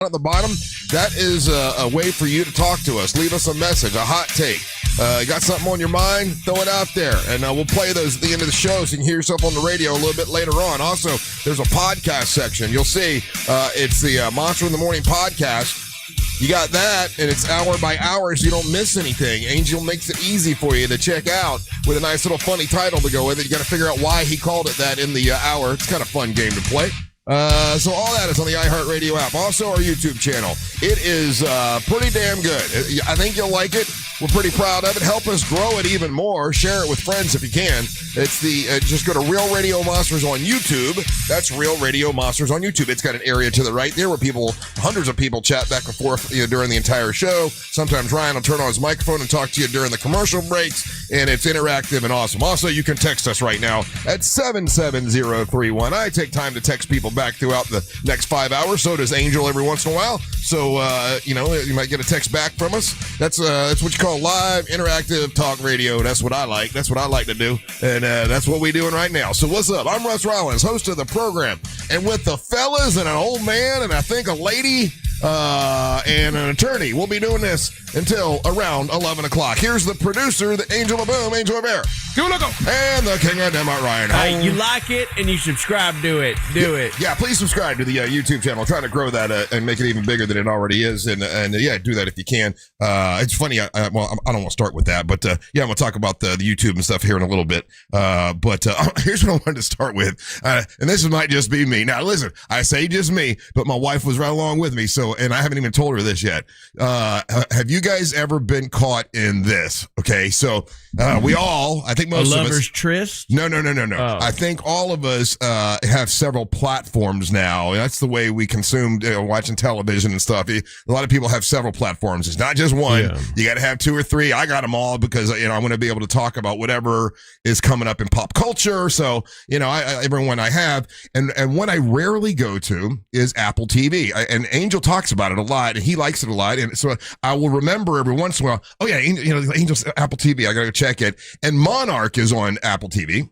at the bottom, that is a way for you to talk to us. Leave us a message, a hot take. Got something on your mind? Throw it out there, and we'll play those at the end of the show so you can hear yourself on the radio a little bit later on. Also, there's a podcast section. You'll see it's the Monster in the Morning podcast. You got that, and it's hour by hour, so you don't miss anything. Angel makes it easy for you to check out with a nice little funny title to go with it. You got to figure out why he called it that in the hour. It's kind of a fun game to play. So all that is on the iHeartRadio app. Also our YouTube channel. It is pretty damn good. I think you'll like it. We're pretty proud of it. Help us grow it even more. Share it with friends if you can. It's the just go to Real Radio Monsters on YouTube. That's Real Radio Monsters on YouTube. It's got an area to the right there where hundreds of people chat back and forth during the entire show. Sometimes Ryan will turn on his microphone and talk to you during the commercial breaks, and it's interactive and awesome. Also, you can text us right now at 77031. I take time to text people back throughout the next 5 hours. So does Angel every once in a while. So, you might get a text back from us. That's what you call live, interactive talk radio. That's what I like. That's what I like to do. And that's what we're doing right now. So what's up? I'm Russ Rollins, host of the program. And with the fellas and an old man and I think a lady and an attorney, we'll be doing this until around 11 o'clock. Here's the producer, the Angel of Boom, Angel of Air. And the King of Denmark, Ryan. Hey, you like it and you subscribe to it. Do it. Yeah, please subscribe to the YouTube channel. Trying to grow that and make it even bigger than it already is. And yeah, do that if you can. It's funny. I don't want to start with that, but yeah, I'm going to talk about the YouTube and stuff here in a little bit. But here's what I wanted to start with. And this might just be me. Now, listen, I say just me, but my wife was right along with me. So, and I haven't even told her this yet. Have you guys ever been caught in this? Okay. So, we all, I think most of us. A lover's tryst? No. Oh. I think all of us have several platforms now. That's the way we consume watching television and stuff. A lot of people have several platforms. It's not just one. Yeah. You got to have two or three. I got them all because I want to be able to talk about whatever is coming up in pop culture. So everyone I have, and one I rarely go to is Apple TV. And Angel talks about it a lot, and he likes it a lot. And so I will remember every once in a while. Oh yeah, Angel's Apple TV. I got to go check it. And Monarch is on Apple TV.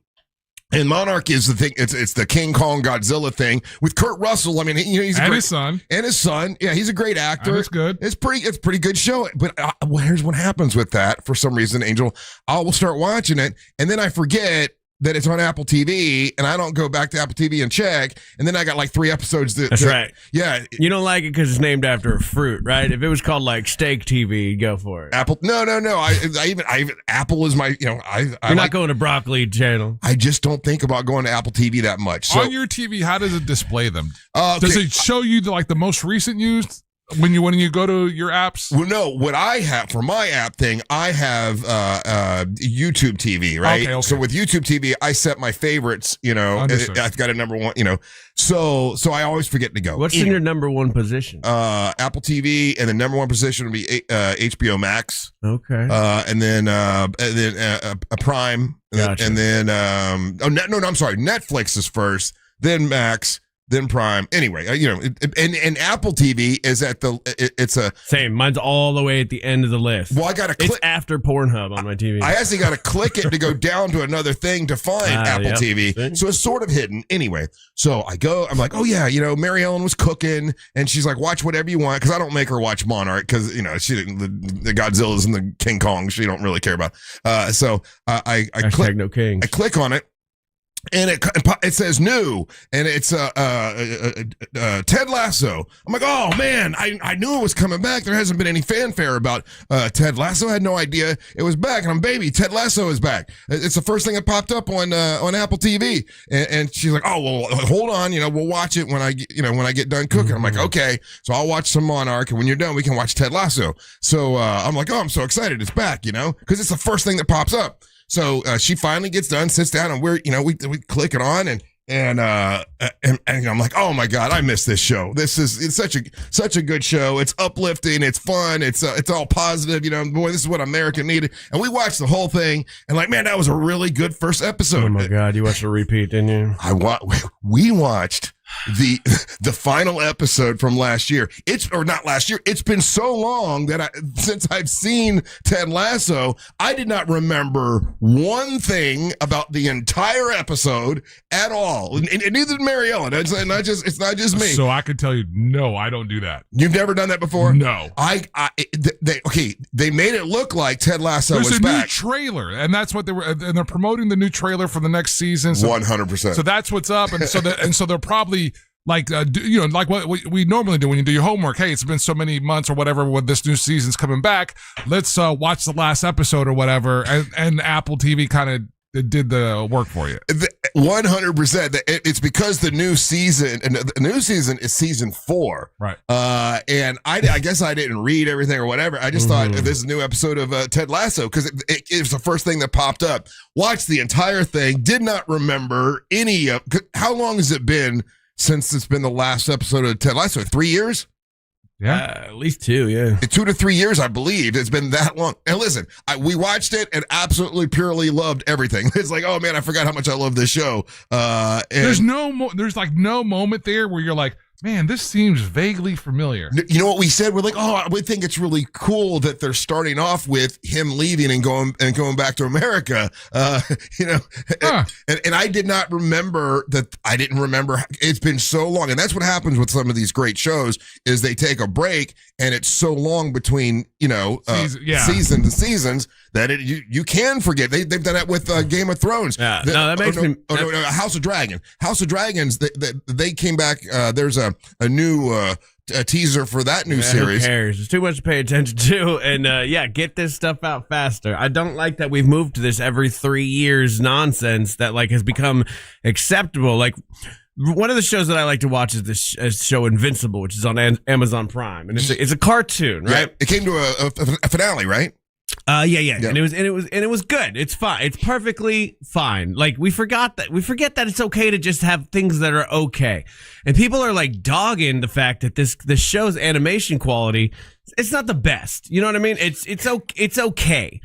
And Monarch is the thing. It's the King Kong Godzilla thing with Kurt Russell. I mean, he's a his son. And his son. Yeah, he's a great actor. It's good. It's pretty good show. But here's what happens with that. For some reason, Angel, I will start watching it, and then I forget that it's on Apple TV, and I don't go back to Apple TV and check, and then I got like 3 episodes. That's right. Yeah. You don't like it because it's named after a fruit, right? If it was called like Steak TV, you'd go for it. Apple. No. Apple is my, You're not going to Broccoli Channel. I just don't think about going to Apple TV that much. So, on your TV, how does it display them? Okay. Does it show you the most recent used? When you go to your apps? Well, no. What I have for my app thing, I have YouTube TV, right? Okay. So with YouTube TV, I set my favorites. I've got a number one. So I always forget to go. What's in your number one position? Apple TV, and the number one position would be HBO Max. Okay. And then a Prime, Gotcha. and then I'm sorry, Netflix is first, then Max. Then Prime. Anyway, and Apple TV is at it's a same. Mine's all the way at the end of the list. Well, I got to click. It's after Pornhub on my TV. I actually got to click it to go down to another thing to find Apple TV. So it's sort of hidden. Anyway, so I go. I'm like, oh yeah, Mary Ellen was cooking, and she's like, watch whatever you want, because I don't make her watch Monarch, because she the Godzillas and the King Kong she don't really care about. So I click. No king. I click on it. And it says new, and it's Ted Lasso. I'm like, oh man, I knew it was coming back. There hasn't been any fanfare about Ted Lasso. I had no idea it was back. And baby, Ted Lasso is back. It's the first thing that popped up on Apple TV. And she's like, oh well, hold on, we'll watch it when I get done cooking. I'm like, okay, so I'll watch some Monarch, and when you're done, we can watch Ted Lasso. So I'm like, oh, I'm so excited, it's back, because it's the first thing that pops up. So she finally gets done, sits down, and we click it on, and I'm like, oh my God, I miss this show. It's such a good show. It's uplifting, it's fun, it's all positive. Boy, this is what America needed. And we watched the whole thing, and like, man, that was a really good first episode. Oh my God, you watched a repeat, didn't you? We watched the final episode from last year. Not last year. It's been so long that since I've seen Ted Lasso, I did not remember one thing about the entire episode at all. And neither did Mary Ellen. It's not just me. So I could tell you, no, I don't do that. You've never done that before? No. They made it look like Ted Lasso was back. There's a new trailer, and that's what and they're promoting the new trailer for the next season. So, 100%. So that's what's up, and so they're probably like like what we normally do when you do your homework. Hey, it's been so many months or whatever when this new season's coming back. Let's watch the last episode or whatever, and Apple TV kind of did the work for you. 100%. It's because the new season is season 4. Right. And I guess I didn't read everything or whatever. I just thought this is a new episode of Ted Lasso because it was the first thing that popped up. Watched the entire thing. Did not remember any of. How long has it been since it's been the last episode of Ted Lasso? 3 years? Yeah, at least 2, yeah. 2 to 3 years, I believe. It's been that long. And listen, we watched it and absolutely purely loved everything. It's like, oh man, I forgot how much I love this show. There's no moment there where you're like, man, this seems vaguely familiar. You know what we said? We're like, oh, we think it's really cool that they're starting off with him leaving and going back to America. And I did not remember that. I didn't remember. It's been so long, and that's what happens with some of these great shows is they take a break, and it's so long between seasons and seasons that you can forget. They've done that with Game of Thrones. Yeah, that makes me. House of Dragon. House of Dragons. They came back. There's a new a teaser for that new series. Who cares? There's too much to pay attention to, and get this stuff out faster. I don't like that we've moved to this every 3 years nonsense that has become acceptable. Like one of the shows that I like to watch is this show Invincible, which is on Amazon Prime, and it's a cartoon, right? Yeah, it came to a finale, right? Yeah. And it was good. It's fine. It's perfectly fine. Like we forget that it's okay to just have things that are okay. And people are dogging the fact that this show's animation quality, it's not the best. You know what I mean? It's okay.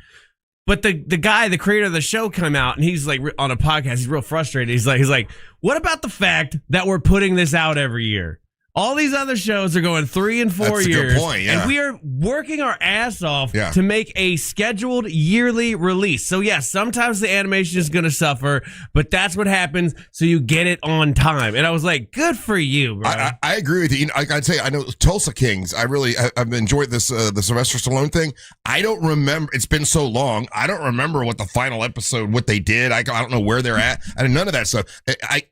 But the guy, the creator of the show, came out and he's on a podcast. He's real frustrated. He's like, what about the fact that we're putting this out every year? All these other shows are going 3 and 4 years. That's a good point, yeah. And we are working our ass off to make a scheduled yearly release. So, yes, sometimes the animation is going to suffer, but that's what happens, so you get it on time. And I was like, good for you, bro. I agree with you. I'd say I know Tulsa Kings. I've enjoyed this the Sylvester Stallone thing. I don't remember. It's been so long. I don't remember what the final episode, what they did. I don't know where they're at. I none of that stuff.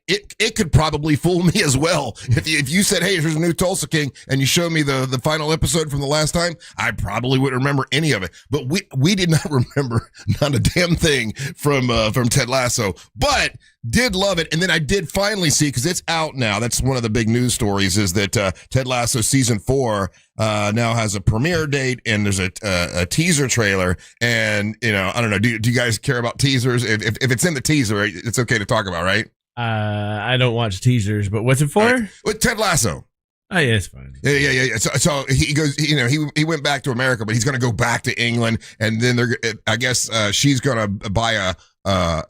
It could probably fool me as well. If you said, hey, here's a new Tulsa King, and you showed me the final episode from the last time, I probably wouldn't remember any of it. But we did not remember not a damn thing from Ted Lasso, but did love it. And then I did finally see, because it's out now. That's one of the big news stories, is that Ted Lasso season 4 now has a premiere date, and there's a teaser trailer. And I don't know. Do you guys care about teasers? If it's in the teaser, it's okay to talk about, right? I don't watch teasers, but what's it for? Right. With Ted Lasso. Oh, yeah, it's fine. Yeah. So he goes, he went back to America, but he's going to go back to England, and then I guess she's going to buy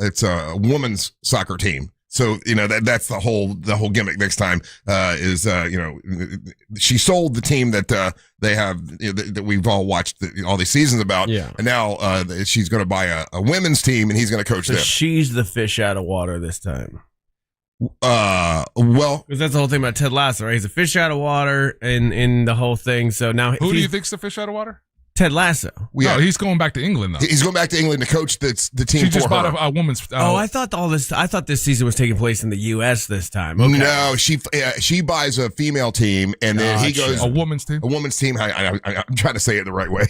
it's a women's soccer team. So that's the whole gimmick next time is she sold the team that they have that we've all watched all these seasons about, and now she's going to buy a women's team, and he's going to coach them. She's the fish out of water this time. Well, because that's the whole thing about Ted Lasso, right? He's a fish out of water in the whole thing. So now, who do you think's the fish out of water? Ted Lasso. No, he's going back to England though. He's going back to England to coach the team. She just bought her. a woman's. I thought this season was taking place in the U.S. this time. Okay. No, she buys a female team, and then he goes a woman's team. A woman's team. I'm trying to say it the right way.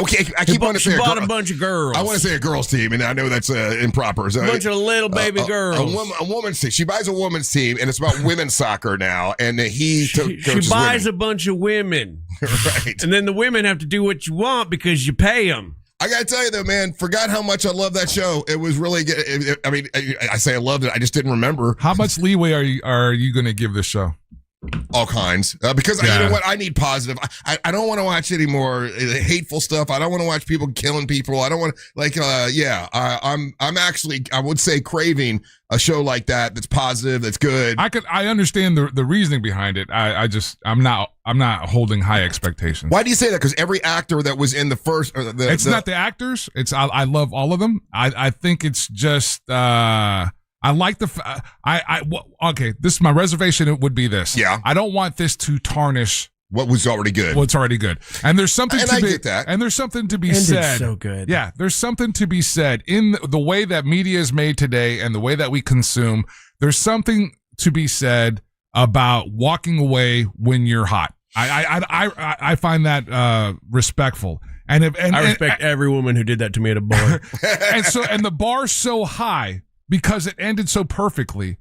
Okay, I keep wanting to say a bunch of girls. I want to say a girls team, and I know that's improper. So, a bunch of little baby girls. A woman's team. She buys a woman's team, and it's about women's soccer now. And she buys a bunch of women, right? And then the women have to do what you want because you pay them. I gotta tell you though, man, forgot how much I love that show. It was really good. I say I loved it. I just didn't remember. How much leeway are you going to give this show? all kinds, because you know what, I need positive. I don't want to watch any more hateful stuff. I don't want to watch people killing people. I don't want I'm actually, I would say, craving a show like that's positive, that's good. I understand the reasoning behind it. I'm not holding high expectations. Why do you say that? Because every actor that was in the first, it's not the actors. It's I love all of them. I think it's just I like okay. This is my reservation. It would be this. Yeah. I don't want this to tarnish what was already good. What's already good. And there's something and to I be get that. And there's something to be And said. it's so good. Yeah, there's something to be said in the way that media is made today and the way that we consume. There's something to be said about walking away when you're hot. I find that respectful. And I respect every woman who did that to me at a bar. and the bar's so high because it ended so perfectly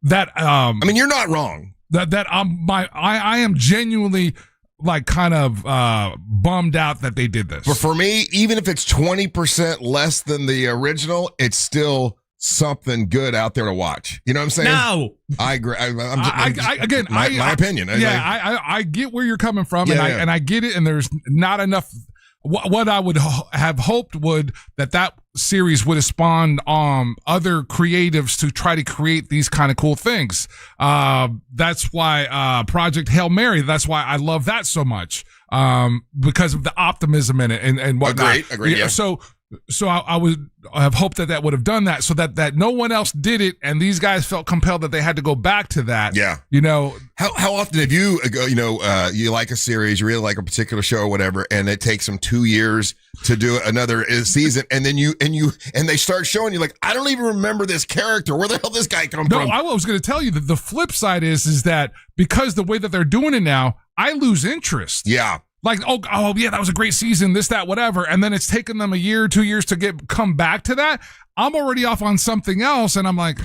that I mean, you're not wrong. I am genuinely like kind of bummed out that they did this. But for me, even if it's 20% less than the original, it's still something good out there to watch. You know what I'm saying? No, I agree. My opinion. I get where you're coming from, Yeah, and I get it. And there's not enough. What I would have hoped that series would have spawned other creatives to try to create these kind of cool things. That's why Project Hail Mary. That's why I love that so much, because of the optimism in it and whatnot. Agreed. Yeah. So I would have hoped that would have done that, so that no one else did it, and these guys felt compelled that they had to go back to that. Yeah. You know, how often have you you like a series, you really like a particular show or whatever, and it takes them 2 years to do another season, and then they start showing you like, I don't even remember this character. Where the hell did this guy come from? No, I was going to tell you that the flip side is that because the way that they're doing it now, I lose interest. Yeah. Like, oh yeah, that was a great season, this, that, whatever. And then it's taken them a year, 2 years to come back to that. I'm already off on something else. And I'm like,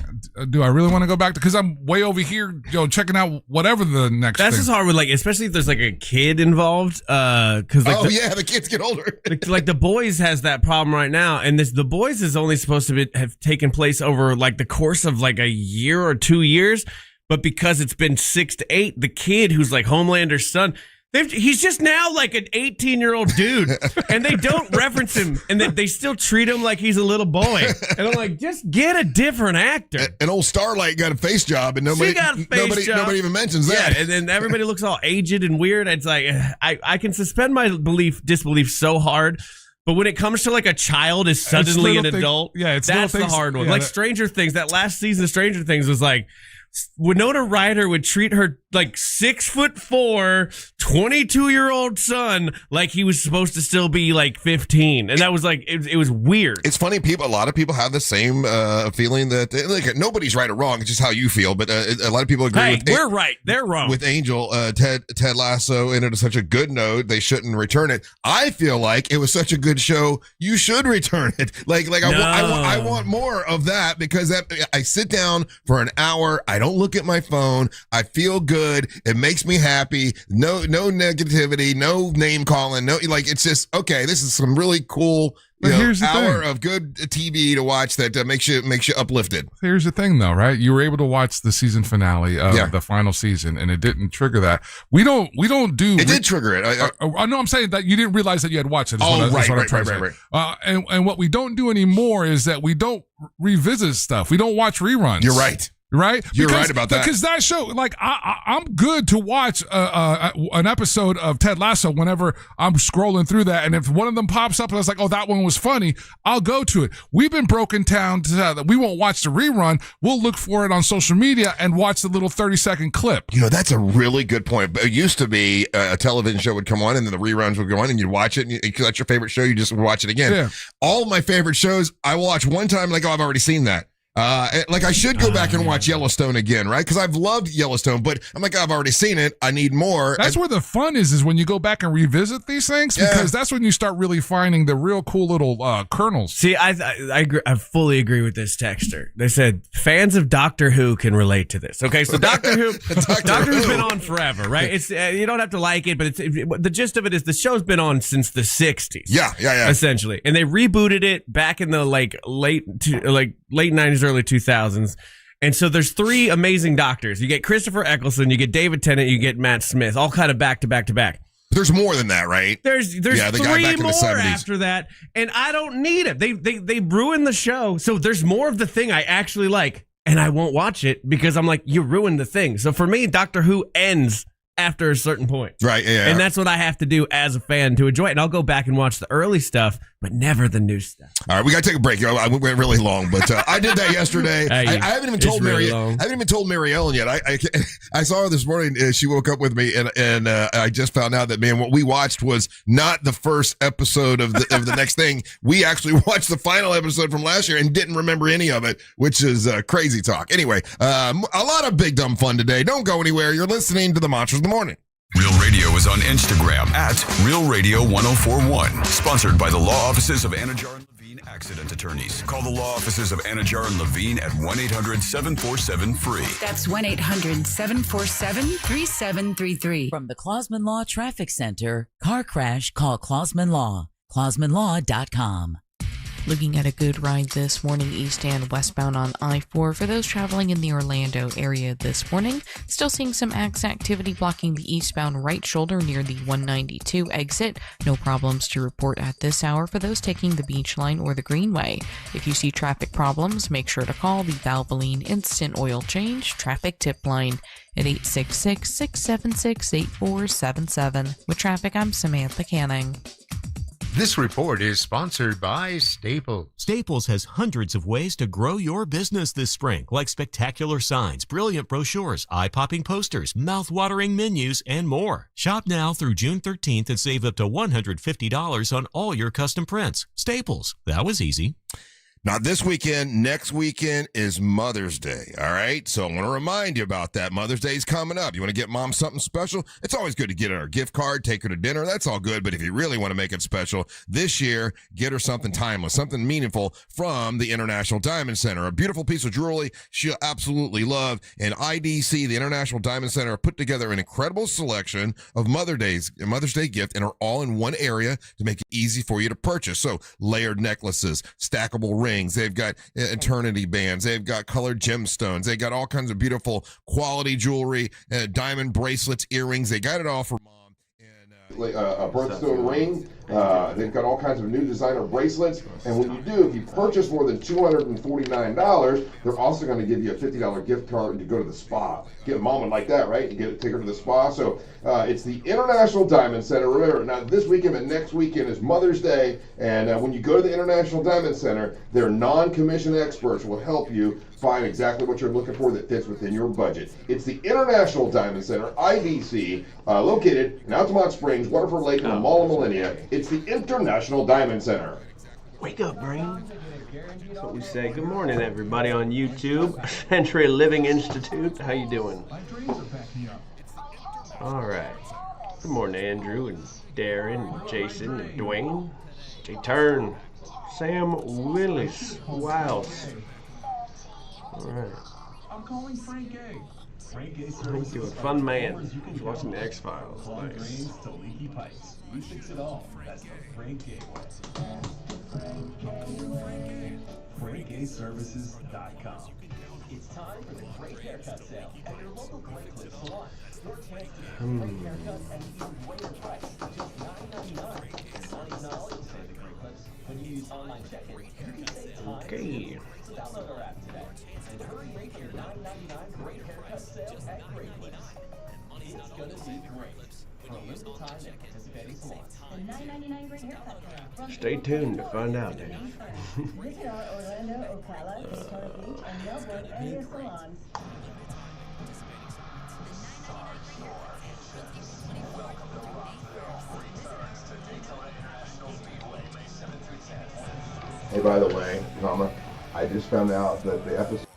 do I really want to go back because I'm way over here, checking out whatever the next That's thing. just hard with, like, especially if there's like a kid involved. Cause like the kids get older. like The Boys has that problem right now. And The Boys is only supposed to have taken place over like the course of like a year or 2 years. But because it's been 6 to 8, the kid who's like Homelander's son, he's just now like an 18-year-old dude, and they don't reference him, and they still treat him like he's a little boy. And I'm like, just get a different actor. An old Starlight got a face job, and nobody even mentions that. Yeah, and then everybody looks all aged and weird. It's like I can suspend my disbelief so hard. But when it comes to like a child is suddenly an adult, that's the hard one. Like Stranger Things, that last season of Stranger Things was like, Winona Ryder would treat her like 6'4", 22-year-old son like he was supposed to still be like 15, and that was like it was weird. It's funny, a lot of people have the same feeling that like nobody's right or wrong. It's just how you feel. But a lot of people agree. Hey, we're right, they're wrong. With Angel, Ted Lasso ended on such a good note. They shouldn't return it. I feel like it was such a good show. You should return it. I want more of that, because I sit down for an hour. I don't look at my phone. I feel good. It makes me happy. No negativity, no name calling. It's just, okay, this is some really cool hour of good TV to watch that makes you uplifted. Here's the thing, though, right? You were able to watch the season finale of the final season, and it didn't trigger that. We don't do. It did trigger it. I know. I'm saying that you didn't realize that you had watched it. Right. And what we don't do anymore is that we don't revisit stuff. We don't watch reruns. You're right. Right? You're right about that. Because that show, like, I'm good to watch an episode of Ted Lasso whenever I'm scrolling through that. And if one of them pops up and I was like, oh, that one was funny, I'll go to it. We've been broken down to that we won't watch the rerun. We'll look for it on social media and watch the little 30-second clip. That's a really good point. But it used to be a television show would come on, and then the reruns would go on, and you'd watch it. And that's your favorite show. You just would watch it again. Yeah. All of my favorite shows, I watch one time, like, oh, I've already seen that. I should go back and watch Yellowstone again, right? Because I've loved Yellowstone, but I'm like, I've already seen it. I need more. That's where the fun is when you go back and revisit these things, because that's when you start really finding the real cool little kernels. See, I fully agree with this texter. They said fans of Doctor Who can relate to this. Okay, so Doctor Who's been on forever, right? It's you don't have to like it, but the gist of it is the show's been on since the 60s. Yeah. Essentially, and they rebooted it back in the late 90s, early 2000s, And so there's 3 amazing doctors. You get Christopher Eccleston, you get David Tennant, you get Matt Smith, all kind of back to back to back. There's more than that, right? There's the guy 3 back in the more 70s. after that, and I don't need it. They ruined the show. So there's more of the thing I actually like, and I won't watch it because I'm like, you ruined the thing. So for me, Doctor Who ends after a certain point. Right, yeah. And that's what I have to do as a fan to enjoy it. And I'll go back and watch the early stuff, but never the new stuff. All right, we got to take a break. I went really long, but I did that yesterday. Hey, I haven't even told really I haven't even told Mary Ellen yet. I saw her this morning. She woke up with me, and I just found out that, man, what we watched was not the first episode of the next thing. We actually watched the final episode from last year and didn't remember any of it, which is crazy talk. Anyway, a lot of big dumb fun today. Don't go anywhere. You're listening to the Monsters of the Morning. Real Radio is on Instagram at Real Radio 1041. Sponsored by the law offices of Anajar and Levine Accident Attorneys. Call the law offices of Anajar and Levine at 1-800-747-FREE. That's 1-800-747-3733. From the Clausman Law Traffic Center, car crash, call Clausman Law. ClausmanLaw.com. Looking at a good ride this morning east and westbound on I-4 for those traveling in the Orlando area this morning. Still seeing some activity blocking the eastbound right shoulder near the 192 exit. No problems to report at this hour for those taking the Beach Line or the Greenway. If you see traffic problems, make sure to call the Valvoline Instant Oil Change Traffic Tip Line at 866-676-8477. With traffic, I'm Samantha Canning. This report is sponsored by Staples. Staples has hundreds of ways to grow your business this spring, like spectacular signs, brilliant brochures, eye-popping posters, mouth-watering menus, and more. Shop now through June 13th and save up to $150 on all your custom prints. Staples. That was easy. Not this weekend. Next weekend is Mother's Day. All right. So I want to remind you about that. Mother's Day is coming up. You want to get mom something special? It's always good to get her a gift card, take her to dinner. That's all good. But if you really want to make it special this year, get her something timeless, something meaningful from the International Diamond Center. A beautiful piece of jewelry she'll absolutely love. And IDC, the International Diamond Center, put together an incredible selection of Mother's Day gift and are all in one area to make it easy for you to purchase. So layered necklaces, stackable rings. They've got eternity bands. They've got colored gemstones. They got all kinds of beautiful quality jewelry, diamond bracelets, earrings. They got it all for mom. And a birthstone ring. They've got all kinds of new designer bracelets. And when you do, if you purchase more than $249, they're also going to give you a $50 gift card to go to the spa. Get a mom like that, right? You take her to the spa. So it's the International Diamond Center. Remember, now this weekend and next weekend is Mother's Day. And when you go to the International Diamond Center, their non-commissioned experts will help you find exactly what you're looking for that fits within your budget. It's the International Diamond Center, IDC, located in Altamont Springs, Waterford Lake, and the Mall of Millennia. It's the International Diamond Center. Wake up, brain. That's what we say. Good morning, everybody on YouTube. Century Living Institute. How you doing? All right. Good morning, Andrew and Darren and Jason and Dwayne. Jay Turn. Sam Willis. Wiles. All right. I'm calling Frank A. Frank A. How you doing? Fun man. He's watching the X-Files. Nice. To leaky pipes. We fix it all. That's the Frank A way. FrankAServices.com. It's time for the Great Haircut Sale at your local Great Clip Salon. Great haircuts and even greater price. Just $9.99. Money's not always saving the Great Clips. When you use online check-in, you can save time. Okay. Download our app today. And hurry make your $9.99 Great Haircut Sale at Great Clips. It's gonna be great. For a limited time at participating salons. The $9.99 Great Haircut Sale. Stay tuned to find out, Dave. Visit our Orlando, Ocala, Daytona Beach, and Melbourne area salons. Hey, by the way, Mama, I just found out that the episode.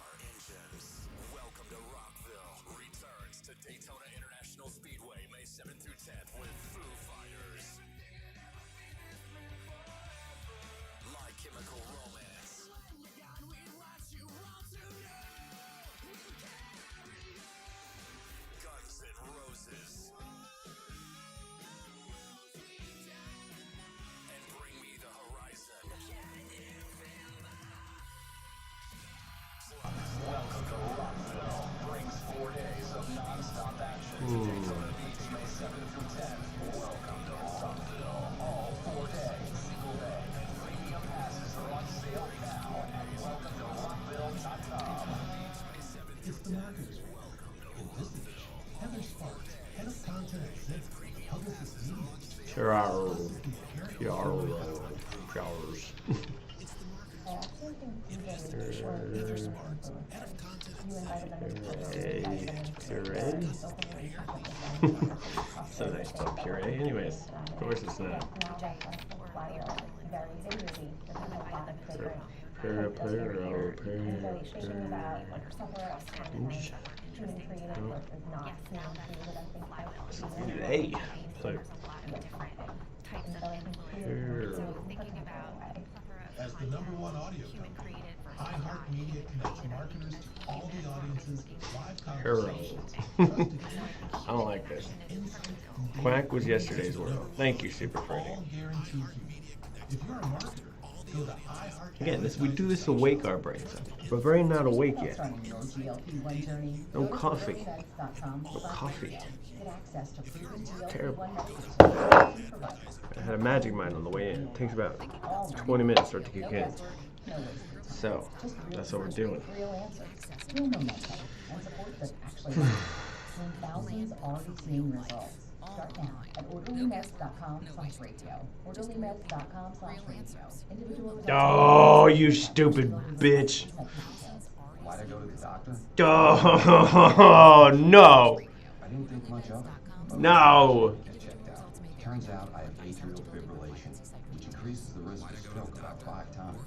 Welcome to Rockville. Returns to Daytona International Speedway May 7th through 10th with Foo Fighters. My Chemical Romance. Guns N' Roses. And Bring Me the Horizon. Showers. Puree. So nice spell puree. Anyways, of course it's not. Hey. As the #1 audio company, iHeartMedia connects marketers to all the audiences, live conversations. I don't like this. Quack was yesterday's world. Thank you, Super Freddy. If you're a marketer, go to iHeart. Again, we do this to wake our brains up. Our brain not awake yet. No coffee. No coffee. Terrible. I had a magic mind on the way in. It takes about 20 minutes for it to kick in. So, that's what we're doing. Thousands already seeing results. Start now at orderlymeds.com/radio. Orderlymeds.com/radio. Oh, you stupid bitch. Why'd I go to the doctor? Oh, no. I didn't think much of it. No. Get checked out. Turns out I have atrial fibrillation, which increases the risk of stroke about 5 times.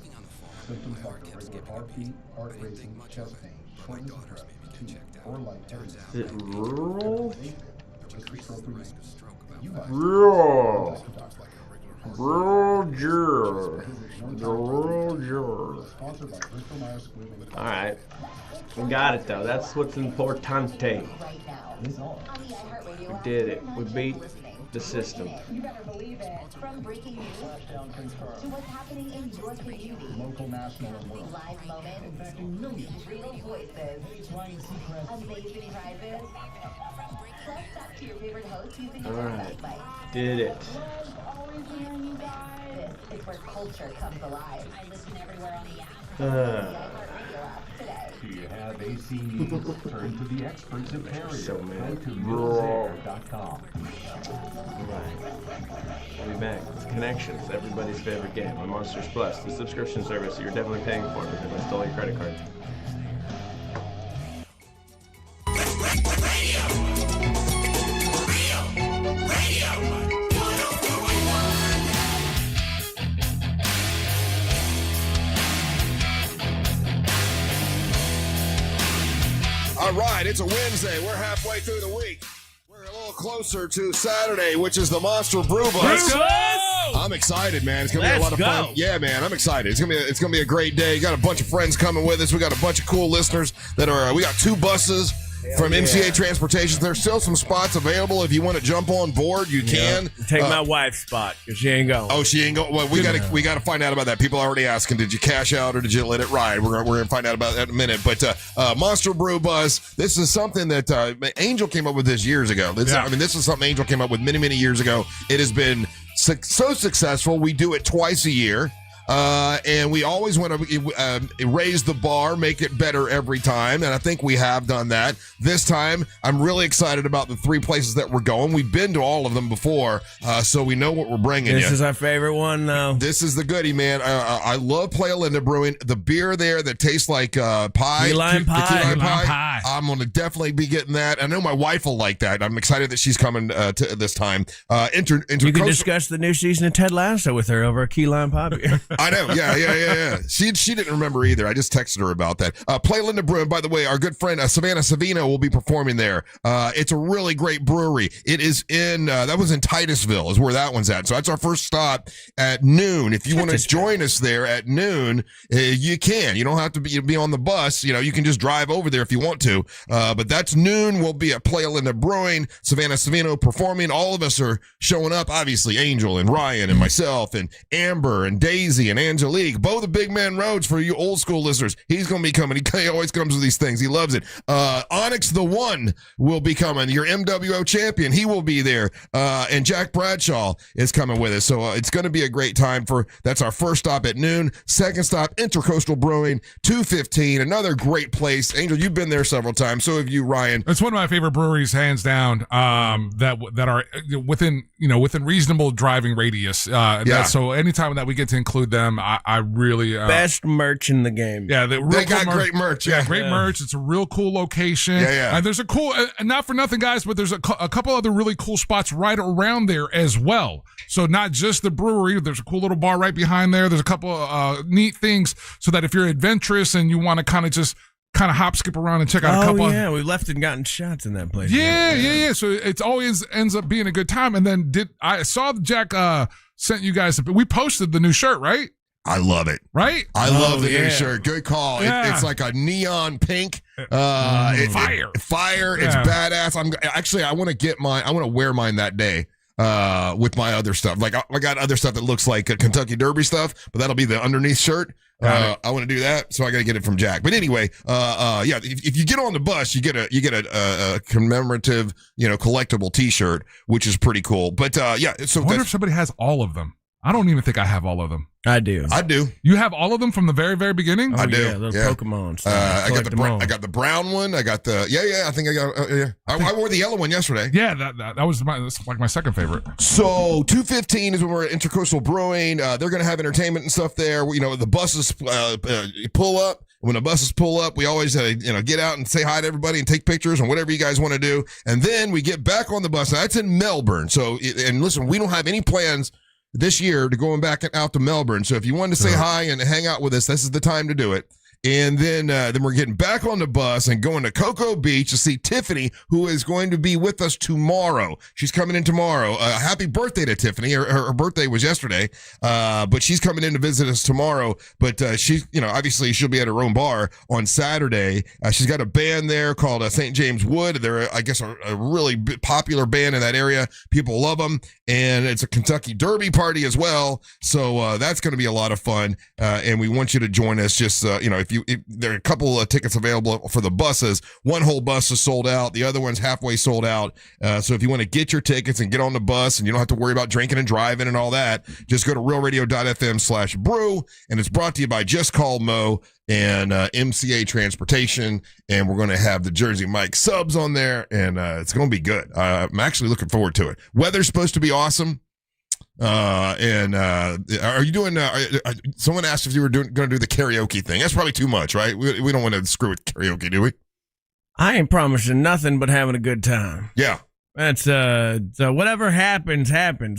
Symptoms like irregular heartbeat, heart racing, chest pain, shortness of breath, fatigue, or lightheadedness. Is it rural? Rural. Alright. We got it though. That's what's importante. We did it. We beat the system. You better believe it. From breaking news to what's happening in your community. Local, national, and world. Live moments, impacting millions. Real voices, amazing prizes. Plus, talk to your favorite host using your Alright. website. Did it. Always hearing you guys. This is where culture comes alive. I listen everywhere on the app. Do you have AC needs? Turn to the experts at Carrier. So mad. Go to millsair.com. We'll be back. It's Connections, everybody's favorite game on Monsters Plus, the subscription service that you're definitely paying for because I stole your credit card. All right, it's a Wednesday. We're halfway through the week. We're a little closer to Saturday, which is the Monster Brew Bus. Let's go! I'm excited, man. It's gonna be a lot of Let's fun. go. Yeah, man, I'm excited. It's gonna be a great day. Got a bunch of friends coming with us. We got a bunch of cool listeners that are. We got 2 buses from MCA Transportation. There's still some spots available. If you want to jump on board, you can. Take my wife's spot because she ain't going. Oh, she ain't going. Well, we gotta find out about that. People are already asking, did you cash out or did you let it ride? We're gonna find out about that in a minute. But Monster Brew Bus. This is something that Angel came up with this years ago. I mean, this is something Angel came up with many years ago. It has been so successful. We do it twice a year. And we always want to raise the bar, make it better every time. And I think we have done that. This time, I'm really excited about the 3 places that we're going. We've been to all of them before, so we know what we're bringing. This is our favorite one, though. This is the goodie, man. I love Playa Linda Brewing. The beer there that tastes like pie. Key lime pie. I'm going to definitely be getting that. I know my wife will like that. I'm excited that she's coming to this time. You can discuss the new season of Ted Lasso with her over a key lime pie beer. I know. Yeah. She didn't remember either. I just texted her about that. Playa Linda Brewing, by the way, our good friend Savannah Savino will be performing there. It's a really great brewery. It is in, that was in Titusville is where that one's at. So that's our first stop at noon. If you want to join us there at noon, you can. You don't have to be on the bus. You can just drive over there if you want to. But that's noon. We'll be at Playa Linda Brewing. Savannah Savino performing. All of us are showing up. Obviously, Angel and Ryan and myself and Amber and Daisy and Angelique, both the Big Man Roads for you old school listeners. He's going to be coming. He always comes with these things. He loves it. Onyx the One will be coming. Your MWO champion. He will be there. And Jack Bradshaw is coming with us. So it's going to be a great time that's our first stop at noon. Second stop, Intercoastal Brewing, 215. Another great place. Angel, you've been there several times. So have you, Ryan. It's one of my favorite breweries, hands down, that are within within reasonable driving radius. So anytime that we get to include them, I really best merch in the game. Yeah, they got great merch. Yeah, great merch. It's a real cool location. Yeah. And there's a cool, and not for nothing, guys, but there's a couple other really cool spots right around there as well. So not just the brewery. There's a cool little bar right behind there. There's a couple neat things so that if you're adventurous and you want to kind of hop, skip around and check out a couple. Oh, yeah. We left and gotten shots in that place. Yeah. So it always ends up being a good time. And then I saw Jack sent you guys, we posted the new shirt, right? I love it. Right? I love the new shirt. Good call. Yeah. It's like a neon pink. Fire. It's badass. I want to get mine. I want to wear mine that day. With my other stuff. Like I got other stuff that looks like a Kentucky Derby stuff, but that'll be the underneath shirt. I want to do that, so I got to get it from Jack. But anyway, if you get on the bus, you get a commemorative, collectible T-shirt, which is pretty cool. But so I wonder if somebody has all of them. I don't even think I have all of them. I do. You have all of them from the very, very beginning? I do. Yeah, little Pokemon stuff. I got the brown one. I got the I think I got I wore the yellow one yesterday. Yeah, that was that's my second favorite. So 2:15 is when we're at Intercoastal Brewing. They're going to have entertainment and stuff there. The buses pull up. When the buses pull up, we always get out and say hi to everybody and take pictures and whatever you guys want to do. And then we get back on the bus. Now, that's in Melbourne. So and listen, we don't have any plans this year to going back out to Melbourne. So if you wanted to say hi and hang out with us, this is the time to do it. And then we're getting back on the bus and going to Cocoa Beach to see Tiffany, who is going to be with us tomorrow. She's coming in tomorrow. Happy birthday to Tiffany. Her birthday was yesterday, but she's coming in to visit us tomorrow. But she's, obviously she'll be at her own bar on Saturday. She's got a band there called St. James Wood. They're, I guess, a really popular band in that area. People love them. And it's a Kentucky Derby party as well. So that's going to be a lot of fun. And we want you to join us. Just, if there are a couple of tickets available for the buses. One whole bus is sold out. The other one's halfway sold out. So if you want to get your tickets and get on the bus and you don't have to worry about drinking and driving and all that, just go to realradio.fm/brew. And it's brought to you by Just Call Mo and MCA Transportation. And we're going to have the Jersey Mike subs on there. And it's going to be good. I'm actually looking forward to it. Weather's supposed to be awesome. Are you doing someone asked if you were going to do the karaoke thing. That's probably too much, right? We don't want to screw with karaoke, do we? I ain't promising nothing but having a good time. Yeah. That's so whatever happens.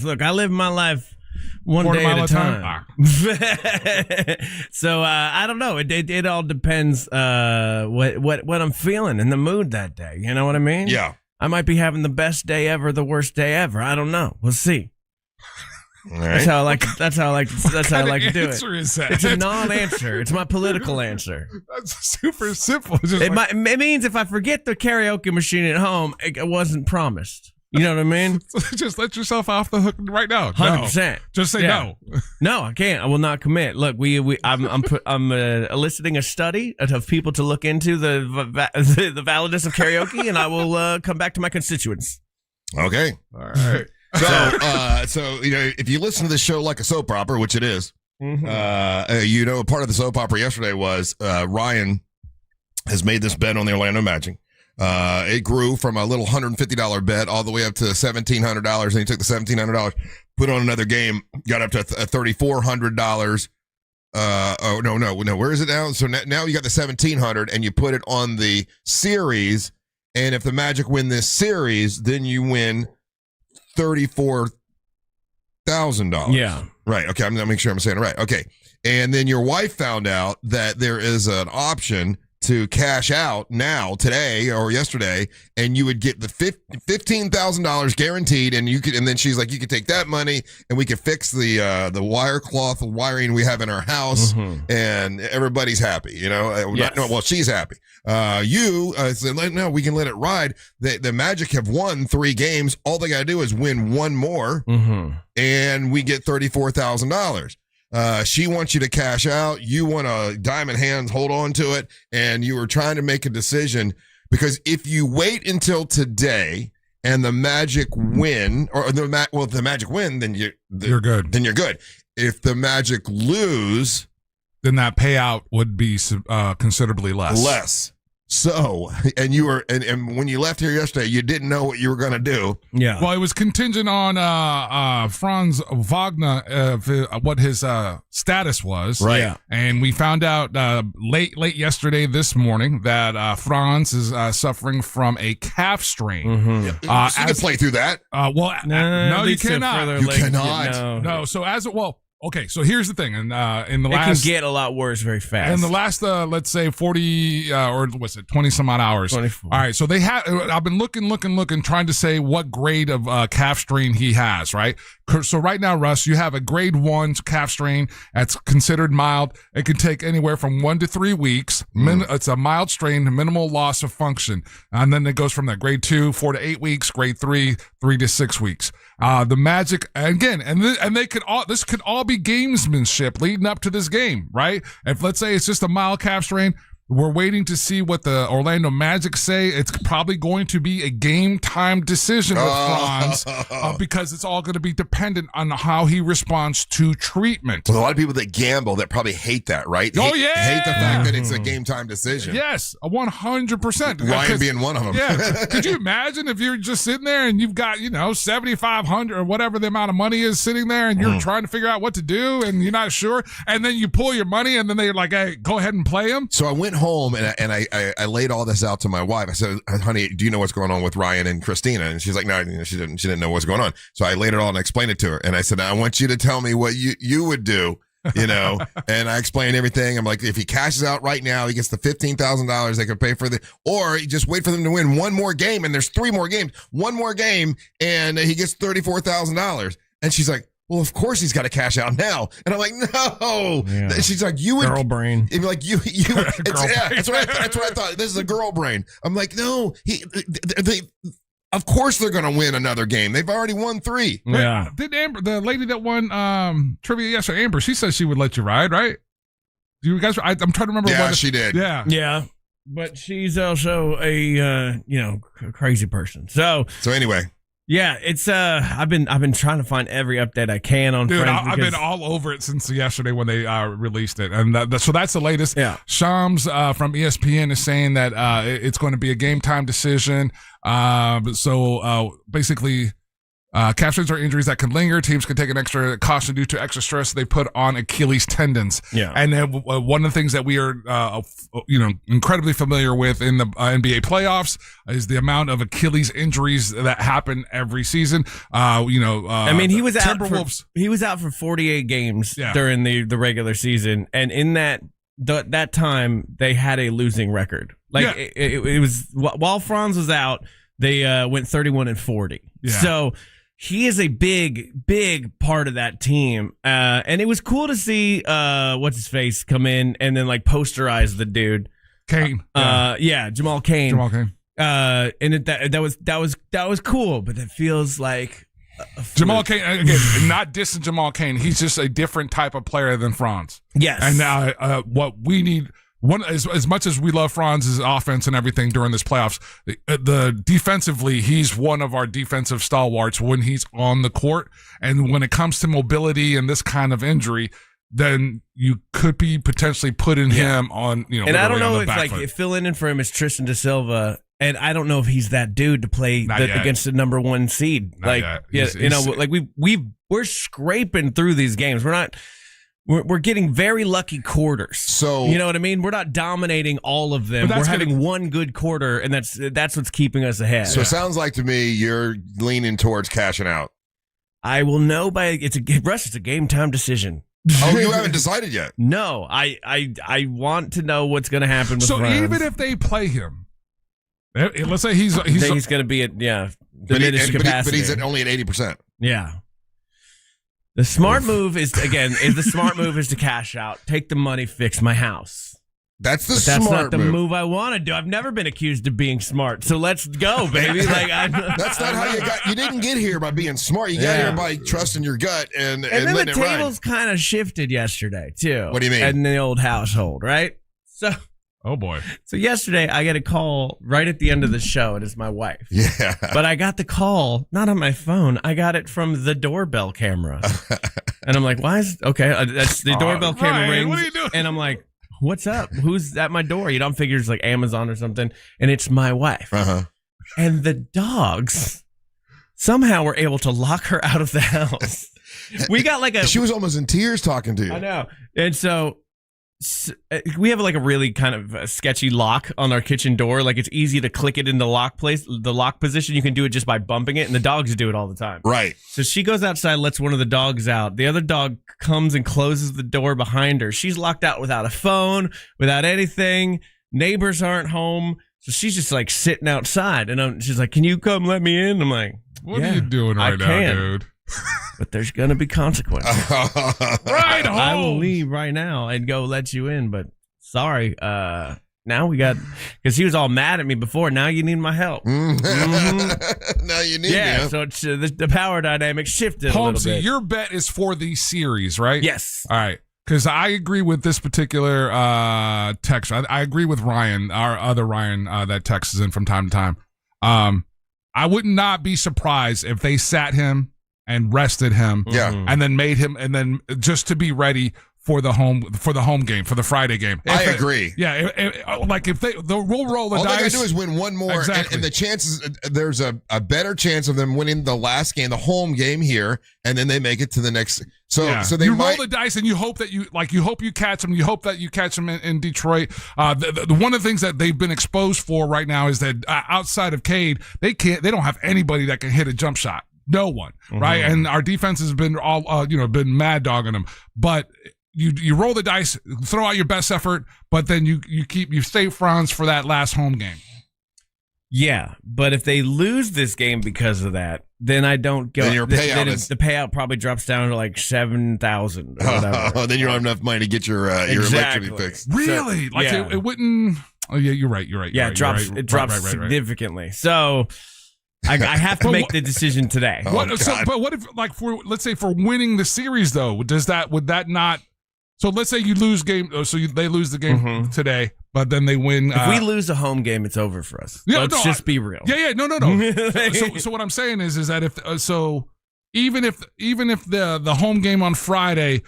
Look, I live my life one day at a time. So I don't know. It all depends what I'm feeling in the mood that day. You know what I mean? Yeah. I might be having the best day ever, the worst day ever. I don't know. We'll see. All right. That's how I like to do it. Is that? It's a non-answer. It's my political answer. That's super simple. It means if I forget the karaoke machine at home, it wasn't promised. You know what I mean? Just let yourself off the hook right now. 100%. Just say no. No, I can't. I will not commit. Look, I'm eliciting a study of people to look into the validness of karaoke, and I will come back to my constituents. Okay. All right. So if you listen to this show like a soap opera, which it is, part of the soap opera yesterday was Ryan has made this bet on the Orlando Magic. It grew from a little $150 bet all the way up to $1,700, and he took the $1,700, put on another game, got up to $3,400. No, where is it now? So now you got the $1,700, and you put it on the series, and if the Magic win this series, then you win $34,000. Yeah. Right. Okay. I'm going to make sure I'm saying it right. Okay. And then your wife found out that there is an option to cash out now, today or yesterday, and you would get the $15,000 guaranteed, and then she's like, you could take that money and we could fix the wire cloth wiring we have in our house, and everybody's happy. Yes. Well, she's happy. You said, no, we can let it ride. The Magic have won 3 games. All they got to do is win one more, and we get $34,000. She wants you to cash out. You want a diamond hands, hold on to it. And you were trying to make a decision, because if you wait until today and the Magic win, if the Magic win, then you're good. Then you're good. If the Magic lose, then that payout would be considerably less. So, and you were, and when you left here yesterday, you didn't know what you were going to do. Yeah. Well, it was contingent on Franz Wagner, what his status was. Right. Yeah. And we found out late yesterday, this morning, that Franz is suffering from a calf strain. Mm-hmm. So you can play through that. No, you cannot. You cannot. No. So okay, so here's the thing, and in the it last, can get a lot worse very fast. in the last, let's say 40 or what's it, 20 some odd hours. 24. All right, so they have. I've been looking, trying to say what grade of calf strain he has. Right. So right now, Russ, you have a grade 1 calf strain that's considered mild. It can take anywhere from 1 to 3 weeks. It's a mild strain, minimal loss of function, and then it goes from that grade 2, 4 to 8 weeks. Grade 3, 3 to 6 weeks. The Magic again, and they could all. This could all be gamesmanship leading up to this game, right? If let's say it's just a mild calf strain, we're waiting to see what the Orlando Magic say. It's probably going to be a game time decision with Franz because it's all going to be dependent on how he responds to treatment. Well, a lot of people that gamble that probably hate that, right? Oh, hate the fact that it's a game time decision. Yes, 100%. Ryan being one of them. Yeah. Could you imagine if you're just sitting there and you've got, $7,500 or whatever the amount of money is sitting there and you're trying to figure out what to do and you're not sure, and then you pull your money and then they're like, hey, go ahead and play him. So I went home and I laid all this out to my wife. I said, honey, do you know what's going on with Ryan and Christina? And she's like, no, she didn't know what's going on. So I laid it all and I explained it to her. And I said, I want you to tell me what you would do, and I explained everything. I'm like, if he cashes out right now, he gets the $15,000 they could pay for or you just wait for them to win one more game. And there's 3 more games, one more game, and he gets $34,000. And she's like, well, of course he's got to cash out now. And I'm like, no. Yeah. She's like, you would. Girl brain. It'd be like, that's what I thought. This is a girl brain. I'm like, no. Of course they're going to win another game. They've already won 3. Yeah. Did Amber, the lady that won trivia yesterday, Amber, she said she would let you ride, right? You guys, I'm trying to remember. Yeah, she did. Yeah. Yeah. But she's also a crazy person. So anyway. Yeah, it's I've been trying to find every update I can on Dude, Friends. I've been all over it since yesterday when they released it, and so that's the latest. Yeah, Shams from ESPN is saying that it's going to be a game time decision. Basically, calf strains are injuries that can linger. Teams can take an extra caution due to extra stress they put on Achilles tendons. Yeah, and then one of the things that we are incredibly familiar with in the NBA playoffs is the amount of Achilles injuries that happen every season. I mean, he was out for 48 games during the regular season, and in that time they had a losing record. It was while Franz was out, they went 31-40. Yeah. So he is a big part of that team. And it was cool to see what's his face come in and then posterize the dude. Kane. Jamal Kane. Jamal Kane. And that was cool, but it feels like Jamal Kane, again, not dissing Jamal Kane. He's just a different type of player than Franz. Yes. And now what we need, as much as we love Franz's offense and everything during this playoffs, the defensively, he's one of our defensive stalwarts when he's on the court. And when it comes to mobility and this kind of injury, then you could be potentially putting him on, and I don't know if filling in for him is Tristan da Silva. And I don't know if he's that dude to play against the number 1 seed. We're scraping through these games. We're getting very lucky quarters. So you know what I mean? We're not dominating all of them. We're having one good quarter, and that's what's keeping us ahead. So it sounds like to me you're leaning towards cashing out. I will know it's a game time decision. Oh, you haven't decided yet? No, I want to know what's going to happen with Franz. Even if they play him, let's say he's going to be at diminished capacity, but he's only at 80%. Yeah. The smart move is to cash out, take the money, fix my house. That's That's not the move I want to do. I've never been accused of being smart, so let's go, baby. That's not how you didn't get here by being smart. You got here by trusting your gut and then letting the it tables kind of shifted yesterday too. What do you mean? In the old household, right? So. Oh boy. So yesterday I get a call right at the end of the show, and it's my wife. Yeah. But I got the call, not on my phone. I got it from the doorbell camera. And I'm like, why is that's the doorbell camera rings. What are you doing? And I'm like, what's up? Who's at my door? You don't figure it's like Amazon or something, and it's my wife. And the dogs somehow were able to lock her out of the house. We got like She was almost in tears talking to you. I know. And so we have like a really kind of sketchy lock on our kitchen door. Like it's easy to click it in the lock position. You can do it just by bumping it, and the dogs do it all the time. Right. So she goes outside, lets one of the dogs out. The other dog comes and closes the door behind her. She's locked out without a phone, without anything. Neighbors aren't home. So she's just like sitting outside, and she's like, "Can you come let me in?" I'm like, "What are you doing right now, dude?" But there's gonna be consequences. Right home. I will leave right now and go let you in. But sorry, now we got because he was all mad at me before. Now you need my help. Now you need me. So it's, the power dynamic shifted a little Holmesy, bit. your bet is for the series, right? Yes. All right. Because I agree with this particular text. I agree with Ryan, our other Ryan that texts in from time to time. I would not be surprised if they sat him and rested him, and then made him, and then just to be ready for the home game, for the Friday game. I agree. Yeah, like if we'll roll the dice. All they gotta do is win one more, exactly. and the chances, there's a better chance of them winning the last game, the home game here, and then they make it to the next. So they roll the dice, and you hope that you catch them. You hope that you catch them in Detroit. One of the things that they've been exposed for right now is that outside of Cade, they don't have anybody that can hit a jump shot. No one, right? And our defense has been been mad dogging them, but. You roll the dice, throw out your best effort, but then you save Franz for that last home game. Yeah, but if they lose this game because of that, then I don't go. Then your payout the payout probably drops down to like 7,000. Then you don't have enough money to get your electricity fixed. Really? It wouldn't. Oh yeah, you're right. Yeah, it drops significantly. So. I have to make the decision today. But what if, like, let's say for winning the series though, would that not? So let's say you lose game. They lose the game today, but then they win. If we lose a home game, it's over for us. Yeah, let's just be real. Yeah. No. so what I'm saying is that if even if the home game on Friday,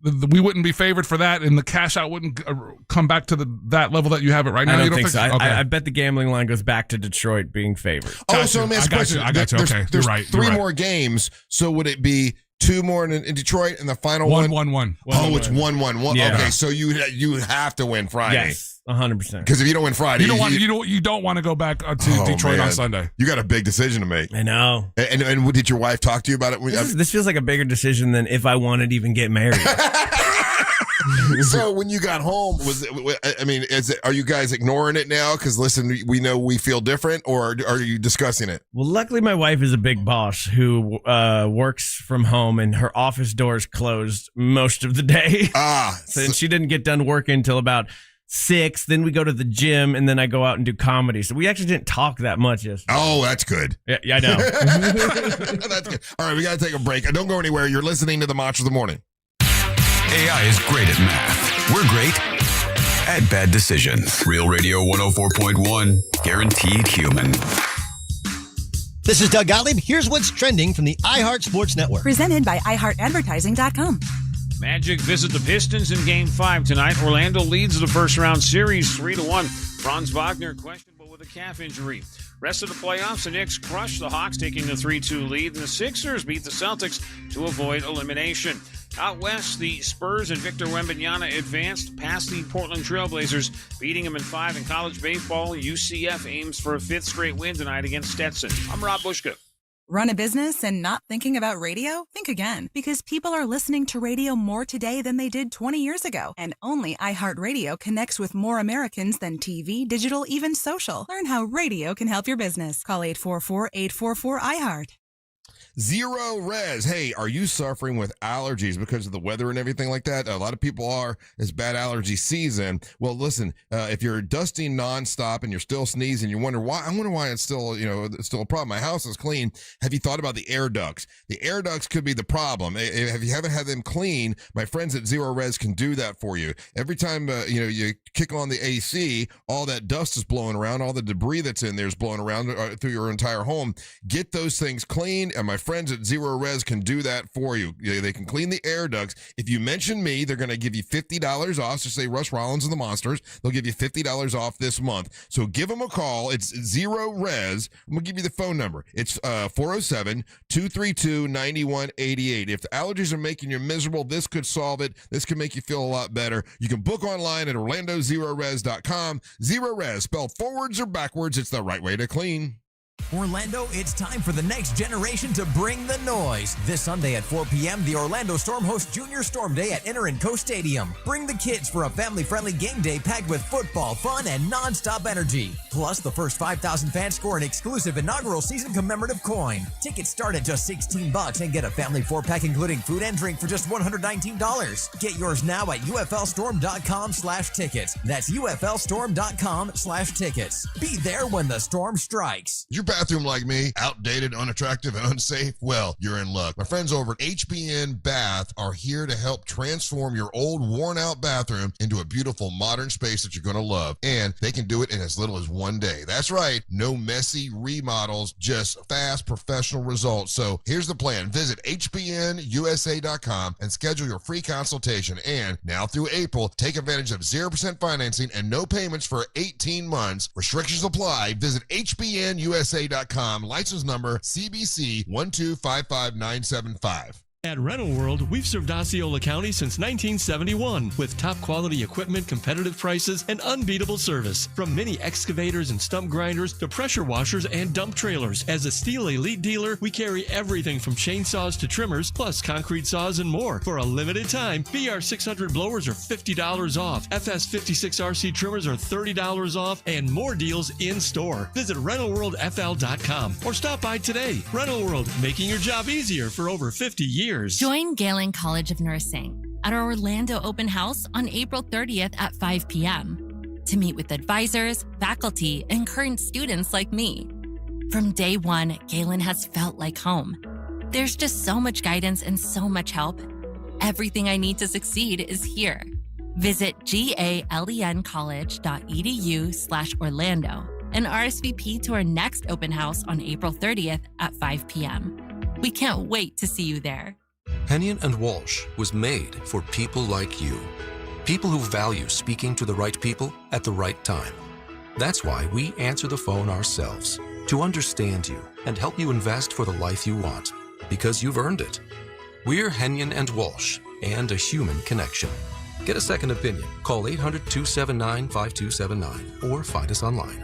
we wouldn't be favored for that, and the cash out wouldn't come back to that level that you have it right now. I don't think so. Okay. I bet the gambling line goes back to Detroit being favored. So let me ask a question. I got you. Okay, there's you're right. Three more games. So would it be 2 more in Detroit and the final 1-1? Oh, it's 1-1. Yeah. Okay, so you have to win Friday. Yes, 100%. Because if you don't win Friday, you don't want to go back to Detroit on Sunday. You got a big decision to make. I know. And did your wife talk to you about it? This feels like a bigger decision than if I wanted to even get married. So when you got home, are you guys ignoring it now? Because listen, we know we feel different, or are you discussing it? Well, luckily my wife is a big boss who works from home, and her office doors closed most of the day. So she didn't get done working until about 6. Then we go to the gym, and then I go out and do comedy. So we actually didn't talk that much yesterday. Oh, that's good. Yeah, I know. That's good. All right, we got to take a break. Don't go anywhere. You're listening to the Match of the Morning. AI is great at math. We're great at bad decisions. Real Radio 104.1, guaranteed human. This is Doug Gottlieb. Here's what's trending from the iHeart Sports Network. Presented by iHeartAdvertising.com. Magic visit the Pistons in Game 5 tonight. Orlando leads the first round series 3-1. Franz Wagner questionable with a calf injury. Rest of the playoffs, the Knicks crushed the Hawks, taking the 3-2 lead, and the Sixers beat the Celtics to avoid elimination. Out west, the Spurs and Victor Wembanyama advanced past the Portland Trailblazers, beating them in 5. In college baseball, UCF aims for a 5th straight win tonight against Stetson. I'm Rob Bushka. Run a business and not thinking about radio? Think again, because people are listening to radio more today than they did 20 years ago. And only iHeartRadio connects with more Americans than TV, digital, even social. Learn how radio can help your business. Call 844-844-iHeart. Zero Res. Hey, are you suffering with allergies because of the weather and everything like that? A lot of people are. It's bad allergy season. Well, listen, if you're dusting nonstop and you're still sneezing, you wonder why. I wonder why it's still, it's still a problem. My house is clean. Have you thought about the air ducts? The air ducts could be the problem. If you haven't had them clean, my friends at Zero Res can do that for you. Every time, you kick on the AC, all that dust is blowing around. All the debris that's in there is blowing around through your entire home. Get those things clean. And my friends at Zero Res can do that for you. They can clean the air ducts. If you mention me, they're going to give you $50 off. So say Russ Rollins and the Monsters. They'll give you $50 off this month. So give them a call. It's Zero Res. I'm going to give you the phone number. It's 407-232-9188. If the allergies are making you miserable, this could solve it. This could make you feel a lot better. You can book online at OrlandoZeroRes.com. Zero Res, spelled forwards or backwards. It's the right way to clean. Orlando, it's time for the next generation to bring the noise. This Sunday at 4 p.m., the Orlando Storm hosts Junior Storm Day at Inter&Co Stadium. Bring the kids for a family-friendly game day packed with football, fun, and non-stop energy. Plus, the first 5,000 fans score an exclusive inaugural season commemorative coin. Tickets start at just $16 and get a family 4-pack including food and drink for just $119. Get yours now at uflstorm.com/tickets. That's uflstorm.com/tickets. Be there when the storm strikes. Your bathroom like me, outdated, unattractive, and unsafe? Well, you're in luck. My friends over at HBN Bath are here to help transform your old, worn-out bathroom into a beautiful, modern space that you're going to love. And they can do it in as little as one day. That's right. No messy remodels, just fast, professional results. So here's the plan. Visit hbnusa.com and schedule your free consultation. And now through April, take advantage of 0% financing and no payments for 18 months. Restrictions apply. Visit hbnusa.com. License number CBC 1255975. At Rental World, we've served Osceola County since 1971 with top quality equipment, competitive prices, and unbeatable service. From mini excavators and stump grinders to pressure washers and dump trailers. As a Steel Elite dealer, we carry everything from chainsaws to trimmers, plus concrete saws and more. For a limited time, BR 600 blowers are $50 off. FS 56RC trimmers are $30 off, and more deals in store. Visit RentalWorldFL.com or stop by today. Rental World, making your job easier for over 50 years. Join Galen College of Nursing at our Orlando open house on April 30th at 5 p.m. to meet with advisors, faculty, and current students like me. From day one, Galen has felt like home. There's just so much guidance and so much help. Everything I need to succeed is here. Visit galencollege.edu/Orlando and RSVP to our next open house on April 30th at 5 p.m. We can't wait to see you there. Hennion and Walsh was made for people like you. People who value speaking to the right people at the right time. That's why we answer the phone ourselves, to understand you and help you invest for the life you want, because you've earned it. We're Hennion and Walsh, and a human connection. Get a second opinion. Call 800-279-5279 or find us online.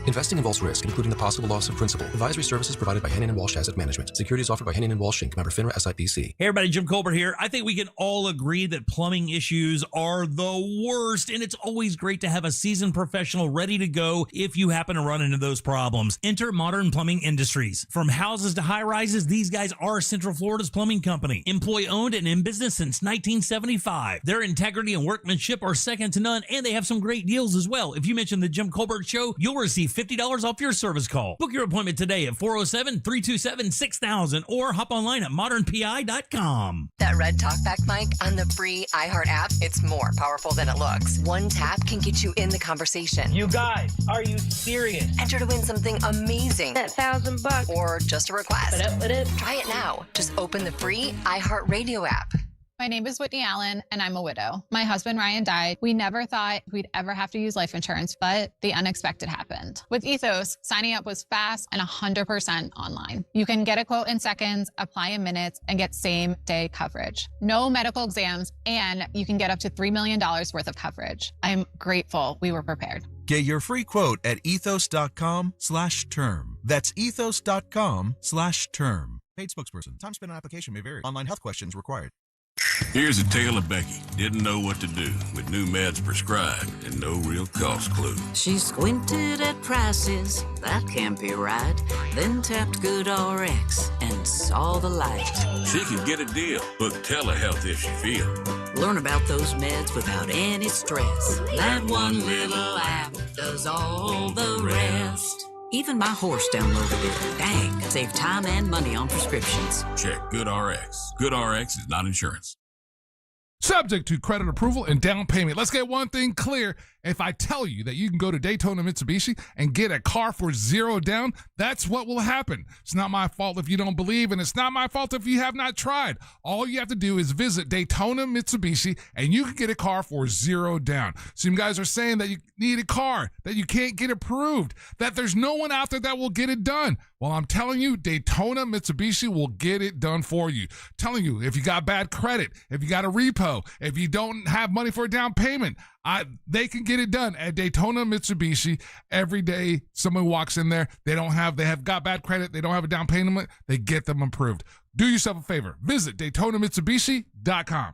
Investing involves risk, including the possible loss of principal. Advisory services provided by Hennion & Walsh Asset Management. Securities offered by Hennion & Walsh Inc. Member FINRA SIPC. Hey everybody, Jim Colbert here. I think we can all agree that plumbing issues are the worst, and it's always great to have a seasoned professional ready to go if you happen to run into those problems. Enter Modern Plumbing Industries. From houses to high-rises, these guys are Central Florida's plumbing company. Employee-owned and in business since 1975. Their integrity and workmanship are second to none, and they have some great deals as well. If you mention the Jim Colbert Show, you'll receive $50 off your service call. Book your appointment today at 407-327-6000 or hop online at modernpi.com. That red talkback mic on the free iHeart app, it's more powerful than it looks. One tap can get you in the conversation. You guys, are you serious? Enter to win something amazing. That $1,000 or just a request. What up? Try it now. Just open the free iHeart Radio app. My name is Whitney Allen, and I'm a widow. My husband, Ryan, died. We never thought we'd ever have to use life insurance, but the unexpected happened. With Ethos, signing up was fast and 100% online. You can get a quote in seconds, apply in minutes, and get same-day coverage. No medical exams, and you can get up to $3 million worth of coverage. I'm grateful we were prepared. Get your free quote at ethos.com/term. That's ethos.com/term. Paid spokesperson. Time spent on application may vary. Online health questions required. Here's a tale of Becky. Didn't know what to do with new meds prescribed and no real cost clue. She squinted at prices, that can't be right. Then tapped GoodRx and saw the light. She could get a deal. Book telehealth if she feels. Learn about those meds without any stress. That one little app does all the rest. Even my horse downloaded it. Dang, save time and money on prescriptions. Check GoodRx. GoodRx is not insurance. Subject to credit approval and down payment. Let's get one thing clear. If I tell you that you can go to Daytona Mitsubishi and get a car for 0 down, that's what will happen. It's not my fault if you don't believe, and it's not my fault if you have not tried. All you have to do is visit Daytona Mitsubishi, and you can get a car for 0 down. Some guys are saying that you need a car, that you can't get approved, that there's no one out there that will get it done. Well, I'm telling you, Daytona Mitsubishi will get it done for you. Telling you, if you got bad credit, if you got a repo, if you don't have money for a down payment, they can get it done at Daytona Mitsubishi. Every day someone walks in there, they have got bad credit, they don't have a down payment, they get them approved. Do yourself a favor. Visit DaytonaMitsubishi.com.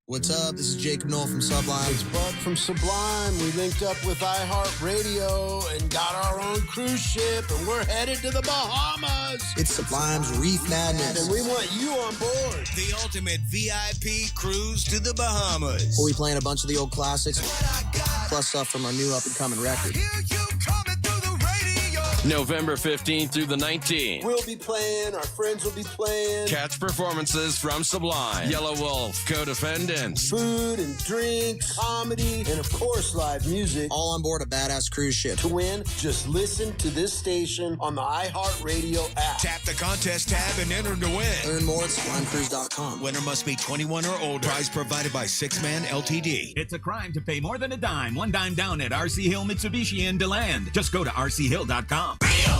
What's up? This is Jacob Noel from Sublime. It's Buck from Sublime. We linked up with iHeartRadio and got our own cruise ship, and we're headed to the Bahamas. It's Sublime's Reef Madness. And we want you on board. The ultimate VIP cruise to the Bahamas. We'll be playing a bunch of the old classics, plus stuff from our new up-and-coming record. November 15th through the 19th. We'll be playing. Our friends will be playing. Catch performances from Sublime, Yellow Wolf, Co-Defendants. Food and drinks, comedy, and of course live music. All on board a badass cruise ship. To win, just listen to this station on the iHeartRadio app. Tap the contest tab and enter to win. Learn more at SublimeCruise.com. Winner must be 21 or older. Prize provided by Six Man Ltd. It's a crime to pay more than a dime. One dime down at RC Hill Mitsubishi in DeLand. Just go to rchill.com. Radio.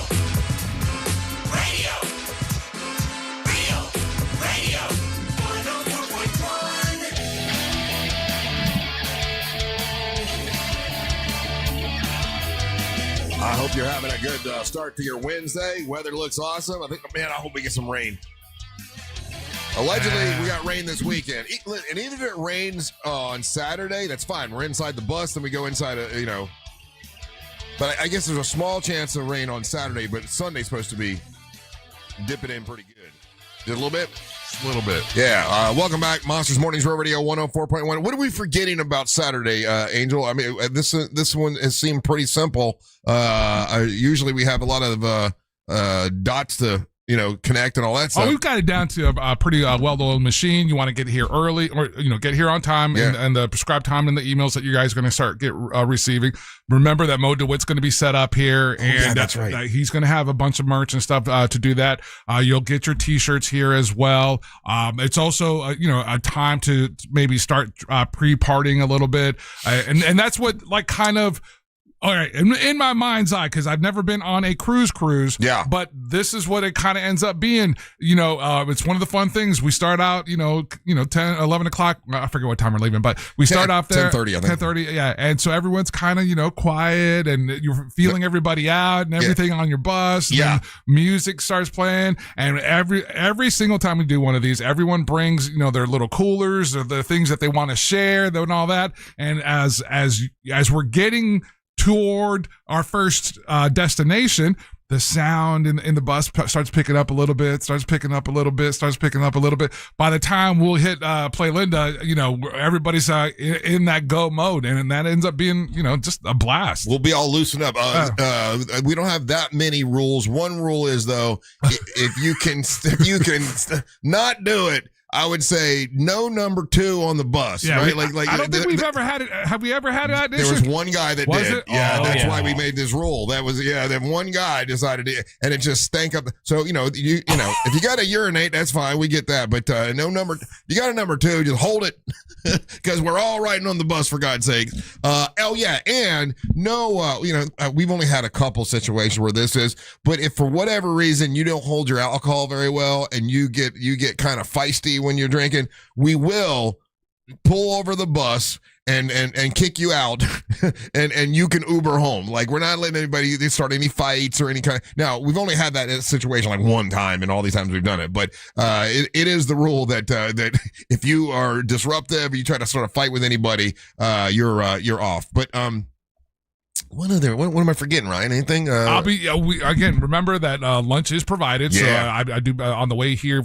I hope you're having a good start to your Wednesday. Weather looks awesome. I hope we get some rain. Allegedly, we got rain this weekend. And even if it rains on Saturday, that's fine. We're inside the bus, then we go inside, But I guess there's a small chance of rain on Saturday, but Sunday's supposed to be dipping in pretty good. Did a little bit? Just a little bit. Yeah. Welcome back. Monsters Mornings Row Radio 104.1. What are we forgetting about Saturday, Angel? I mean, this one has seemed pretty simple. Usually we have a lot of dots to connect and all that stuff. Oh, we've got it down to a pretty well-oiled machine. You want to get here early or, get here on time and the prescribed time in the emails that you guys are going to start receiving. Remember that Mo DeWitt's going to be set up here and that's right. He's going to have a bunch of merch and stuff to do that. You'll get your t-shirts here as well. It's also, a time to maybe start pre-partying a little bit. And that's what kind of, all right, in my mind's eye, because I've never been on a cruise, but this is what it kind of ends up being. It's one of the fun things. We start out, 10, 11 o'clock. I forget what time we're leaving, but we start off there. 10:30, I think. 10:30, yeah. And so everyone's kind of, quiet, and you're feeling everybody out and everything on your bus. And then music starts playing, and every single time we do one of these, everyone brings, their little coolers or the things that they want to share and all that. And as we're getting toward our first destination, the sound in the bus starts picking up a little bit. By the time we'll hit Play Linda, everybody's in that go mode, and that ends up being just a blast. We'll be all loosened up. We don't have that many rules. One rule is though, if you can not do it, I would say no number 2 on the bus, right? I don't think we've ever had it. Have we ever had that issue? There was one guy that did. It? Yeah, that's why we made this rule. That was that one guy decided to, and it just stank up. So if you got to urinate, that's fine. We get that, but no number. You got a number 2, just hold it because we're all riding on the bus for God's sake. And no, we've only had a couple situations where this is, but if for whatever reason you don't hold your alcohol very well and you get kind of feisty when you're drinking, we will pull over the bus and kick you out and you can Uber home. Like, we're not letting anybody start any fights or any kind of. Now, we've only had that situation like one time in all these times we've done it, but it is the rule that if you are disruptive or you try to sort of fight with anybody, you're off. But what am I forgetting, Ryan? Anything? Again, remember that lunch is provided. Yeah. So I do on the way here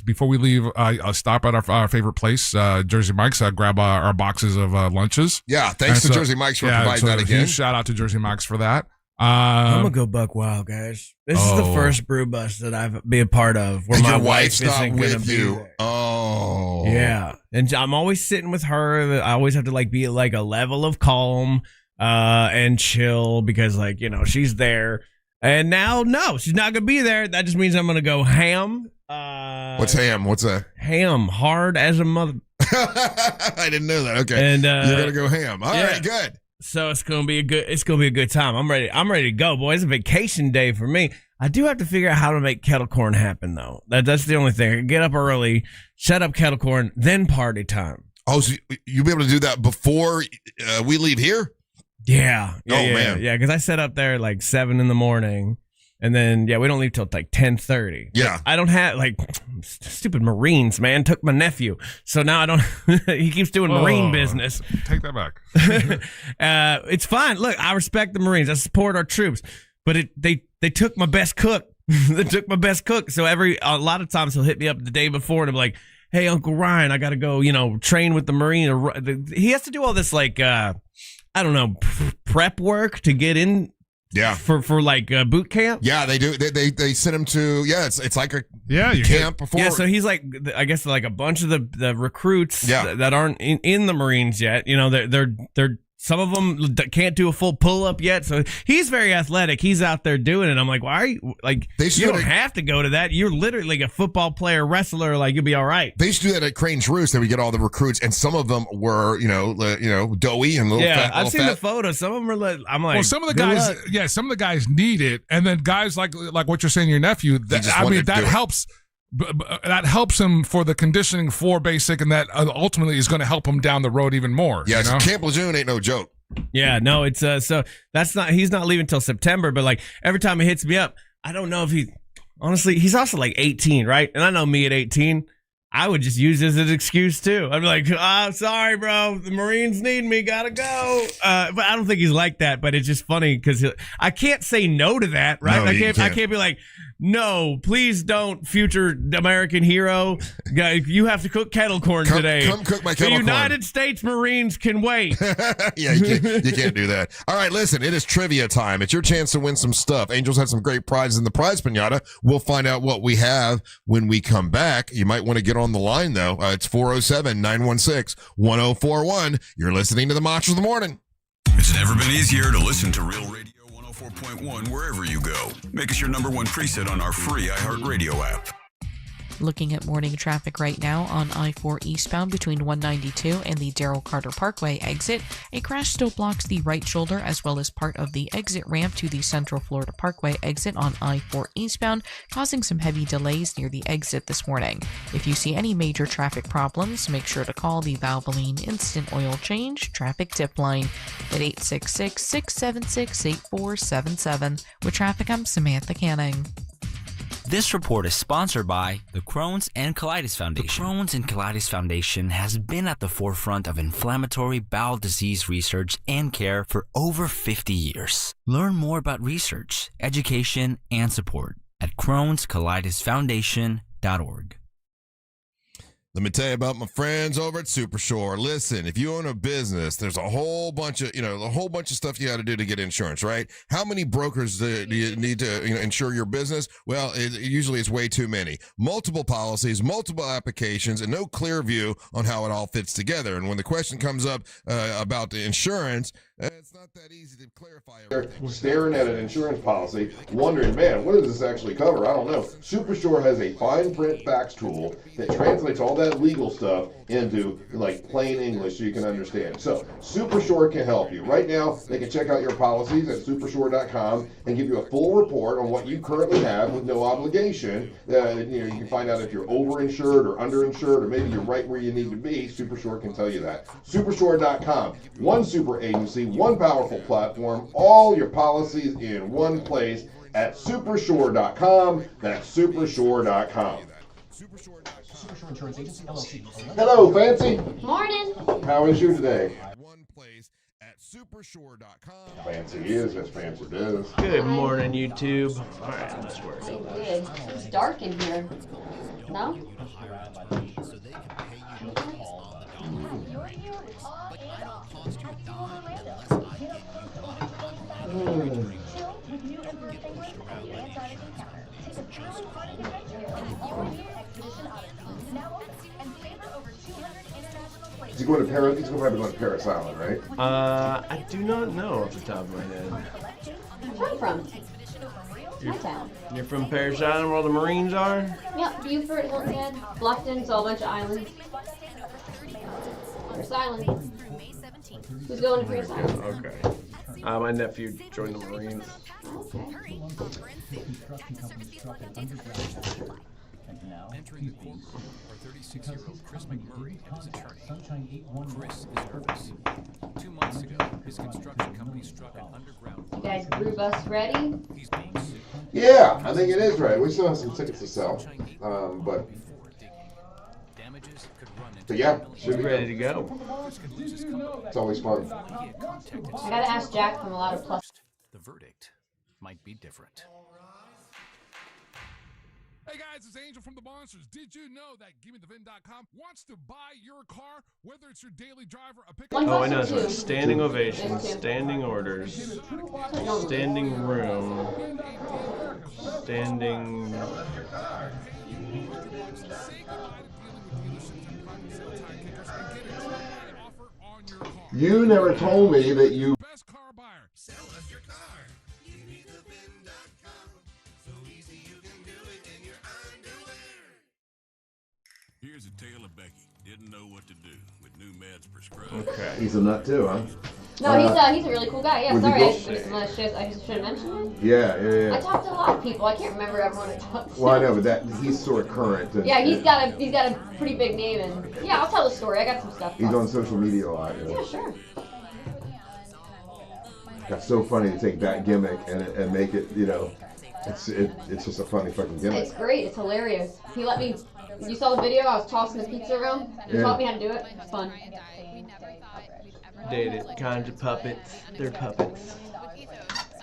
before we leave, I'll stop at our favorite place, Jersey Mike's, grab our boxes of lunches. Yeah, thanks to Jersey Mike's for providing that again. Huge shout out to Jersey Mike's for that. I'm gonna go buck wild, guys. This is the first brew bus that I've been a part of where my wife isn't gonna be there. Oh, yeah, and I'm always sitting with her. I always have to be like a level of calm. and chill because, like, you know, she's there. And now, no, she's not going to be there. That just means I'm going to go ham. What's ham? What's that? Ham, hard as a mother. I didn't know that. Okay, and you're going to go ham. All right, good. So it's going to be a good time. I'm ready to go, boys. It's a vacation day for me. I do have to figure out how to make kettle corn happen, though. That's the only thing. I can get up early, set up kettle corn, then party time. Oh, so you'll be able to do that before we leave here? Yeah. Man. Yeah, because I set up there like 7 a.m. And then, we don't leave till like 10:30. Yeah. I don't have, like, stupid Marines, man, took my nephew. So now I don't, he keeps doing Marine business. Take that back. It's fine. Look, I respect the Marines. I support our troops. But they took my best cook. They took my best cook. So a lot of times he'll hit me up the day before and I'm like, hey, Uncle Ryan, I got to go, train with the Marine. He has to do all this, like, prep work to get in. Yeah. For like boot camp. Yeah, they do. They send him to, it's like a you camp before. Yeah, so he's like, I guess like a bunch of the recruits that aren't in the Marines yet. They're some of them can't do a full pull up yet. So he's very athletic. He's out there doing it. I'm like, why are you like? You don't have to go to that. You're literally like a football player, wrestler. Like you'll be all right. They used to do that at Crane's Roost. That we get all the recruits, and some of them were, doughy and little fat. I've seen the photos. Some of them are. I'm like, well, some of the guys need it, and then guys like what you're saying, your nephew. That helps. That helps him for the conditioning for basic, and that ultimately is going to help him down the road even more. Yeah, so Camp Lejeune ain't no joke. Yeah, no, it's so that's not. He's not leaving till September, but like every time he hits me up, I don't know if he's also like 18, right? And I know me at 18, I would just use this as an excuse too. I'd be like, sorry, bro, the Marines need me, gotta go. But I don't think he's like that. But it's just funny because I can't say no to that, right? No, I can't be like, no, please don't, future American hero. You have to cook kettle corn today. Come cook my kettle corn. The United States Marines can wait. Yeah, you can't do that. All right, listen, it is trivia time. It's your chance to win some stuff. Angels had some great prizes in the prize pinata. We'll find out what we have when we come back. You might want to get on the line, though. It's 407-916-1041. You're listening to the Mach of the Morning. It's never been easier to listen to Real Radio 104.1 wherever you go. Make us your number one preset on our free iHeartRadio app. Looking at morning traffic right now on I-4 eastbound between 192 and the Darrell Carter Parkway exit. A crash still blocks the right shoulder as well as part of the exit ramp to the Central Florida Parkway exit on I-4 eastbound, causing some heavy delays near the exit this morning. If you see any major traffic problems, make sure to call the Valvoline Instant Oil Change Traffic Tip Line at 866-676-8477. With traffic, I'm Samantha Canning. This report is sponsored by the Crohn's and Colitis Foundation. The Crohn's and Colitis Foundation has been at the forefront of inflammatory bowel disease research and care for over 50 years. Learn more about research, education, and support at Crohn'sColitisFoundation.org. Let me tell you about my friends over at Supershore. Listen, if you own a business, there's a whole bunch of stuff you got to do to get insurance, right? How many brokers do you need to insure your business? Well, usually it's way too many. Multiple policies, multiple applications, and no clear view on how it all fits together. And when the question comes up about the insurance, it's not that easy to clarify. They're staring at an insurance policy, wondering, man, what does this actually cover? I don't know. Supershore has a fine print fax tool that translates all that legal stuff into like plain English so you can understand. So Supershore can help you. Right now, they can check out your policies at supershore.com and give you a full report on what you currently have with no obligation. You can find out if you're overinsured or underinsured, or maybe you're right where you need to be. Supershore can tell you that. Supershore.com. One super agency, one powerful platform, all your policies in one place at supershore.com. That's supershore.com. Supershore Insurance Agency, LLC. Hello, Fancy. Morning. How is you today? One place at supershore.com. Fancy is as Fancy does. Good morning, YouTube. All right, let's work. Good. It's dark in here. No? Is he going to Paris? He's probably going to Paris Island, right? I do not know off the top of my head. Where am I from? My town. You're from Paris Island, where all the Marines are? Yep, Beaufort, Hilton Head, Bluffton, it's all a bunch of islands. Paris Island. Who's going to Paris Island? Okay. My nephew joined the Marines. Entering the courtroom are 36-year-old Chris McMurray and his attorney. Chris is nervous. 2 months ago, his construction company struck an underground. You guys, Brew bus ready? Yeah, I think it is right. We still have some tickets to sell, but yeah, should be ready to go. It's always fun. I gotta ask Jack from a lot of plus. The verdict might be different. Hey guys, it's Angel from the Monsters. Did you know that GimmeTheVin.com wants to buy your car, whether it's your daily driver, a pickup? Oh, I know. So standing ovations, standing orders, standing room, standing. You never told me that you. Best car buyer. Sell us your car. GimmeTheVin.com. So easy you can do it in your underwear. Here's a tale of Becky. Didn't know what to do with new meds prescribed. Okay. He's a nut too, huh? No, he's a really cool guy. Yeah, sorry, I should have mentioned him. Yeah. I talked to a lot of people. I can't remember everyone I talked to. Well, I know, but he's sort of current. And, yeah, he's got a pretty big name, and yeah, I'll tell the story. I got some stuff. He's on social media a lot. You know? Yeah, sure. That's so funny to take that gimmick and make it, you know, it's just a funny fucking gimmick. It's great. It's hilarious. He let me. You saw the video? I was tossing the pizza around. He taught me how to do it. It's fun. Dated kinds of puppets. They're puppets.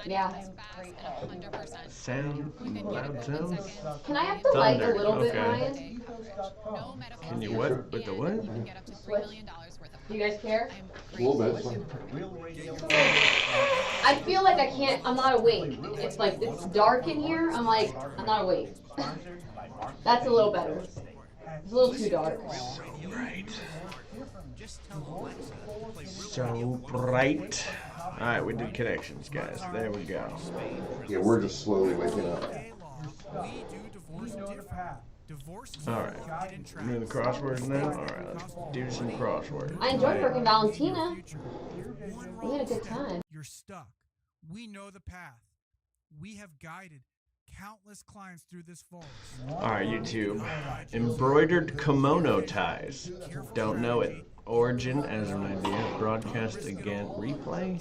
Yeah. Sound, loud sounds. Can I have the light a little bit, Ryan? Can you what? With the what? Switch. Do you guys care? A little bit. I feel like I can't. I'm not awake. It's like it's dark in here. I'm not awake. That's a little better. It's a little too dark. So bright. So bright. Alright, we did connections, guys. There we go. Yeah, we're just slowly waking up. Alright. Doing the crosswords now? Alright, let's do some crosswords. I enjoyed working Valentina. We had a good time. You're stuck. We know the path. We have guided countless clients through this forest. Alright, YouTube. Embroidered kimono ties. Don't know it. Origin as an idea. Broadcast again. Replay?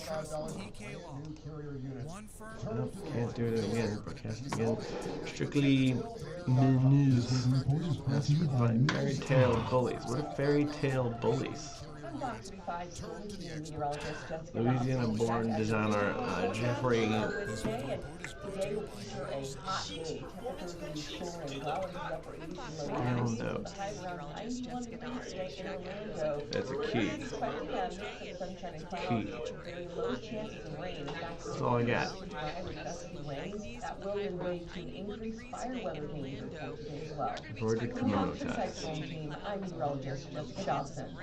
Nope, can't do it again. Broadcast again. Strictly news. That's fine. Fairy tale bullies. What are fairy tale bullies? Louisiana-born designer Jeffrey. That's a key. Key. That's all I got. Embroidered kimono ties.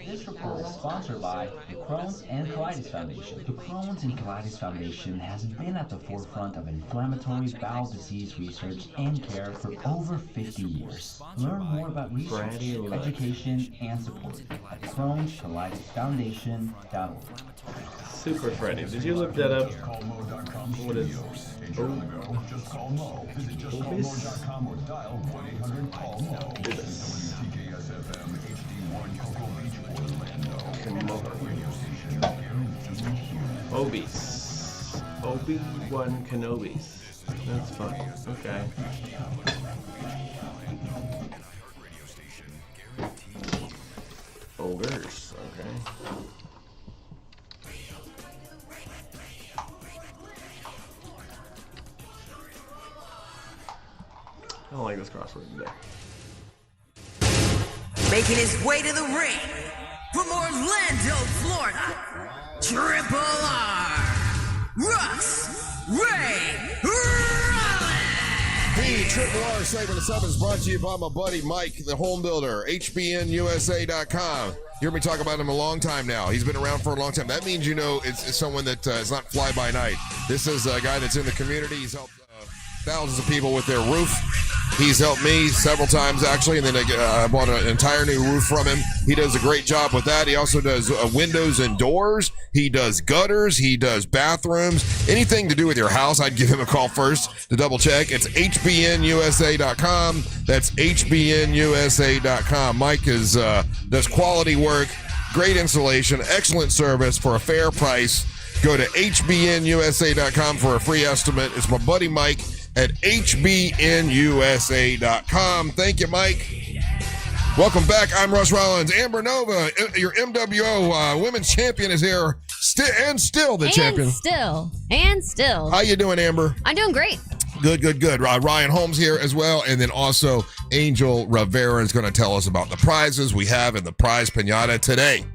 This report is sponsored by the Crohn's and Colitis Foundation. The Crohn's and Colitis Foundation has been at the forefront of inflammatory bowel disease research and care for over 50 years. Learn more about research, education, and support at Crohn'sColitisFoundation.org. Super Freddy, did you look that up? What is Obese. Obi-Wan Kenobi's. That's fun. Okay. Ogres. Okay. I don't like this crossword today. Making his way to the ring from Orlando, Florida, Triple R, Russ Ray Rollins. The Triple R segment of 7 is brought to you by my buddy Mike, the home builder, HBNUSA.com. You heard me talk about him a long time now. He's been around for a long time. That means you know it's someone that is not fly by night. This is a guy that's in the community. He's helped thousands of people with their roof. He's helped me several times, actually, and then I bought an entire new roof from him. He does a great job with that. He also does windows and doors. He does gutters. He does bathrooms. Anything to do with your house, I'd give him a call first to double check. It's HBNUSA.com. That's HBNUSA.com. Mike does quality work, great installation, excellent service for a fair price. Go to HBNUSA.com for a free estimate. It's my buddy Mike at HBNUSA.com. Thank you, Mike. Welcome back. I'm Russ Rollins. Amber Nova, your MWO women's champion, is here. Still the champion. And still. How you doing, Amber? I'm doing great. Good. Ryan Holmes here as well. And then also Angel Rivera is going to tell us about the prizes we have in the prize pinata today.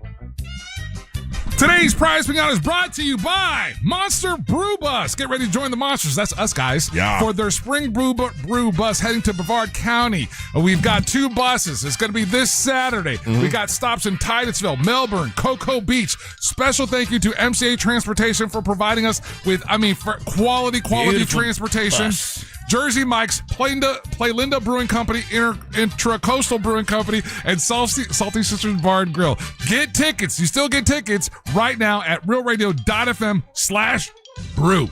Today's prize pinata is brought to you by Monster Brew Bus. Get ready to join the monsters. That's us, guys. Yeah. For their spring brew bus heading to Brevard County. We've got 2 buses. It's going to be this Saturday. We got stops in Titusville, Melbourne, Cocoa Beach. Special thank you to MCA Transportation for providing us with, for quality Beautiful transportation. bus. Jersey Mike's, Playlinda Brewing Company, Intracoastal Brewing Company, and Salty Sisters Bar and Grill. Get tickets. You still get tickets right now at realradio.fm/brew.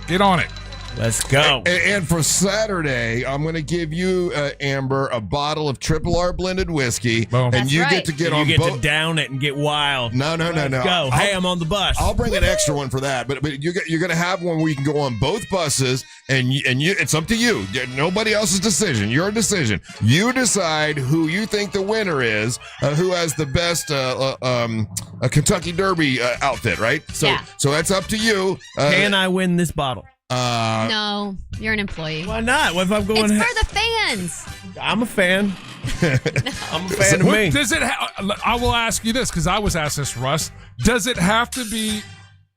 Get on it. Let's go. And for Saturday, I'm going to give you, Amber, a bottle of Triple R blended whiskey. Boom. And you get to get on You get both. to down it and get wild. No. Let's go. Hey, I'm on the bus. I'll bring an extra one for that. But you're going to have one where you can go on both buses, and it's up to you. Nobody else's decision. Your decision. You decide who you think the winner is, who has the best Kentucky Derby outfit, right? So that's up to you. Can I win this bottle? No, you're an employee. Why not? What if I'm going? It's for the fans. I'm a fan. I'm a fan of me. Does it? I will ask you this because I was asked this, Russ. Does it have to be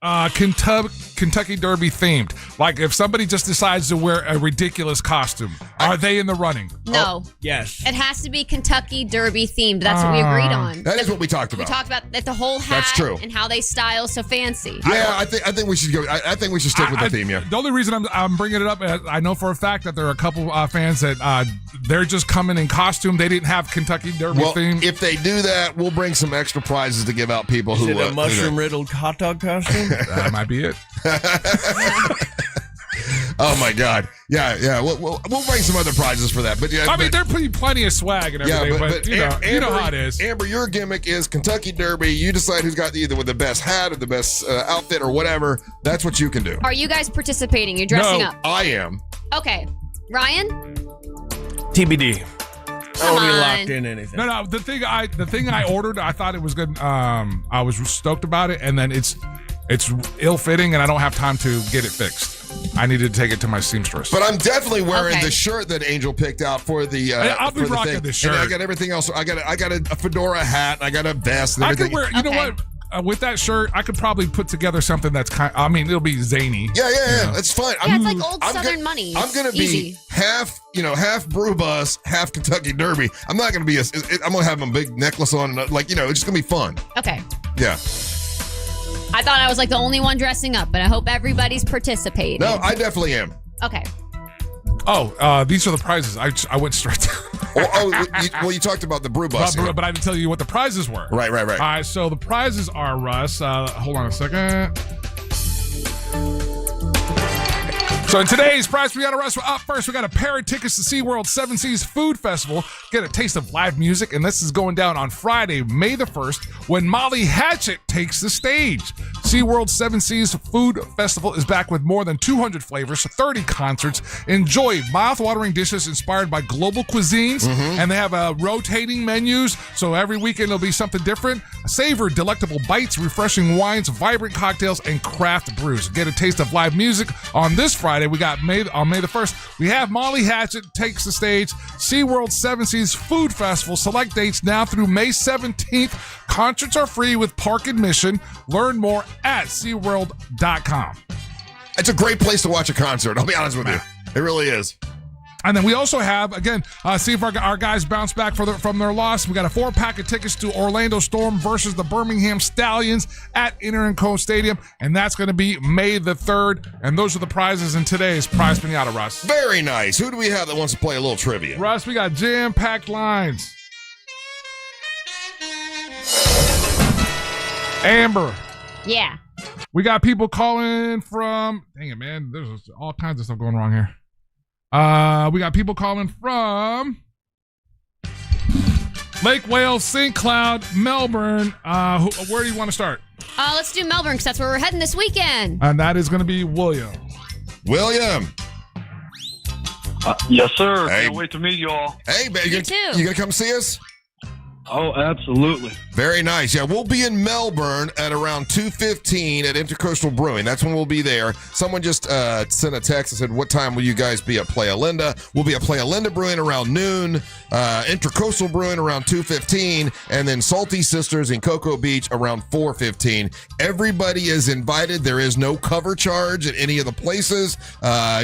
Kentucky Derby themed? Like if somebody just decides to wear a ridiculous costume, are they in the running? No. Yes. It has to be Kentucky Derby themed. That's what we agreed on. That is what we talked about. We talked about that the whole hat That's true. and how they style so fancy. Yeah, I think we should go. I think we should stick with the theme. Yeah. The only reason I'm bringing it up, I know for a fact that there are a couple fans that they're just coming in costume. They didn't have Kentucky Derby theme. If they do that, we'll bring some extra prizes to give out people Is who. it a mushroom-riddled hot dog costume? That might be it. Oh my God! Yeah. We'll bring some other prizes for that. But yeah, they're plenty of swag and everything. But you know how it is. Amber, your gimmick is Kentucky Derby. You decide who's got either with the best hat or the best outfit or whatever. That's what you can do. Are you guys participating? You're dressing up. I am. Okay, Ryan. TBD. I Come won't be on. locked in anything. No. The thing I ordered, I thought it was good. I was stoked about it, and then it's ill-fitting, and I don't have time to get it fixed. I needed to take it to my seamstress. But I'm definitely wearing the shirt that Angel picked out for the. I'll be for the rocking thing. the shirt. And I got everything else. I got a fedora hat. I got a vest. And I everything. could wear. You know what? With that shirt, I could probably put together something that's it'll be zany. Yeah. You know? That's fine. Yeah, it's like old Southern money. I'm gonna be Easy. half Brew Bus, half Kentucky Derby. I'm not gonna be I'm gonna have a big necklace on, it's just gonna be fun. Okay. Yeah. I thought I was like the only one dressing up, but I hope everybody's participating. No, I definitely am. Okay. Oh, these are the prizes. I went straight to. You talked about the Brew Bus. But I didn't tell you what the prizes were. Right. All right, so the prizes are, Russ. Hold on a second. So in today's prize, we got a Russ. Up first, we got a pair of tickets to SeaWorld 7 Seas Food Festival. Get a taste of live music, and this is going down on Friday, May the 1st, when Molly Hatchet takes the stage. SeaWorld 7 Seas Food Festival is back with more than 200 flavors, 30 concerts. Enjoy mouth-watering dishes inspired by global cuisines, and they have rotating menus, so every weekend there'll be something different. Savor delectable bites, refreshing wines, vibrant cocktails, and craft brews. Get a taste of live music on this Friday. We got on May the 1st. We have Molly Hatchet takes the stage. SeaWorld 7 Seas Food Festival. Select dates now through May 17th. Concerts are free with park admission. Learn more at SeaWorld.com. It's a great place to watch a concert. I'll be honest with you. It really is. And then we also have, again, see if our guys bounce back from their loss. We got a 4-pack of tickets to Orlando Storm versus the Birmingham Stallions at Interco Stadium, and that's going to be May the 3rd. And those are the prizes in today's Prize Pinata, Russ. Very nice. Who do we have that wants to play a little trivia? Russ, we got jam-packed lines. Amber. Yeah. We got people calling from, dang it, man. There's all kinds of stuff going wrong here. We got people calling from Lake Wales, St. Cloud, Melbourne. Where do you want to start? Let's do Melbourne because that's where we're heading this weekend. And that is going to be William. William. Yes, sir. Hey. Can't wait to meet y'all. Hey, man, you too. gonna come see us? Oh, absolutely. Very nice. Yeah, we'll be in Melbourne at around 2:15 at Intercoastal Brewing. That's when we'll be there. Someone just sent a text and said, what time will you guys be at Playa Linda? We'll be at Playa Linda Brewing around noon, Intercoastal Brewing around 2:15, and then Salty Sisters in Cocoa Beach around 4:15. Everybody is invited. There is no cover charge at any of the places.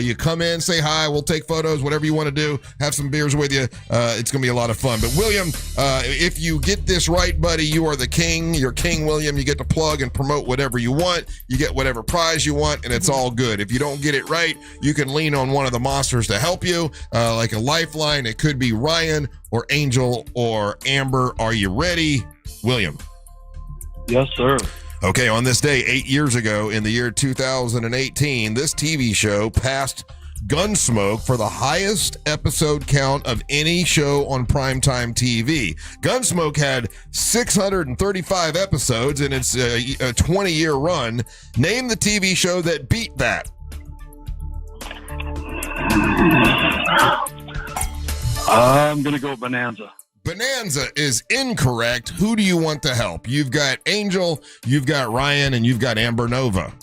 You come in, say hi, we'll take photos, whatever you want to do, have some beers with you. It's going to be a lot of fun. But William, if you get this right, buddy, you are the king. You're King William. You get to plug and promote whatever you want. You get whatever prize you want, and it's all good. If you don't get it right, you can lean on one of the monsters to help you, like a lifeline. It could be Ryan or Angel or Amber. Are you ready, William? Yes, sir. Okay, on this day, 8 years ago, in the year 2018, this TV show passed Gunsmoke for the highest episode count of any show on primetime TV. Gunsmoke had 635 episodes in its 20-year run. Name the TV show that beat that. I'm going to go Bonanza. Bonanza is incorrect. Who do you want to help? You've got Angel, you've got Ryan, and you've got Amber Nova.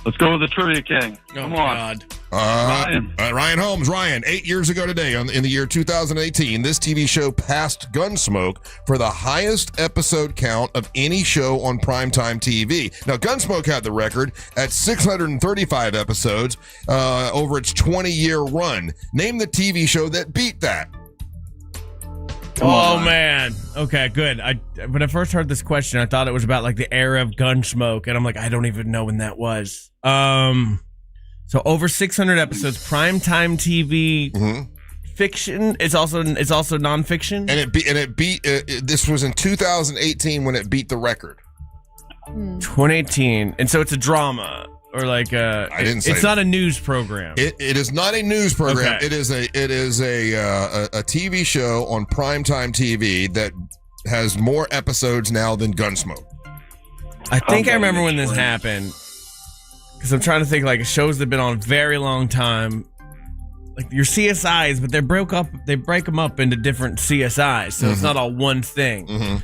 Let's go with the Trivia King. Come on. Ryan Holmes. Ryan, 8 years ago today, in the year 2018, this TV show passed Gunsmoke for the highest episode count of any show on primetime TV. Now, Gunsmoke had the record at 635 episodes over its 20-year run. Name the TV show that beat that. Oh, man. Okay, good. When I first heard this question, I thought it was about like the era of Gunsmoke, and I'm like, I don't even know when that was. So over 600 episodes, primetime TV, fiction. It's also nonfiction, and it beat. This was in 2018 when it beat the record. 2018, and so it's a drama. Or like I didn't say it's not a news program. It is not a news program. Okay. It is a TV show on primetime TV that has more episodes now than Gunsmoke. I think I remember when this happened because I'm trying to think like shows that have been on a very long time, like your CSIs, but they break them up into different CSIs, so it's not all one thing.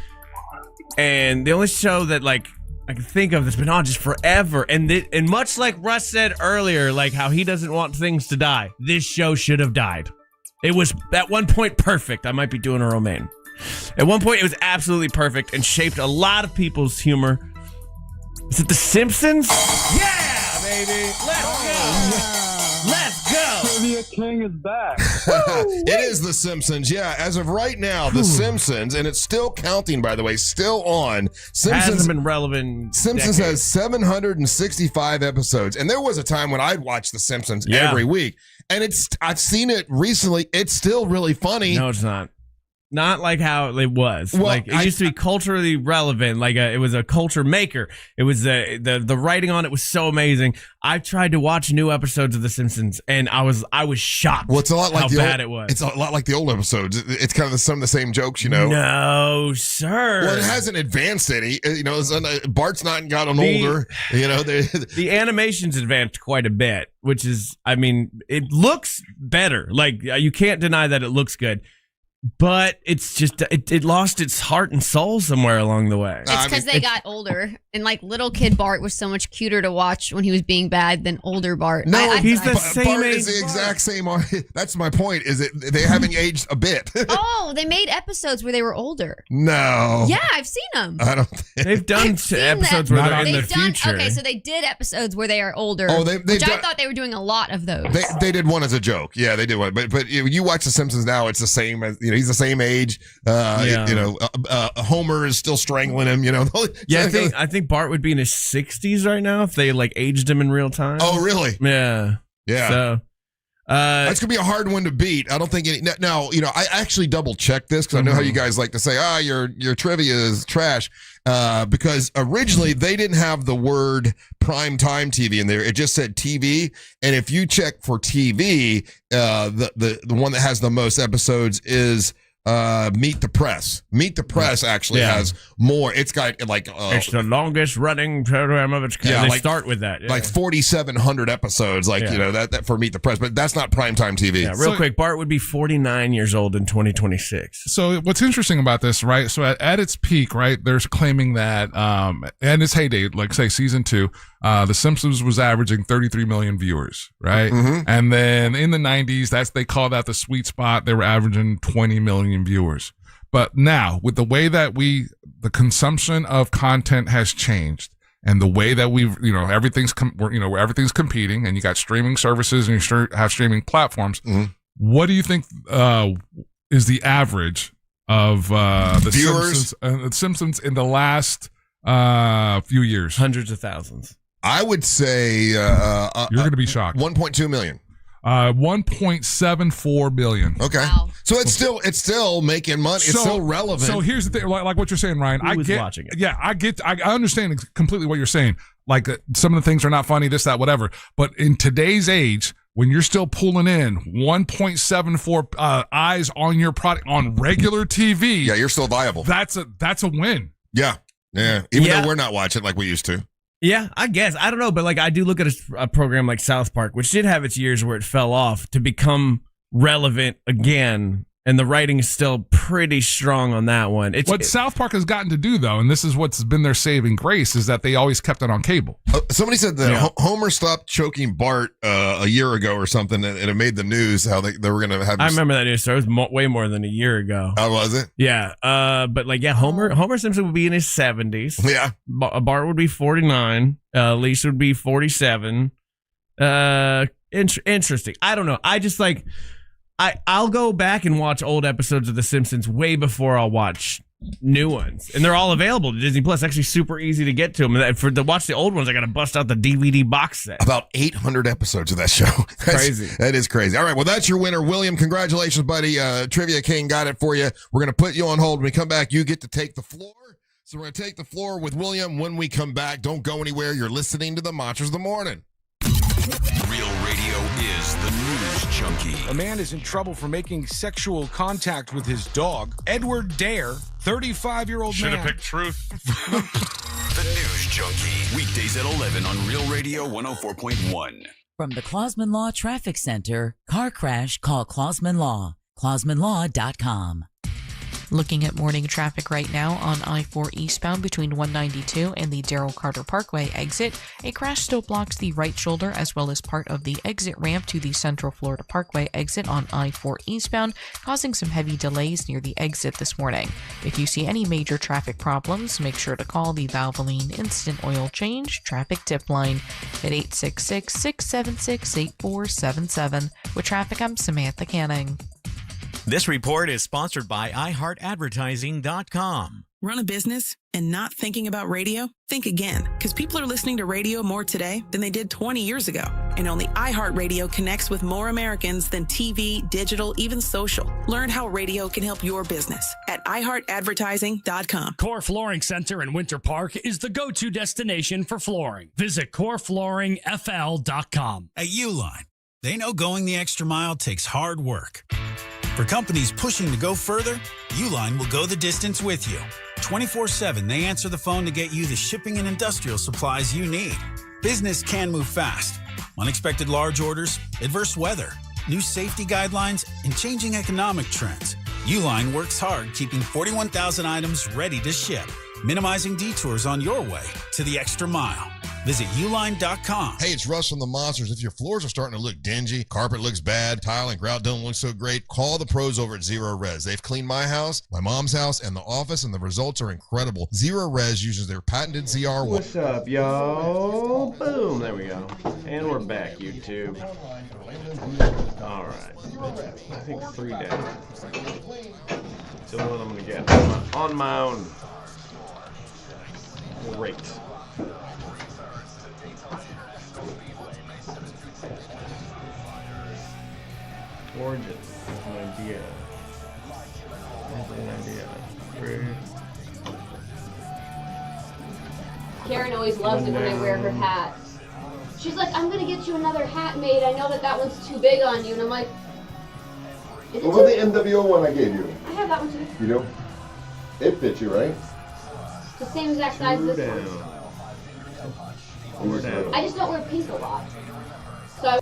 And the only show that like I can think of that's been on just forever, and much like Russ said earlier, like how he doesn't want things to die, this show should have died. It was at one point perfect. I might be doing a romaine. At one point, it was absolutely perfect and shaped a lot of people's humor. Is it The Simpsons? Yeah, baby. Let's go. Let's go. Trivia King is back. It is The Simpsons. Yeah, as of right now, The Simpsons, and it's still counting, by the way, still on. Simpsons hasn't been relevant. Simpsons has 765 episodes, and there was a time when I'd watch The Simpsons every week, and I've seen it recently. It's still really funny. No, it's not. Not like how it was. Well, like it used to be culturally relevant. Like it was a culture maker. It was the writing on it was so amazing. I tried to watch new episodes of The Simpsons, and I was shocked. Well, it's a lot like how bad it was. It's a lot like the old episodes. It's kind of some of the same jokes, you know. No, sir. Well, it hasn't advanced any. You know, Bart's not gotten older. You know, the animation's advanced quite a bit, which is, I mean, it looks better. Like you can't deny that it looks good. but it's just it lost its heart and soul somewhere along the way. It's because they got older, and like little kid Bart was so much cuter to watch when he was being bad than older Bart. No, he's the same Bart age. is the exact same. That's my point. Is it they haven't aged a bit? Oh, they made episodes where they were older. No. Yeah, I've seen them. I don't. They've done episodes where they're in the future. Okay, so they did episodes where they are older. Oh, which I thought they were doing a lot of those. They did one as a joke. Yeah, they did one. But you watch The Simpsons now, it's the same as he's the same age. Homer is still strangling him. Yeah, I think Bart would be in his 60s right now if they like aged him in real time. Oh, really? Yeah. Yeah. So that's gonna be a hard one to beat. I don't think any. Now, I actually double checked this because I know how you guys like to say, your trivia is trash. Because originally they didn't have the word prime time TV in there. It just said TV. And if you check for TV, the one that has the most episodes is Meet the Press. Meet the Press actually has more. It's got like it's the longest running program of its kind. They start with that. Like 4,700 episodes. That for Meet the Press, but that's not primetime TV. Yeah, real quick, Bart would be 49 years old in 2026. So what's interesting about this, right? So at its peak, right, there's claiming that and its heyday, like say season 2, The Simpsons was averaging 33 million viewers, right? Mm-hmm. And then in the 90s, they call that the sweet spot. They were averaging 20 million viewers. But now, with the way that the consumption of content has changed, and the way that everything's competing, and you got streaming services and you have streaming platforms. Mm-hmm. What do you think is the average of the viewers? Simpsons in the last few years? Hundreds of thousands. I would say you're going to be shocked. 1.2 million. 1.74 billion. Okay. Wow. So it's still making money. It's still relevant. So here's the thing, like what you're saying, Ryan. Who was watching it? Yeah, I understand completely what you're saying. Like some of the things are not funny, this, that, whatever. But in today's age, when you're still pulling in 1.74 eyes on your product on regular TV, yeah, you're still viable. That's a win. Yeah. Even though we're not watching like we used to. Yeah, I guess. I don't know, but like I do look at a program like South Park, which did have its years where it fell off to become relevant again, and the writing is still pretty strong on that one. South Park has gotten to do, though, and this is what's been their saving grace, is that they always kept it on cable. Somebody said that Homer stopped choking Bart a year ago or something, and it made the news how they were going to have. I remember that news story. It was way more than a year ago. Oh, was it? Yeah. But Homer Simpson would be in his 70s. Yeah. Bart would be 49. Lisa would be 47. Interesting. I don't know. I just like. I'll go back and watch old episodes of The Simpsons way before I'll watch new ones, and they're all available to Disney Plus. Actually, super easy to get to them. To watch the old ones, I got to bust out the DVD box set. About 800 episodes of that show. Crazy. That is crazy. All right, well, that's your winner, William. Congratulations, buddy. Trivia King got it for you. We're going to put you on hold. When we come back, you get to take the floor. So we're going to take the floor with William when we come back. Don't go anywhere. You're listening to the Monsters of the Morning. Real Radio is the news junkie. A man is in trouble for making sexual contact with his dog. Edward Dare, 35-year-old man. Should have picked truth. The news junkie. Weekdays at 11 on Real Radio 104.1. From the Clausman Law Traffic Center, car crash, call Clausman Law. ClausmanLaw.com. Looking at morning traffic right now on I-4 eastbound between 192 and the Darrell Carter Parkway exit. A crash still blocks the right shoulder as well as part of the exit ramp to the Central Florida Parkway exit on I-4 eastbound, causing some heavy delays near the exit this morning. If you see any major traffic problems, make sure to call the Valvoline Instant Oil Change Traffic Tip Line at 866-676-8477. With traffic, I'm Samantha Canning. This report is sponsored by iHeartAdvertising.com. Run a business and not thinking about radio? Think again, because people are listening to radio more today than they did 20 years ago. And only iHeartRadio connects with more Americans than TV, digital, even social. Learn how radio can help your business at iHeartAdvertising.com. Core Flooring Center in Winter Park is the go-to destination for flooring. Visit coreflooringfl.com. At Uline, they know going the extra mile takes hard work. For companies pushing to go further, Uline will go the distance with you. 24/7, they answer the phone to get you the shipping and industrial supplies you need. Business can move fast. Unexpected large orders, adverse weather, new safety guidelines, and changing economic trends. Uline works hard keeping 41,000 items ready to ship, minimizing detours on your way to the extra mile. Visit uline.com. Hey, it's Russ from the Monsters. If your floors are starting to look dingy, carpet looks bad, tile and grout don't look so great, call the pros over at Zero Res. They've cleaned my house, my mom's house, and the office, and the results are incredible. Zero Res uses their patented ZR. What's up, y'all? Boom, there we go. And we're back, YouTube. All right. I think 3 down. It's the one I'm going to get on my own. Great. Origin is an idea. Brew. Karen always loves it when I wear her hat. She's like, I'm gonna get you another hat made. I know that one's too big on you. And I'm like, is it what about the NWO one I gave you? I have that one too. You do? It fits you, right? It's the same exact size as this one. I just don't wear pink a lot. So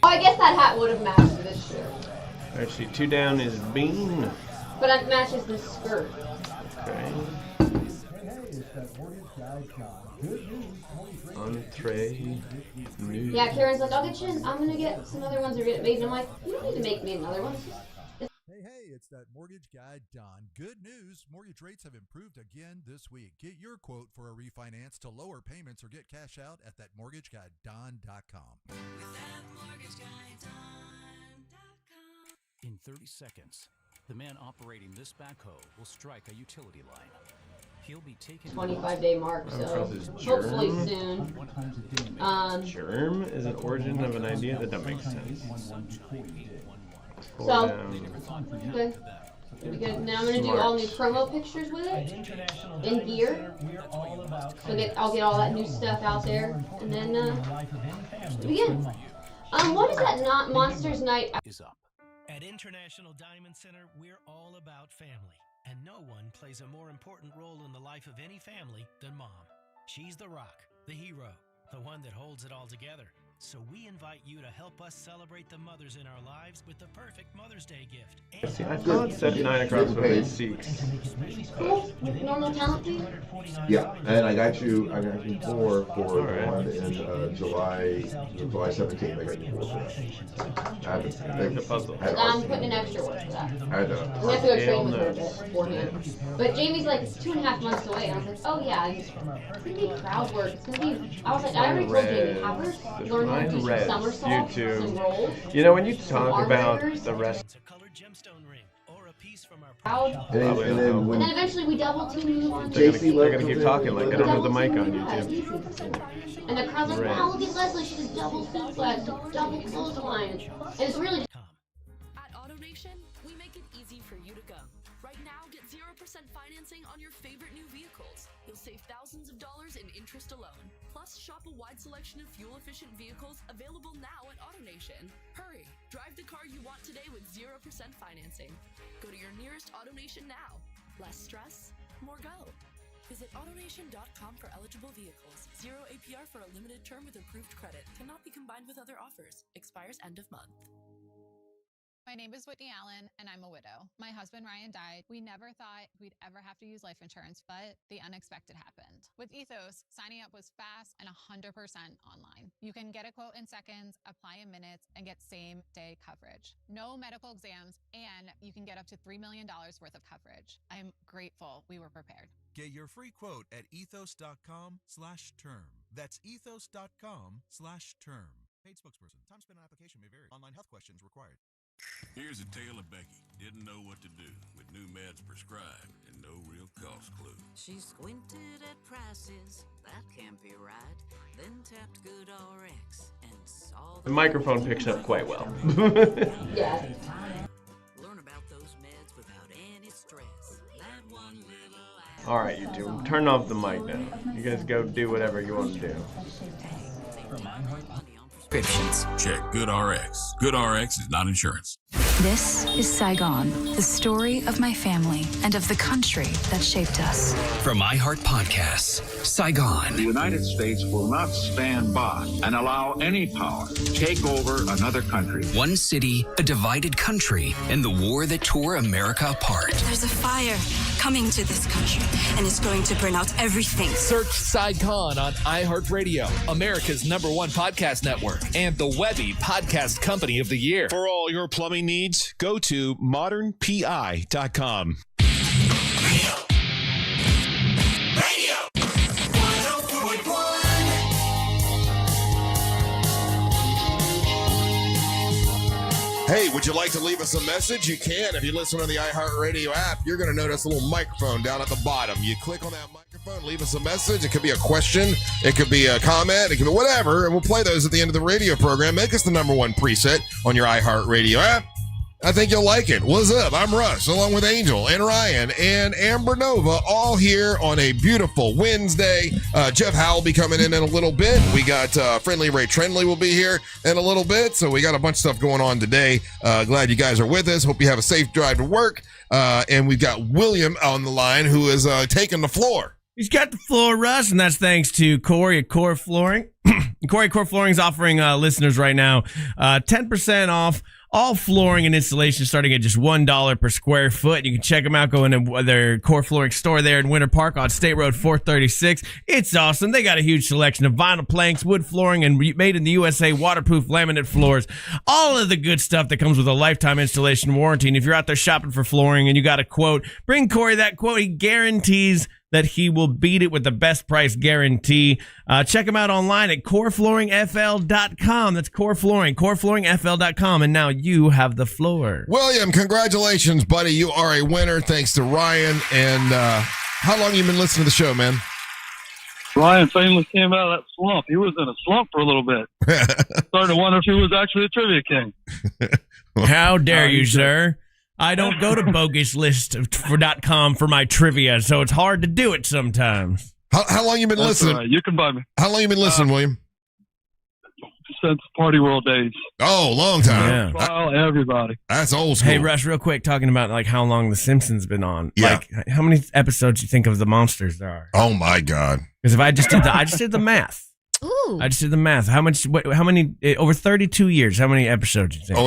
I I guess that hat would have matched this shirt. Actually, 2 down is Bean. But it matches this skirt. Okay. Entree. Yeah, Karen's like, I'll get you. I'm gonna get some other ones that are getting made. And I'm like, you don't need to make me another one. Hey, it's that mortgage guy, Don. Good news, mortgage rates have improved again this week. Get your quote for a refinance to lower payments or get cash out at thatmortgageguyDon.com. In 30 seconds, the man operating this backhoe will strike a utility line. He'll be taken 25-day mark, so hopefully soon. Germ is an origin of an idea that doesn't make sense. So, good. Good. Now I'm gonna do all new promo pictures with it in gear. So I'll get all that new stuff out there, and then begin. What is that? Not Monsters Night is up. At International Diamond Center, we're all about family, and no one plays a more important role in the life of any family than Mom. She's the rock, the hero, the one that holds it all together. So we invite you to help us celebrate the mothers in our lives with the perfect Mother's Day gift. See, I thought it said 9 across with it 6. Cool. Normal talent fee? Yeah, and I got you 4 for the one in July 17th. I got you 4 for that. I haven't the puzzle. I'm putting an extra one for that. I know. We have to go train with her a bit beforehand. But Jamie's like, it's 2.5 months away. And I was like, oh yeah, it's gonna be crowd work. It's gonna be. I was like, I already told Jamie, have her learn how to do some somersaults, some rolls. You know, when you talk about the rest. And then eventually we double team you on. They're gonna keep talking like I don't have the mic on YouTube. And the crowd's like, wow, look at Leslie, she's a double suplex, double clothesline. And it's really just. At AutoNation, we make it easy for you to go. Right now, get 0% financing on your favorite new vehicles. You'll save thousands of dollars in interest alone. Plus, shop a wide selection of fuel-efficient vehicles available now at AutoNation. Hurry! Drive the car you want today with 0% financing. Go to your nearest AutoNation now. Less stress, more go. Visit AutoNation.com for eligible vehicles. 0 APR for a limited term with approved credit. Cannot be combined with other offers. Expires end of month. My name is Whitney Allen, and I'm a widow. My husband, Ryan, died. We never thought we'd ever have to use life insurance, but the unexpected happened. With Ethos, signing up was fast and 100% online. You can get a quote in seconds, apply in minutes, and get same-day coverage. No medical exams, and you can get up to $3 million worth of coverage. I'm grateful we were prepared. Get your free quote at ethos.com/term. That's ethos.com/term. Paid spokesperson. Time spent on application may vary. Online health questions required. Here's a tale of Becky. Didn't know what to do with new meds prescribed and no real cost clue. She squinted at prices, that can't be right. Then tapped GoodRx and saw the microphone picks up quite well. Yeah. Learn about those meds without any stress. That one little app. All right, YouTube, turn off the mic now. You guys go do whatever you want to do. Prescriptions. Check GoodRx. GoodRx is not insurance. This is Saigon, the story of my family and of the country that shaped us. From iHeart Podcasts, Saigon. The United States will not stand by and allow any power to take over another country. One city, a divided country, and the war that tore America apart. There's a fire coming to this country, and it's going to burn out everything. Search Saigon on iHeartRadio, America's #1 podcast network, and the Webby Podcast Company of the Year. For all your plumbing needs, go to modernpi.com. Hey, would you like to leave us a message? You can. If you listen on the iHeartRadio app, you're going to notice a little microphone down at the bottom. You click on that microphone, leave us a message. It could be a question. It could be a comment. It could be whatever. And we'll play those at the end of the radio program. Make us the #1 preset on your iHeartRadio app. I think you'll like it. What's up? I'm Russ, along with Angel and Ryan and Amber Nova, all here on a beautiful Wednesday. Jeff Howell will be coming in a little bit. We got Friendly Ray Trendley will be here in a little bit. So we got a bunch of stuff going on today. Glad you guys are with us. Hope you have a safe drive to work. And we've got William on the line who is taking the floor. He's got the floor, Russ, and that's thanks to Corey at Core Flooring. Corey at Core Flooring is offering listeners right now 10% off all flooring and installation starting at just $1 per square foot. You can check them out. Go into their Core Flooring store there in Winter Park on State Road 436. It's awesome. They got a huge selection of vinyl planks, wood flooring, and made in the USA waterproof laminate floors. All of the good stuff that comes with a lifetime installation warranty. And if you're out there shopping for flooring and you got a quote, bring Corey that quote. He guarantees that he will beat it with the best price guarantee. Check him out online at coreflooringfl.com. That's Core Flooring, coreflooringfl.com. And now you have the floor. William, congratulations, buddy. You are a winner, thanks to Ryan. And how long have you been listening to the show, man? Ryan finally came out of that slump. He was in a slump for a little bit. Started to wonder if he was actually a trivia king. How dare you, sir? I don't go to boguslist.com for my trivia, so it's hard to do it sometimes. How long you been listening? Right. You can buy me. How long you been listening, William? Since Party World days. Oh, long time. Yeah. Trial everybody. That's old school. Hey, Russ, real quick, talking about like how long The Simpsons been on. Yeah. Like, how many episodes do you think of the monsters there are? Oh my God. Because if I just did the math. Ooh. I just did the math. How many over 32 years? How many episodes do you think? Oh,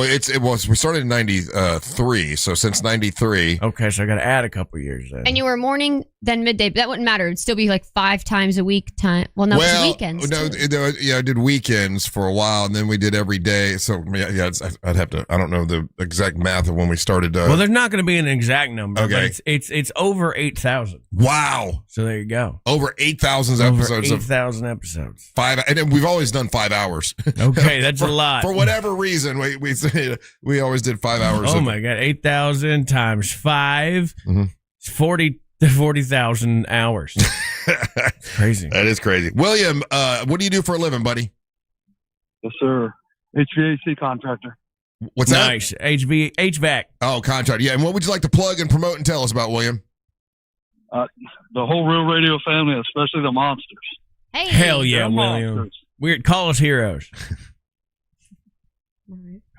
we started in 93, so since 93. Okay, so I got to add a couple years then. And you were morning, then midday, but that wouldn't matter. It'd still be like 5 times a week time. Well, no, it's weekends. No, I did weekends for a while, and then we did every day. So yeah, I'd have to. I don't know the exact math of when we started. Well, there's not going to be an exact number. Okay, but it's over 8,000. Wow. So there you go. Over 8,000 episodes. Over 8,000 episodes. And we've always done 5 hours. Okay, that's a lot. For whatever reason, we always did 5 hours. Oh my God, 8,000 times 5, 40,000 hours. Crazy. That is crazy. William, what do you do for a living, buddy? Yes, sir. HVAC contractor. What's that? Nice. HVAC. Oh, contractor. Yeah, and what would you like to plug and promote and tell us about, William? The whole Real Radio family, especially the monsters. Hey. Hell yeah, William. Weird. Call us heroes.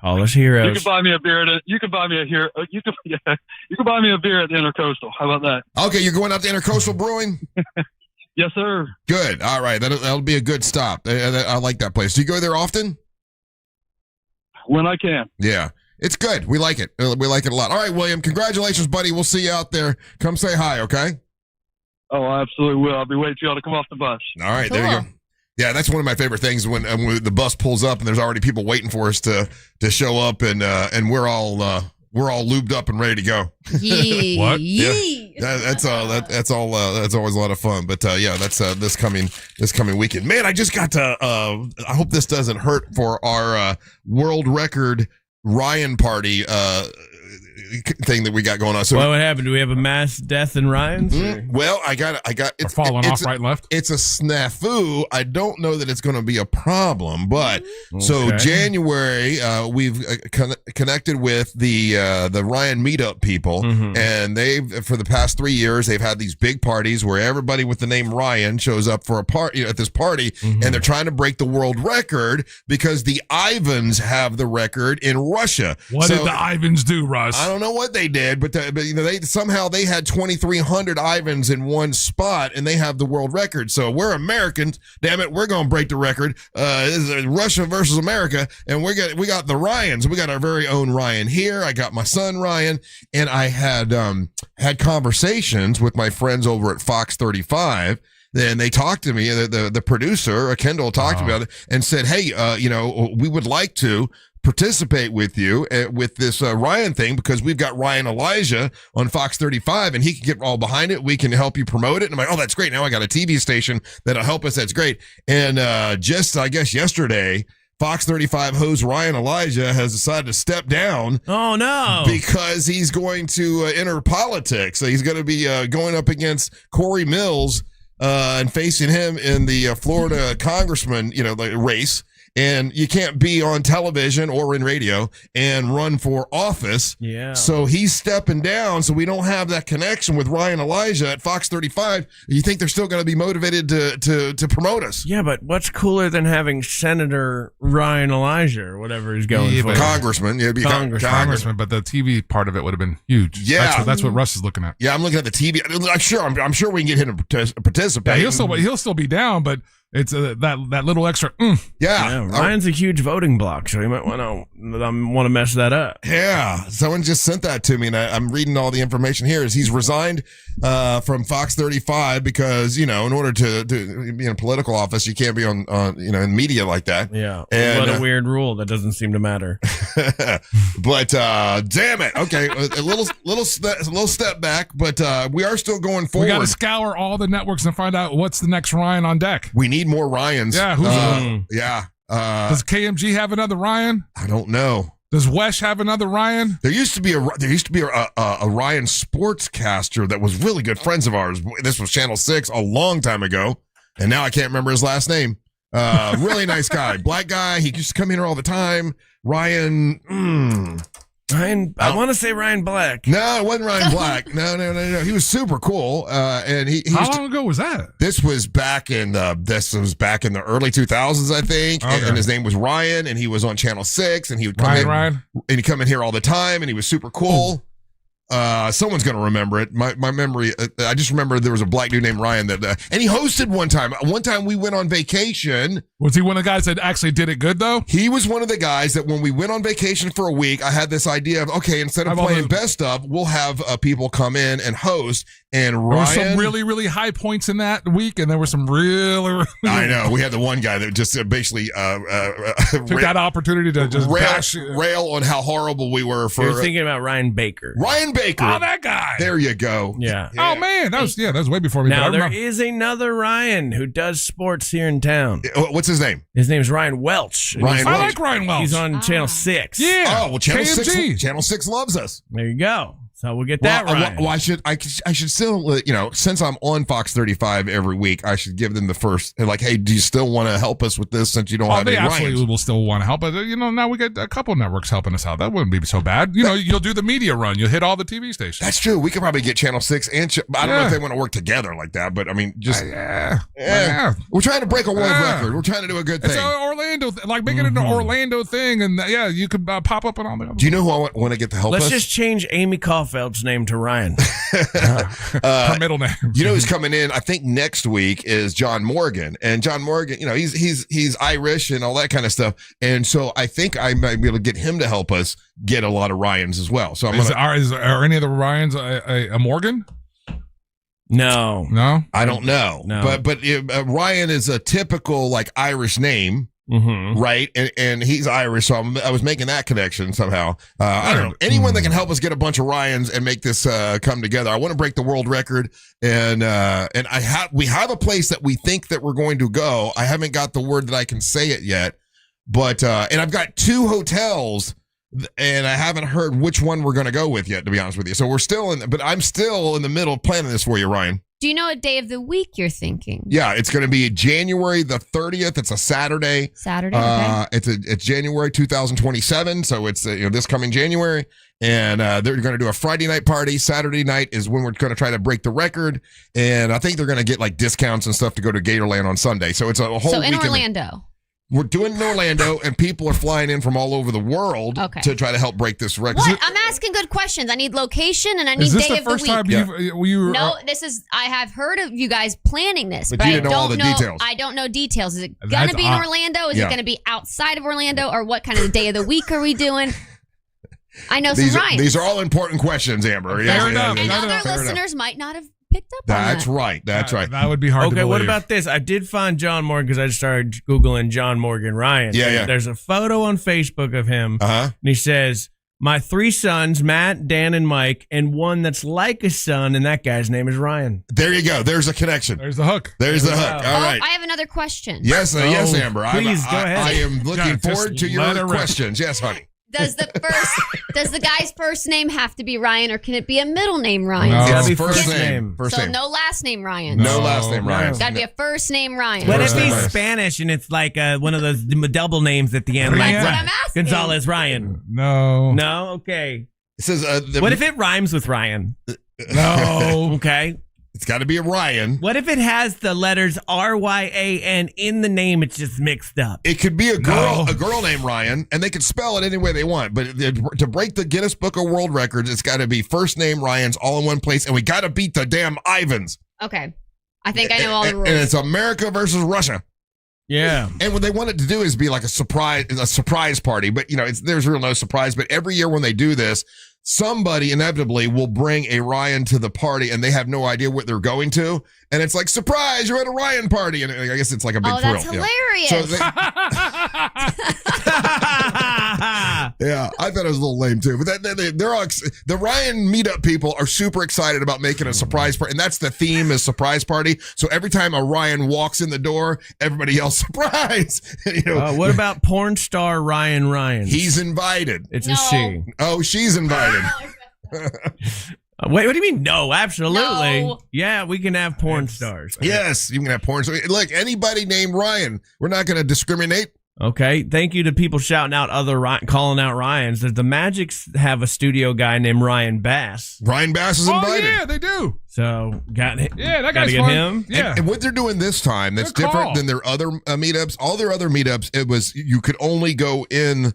Call us heroes. You can buy me a beer. You can buy me a beer. You can buy me a beer at the Intercoastal. How about that? Okay, you're going out to Intercoastal Brewing. Yes, sir. Good. All right, that'll be a good stop. I like that place. Do you go there often? When I can. Yeah, it's good. We like it. We like it a lot. All right, William. Congratulations, buddy. We'll see you out there. Come say hi, okay? Oh, I absolutely will. I'll be waiting for y'all to come off the bus. All right, There you go. Yeah, that's one of my favorite things when the bus pulls up and there's already people waiting for us to show up and we're all lubed up and ready to go. Yee. What? Yee. Yeah. That's always a lot of fun. But yeah, that's this coming weekend. Man, I just got to. I hope this doesn't hurt for our world record Ryan party. thing that we got going on. So what happened? Do we have a mass death in Ryan's? Well, I got it's falling off right and left. It's a snafu. I don't know that it's going to be a problem, but so January we've connected with the Ryan meetup people, and they've for the past 3 years they've had these big parties where everybody with the name Ryan shows up for a party at this party, and they're trying to break the world record because the Ivans have the record in Russia. What did the Ivans do, Russ? I don't know what they did, but they somehow they had 2,300 Ivans in one spot, and they have the world record. So we're Americans, damn it, we're gonna break the record. This is Russia versus America, and we got the Ryans. We got our very own Ryan here. I got my son Ryan, and I had conversations with my friends over at Fox 35. Then they talked to me, the producer, Kendall, talked about it and said, hey, we would like to participate with you with this Ryan thing because we've got Ryan Elijah on Fox 35 and he can get all behind it. We can help you promote it. And I'm like, oh, that's great. Now I got a TV station that'll help us. That's great. And just, I guess, yesterday, Fox 35 host Ryan Elijah has decided to step down. Oh, no. Because he's going to enter politics. So he's going to be going up against Corey Mills and facing him in the Florida congressman, race. And you can't be on television or in radio and run for office. Yeah. So he's stepping down. So we don't have that connection with Ryan Elijah at Fox 35. You think they're still going to be motivated to promote us? Yeah, but what's cooler than having Senator Ryan Elijah or whatever he's going for? Congressman. Yeah, it'd be Congressman, but the TV part of it would have been huge. Yeah. That's what Russ is looking at. Yeah, I'm looking at the TV. I'm sure we can get him to participate. Yeah, he'll still be down, but it's that little extra. Yeah, Ryan's a huge voting block, so you might want to mess that up. Yeah, someone just sent that to me, and I'm reading all the information here. He's resigned from Fox 35 because in order to be in a political office, you can't be on in media like that. Yeah, and, what a weird rule that doesn't seem to matter. But damn it, okay, a little step back, but we are still going forward. We got to scour all the networks and find out what's the next Ryan on deck. We need more Ryans. Yeah, yeah. Does KMG have another Ryan? I don't know. Does Wesh have another Ryan? There used to be a Ryan sportscaster that was really good friends of ours. This was Channel 6 a long time ago, and now I can't remember his last name. Really nice guy, black guy. He used to come in here all the time. Ryan. I want to say Ryan Black. No, it wasn't Ryan Black. No. He was super cool. And he how long ago was that? This was back in the early 2000s, I think. Okay. And his name was Ryan, and he was on Channel 6, and he would come and he'd come in here all the time, and he was super cool. Someone's gonna remember it. My memory. I just remember there was a black dude named Ryan that, and he hosted one time. One time we went on vacation. Was he one of the guys that actually did it good though? He was one of the guys that when we went on vacation for a week, I had this idea of instead of playing best of, we'll have people come in and host. And Ryan, there were some really, really high points in that week, and there were some really I know. We had the one guy that just basically took that opportunity to just rail on how horrible we were for. You're thinking about Ryan Baker. Ryan Baker. Oh, that guy. There you go. Yeah. Oh man, that was way before me. Now there is another Ryan who does sports here in town. What's his name? His name's Ryan Welch. I like Ryan Welch. He's on Channel 6. Yeah. Oh well, Channel 6 loves us. There you go. So we'll get that right. Well, I should still, since I'm on Fox 35 every week, I should give them the first, like, hey, do you still want to help us with this since you don't have any Ryans? They absolutely will still want to help. But, now we got a couple networks helping us out. That wouldn't be so bad. You'll do the media run. You'll hit all the TV stations. That's true. We could probably get Channel 6 and I don't know if they want to work together like that, but I mean, just. We're trying to break a world record. We're trying to do a good thing. It's an Orlando, make it an Orlando thing, and you could pop up and all the other. Do you know who I want to get to help us? Let's just change Amy Caulfield's name to Ryan. Her middle name. Who's coming in? I think next week is John Morgan, and John Morgan, he's Irish and all that kind of stuff, and so I think I might be able to get him to help us get a lot of Ryans as well. So are any of the Ryans a Morgan? No, I don't know. No. But Ryan is a typical like Irish name. Mm-hmm. Right, and he's Irish, so I was making that connection somehow. I don't know, anyone that can help us get a bunch of Ryans and make this come together. I want to break the world record, and we have a place that we think that we're going to go. I haven't got the word that I can say it yet, but and I've got 2 hotels and I haven't heard which one we're going to go with yet, to be honest with you. So I'm still in the middle of planning this for you, Ryan. Do you know what day of the week you're thinking? Yeah, it's going to be January the 30th. It's a Saturday. Okay. It's January 2027, so it's this coming January, and they're going to do a Friday night party. Saturday night is when we're going to try to break the record, and I think they're going to get like discounts and stuff to go to Gatorland on Sunday. So it's a whole So in weekend. Orlando. We're doing it in Orlando, and people are flying in from all over the world to try to help break this record. What? I'm asking good questions. I need location and I need Is this day the of the first week. time No, this is. I have heard of you guys planning this, But but you I didn't know all don't the know. details. I don't know details. Is it That's gonna be in odd. Orlando? Is Yeah. it gonna be outside of Orlando, or what kind of day of the week are we doing? I know These some are, Ryans. these are all important questions, Amber. Fair enough. and Fair other enough. listeners might not have picked up on That's that. right. That's right. That would be hard to Okay, what believe. about this? I did find John Morgan because I just started Googling John Morgan Ryan. Yeah, yeah. There's a photo on Facebook of him, and he says, my 3 sons, Matt, Dan, and Mike, and one that's like a son, and that guy's name is Ryan. There you go. There's a connection. There's the hook. There's the hook. All right. I have another question. Yes, yes, Amber. Please, go ahead. I am looking Yeah, just forward to let it your rip. questions. Yes, honey. Does the guy's first name have to be Ryan, or can it be a middle name Ryan? No. It's gotta be first first name. name. First So name. no last name Ryan. No last name, Ryan. It's got to be a first name Ryan. What if First name he's Ryan. Spanish and it's like one of those double names at the end? Like That's what I'm asking. Gonzalez Ryan. No. No? Okay. It says, What if it rhymes with Ryan? No. Okay. it's got to be a Ryan. What if it has the letters RYAN in the name? It's just mixed up. It could be a girl named Ryan, and they could spell it any way they want. But to break the Guinness Book of World Records, it's got to be first name Ryan's all in one place, and we got to beat the damn Ivans. Okay. I think I know all the rules. And it's America versus Russia. Yeah. And what they wanted to do is be like a surprise party. But, there's real no surprise. But every year when they do this, somebody inevitably will bring a Ryan to the party, and they have no idea what they're going to. And it's like, surprise, you're at a Ryan party. And I guess it's like a big thrill. That's Yeah. hilarious. So yeah, I thought it was a little lame too. But they're all the Ryan meetup people are super excited about making a surprise party, and that's the theme is surprise party. So every time a Ryan walks in the door, everybody yells surprise. What about porn star Ryan Ryan? He's invited. It's a she. Oh, she's invited. Wait, what do you mean? No, absolutely. No. Yeah, we can have porn stars. Yes, you can have porn. So look, anybody named Ryan, we're not going to discriminate. Okay, thank you to people shouting out calling out Ryans. The Magics have a studio guy named Ryan Bass. Ryan Bass is invited. Oh, yeah, they do. So, that gotta guy's get fun. him. Yeah. And what they're doing this time that's Good different call. than their other meetups. All their other meetups, it was you could only go in,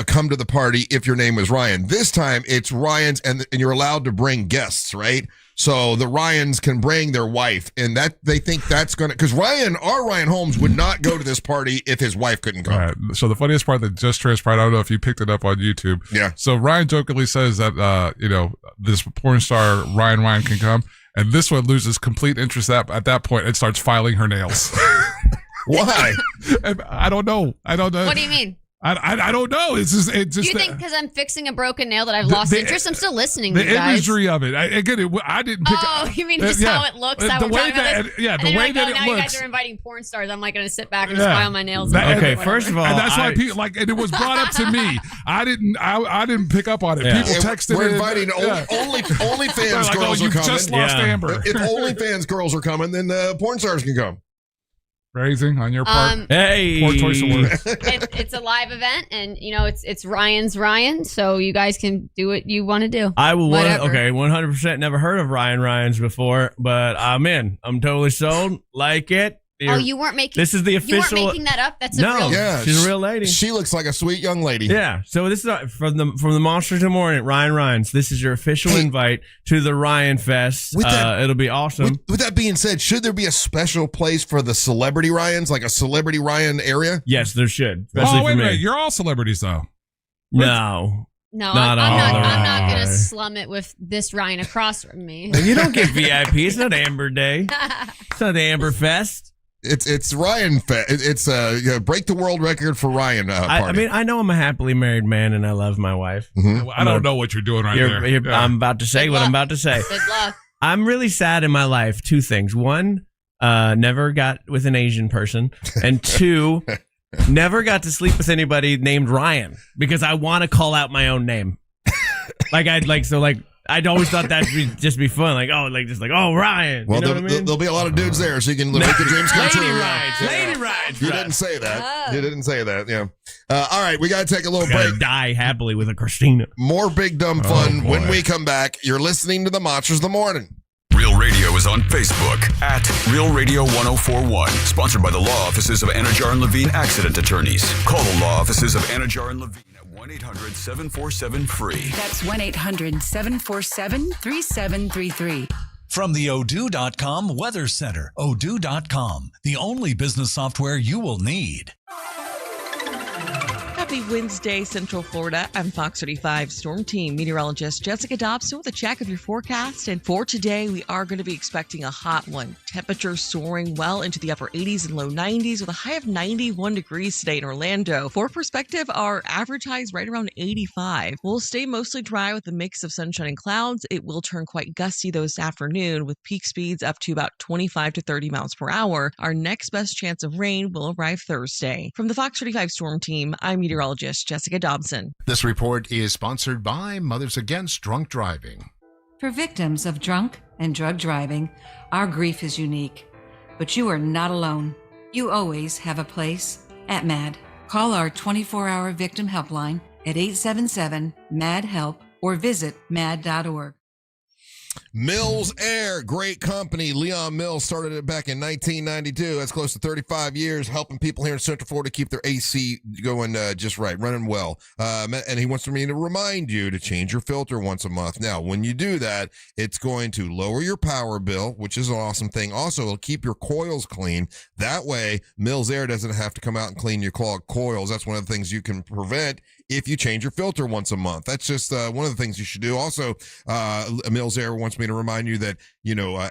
come to the party if your name was Ryan. This time it's Ryan's, and you're allowed to bring guests, right? So the Ryans can bring their wife, and that they think that's gonna because Ryan Holmes would not go to this party if his wife couldn't come. Right. So the funniest part that just transpired, I don't know if you picked it up on YouTube. Yeah. So Ryan jokingly says that this porn star Ryan can come, and this one loses complete interest at that point and starts filing her nails. Why? I don't know. What do you mean? I don't know. It's just. Do you think because I'm fixing a broken nail that I've lost interest? I'm still listening to the you guys. imagery of it. I didn't pick. Oh, you mean just how it looks? How the we're way talking about that, this? yeah, And the then way you're that like, it now you looks. guys are inviting porn stars. I'm like going to sit back and Yeah. just file my nails. Okay, first of all, and that's why people and it was brought up to me. I didn't pick up on it. Yeah. People texted. We're in, inviting OnlyFans like, girls are you've coming. just lost Yeah. Amber. If OnlyFans girls are coming, then porn stars can come. Raising on your part. Hey. Poor choice of words. It's a live event, and it's Ryan's Ryan, so you guys can do what you want to do. I will. Whatever. 100% never heard of Ryan Ryans before, but I'm in. I'm totally sold. Like it. Oh, you weren't making. This is the You official. weren't making that up. That's a No. real. Yeah, She's a real lady. She looks like a sweet young lady. Yeah. So this is from the Monsters in the Morning, Ryan Ryans. This is your official invite to the Ryan Fest. With that- It'll be awesome. With that being said, should there be a special place for the celebrity Ryans, like a celebrity Ryan area? Yes, there should. Especially Oh, wait for a me. minute. You're all celebrities, though. No. No, Not I'm not. all. I'm not gonna slum it with this Ryan across from me. You don't get VIP. It's not Amber Day. It's not the Amber Fest. It's Ryan. It's break the world record for Ryan party. I mean, I know I'm a happily married man and I love my wife. Mm-hmm. I don't know what you're doing right there. Yeah. I'm about to say Good what luck. I'm about to say. Good luck. I'm really sad in my life. 2 things. 1, never got with an Asian person. And 2, Never got to sleep with anybody named Ryan because I want to call out my own name. I'd always thought that'd just be fun. Oh, Ryan. Well, you know what I mean? there'll be a lot of dudes there, so you can make your dreams come true. Lady rides. You didn't say that. You didn't say that. Yeah. All right, we got to take a little break. Die happily with a Christina. More big dumb fun when we come back. You're listening to the Monsters of the Morning. Real Radio is on Facebook at Real Radio 1041. Sponsored by the law offices of Anajar and Levine Accident Attorneys. Call the law offices of Anajar and Levine at 1-800-747-FREE. That's 1-800-747-3733. From the Odoo.com Weather Center, Odoo.com, the only business software you will need. Happy Wednesday, Central Florida. I'm Fox 35 Storm Team meteorologist Jessica Dobson with a check of your forecast. And for today, we are going to be expecting a hot one. Temperatures soaring well into the upper 80s and low 90s with a high of 91 degrees today in Orlando. For perspective, our average high is right around 85. We'll stay mostly dry with a mix of sunshine and clouds. It will turn quite gusty this afternoon with peak speeds up to about 25 to 30 miles per hour. Our next best chance of rain will arrive Thursday. From the Fox 35 Storm Team, I'm meteorologist Jessica Dobson. This report is sponsored by Mothers Against Drunk Driving. For victims of drunk and drug driving, our grief is unique. But you are not alone. You always have a place at MAD. Call our 24-hour victim helpline at 877-MAD-HELP or visit mad.org. Mills Air, great company. Leon Mills started it back in 1992. That's close to 35 years, helping people here in Central Florida keep their AC going just right, running well. And he wants me to remind you to change your filter once a month. Now, when you do that, it's going to lower your power bill, which is an awesome thing. Also, it'll keep your coils clean. That way, Mills Air doesn't have to come out and clean your clogged coils. That's one of the things you can prevent if you change your filter once a month. That's just one of the things you should do. Also, Mills Air wants me to remind you that,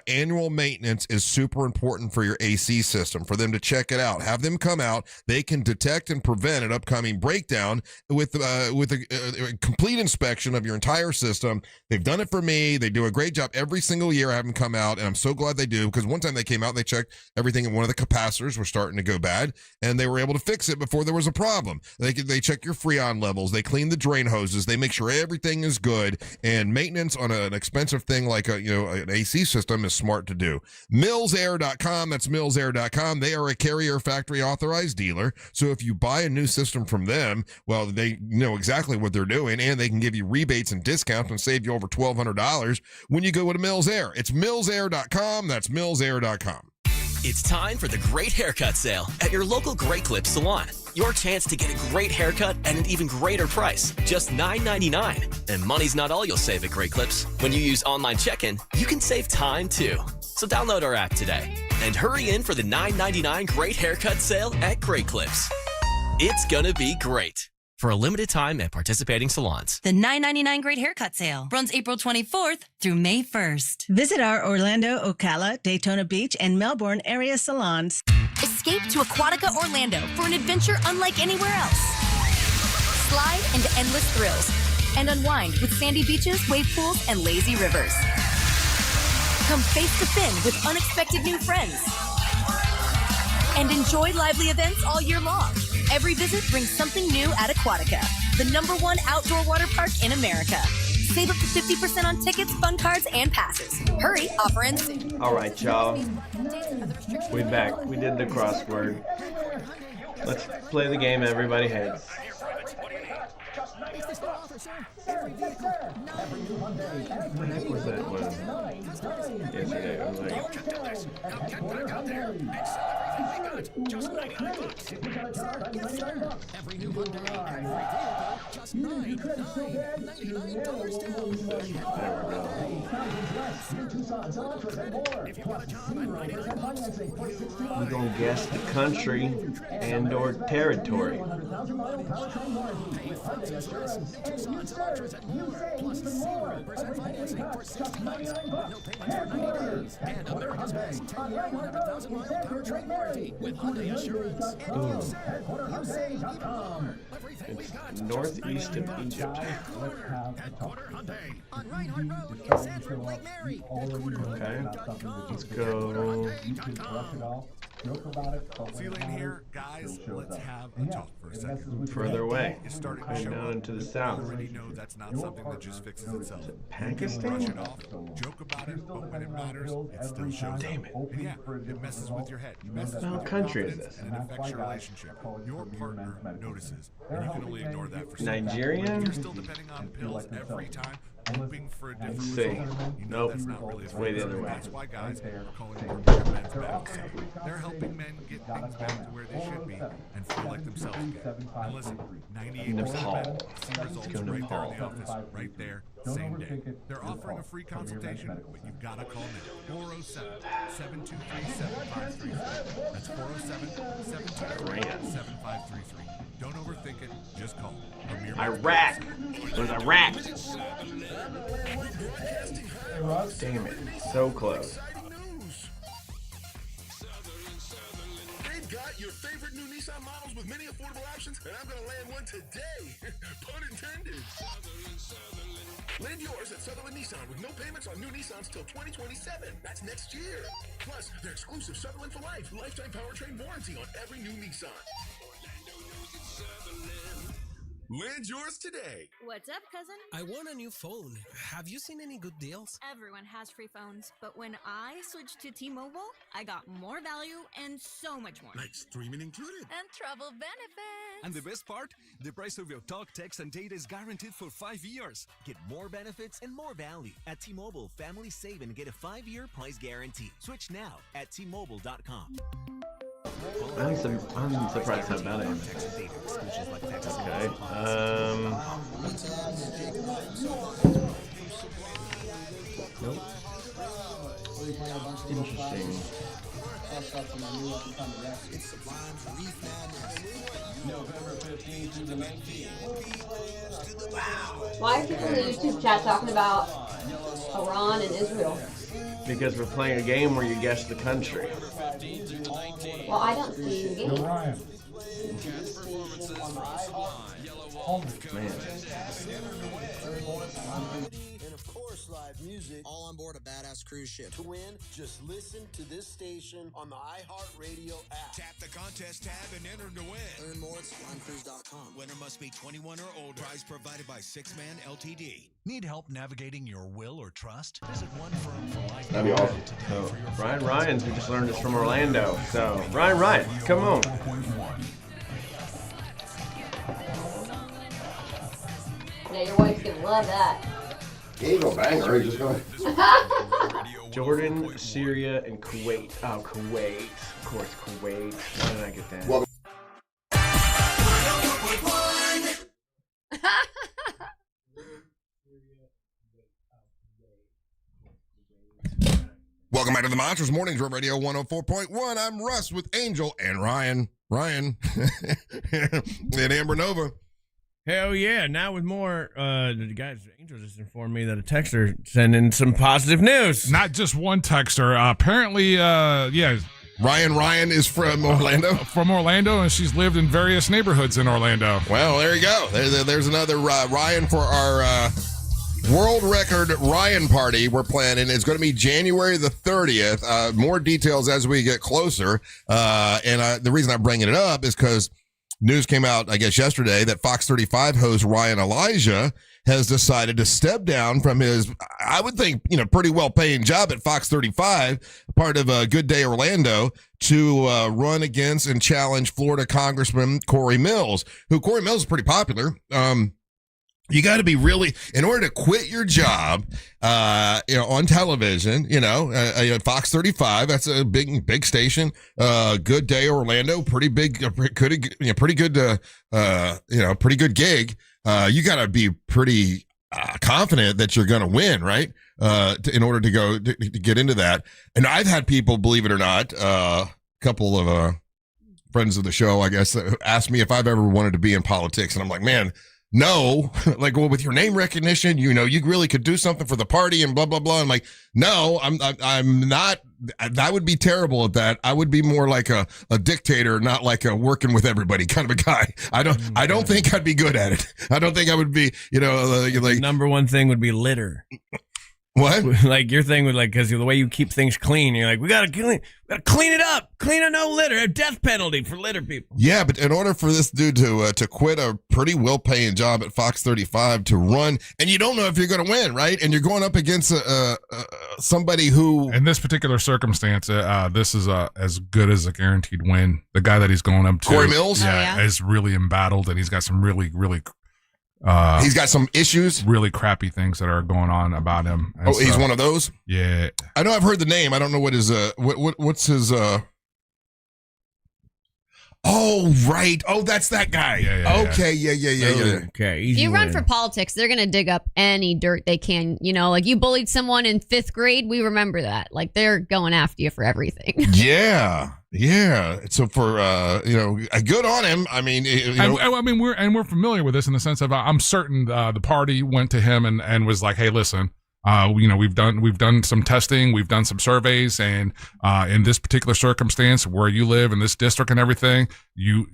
annual maintenance is super important for your AC system, for them to check it out. Have them come out. They can detect and prevent an upcoming breakdown with a complete inspection of your entire system. They've done it for me. They do a great job every single year. I have them come out, and I'm so glad they do, because one time they came out, they checked everything, and one of the capacitors were starting to go bad, and they were able to fix it before there was a problem. They check your Freon levels. They clean the drain hoses. They make sure everything is good, and maintenance on an expensive thing like an AC system is smart to do. MillsAir.com. That's MillsAir.com. They are a Carrier factory authorized dealer. So if you buy a new system from them, well, they know exactly what they're doing, and they can give you rebates and discounts and save you over $1,200 when you go to Mills Air. It's MillsAir.com. That's MillsAir.com. It's time for the Great Haircut Sale at your local Great Clips salon. Your chance to get a great haircut at an even greater price, just $9.99. And money's not all you'll save at Great Clips. When you use online check-in, you can save time too. So download our app today and hurry in for the $9.99 Great Haircut Sale at Great Clips. It's gonna be great. For a limited time at participating salons. The $9.99 Great Haircut Sale runs April 24th through May 1st. Visit our Orlando, Ocala, Daytona Beach, and Melbourne area salons. Escape to Aquatica Orlando for an adventure unlike anywhere else. Slide into endless thrills and unwind with sandy beaches, wave pools, and lazy rivers. Come face to fin with unexpected new friends. And enjoy lively events all year long. Every visit brings something new at Aquatica, the #1 outdoor water park in America. Save up to 50% on tickets, fun cards, and passes. Hurry, offer ends soon. All right, y'all. We're back. We did the crossword. Let's play the game everybody hates. What the heck was that one? Yesterday, I was Every new Hyundai, just $99.99. We're going to guess the country and or territory. Plus 0% financing for 60 months. No payments for 90 days. And America's best 10-year, 100,000-mile powertrain warranty with Hyundai Assurance. It's northeast of Egypt. Headquarter Hyundai on Reinhardt Road in Sanford, Lake Mary. Okay, let's go Feeling here, guys, let's have a talk for a second. Further away. It's starting to show Down up. into the You south. already know that's not something that just fixes itself. Pakistan? Brush it off, joke about it, but when it matters, it still shows Damn up. And yeah, it messes with your head. It messes What with your country is confidence, this? and it affects your relationship. Your partner notices, and you can only ignore that for some Nigerian? time. If you're still depending on pills every time, hoping for a different Let's see. result, you know Nope. that's not really It's way the other way. That's why guys are calling for men's medicine. They're helping men get things back to where they should be and feel like themselves again. And listen, 98% of men see results right there in the office, right there, same day. They're offering a free consultation, but you've got to call now. 407-723-7533. That's 407-723-7533. Don't overthink it, just call. Iraq. It was Iraq. Damn it. So close. They've got your favorite new Nissan models with many affordable options, and I'm going to land one today. Pun intended. Land yours at Sutherland Nissan with no payments on new Nissans till 2027. That's next year. Plus, their exclusive Sutherland for Life lifetime powertrain warranty on every new Nissan. Land yours today. What's up, cousin? I want a new phone. Have you seen any good deals? Everyone has free phones, but when I switched to T-Mobile, I got more value and so much more. Like streaming included. And travel benefits. And the best part? The price of your talk, text, and data is guaranteed for 5 years. Get more benefits and more value. At T-Mobile, families save and get a 5-year price guarantee. Switch now at T-Mobile.com. I'm surprised how bad I am. Okay. Nope. Interesting. Why are people in the YouTube chat talking about Iran and Israel? Because we're playing a game where you guess the country. Well, I don't see the game. Man. And of course, live music, all on board a badass cruise ship. To win, just listen to this station on the iHeartRadio app. Tap the contest tab and enter to win. Learn more at swanCruise.com. Winner must be 21 or older. Prize provided by 6-Man Ltd. Need help navigating your will or trust? Visit One Firm for Life. That'd be awesome. So, Ryan Ryans, we just learned this from Orlando. So, Ryan, come on. Yeah, your wife's gonna love that. He ain't gonna bang her, he's just gonna... Jordan, Syria, and Kuwait. Oh, Kuwait. Of course, Kuwait. Why did I get that? Well, welcome back to the Monsters Mornings, Real Radio 104.1. I'm Russ with Angel and Ryan, and Amber Nova. Hell yeah. Now with more, the guys, Angel just informed me that a texter sent in some positive news. Not just one texter. Apparently, Ryan is from Orlando? From Orlando, and she's lived in various neighborhoods in Orlando. Well, there you go. There's another Ryan for our world record Ryan party we're planning. It's going to be January the 30th. More details as we get closer. And the reason I'm bringing it up is because news came out, I guess, yesterday that Fox 35 host Ryan Elijah has decided to step down from his, I would think, pretty well-paying job at Fox 35, part of Good Day Orlando, to run against and challenge Florida Congressman Corey Mills, who Corey Mills is pretty popular. You got to be really, in order to quit your job, on television, Fox 35, that's a big station. Good Day Orlando, pretty big, pretty good gig. You got to be pretty confident that you're going to win, right? In order to get into that. And I've had people, believe it or not, a couple of friends of the show, I guess, asked me if I've ever wanted to be in politics, and I'm like, man. No, with your name recognition, you really could do something for the party and blah, blah, blah. I'm like, no, I'm not. I would be terrible at that. I would be more like a dictator, not like a working with everybody kind of a guy. I don't think I'd be good at it. I don't think I would be, like. Number one thing would be litter. What? Like your thing with because the way you keep things clean, you're like, we gotta clean it up, clean it, no litter, a death penalty for litter people. Yeah, but in order for this dude to quit a pretty well-paying job at Fox 35 to run, and you don't know if you're going to win, right? And you're going up against somebody who, in this particular circumstance, this is as good as a guaranteed win. The guy that he's going up to, Corey Mills, is really embattled, and he's got some really he's got some issues, really crappy things that are going on about him. And he's one of those. Yeah, I know. I've heard the name. I don't know what his what's his. Oh right. Oh, that's that guy. Okay. Yeah. Okay. If you run for politics, they're gonna dig up any dirt they can. Like you bullied someone in 5th grade. We remember that. Like they're going after you for everything. Yeah. So for good on him. I mean, we're familiar with this in the sense of I'm certain the party went to him and was like, hey, listen. We've done some testing, we've done some surveys, and in this particular circumstance where you live in this district and everything, you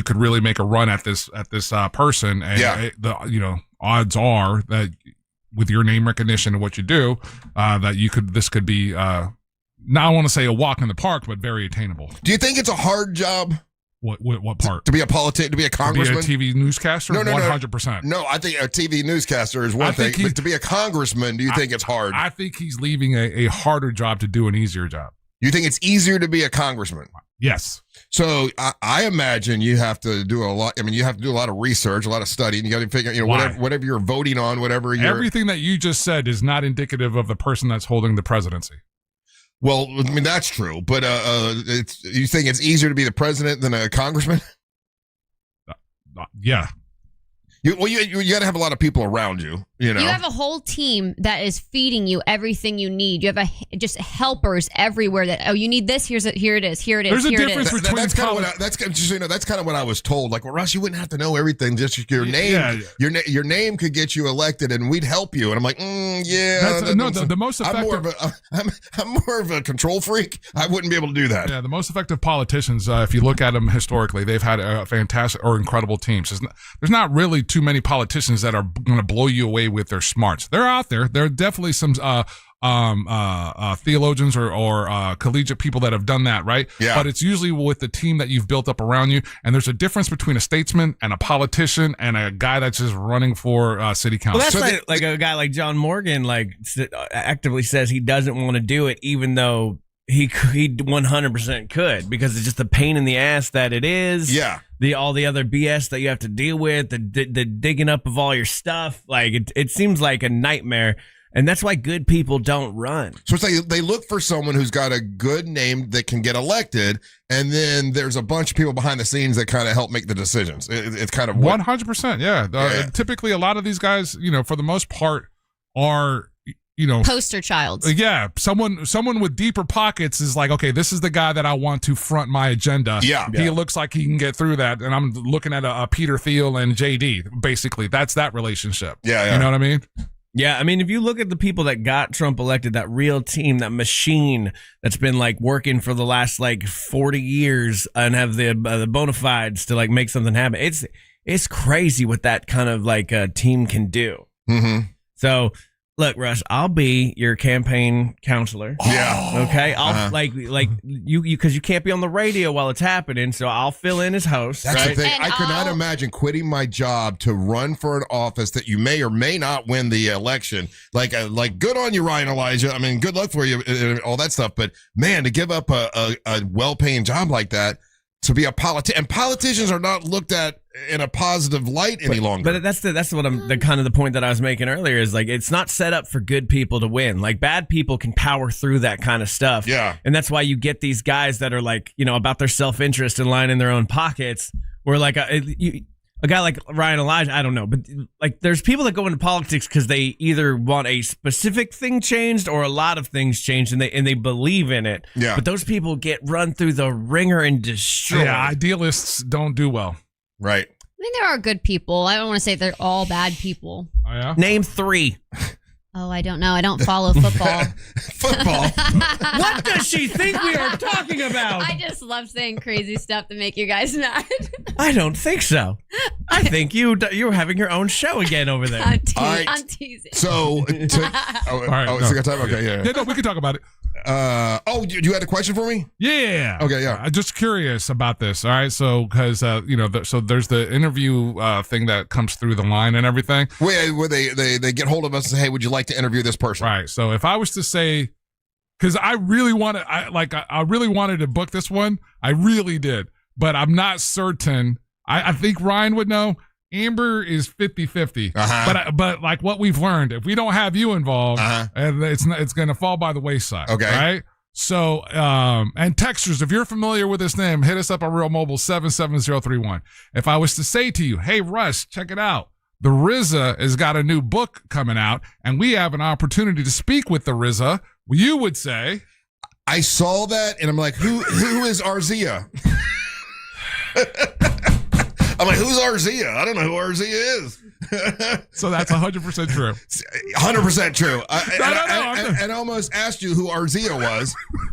could really make a run at this person, and the odds are that with your name recognition and what you do, that this could be not, I want to say a walk in the park, but very attainable. Do you think it's a hard job? What part? To be a congressman? To be a TV newscaster? No. 100%. No, I think a TV newscaster is one thing, but to be a congressman, do you think it's hard? I think he's leaving a harder job to do an easier job. You think it's easier to be a congressman? Yes. So I imagine you have to do a lot. I mean, you have to do a lot of research, a lot of studying. You got to figure, whatever you're voting on, everything that you just said is not indicative of the person that's holding the presidency. Well, I mean, that's true, but you think it's easier to be the president than a congressman? Yeah. You got to have a lot of people around you. You have a whole team that is feeding you everything you need. You have just helpers everywhere. That you need this. Here it is. There's a difference between that's kind of what I was told. Like, well, Russ, you wouldn't have to know everything. Just your name. Yeah. Your name could get you elected, and we'd help you. And I'm like, yeah. The most effective. I'm more of a control freak. I wouldn't be able to do that. Yeah, the most effective politicians, if you look at them historically, they've had fantastic or incredible teams. There's not really too many politicians that are going to blow you away with their smarts. They're out there. There are definitely some theologians or collegiate people that have done that, right? Yeah. But it's usually with the team that you've built up around you. And there's a difference between a statesman and a politician and a guy that's just running for city council. Well, that's like a guy like John Morgan, actively says he doesn't want to do it, even though he 100% could, because it's just the pain in the ass that it is. Yeah. All the other BS that you have to deal with, the digging up of all your stuff. Like it seems like a nightmare. And that's why good people don't run. So it's like they look for someone who's got a good name that can get elected, and then there's a bunch of people behind the scenes that kind of help make the decisions. It's kind of 100%. Yeah. Typically, a lot of these guys, for the most part, are poster childs. Yeah, someone with deeper pockets is like, okay, this is the guy that I want to front my agenda. Yeah, he looks like he can get through that, and I'm looking at a Peter Thiel and JD. Basically, that's that relationship. Yeah. You know what I mean? Yeah, I mean, if you look at the people that got Trump elected, that real team, that machine that's been working for the last 40 years and have the bona fides to make something happen, it's crazy what that kind of team can do. Mm-hmm. So. Look, Russ, I'll be your campaign counselor. Yeah. Okay. I'll you because you can't be on the radio while it's happening, so I'll fill in as host. That's right? the thing. I could not imagine quitting my job to run for an office that you may or may not win the election. Like good on you, Ryan Elijah. I mean, good luck for you, all that stuff. But man, to give up a well-paying job like that to be a politician, and politicians are not looked at in a positive light any longer. But that's what I'm the kind of the point that I was making earlier is it's not set up for good people to win. Bad people can power through that kind of stuff. Yeah. And that's why you get these guys that are about their self-interest and lying in their own pockets, where a guy like Ryan Elijah, I don't know, but there's people that go into politics because they either want a specific thing changed or a lot of things changed, and they believe in it. Yeah. But those people get run through the ringer and destroyed. Yeah, idealists don't do well. Right. I mean, there are good people. I don't want to say they're all bad people. Oh, yeah? Name 3. Oh, I don't know. I don't follow football. Football? What does she think we are talking about? I just love saying crazy stuff to make you guys mad. I don't think so. I think you're having your own show again over there. I'm teasing. So, All right, it's a good time? Okay, yeah. Yeah, no, we can talk about it. You had a question for me? Yeah. Okay, yeah. I'm just curious about this. All right, so because so there's the interview thing that comes through the line and everything. Where they get hold of us and say, hey, would you like to interview this person? Right. So if I was to say, because I really wanted to book this one, I really did, but I'm not certain. I think Ryan would know. Amber is 50-50, but like what we've learned, if we don't have you involved, and it's going to fall by the wayside. Okay. Right. So, and texters, if you're familiar with this name, hit us up on Real Mobile 77031. If I was to say to you, hey, Russ, check it out. The RZA has got a new book coming out, and we have an opportunity to speak with the RZA. You would say, I saw that, and I'm like, who is Arzia? I'm like, who's Arzia? I don't know who Arzia is. So that's 100% true. 100% true. I almost asked you who Arzia was.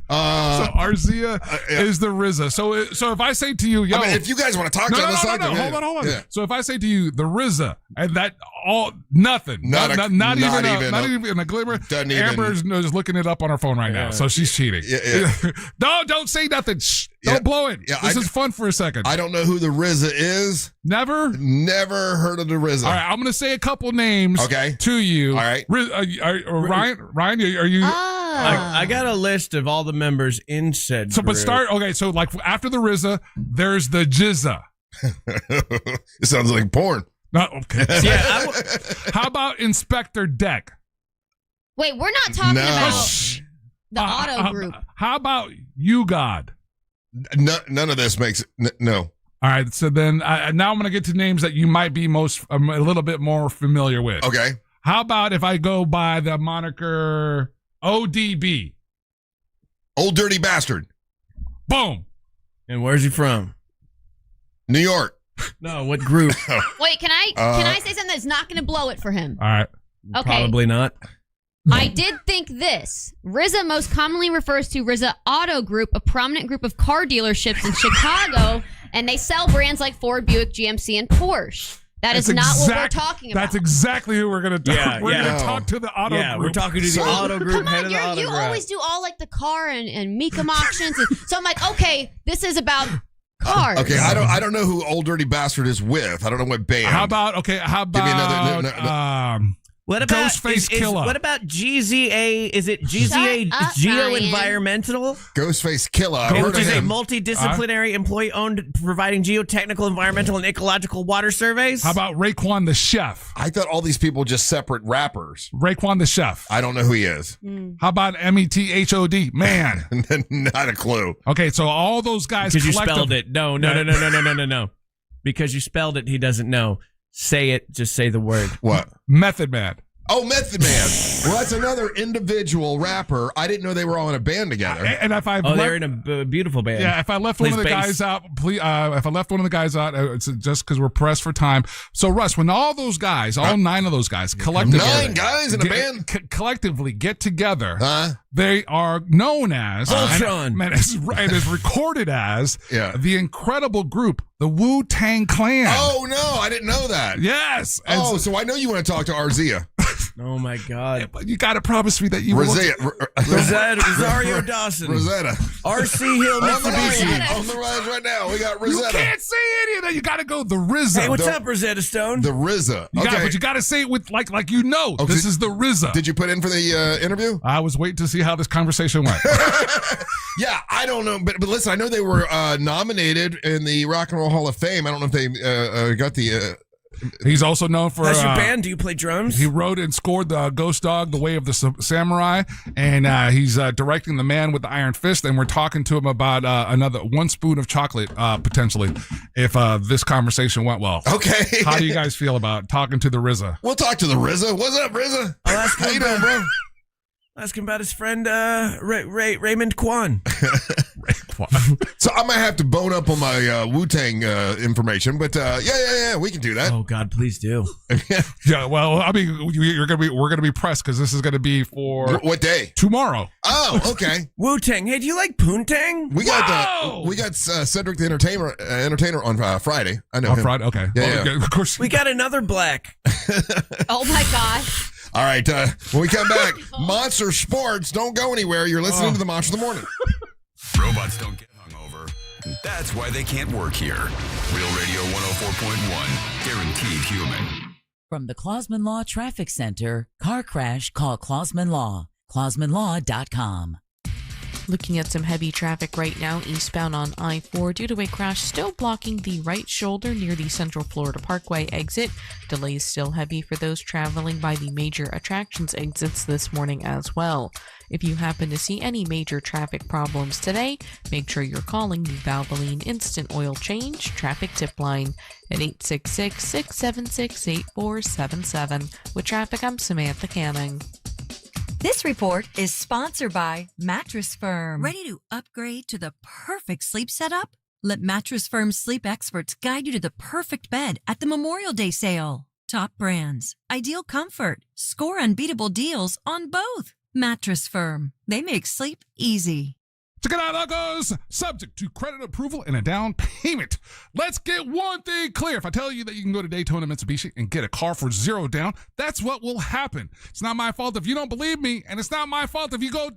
So Arzia is the RZA. So if I say to you, yo, if you guys want to talk to us, hold on. Yeah. So if I say to you, the RZA, and that all nothing, not even a glimmer. Amber's just looking it up on her phone right now, so she's cheating. Yeah. Don't say nothing. Shh. Don't blow it. Yeah, this is fun for a second. I don't know who the RZA is. Never heard of the RZA. All right, I'm going to say a couple names to you. All right. Ryan, are you? I got a list of all the members in said group. But start, okay, so like after the RZA, there's the Jizza. It sounds like porn. No, okay. How about Inspector Deck? Wait, we're not talking about the auto group. How about You God? None of this makes no. All right, so then now I'm going to get to names that you might be a little bit more familiar with. Okay. How about if I go by the moniker ODB? Old Dirty Bastard. Boom. And where's he from? New York. No, what group? Wait, can I say something that's not going to blow it for him? All right. Okay. Probably not. I did think this. RZA most commonly refers to RZA Auto Group, a prominent group of car dealerships in Chicago, and they sell brands like Ford, Buick, GMC, and Porsche. That's not what we're talking about. That's exactly who we're going to talk. Yeah, we're going to talk to the auto group. Yeah, we're talking to the auto group. Come on, you always do all like the car and Mecum auctions. So I'm like, okay, this is about cars. Okay, I don't know who Old Dirty Bastard is with. I don't know what band. How about Give me another. What about Ghostface Killer? What about GZA? Is it GZA Geo Environmental? Ghostface Killer, which is a multidisciplinary employee-owned, providing geotechnical, environmental, and ecological water surveys. How about Raekwon the Chef? I thought all these people were just separate rappers. Raekwon the Chef. I don't know who he is. How about METHOD? Man, not a clue. Okay, so all those guys because you spelled it. No. Because you spelled it, he doesn't know. Say it. Just say the word. What? Method Man. Oh, Method Man. Well, that's another individual rapper. I didn't know they were all in a band together. And if they're in a beautiful band. Yeah, if I left one of the guys out, please. If I left one of the guys out, it's just because we're pressed for time. So, Russ, when all those guys, all 9 of those guys, collectively, 9 guys in a band, collectively get together, they are known as Voltron, and is recorded as the incredible group, the Wu-Tang Clan. Oh no, I didn't know that. Yes. So I know you want to talk to Arzia. Oh my God! Yeah, but you got to promise me that you Rosario Dawson, Rosetta, RC Hill Mitsubishi. On the rise right now. We got You Rosetta. can't say any of that. You got to go the RZA. Hey, what's up, Rosetta Stone? The RZA. But you got to say it with like this is the RZA. Did you put in for the interview? I was waiting to see how this conversation went. Yeah, I don't know, but listen, I know they were nominated in the Rock and Roll Hall of Fame. I don't know if they got the. He's also known for. How's your band? Do you play drums? He wrote and scored the Ghost Dog, The Way of the Samurai, and he's directing The Man with the Iron Fist. And we're talking to him about another 1 spoon of chocolate potentially, if this conversation went well. Okay. How do you guys feel about talking to the RZA? We'll talk to the RZA. What's up, RZA? I'll ask him. How you doing, bro? Ask him about his friend Raymond Kwan. So I might have to bone up on my Wu-Tang information, but yeah, we can do that. Oh God, please do. Yeah, well, I mean, we're gonna be pressed because this is gonna be for what day? Tomorrow. Oh, okay. Wu-Tang. Hey, do you like poontang? We got Cedric the entertainer on Friday. I know on him. Friday. Okay. Yeah, okay. Of course. We got another black. Oh my gosh. All right. When we come back, Monster Sports. Don't go anywhere. You're listening to the Monster of the Morning. Robots don't get hungover. That's why they can't work here. Real Radio 104.1. Guaranteed human. From the Clausman Law Traffic Center, car crash, call Clausman Law. ClausmanLaw.com. Looking at some heavy traffic right now eastbound on I-4 due to a crash still blocking the right shoulder near the Central Florida Parkway exit. Delays still heavy for those traveling by the major attractions exits this morning as well. If you happen to see any major traffic problems today, make sure you're calling the Valvoline Instant Oil Change Traffic Tip Line at 866-676-8477. With traffic, I'm Samantha Canning. This report is sponsored by Mattress Firm. Ready to upgrade to the perfect sleep setup? Let Mattress Firm's sleep experts guide you to the perfect bed at the Memorial Day sale. Top brands, ideal comfort, score unbeatable deals on both. Mattress Firm. They make sleep easy. Check it out, Uggos. Subject to credit approval and a down payment. Let's get one thing clear. If I tell you that you can go to Daytona Mitsubishi and get a car for $0 down, that's what will happen. It's not my fault if you don't believe me, and it's not my fault if you go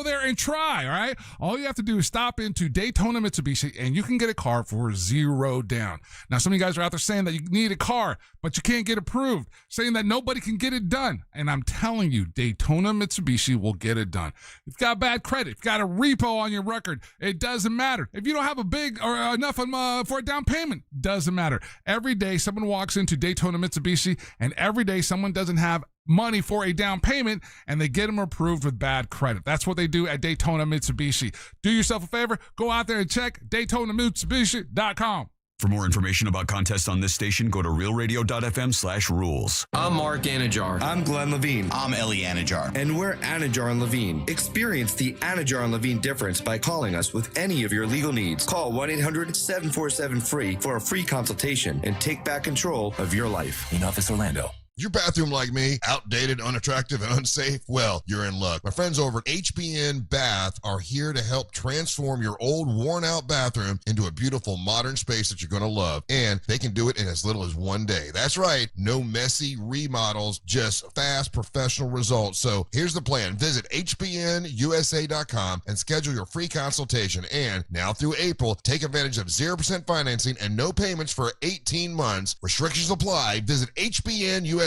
there and try, all right? All you have to do is stop into Daytona Mitsubishi and you can get a car for $0 down. Now, some of you guys are out there saying that you need a car, but you can't get approved, saying that nobody can get it done. And I'm telling you, Daytona Mitsubishi will get it done. If you've got bad credit, if you've got a repo on your record, it doesn't matter. If you don't have a big or enough for a down payment, doesn't matter. Every day someone walks into Daytona Mitsubishi and every day someone doesn't have money for a down payment and they get them approved with bad credit. That's what they do at Daytona Mitsubishi. Do yourself a favor, go out there and check DaytonaMitsubishi.com. For more information about contests on this station, go to realradio.fm/rules. I'm Mark Anajar. I'm Glenn Levine. I'm Ellie Anajar. And we're Anajar and Levine. Experience the Anajar and Levine difference by calling us with any of your legal needs. Call 1-800-747-FREE for a free consultation and take back control of your life. In Office Orlando. Your bathroom like me, outdated, unattractive, and unsafe? Well, you're in luck. My friends over at HBN Bath are here to help transform your old, worn-out bathroom into a beautiful, modern space that you're going to love. And they can do it in as little as 1 day. That's right. No messy remodels, just fast, professional results. So here's the plan. Visit hbnusa.com and schedule your free consultation. And now through April, take advantage of 0% financing and no payments for 18 months. Restrictions apply. Visit hbnusa.com.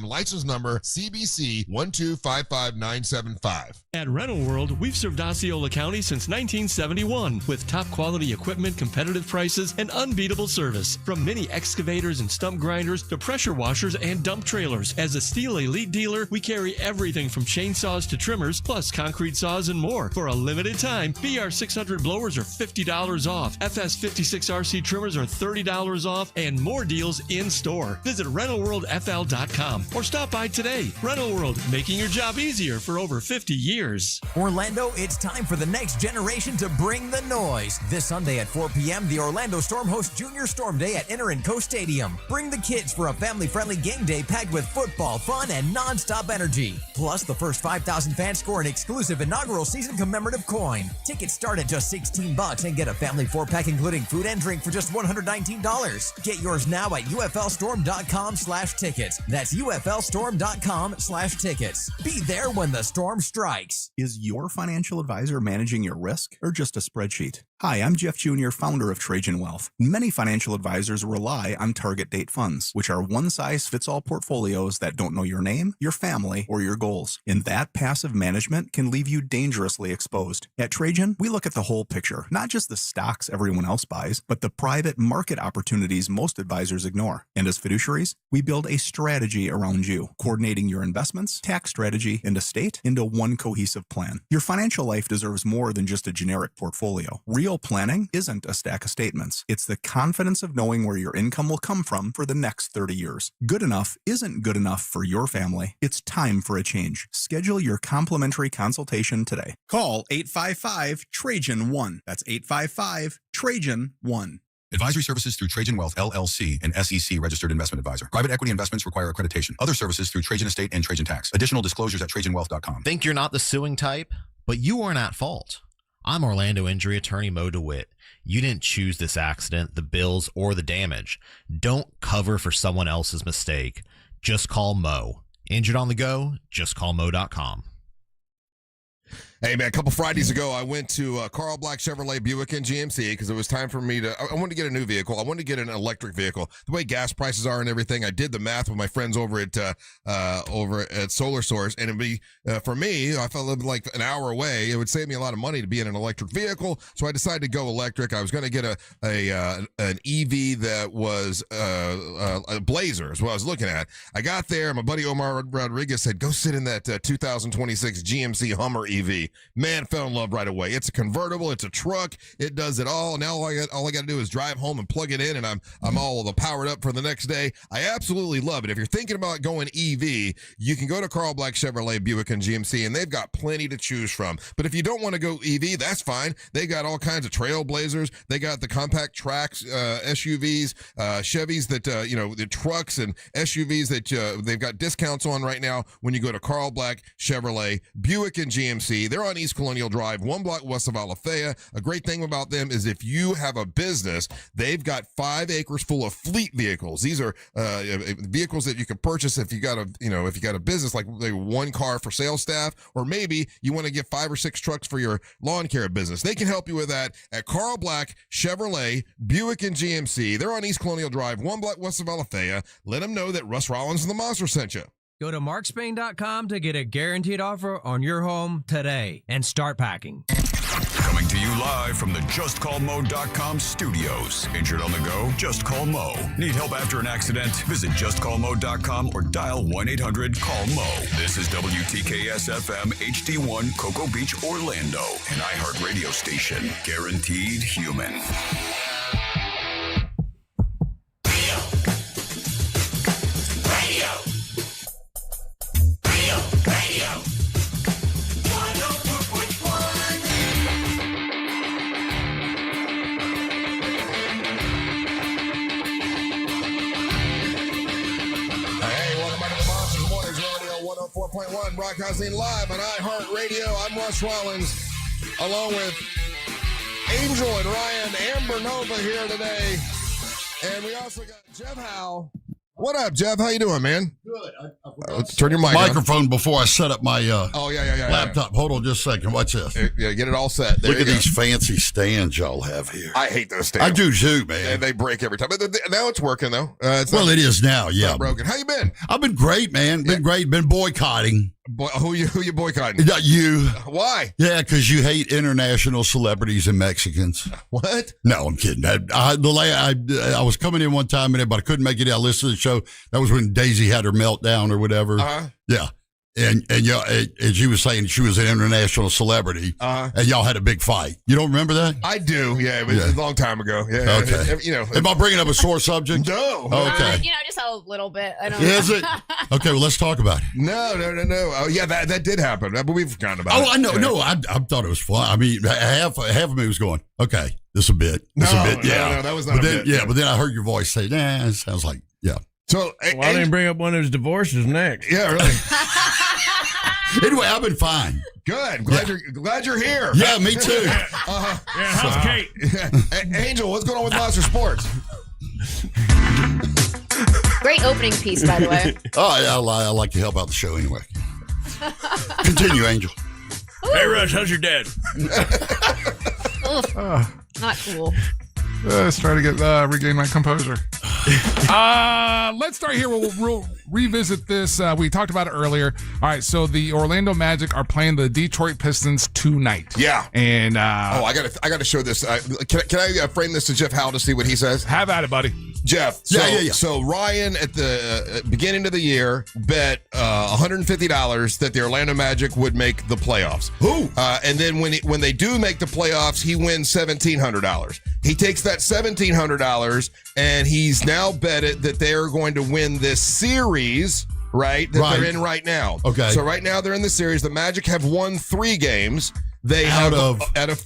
License number CBC 1255975. At Rental World, we've served Osceola County since 1971 with top quality equipment, competitive prices, and unbeatable service. From mini excavators and stump grinders to pressure washers and dump trailers. As a Steel Elite dealer, we carry everything from chainsaws to trimmers, plus concrete saws and more. For a limited time, BR 600 blowers are $50 off. FS 56 RC trimmers are $30 off, and more deals in store. Visit RentalWorldFL.com or stop by today. Rental World, making your job easier for over 50 years. Orlando, it's time for the next generation to bring the noise. This Sunday at 4 p.m., the Orlando Storm hosts Junior Storm Day at Inter & Co Stadium. Bring the kids for a family-friendly game day packed with football, fun, and non-stop energy. Plus, the first 5,000 fans score an exclusive inaugural season commemorative coin. Tickets start at just $16 and get a family 4-pack including food and drink for just $119. Get yours now at uflstorm.com/tickets. That's uflstorm.com/tickets. Be there when the storm strikes. Is your financial advisor managing your risk or just a spreadsheet? Hi, I'm Jeff Jr., founder of Trajan Wealth. Many financial advisors rely on target date funds, which are one-size-fits-all portfolios that don't know your name, your family, or your goals. And that passive management can leave you dangerously exposed. At Trajan, we look at the whole picture, not just the stocks everyone else buys, but the private market opportunities most advisors ignore. And as fiduciaries, we build a strategy around you, coordinating your investments, tax strategy, and estate into one cohesive plan. Your financial life deserves more than just a generic portfolio. Real Real planning isn't a stack of statements. It's the confidence of knowing where your income will come from for the next 30 years. Good enough isn't good enough for your family. It's time for a change. Schedule your complimentary consultation today. Call 855-TRAJAN-1. That's 855-TRAJAN-1. Advisory services through Trajan Wealth, LLC, an SEC registered investment advisor. Private equity investments require accreditation. Other services through Trajan Estate and Trajan Tax. Additional disclosures at TrajanWealth.com. Think you're not the suing type? But you aren't at fault. I'm Orlando injury attorney Mo DeWitt. You didn't choose this accident, the bills, or the damage. Don't cover for someone else's mistake. Just call Mo. Injured on the go? Just call Mo.com. Hey, man, a couple Fridays ago, I went to Carl Black Chevrolet Buick and GMC because it was time for me to, I wanted to get a new vehicle. I wanted to get an electric vehicle. The way gas prices are and everything, I did the math with my friends over at Solar Source, and it'd be, for me, I felt like an hour away. It would save me a lot of money to be in an electric vehicle, so I decided to go electric. I was going to get an EV that was a Blazer is what I was looking at. I got there, my buddy Omar Rodriguez said, go sit in that 2026 GMC Hummer EV. Man, fell in love right away. It's a convertible. It's a truck. It does it all. Now all I got to do is drive home and plug it in, and I'm all powered up for the next day. I absolutely love it. If you're thinking about going EV, you can go to Carl Black Chevrolet Buick and GMC, and they've got plenty to choose from. But if you don't want to go EV, that's fine. They got all kinds of Trailblazers. They got the compact tracks, SUVs, Chevys that the trucks and SUVs that they've got discounts on right now when you go to Carl Black Chevrolet Buick and GMC. They're on East Colonial Drive, 1 block west of Alafaya. A great thing about them is if you have a business, they've got 5 acres full of fleet vehicles. These are vehicles that you can purchase if you got a business, like one car for sales staff, or maybe you want to get 5 or 6 trucks for your lawn care business. They can help you with that at Carl Black Chevrolet Buick and GMC. They're on East Colonial Drive, 1 block west of Alafaya. Let them know that Russ Rollins and the Monster sent you. Go to markspain.com to get a guaranteed offer on your home today and start packing. Coming to you live from the JustCallMo.com studios. Injured on the go? Just call Mo. Need help after an accident? Visit JustCallMo.com or dial 1-800-CALL-MO. This is WTKS-FM HD1 Cocoa Beach, Orlando, an iHeart radio station. Guaranteed human. Broadcasting live on iHeartRadio. I'm Russ Rollins, along with Angel and Ryan, Amber Nova here today. And we also got Jeff Howell. What up, Jeff? How you doing, man? Good. Turn your microphone before I set up my laptop. Yeah. Hold on just a second. Watch this. Yeah, get it all set. Look at these fancy stands y'all have here. I hate those stands. I do too, man. They break every time. But now it's working, though. It is now, yeah. Not broken. How you been? I've been great, man. Been great. Been boycotting. Who you boycotting? You. Why? Yeah, because you hate international celebrities and Mexicans. What? No, I'm kidding. I was coming in one time, but I couldn't make it. I listened to the show. That was when Daisy had her meltdown or whatever. Uh-huh. Yeah. And she was saying she was an international celebrity, and y'all had a big fight. You don't remember that? I do. Yeah, it was a long time ago. Yeah. Okay. Am I bringing up a sore subject? No. Okay. Just a little bit. I don't Is know. it? Okay. Well, let's talk about it. No. Oh, yeah, that did happen. But we've forgotten about it. Oh, I know. No, I thought it was fun. I mean, half of me was going, okay, this a bit. No, yeah. that was not a bit. Yeah, but then I heard your voice say, it sounds like, yeah. So, I didn't bring up one of his divorces next. Yeah, really. Anyway, I've been fine. Good. Glad you're here. Yeah, me too. Yeah, how's Kate? Angel, what's going on with Monster Sports? Great opening piece, by the way. I like to help out the show anyway. Continue, Angel. Hey, Russ, how's your dad? Not cool. Let's try to regain my composure. Let's start here. We'll revisit this. We talked about it earlier. All right, so the Orlando Magic are playing the Detroit Pistons tonight. Yeah. And I got to show this. Can I frame this to Jeff Howell to see what he says? Have at it, buddy. Jeff. So Ryan at the beginning of the year bet $150 that the Orlando Magic would make the playoffs. Who? And then when they do make the playoffs, he wins $1,700. He takes that $1,700 and he's now betted that they are going to win this series, right? That they're in right now. Okay. So right now they're in the series. The Magic have won 3 games. They out of 7.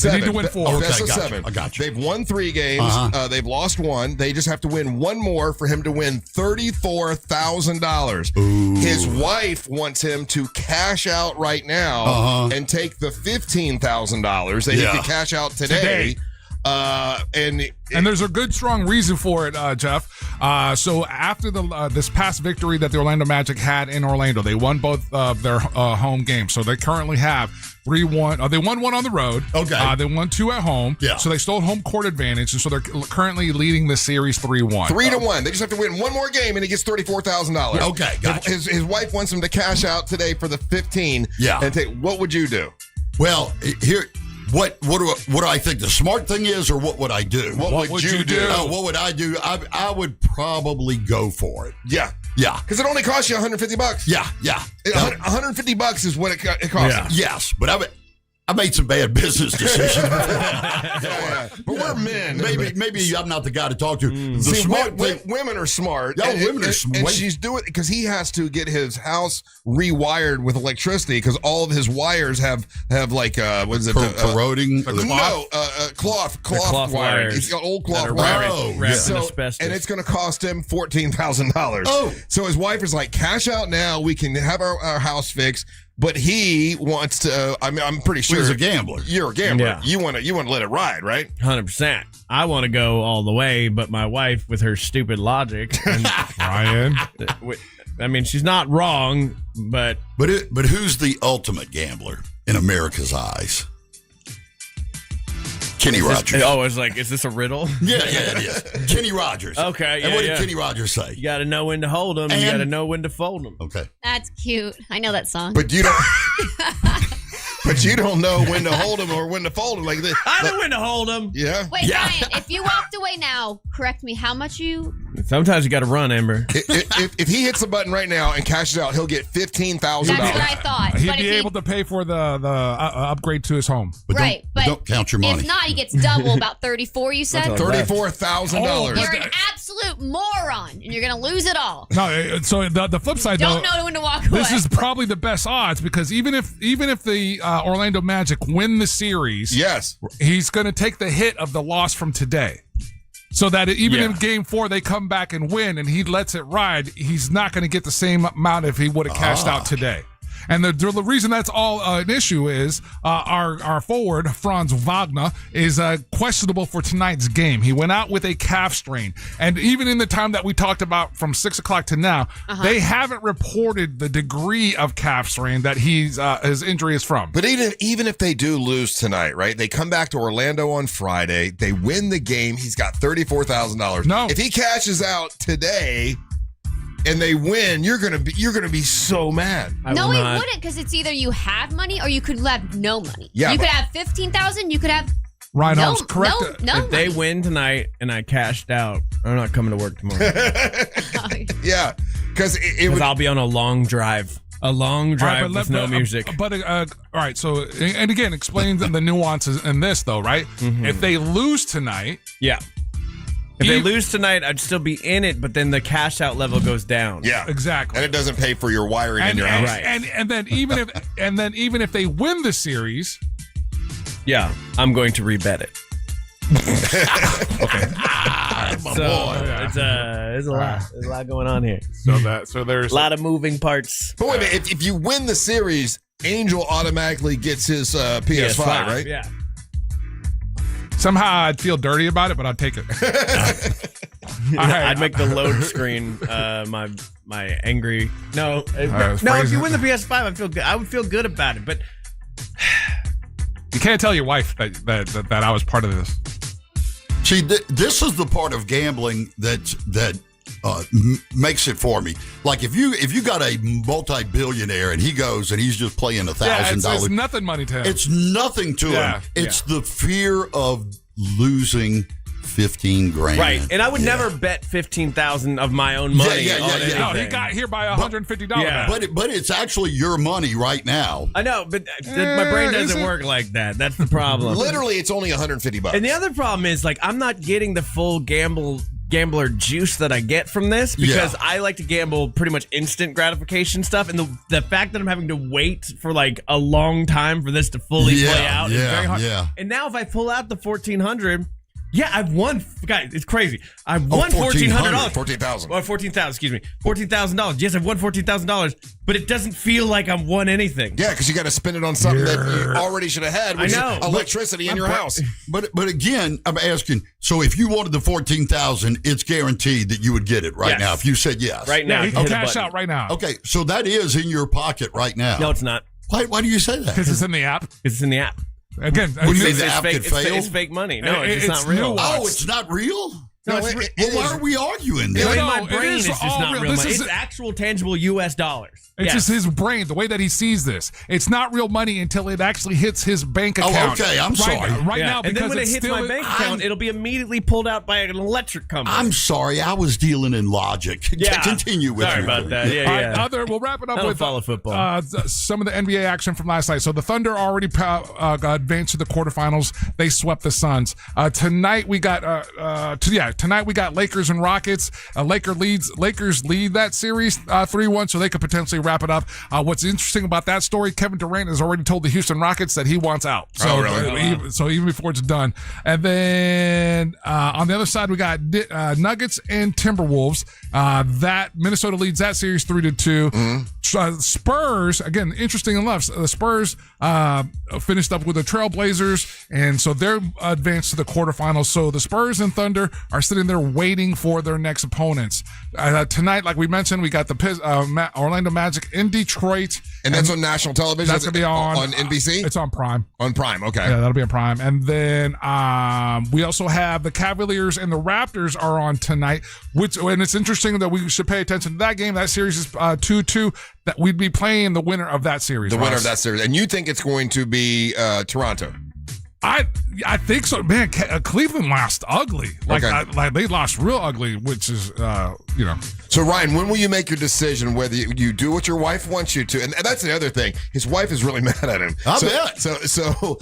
They need to win 4. Best of gotcha. 7. I got you. They've won 3 games. They've lost 1. They just have to win 1 more for him to win $34,000. His wife wants him to cash out right now and take the $15,000 that he could cash out today. And there's a good, strong reason for it, Jeff. So after this past victory that the Orlando Magic had in Orlando, they won both of their home games. So they currently have 3-1. They won 1 on the road. Okay. They won 2 at home. Yeah. So they stole home court advantage, and so they're currently leading the series 3-1. 3-1. They just have to win 1 more game, and he gets $34,000. Okay, gotcha. His wife wants him to cash out today for the 15. Yeah. And take. What would you do? Well, here. What do I think the smart thing is, or what would I do? What would you do? What would I do? I would probably go for it. Yeah. Yeah. Because it only costs you $150. Yeah. $150 is what it costs. Yes, but I made some bad business decisions. But we're men. Maybe I'm not the guy to talk to. The See, smart thing. women are smart. Yeah, women are smart. And she's doing it because he has to get his house rewired with electricity because all of his wires have like what is it? Corroding. Cloth wires. He's got old cloth wires. Wrapped in asbestos. And it's going to cost him $14,000. Oh. So his wife is like, cash out now. We can have our house fixed. But he wants to. I'm pretty sure he's a gambler. You're a gambler. Yeah. You want to let it ride, right? 100%. I want to go all the way, but my wife, with her stupid logic, and Ryan. I mean, she's not wrong, but who's the ultimate gambler in America's eyes? Kenny Rogers. Is this a riddle? Yeah, it is. Kenny Rogers. Okay. And what did Kenny Rogers say? You got to know when to hold them. You got to know when to fold them. Okay. That's cute. I know that song. But you don't. But you don't know when to hold them or when to fold them. Like this. I know when to hold them. Yeah. Wait, Ryan, if you walked away now, correct me. How much you? Sometimes you got to run, Amber. If he hits the button right now and cashes out, he'll get $15,000. That's what I thought. He'd But be if able to pay for the upgrade to his home. But right, but don't count your money. If not, he gets double, about 34. You said $34,000. You're an absolute moron, and you're gonna lose it all. No, so the flip side, Don't though, know when to walk away. this is probably the best odds because even if the Orlando Magic win the series, yes, he's going to take the hit of the loss from today. So that even in Game 4 they come back and win, and he lets it ride. He's not going to get the same amount if he would have cashed out today. And the reason that's all an issue is our forward, Franz Wagner, is questionable for tonight's game. He went out with a calf strain. And even in the time that we talked about from 6 o'clock to now, they haven't reported the degree of calf strain that his injury is from. But even if they do lose tonight, right? They come back to Orlando on Friday. They win the game. He's got $34,000. No. If he cashes out today and they win, you're gonna be so mad. No, he wouldn't, because it's either you have money or you could have no money. Yeah, you could have 15,000. You could have Ryan Holmes, correct. No if they win tonight and I cashed out, I'm not coming to work tomorrow. Yeah, because I'll be on a long drive. A long drive with no music. But all right, so and again, explain the nuances in this though, right? Mm-hmm. If they lose tonight, if they lose tonight, I'd still be in it, but then the cash out level goes down. Yeah, exactly. And it doesn't pay for your wiring in your house. Right. And then even if they win the series, I'm going to rebet it. Okay. It's a lot. There's a lot going on here. So there's a lot of moving parts. But wait a minute, if you win the series, Angel automatically gets his PS5, right? Yeah. Somehow I'd feel dirty about it, but I'd take it. I'd make the load screen my angry. No, if you win the PS5, I would feel good about it. But you can't tell your wife that I was part of this. See, this is the part of gambling that makes it for me. Like if you got a multi-billionaire and he goes and he's just playing $1,000, it's nothing money to him. It's nothing to him. It's the fear of losing $15,000. Right, and I would never bet $15,000 of my own money on anything. No, he got here by $150. Yeah. But it's actually your money right now. I know, but my brain doesn't work like that. That's the problem. Literally, it's only $150. And the other problem is, like, I'm not getting the full gambler juice that I get from this because I like to gamble pretty much instant gratification stuff, and the fact that I'm having to wait for like a long time for this to fully play out is very hard. And now if I pull out the $1,400. Yeah, I've won. Guys, it's crazy. I've won $1,400. $14,000. Well, $14,000. Excuse me, $14,000. Yes, I've won $14,000, but it doesn't feel like I've won anything. Yeah, because you got to spend it on something that you already should have had. Which I know. Is electricity in your house. But again, I'm asking. So if you wanted the $14,000, it's guaranteed that you would get it right now. If you said yes, right now, you can cash out right now. Okay, so that is in your pocket right now. No, it's not. Why do you say that? Because it's in the app. It's in the app. Again, it's fake money. No, it's not real. Oh, it's not real? No, why are we arguing this? In my brain, it's just not real money. It's actual tangible U.S. dollars. It's just his brain, the way that he sees this. It's not real money until it actually hits his bank account. Oh, okay. I'm sorry. Right now, and then when it hits my bank account, it'll be immediately pulled out by an electric company. I'm sorry. I was dealing in logic. Continue with Sorry about that. Yeah. We'll wrap it up with follow football. Some of the NBA action from last night. So the Thunder already advanced to the quarterfinals. They swept the Suns. Tonight we got Lakers and Rockets. Lakers lead that series 3-1, so they could potentially wrap it up. What's interesting about that story, Kevin Durant has already told the Houston Rockets that he wants out. So, so even before it's done. And then on the other side, we got Nuggets and Timberwolves. That Minnesota leads that series 3-2. Mm-hmm. Spurs, again, interesting enough, the Spurs finished up with the Trailblazers, and so they're advanced to the quarterfinals. So the Spurs and Thunder are sitting there waiting for their next opponents. Tonight, like we mentioned, we got the Orlando Magic in Detroit. And that's on national television? That's going to be on NBC? It's on Prime. On Prime, okay. Yeah, that'll be on Prime. And then we also have the Cavaliers and the Raptors are on tonight, and it's interesting that we should pay attention to that game. That series is 2-2. That we'd be playing the winner of that series. The winner of that series. And you think it's going to be Toronto? I think so, man. Cleveland lost ugly. Like they lost real ugly, which is So Ryan, when will you make your decision whether you do what your wife wants you to? And that's the other thing. His wife is really mad at him. I bet. So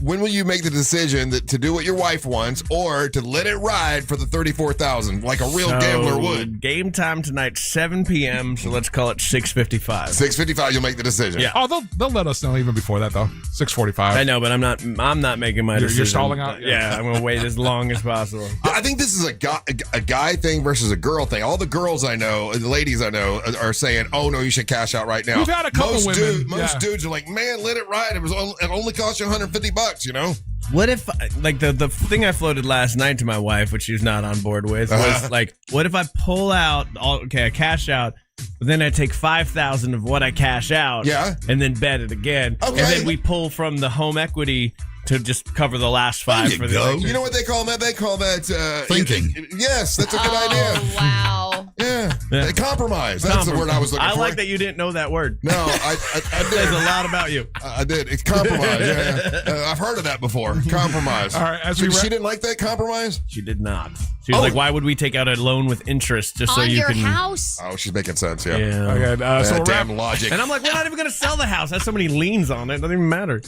when will you make the decision to do what your wife wants, or to let it ride for the $34,000 like a real gambler would? Game time tonight, 7 p.m. So let's call it 6:55. 6:55. You'll make the decision. Yeah. Oh, they'll let us know even before that though. 6:45. I know, but I'm not making my decision. You're stalling out. Yeah, I'm gonna wait as long as possible. I think this is a guy thing versus a girl thing. All the girls I know, the ladies I know, are saying, "Oh no, you should cash out right now." We've had a couple women. Most dudes are like, "Man, let it ride. It only cost you $150." You know. What if, like, the thing I floated last night to my wife, which she was not on board with, was like, what if I pull out, I cash out, but then I take $5,000 of what I cash out, and then bet it again, and then we pull from the home equity to just cover the last $5 for the You know what they call that? They call that thinking. Yes, that's a good idea. Wow. Yeah. Compromise. That's the word I was looking for. I like that you didn't know that word. No, I did. Says a lot about you. I did. It's compromise. Yeah. I've heard of that before. Compromise. All right. She didn't like that compromise? She did not. She was like, why would we take out a loan with interest just so you can... On your house? Oh, she's making sense, yeah. Okay, so damn logic. And I'm like, we're not even going to sell the house. It has so many liens on it. It doesn't even matter.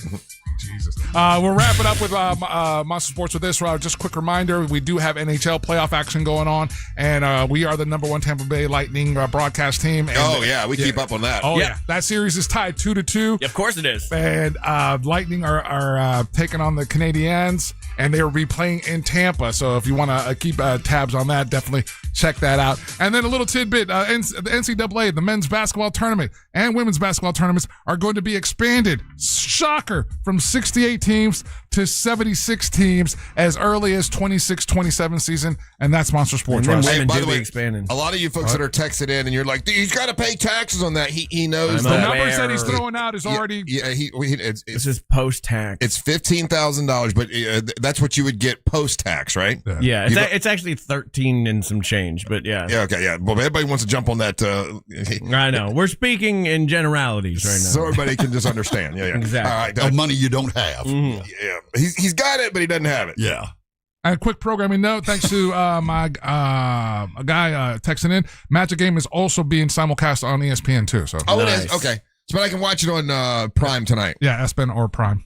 Jesus. We'll wrap it up with Monster Sports with this. Just a quick reminder, we do have NHL playoff action going on, and we are the #1 Tampa Bay Lightning broadcast team. And, we keep up on that. Oh, yeah. That series is tied 2-2. Yeah, of course it is. And Lightning are taking on the Canadiens, and they will be playing in Tampa. So if you want to keep tabs on that, definitely check that out. And then a little tidbit, the NCAA, the men's basketball tournament and women's basketball tournaments are going to be expanded. Shocker. From 68 teams to 76 teams as early as 26-27 season, and that's Monster Sports. And then Russ. women by do the way, be expanding. A lot of you folks that are texting in and you're like, he's got to pay taxes on that. He knows The that. numbers that he's throwing out is already. It's just post-tax. It's $15,000, but that's what you would get post-tax, right? Yeah, it's actually 13 and some change, but yeah. Yeah, okay, yeah. Well, everybody wants to jump on that. I know. We're speaking in generalities right now. So everybody can just understand. Yeah, yeah. Exactly. All right. Of money you don't have. Mm-hmm. Yeah. He's got it, but he doesn't have it. Yeah. And a quick programming note, thanks to my a guy texting in. Magic Game is also being simulcast on ESPN too. So it is? Okay. So I can watch it on Prime tonight. Yeah, ESPN or Prime.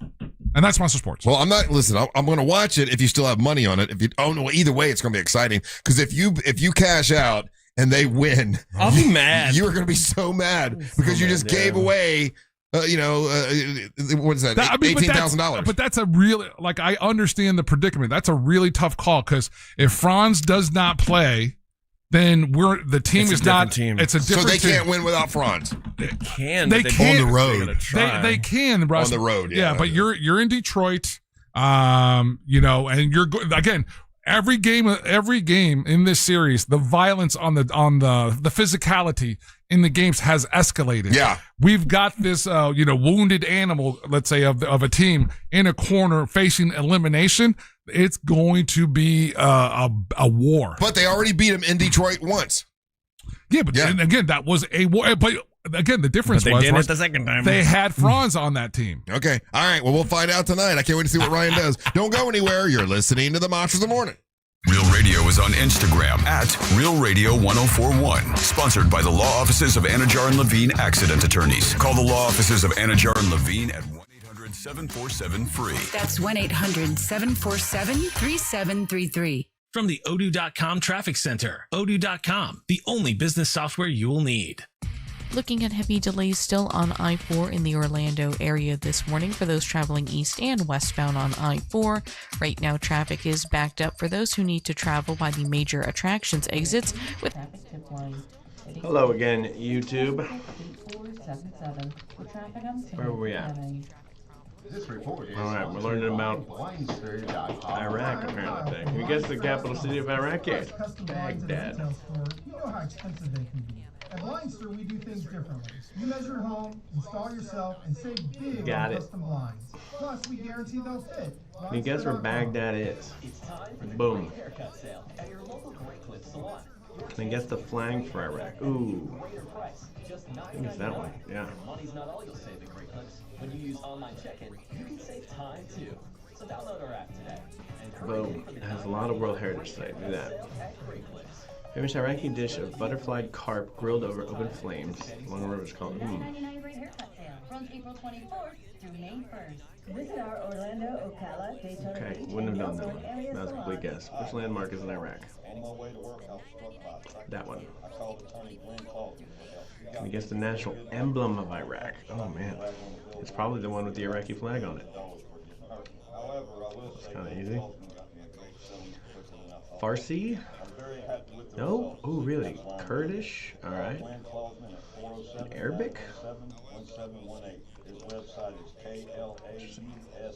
And that's Monster Sports. Well, I'm going to watch it if you still have money on it. If you either way, it's going to be exciting. Because if you cash out and they win, I'll be mad. You are going to be so mad because you just gave away, what is that? $18,000. But that's a really, I understand the predicament. That's a really tough call because if Franz does not play, then the team is not. Team. It's a different. So they team. can't win without Franz. They can. They can on the road. They can, Russ. On the road, yeah. But you're in Detroit, and you're again. Every game in this series, the violence on the physicality in the games has escalated. Yeah, we've got this wounded animal, let's say of a team in a corner facing elimination. It's going to be a war. But they already beat him in Detroit once. Yeah, but and again, that was a war. But again, the difference they was did it the second time. They had Franz on that team. Okay. All right. Well, we'll find out tonight. I can't wait to see what Ryan does. Don't go anywhere. You're listening to the Monsters of the Morning. Real Radio is on Instagram at Real Radio 1041. Sponsored by the law offices of Anajar and Levine Accident Attorneys. Call the law offices of Anajar and Levine at 1-800-747-FREE. That's 1-800-747-3733. From the Odoo.com Traffic Center. Odoo.com, the only business software you will need. Looking at heavy delays still on I-4 in the Orlando area this morning for those traveling east and westbound on I-4. Right now, traffic is backed up for those who need to travel by the major attractions exits with... Hello again, YouTube. Where are we at? Alright, we're learning about Iraq, apparently. Can you guess the capital city of Iraq yet? Baghdad. You know how expensive they can be. At Blinds, we do things differently. You measure at home, install yourself, and save big on custom blinds. Plus, we guarantee they'll fit. Can you guess where Baghdad is? Boom. Can you guess the flag for Iraq? Ooh. I think it's that one. Yeah. When you use online check-in, you can save time too. So download our app today. Boom. It has a lot of World Heritage sites. Do that. Famous Iraqi dish of butterflied carp grilled over open flames along a river is called From April 24th through May 1st. Visit our Orlando, Ocala, Daytona. Okay, wouldn't have done that one. That was a complete guess. Which landmark is in Iraq? That one. Can you guess the national emblem of Iraq? Oh man. It's probably the one with the Iraqi flag on it. It's kind of easy. Farsi? No? Oh, really? Kurdish? All right. Arabic?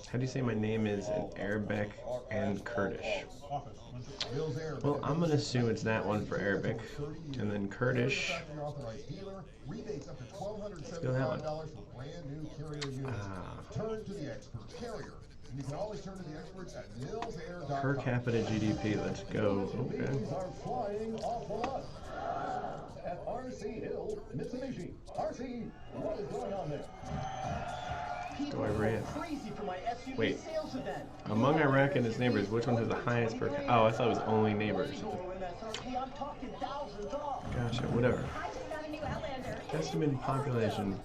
How do you say my name is in Arabic and Kurdish? Well, I'm going to assume it's that one for Arabic. And then Kurdish. Let's go that one. Per capita GDP, let's go. Okay. At RC Hill, Mitsubishi. RC, what is going on there? Let's go Iran. Wait. Among Iraq and its neighbors, which one has the highest per capita? Oh, I thought it was only neighbors. Gosh, whatever. Estimated population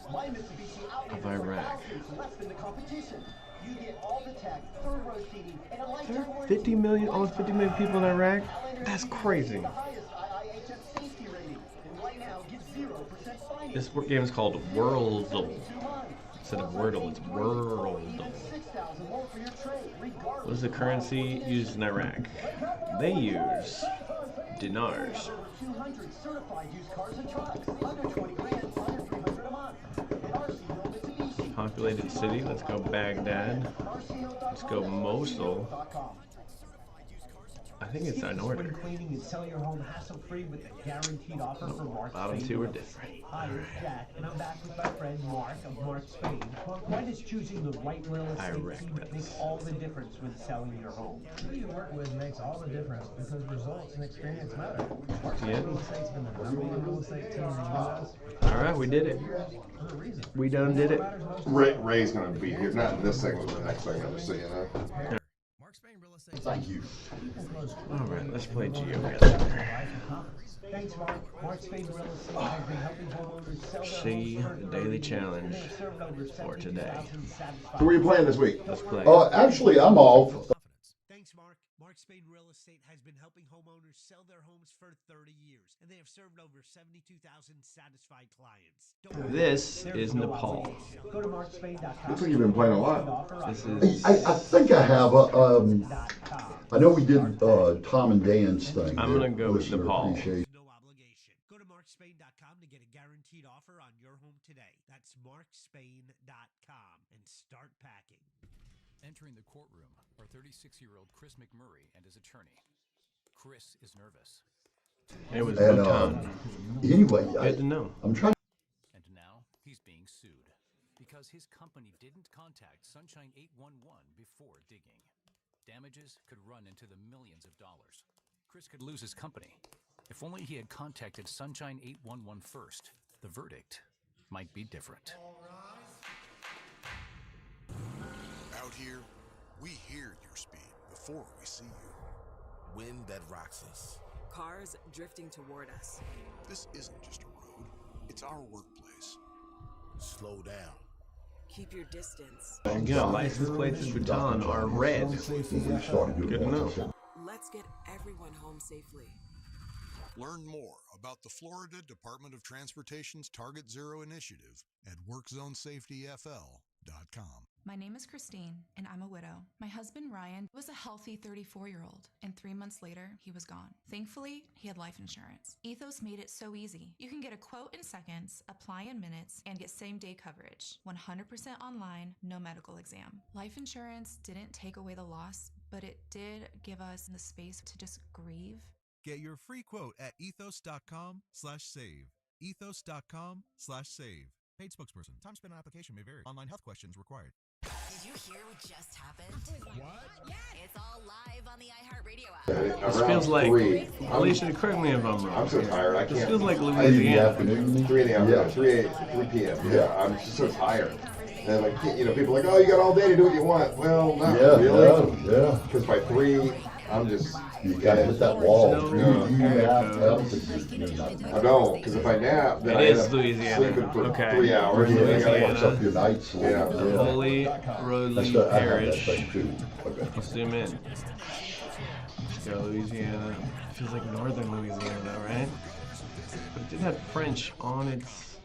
of Iraq. There are 50 million, almost 50 million people in Iraq? That's crazy. This game is called Worldle. Instead of Wordle, it's Worldle. What is the currency used in Iraq? They use dinars. populated city. Let's go Baghdad. Let's go Mosul. I think it's in order. Cleaning and sell your home hassle-free with a guaranteed offer for Mark Bottom Spain. two are different. Hi, it's Jack, and I'm back with my friend Mark of Mark Spain. Why does choosing the right real estate team make all the difference when selling your home? Who you work with makes all the difference because results and experience matter. Yeah. Real estate's been the number one real estate team in the U.S. All right, we did it. We done did it. Ray's going to be here, not in this segment, but the next segment, just so you know. Thank you. All right, let's play Geo. Thanks, Mark. Mark Spain Real Estate has been helping homeowners sell their See homes the for daily 30 years. challenge They have served over for today. 72,000 satisfied Who are you playing this week? Let's play. Actually, I'm off. Thanks, Mark. Mark Spain Real Estate has been helping homeowners sell their homes for 30 years, and they have served over 72,000 satisfied clients. This is Nepal. Go to markspain.com. Looks like you've been playing a lot. This is. I think I have I know we did Tom and Dan's thing. I'm gonna go with Listener Nepal. appreciation. No obligation. Go to markspain.com to get a guaranteed offer on your home today. That's markspain.com and start packing. Entering the courtroom are 36-year-old Chris McMurray and his attorney. Chris is nervous. It was And Bhutan. anyway, Good to know. I'm trying. And now he's being sued because his company didn't contact Sunshine 811 before digging. Damages could run into the millions of dollars. Chris could lose his company. If only he had contacted Sunshine 811 first, the verdict might be different. Out here, we hear your speed before we see you. Wind that rocks us. Cars drifting toward us. This isn't just a road, it's our workplace. Slow down. Keep your distance. Yeah, license plates in Bhutan are red. Good to know. Let's get everyone home safely. Learn more about the Florida Department of Transportation's Target Zero initiative at workzonesafetyfl.com. My name is Christine, and I'm a widow. My husband, Ryan, was a healthy 34-year-old, and 3 months later, he was gone. Thankfully, he had life insurance. Ethos made it so easy. You can get a quote in seconds, apply in minutes, and get same-day coverage. 100% online, no medical exam. Life insurance didn't take away the loss, but it did give us the space to just grieve. Get your free quote at ethos.com/save. Ethos.com/save. Paid spokesperson. Time spent on application may vary. Online health questions required. Did you hear what just happened? What? It's all live on the iHeartRadio app. This feels like, Alicia, correct me if I'm wrong. I'm so tired. I can't. This feels like In the Louisiana. afternoon. 3 in the afternoon. 3 p.m. Yeah, I'm just so tired. And like, people are like, oh, you got all day to do what you want. Well, not really. Yeah. Because by 3, I'm just. You gotta hit that wall. No, You nap. I don't, because if I nap, then It I end is up Louisiana. sleeping for Okay. 3 hours. Yeah, and then I that gotta works up your nights. Yeah. The Holy Roly I have that Parish. thing too. Okay. Let's zoom in. Let's go Louisiana. It feels like northern Louisiana though, right? But it did have French on its...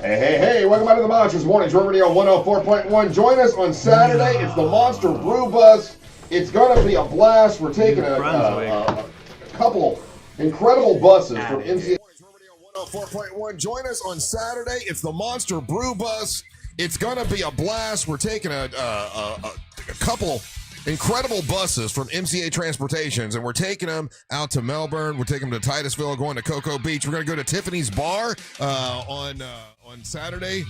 Hey, welcome back to the Monsters Mornings, Brew Radio 104.1. Join us on Saturday. It's the Monster Brew Bus. It's going to be a blast. We're taking a couple incredible buses from MCA. 104.1. Join us on Saturday. It's the Monster Brew Bus. It's going to be a blast. We're taking a couple incredible buses from MCA Transportations, and we're taking them out to Melbourne. We're taking them to Titusville, going to Cocoa Beach. We're going to go to Tiffany's Bar on Saturday.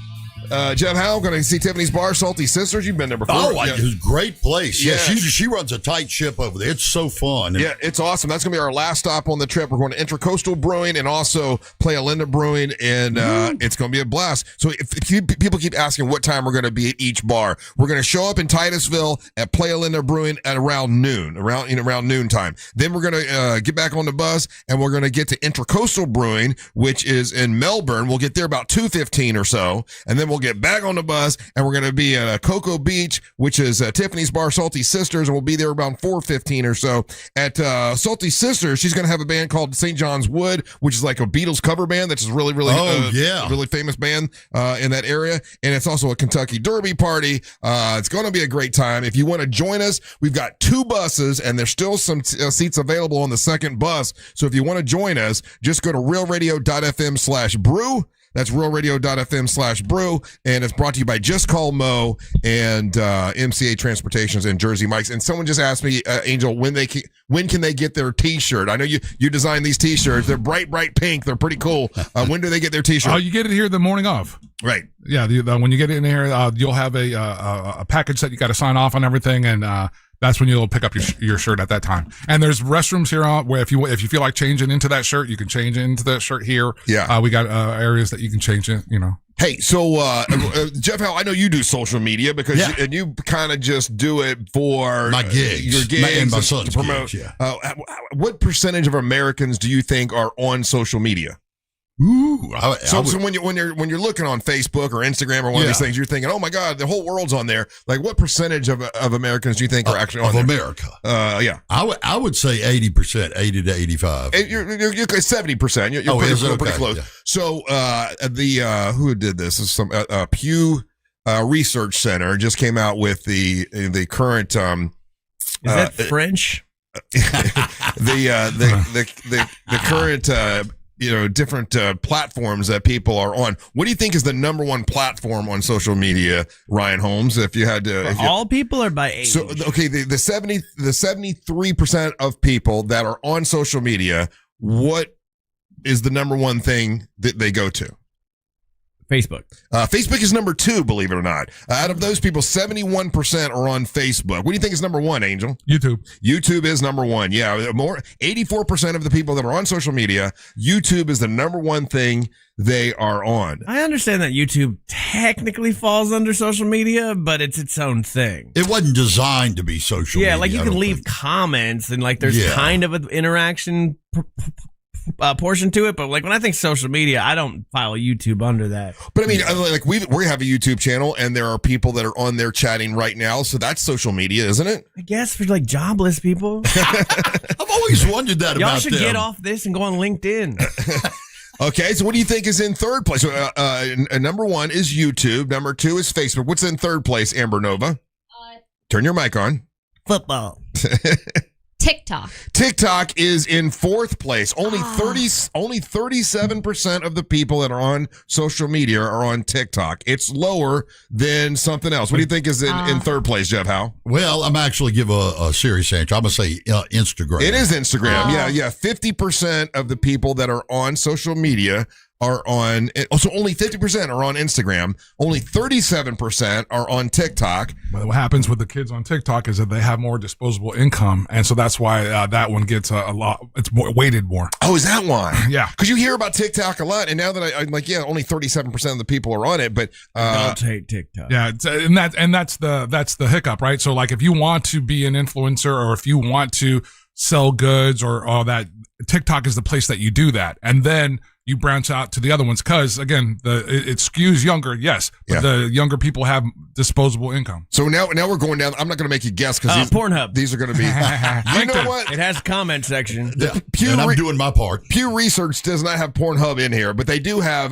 Jeff Howell, going to see Tiffany's Bar, Salty Sisters. You've been there before. Oh, it's a great place. Yeah, she runs a tight ship over there. It's so fun. Yeah, it's awesome. That's going to be our last stop on the trip. We're going to Intracoastal Brewing and also Playa Linda Brewing, and it's going to be a blast. So if people keep asking what time we're going to be at each bar, we're going to show up in Titusville at Playa Linda Brewing at around noon, around noontime. Then we're going to get back on the bus, and we're going to get to Intracoastal Brewing, which is in Melbourne. We'll get there about 2:15 or so, and then we'll get back on the bus, and we're going to be at Cocoa Beach, which is Tiffany's Bar, Salty Sisters, and we'll be there around 4:15 or so. At Salty Sisters, she's going to have a band called St. John's Wood, which is like a Beatles cover band that's really really famous band in that area, and it's also a Kentucky Derby party. It's going to be a great time. If you want to join us, we've got 2 buses, and there's still some seats available on the second bus, so if you want to join us, just go to realradio.fm/brew. That's realradio.fm/brew. And it's brought to you by Just Call Mo and MCA Transportations and Jersey Mike's. And someone just asked me, Angel, when can they get their T-shirt? I know you designed these T-shirts. They're bright pink. They're pretty cool. When do they get their T-shirt? Oh, you get it here the morning of. Right. Yeah. When you get in here, you'll have a package that you got to sign off on everything, and that's when you'll pick up your shirt at that time. And there's restrooms here where if you feel like changing into that shirt, you can change into that shirt here. Yeah. We got areas that you can change in. Hey, so Jeff, Howell, I know you do social media because you kind of just do it for my gigs, your gigs, and my son's to promote. gigs. Yeah. What percentage of Americans do you think are on social media? Ooh, So when you're looking on Facebook or Instagram or one of these things, you're thinking, oh my God, the whole world's on there. Like, what percentage of Americans do you think are actually on there? America? Yeah, I would say 80%, 80 to 85. You're 70%. You're pretty close. Yeah. So who did this? This is some Pew Research Center just came out with the current. Is that French? the current. Different platforms that people are on. What do you think is the number one platform on social media, Ryan Holmes? If you had to, all people or by age? So okay, the 73% of people that are on social media, what is the number one thing that they go to? Facebook. Facebook is number 2, believe it or not. Out of those people, 71% are on Facebook. What do you think is number 1, Angel? YouTube. YouTube is number 1. Yeah, 84% of the people that are on social media, YouTube is the number 1 thing they are on. I understand that YouTube technically falls under social media, but it's its own thing. It wasn't designed to be social media. Yeah, like you can leave comments and like there's kind of an interaction portion to it, but like when I think social media, I don't file YouTube under that. But I mean, like we have a YouTube channel, and there are people that are on there chatting right now, so that's social media, isn't it? I guess for like jobless people. I've always wondered that Y'all about should them. get off this and go on LinkedIn. Okay, so what do you think is in third place? Number 1 is YouTube. Number 2 is Facebook. What's in third place, Amber Nova? Turn your mic on. Football. TikTok is in 4th place. Only 37% of the people that are on social media are on TikTok. It's lower than something else. What do you think is in third place, Jeff Howe? Well, I'm actually give a serious answer. I'm gonna say Instagram. It is Instagram. Yeah. 50% of the people that are on social media are on. So only 50% are on Instagram. Only 37% are on TikTok. But what happens with the kids on TikTok is that they have more disposable income, and so that's why that one gets a lot. It's more weighted more. Oh, is that why? Yeah, because you hear about TikTok a lot, and now that I'm like, only 37% of the people are on it. But don't hate TikTok. Yeah, and that's the hiccup, right? So like, if you want to be an influencer, or if you want to sell goods or all that, TikTok is the place that you do that, and then you branch out to the other ones because, again, it skews younger, yes, but the younger people have disposable income. So now we're going down. I'm not going to make you guess because Pornhub. These are going to be. You know what? It has a comment section. And I'm doing my part. Pew Research does not have Pornhub in here, but they do have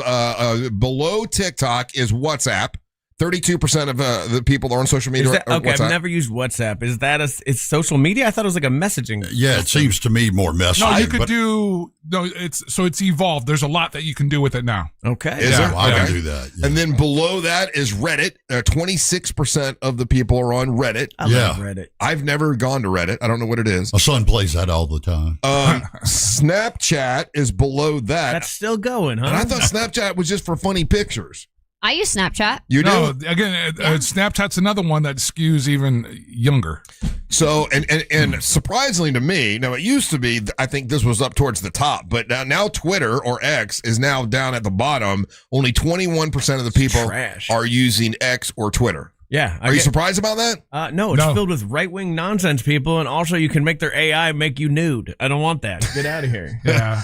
below TikTok is WhatsApp. 32% of the people are on social media. Okay, WhatsApp. I've never used WhatsApp. Is that it's social media? I thought it was like a messaging. Yeah, it seems to me more messaging. No, you could it's evolved. There's a lot that you can do with it now. Okay. Is there? I can do that. Yeah. And then below that is Reddit. 26% of the people are on Reddit. I love Reddit. I've never gone to Reddit. I don't know what it is. My son plays that all the time. Snapchat is below that. That's still going, huh? And I thought Snapchat was just for funny pictures. I use Snapchat. You do? No, again, Snapchat's another one that skews even younger. So, and surprisingly to me, now it used to be, I think this was up towards the top, but now Twitter or X is now down at the bottom. Only 21% of the people are using X or Twitter. Yeah. Are you surprised about that? No, it's filled with right-wing nonsense people, and also you can make their AI make you nude. I don't want that. Get out of here. Yeah.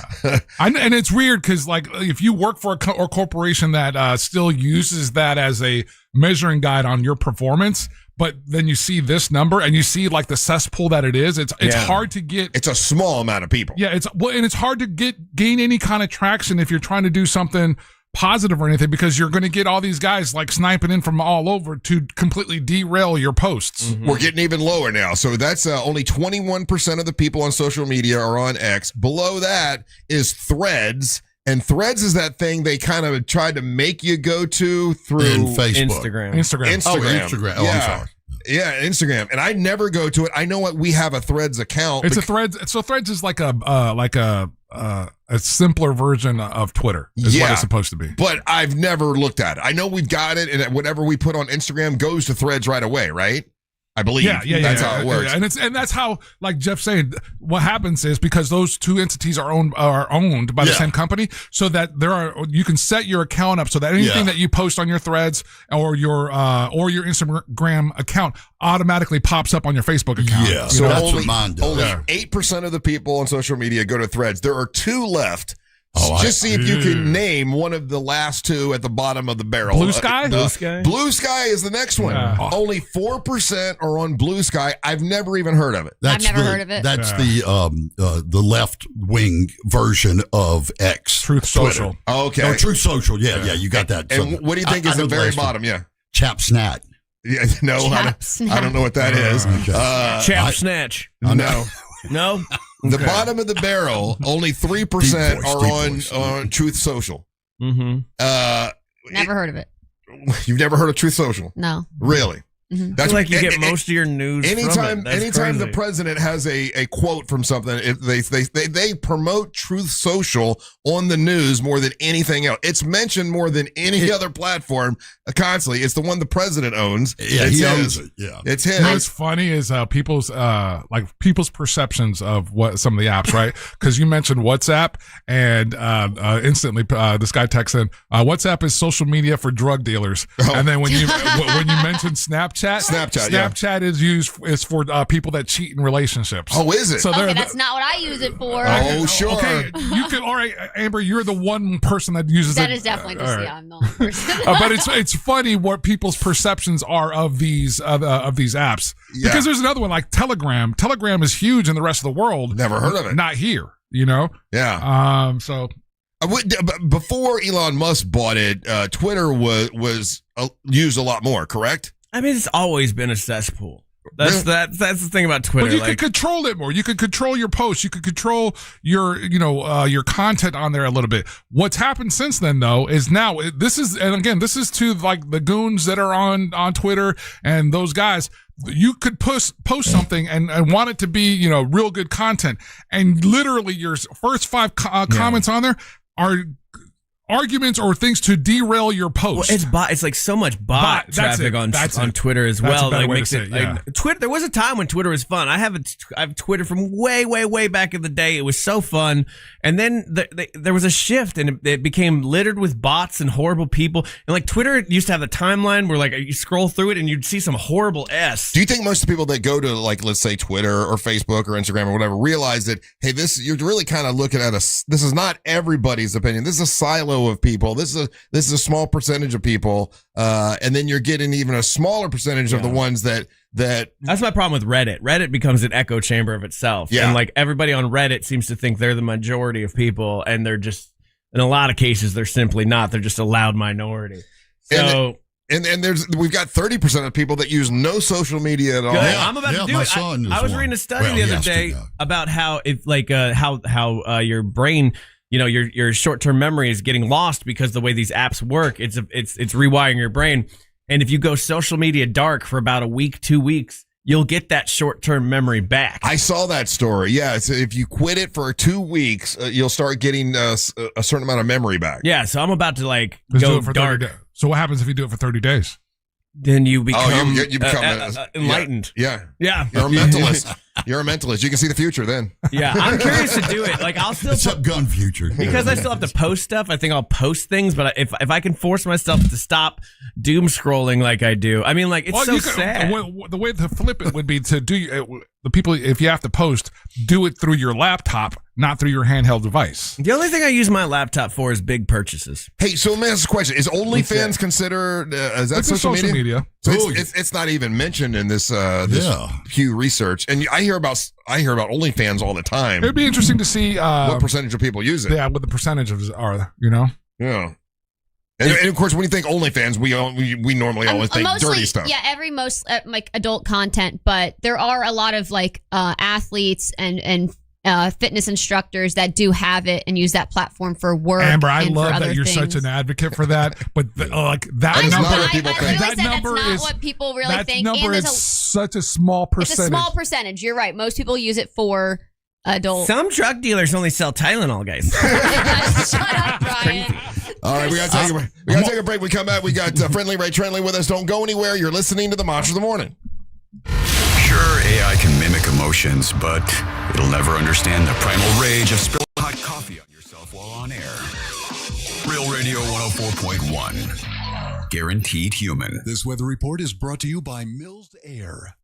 And it's weird because, like, if you work for a corporation that still uses that as a measuring guide on your performance, but then you see this number and you see like the cesspool that it is, it's hard to get. It's a small amount of people. Yeah, and it's hard to gain any kind of traction if you're trying to do something positive or anything, because you're going to get all these guys like sniping in from all over to completely derail your posts. Mm-hmm. We're getting even lower now. So that's only 21% of the people on social media are on X. Below that is Threads And Threads is that thing they kind of tried to make you go to through Facebook. Instagram. Oh, Instagram. Oh, yeah. I'm sorry. Yeah, Instagram. And I never go to it. I know what we have a Threads account. It's a Threads. So Threads is like a simpler version of Twitter. Is what it's supposed to be. But I've never looked at it. I know we've got it, and whatever we put on Instagram goes to Threads right away, right? I believe. That's how it works. Yeah. And that's how, like Jeff's saying, what happens is because those two entities are owned by the same company, so that you can set your account up so that anything that you post on your Threads or your Instagram account automatically pops up on your Facebook account. Yeah, so that's what mine does. Only 8% of the people on social media go to Threads. There are 2 left. Just see if you can name one of the last 2 at the bottom of the barrel. Blue Sky? Blue Sky is the next one. Only 4% are on Blue Sky. I've never even heard of it. I've never heard of it. That's the left wing version of X. Truth Social. Oh, okay. No, Truth Social. Yeah, you got that. And what do you think is the very bottom? Yeah. Chap Snat. Yeah, no, I don't know what that is. Chap Snatch. No. No? The bottom of the barrel, only 3% are on Truth Social. Mm-hmm. Never heard of it. You've never heard of Truth Social? No. Really? Mm-hmm. That's like you get most of your news anytime from it. Anytime the president has a quote from something, they promote Truth Social on the news more than anything else. It's mentioned more than any other platform constantly. It's the one the president owns. Yeah, he owns it. Yeah, it's his. You know what's funny is people's perceptions of what some of the apps, right? Because you mentioned WhatsApp, and instantly this guy texts in, WhatsApp is social media for drug dealers. And then when you mentioned Snapchat is used for people that cheat in relationships. Oh, is it? So that's not what I use it for. Oh, sure. Okay, you can. All right, Amber, you're the one person that uses it. That is definitely just I'm the only person. But it's funny what people's perceptions are of these apps. Yeah. Because there's another one like Telegram. Telegram is huge in the rest of the world. Never heard of it. Not here. You know. Yeah. So. Before Elon Musk bought it, Twitter was used a lot more, correct? I mean, it's always been a cesspool. That's the thing about Twitter. But you could control it more. You could control your posts. You could control your content on there a little bit. What's happened since then, though, is now this is to like the goons that are on Twitter and those guys. You could post something and want it to be real good content, and literally your first 5 comments on there are arguments or things to derail your post. Well, it's like so much bot traffic on Twitter as well. That's a better like way makes to it say it, like Twitter. There was a time when Twitter was fun. I have Twitter from way back in the day. It was so fun, and then there was a shift, and it became littered with bots and horrible people. And like Twitter used to have the timeline where like you scroll through it and you'd see some horrible S. Do you think most of the people that go to like let's say Twitter or Facebook or Instagram or whatever realize that you're really kind of looking at this is not everybody's opinion. This is a silo of people. This is a small percentage of people, and then you're getting even a smaller percentage of the ones that. That's my problem with Reddit. Reddit becomes an echo chamber of itself. Yeah. And like everybody on Reddit seems to think they're the majority of people, and they're just, in a lot of cases, they're simply not. They're just a loud minority. So. And we've got 30% of people that use no social media at all. I'm about to do it. I was reading a study the other day about how how your brain, your short-term memory is getting lost because the way these apps work, it's rewiring your brain. And if you go social media dark for about a week, 2 weeks, you'll get that short-term memory back. I saw that story. Yeah, so if you quit it for 2 weeks, you'll start getting a certain amount of memory back. Yeah, so I'm about to Let's go do it for dark. 30 days. So what happens if you do it for 30 days? Then you become, you become enlightened. Yeah. Yeah. You're a mentalist. You're a mentalist. You can see the future then. Yeah, I'm curious to do it. Like I'll still Top Gun future because I still have to post stuff. I think I'll post things, but if I can force myself to stop doom scrolling like I do, I mean, like it's sad. The way to flip it would be to do the people. If you have to post, do it through your laptop, not through your handheld device. The only thing I use my laptop for is big purchases. Hey, so let me ask a question: is OnlyFans considered is that social media? So it's not even mentioned in this Pew research, and I hear about OnlyFans all the time. It'd be interesting to see what percentage of people use it. Yeah, what the percentages are. Yeah. And of course, when you think OnlyFans, we normally always think mostly, dirty stuff. Yeah, like adult content, but there are a lot of like athletes and fitness instructors that do have it and use that platform for work. Amber, I and love for that other you're things. such an advocate for that, but that is number, not what people think. that number that's not is what people really that think. number And is there's such a small percentage. It's a small percentage. You're right. Most people use it for adult. Some drug dealers only sell Tylenol, guys. Shut up, Brian. All right, we got to take a break. We come back. We got Friendly Ray Trenley with us. Don't go anywhere. You're listening to the Monster of the Morning. Sure, AI can mimic emotions, but it'll never understand the primal rage of spilling hot coffee on yourself while on air. Real Radio 104.1. Guaranteed human. This weather report is brought to you by Mills Air.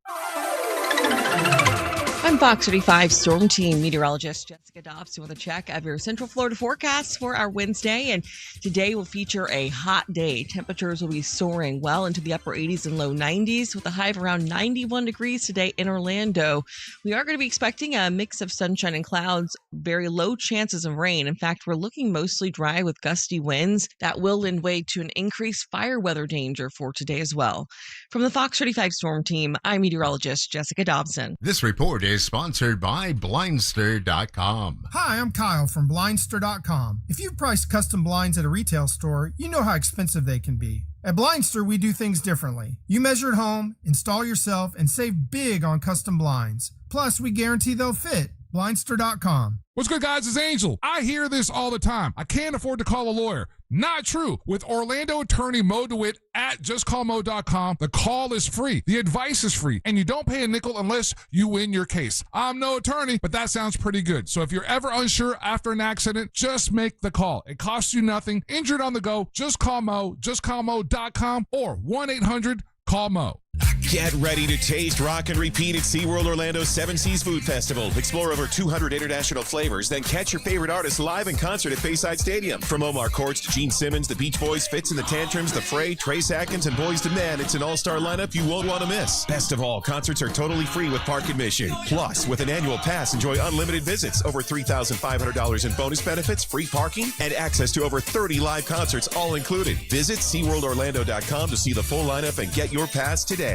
I'm Fox 35 Storm Team meteorologist Jessica Dobson with a check of your Central Florida forecast for our Wednesday. And today will feature a hot day. Temperatures will be soaring well into the upper 80s and low 90s with a high of around 91 degrees today in Orlando. We are going to be expecting a mix of sunshine and clouds, very low chances of rain. In fact, we're looking mostly dry with gusty winds that will lend way to an increased fire weather danger for today as well. From the Fox 35 Storm Team, I'm meteorologist Jessica Dobson. This report is sponsored by Blindster.com. Hi, I'm Kyle from Blindster.com. If you've priced custom blinds at a retail store, you know how expensive they can be. At Blindster, we do things differently. You measure at home, install yourself, and save big on custom blinds. Plus, we guarantee they'll fit. Blindster.com. What's good, guys? It's Angel. I hear this all the time. I can't afford to call a lawyer. Not true. With Orlando attorney Mo DeWitt at justcallmo.com, the call is free. The advice is free. And you don't pay a nickel unless you win your case. I'm no attorney, but that sounds pretty good. So if you're ever unsure after an accident, just make the call. It costs you nothing. Injured on the go, just call Mo, justcallmo.com or 1-800-CALL-MO. Get ready to taste, rock, and repeat at SeaWorld Orlando's Seven Seas Food Festival. Explore over 200 international flavors, then catch your favorite artists live in concert at Bayside Stadium. From Omar Courts to Gene Simmons, the Beach Boys, Fitz and the Tantrums, The Fray, Trace Atkins, and Boys to Men, it's an all-star lineup you won't want to miss. Best of all, concerts are totally free with park admission. Plus, with an annual pass, enjoy unlimited visits, over $3,500 in bonus benefits, free parking, and access to over 30 live concerts, all included. Visit SeaWorldOrlando.com to see the full lineup and get your pass today.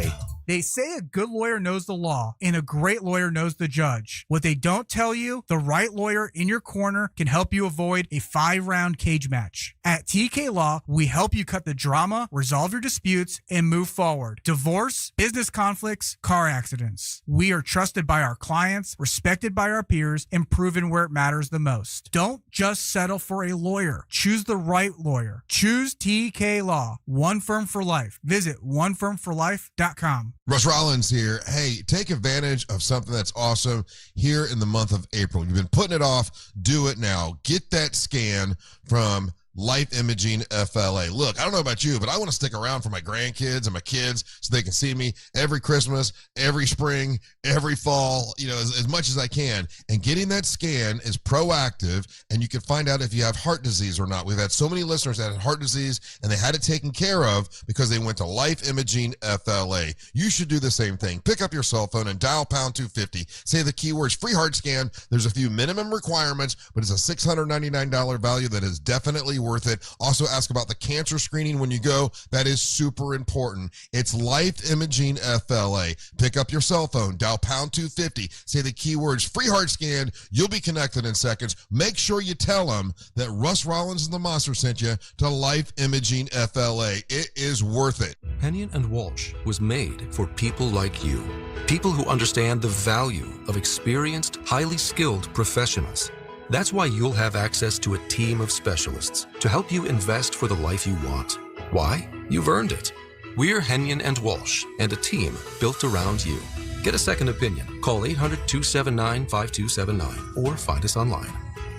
They say a good lawyer knows the law and a great lawyer knows the judge. What they don't tell you, the right lawyer in your corner can help you avoid a 5-round cage match. At TK Law, we help you cut the drama, resolve your disputes, and move forward. Divorce, business conflicts, car accidents. We are trusted by our clients, respected by our peers, and proven where it matters the most. Don't just settle for a lawyer. Choose the right lawyer. Choose TK Law. One firm for life. Visit onefirmforlife.com. Russ Rollins here. Hey, take advantage of something that's awesome here in the month of April. You've been putting it off. Do it now. Get that scan from Life Imaging FLA. Look, I don't know about you, but I want to stick around for my grandkids and my kids so they can see me every Christmas, every spring, every fall, as much as I can. And getting that scan is proactive, and you can find out if you have heart disease or not. We've had so many listeners that had heart disease, and they had it taken care of because they went to Life Imaging FLA. You should do the same thing. Pick up your cell phone and dial pound 250. Say the keywords free heart scan. There's a few minimum requirements, but it's a $699 value that is definitely worth it. Also ask about the cancer screening when you go. That is super important. It's Life Imaging FLA. Pick up your cell phone, dial pound 250, say the keywords free heart scan. You'll be connected in seconds. Make sure you tell them that Russ Rollins and the Monster sent you to Life Imaging FLA. It is worth it. Hennion and Walsh was made for people like you. People who understand the value of experienced, highly skilled professionals. That's why you'll have access to a team of specialists to help you invest for the life you want. Why? You've earned it. We're Hennion and Walsh, and a team built around you. Get a second opinion. Call 800-279-5279 or find us online.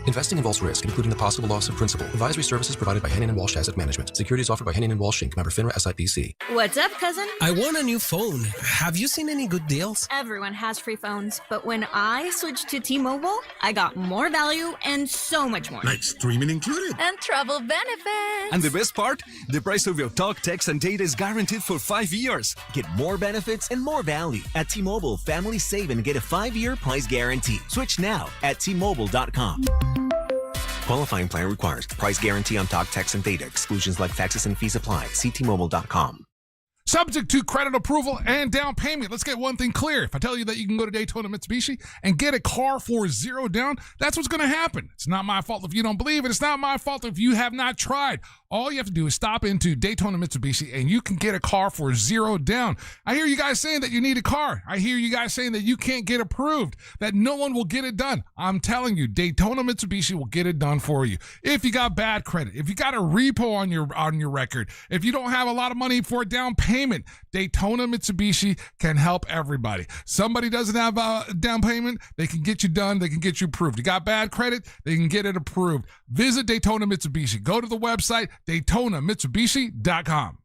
Investing involves risk, including the possible loss of principal. Advisory services provided by Hennion and Walsh Asset Management. Securities offered by Hennion and Walsh Inc. Member FINRA SIPC. What's up, cousin? I want a new phone. Have you seen any good deals? Everyone has free phones, but when I switched to T-Mobile, I got more value and so much more. Like streaming included. And travel benefits. And the best part? The price of your talk, text, and data is guaranteed for 5 years. Get more benefits and more value. At T-Mobile, families save and get a 5-year price guarantee. Switch now at T-Mobile.com. Qualifying plan requires price guarantee on talk, text, and data. Exclusions like taxes and fees apply. See T-Mobile.com. subject to credit approval and down payment. Let's get one thing clear. If I tell you that you can go to Daytona Mitsubishi and get a car for $0 down, that's what's going to happen. It's not my fault if you don't believe it. It's not my fault if you have not tried. All you have to do is stop into Daytona Mitsubishi and you can get a car for $0 down. I hear you guys saying that you need a car. I hear you guys saying that you can't get approved, that no one will get it done. I'm telling you, Daytona Mitsubishi will get it done for you. If you got bad credit, if you got a repo on your record, if you don't have a lot of money for a down payment, Daytona Mitsubishi can help everybody. Somebody doesn't have a down payment, they can get you done, they can get you approved. You got bad credit, they can get it approved. Visit Daytona Mitsubishi. Go to the website, DaytonaMitsubishi.com.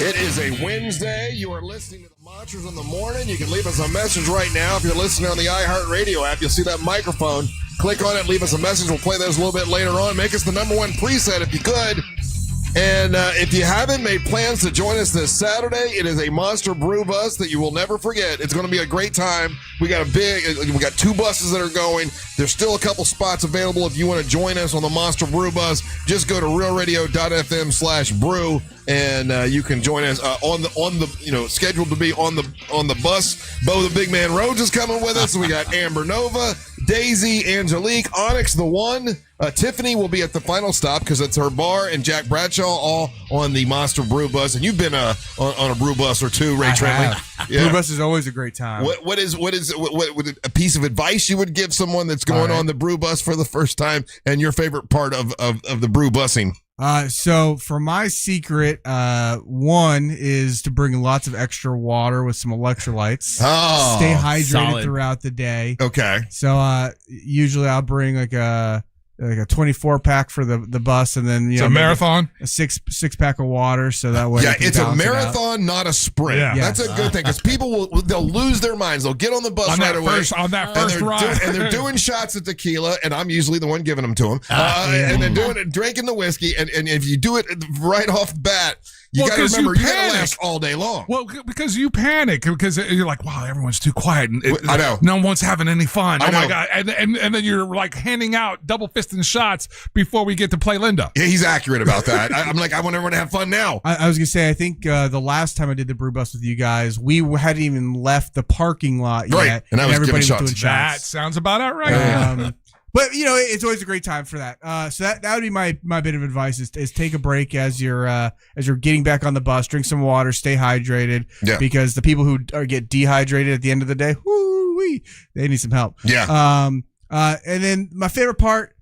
It is a Wednesday. You are listening to the Monsters in the Morning. You can leave us a message right now. If you're listening on the iHeartRadio app, you'll see that microphone. Click on it, leave us a message. We'll play those a little bit later on. Make us the number one preset if you could. And if you haven't made plans to join us this Saturday, it is a Monster Brew bus that you will never forget. It's going to be a great time. We got 2 buses that are going. There's still a couple spots available if you want to join us on the Monster Brew bus. Just go to realradio.fm/brew and you can join us on the scheduled to be on the bus. Bo the Big Man Rhodes is coming with us. We got Amber Nova, Daisy, Angelique, Onyx the One. Tiffany will be at the final stop because it's her bar, and Jack Bradshaw all on the Monster Brew bus. And you've been on a brew bus or two, Ray Trentley. Yeah. Brew bus is always a great time. What is a piece of advice you would give someone that's going on the brew bus for the first time, and your favorite part of the brew busing? So for my secret, one is to bring lots of extra water with some electrolytes. Oh, stay hydrated solid. throughout the day. Okay. So usually I'll bring like a 24-pack for the bus, and then it's a marathon, a six pack of water, so that way it's a marathon, not a sprint. Yeah. That's a good thing because people they'll lose their minds. They'll get on the bus away on that first ride, and they're doing shots of tequila, and I'm usually the one giving them to them, and they're drinking the whiskey, and if you do it right off the bat. You got to remember, you got to last all day long. Well, because you panic because you're like, wow, everyone's too quiet. And I know. No one's having any fun. I know. My God. And then you're like handing out double fisting shots before we get to play Linda. Yeah, he's accurate about that. I'm like, I want everyone to have fun now. I was going to say, I think the last time I did the brew bus with you guys, we hadn't even left the parking lot yet. And I was everybody giving was doing That shots. sounds about right. But it's always a great time for that. So that would be my bit of advice is take a break as you're getting back on the bus, drink some water, stay hydrated. Yeah. Because the people who get dehydrated at the end of the day, they need some help. Yeah. And then my favorite part,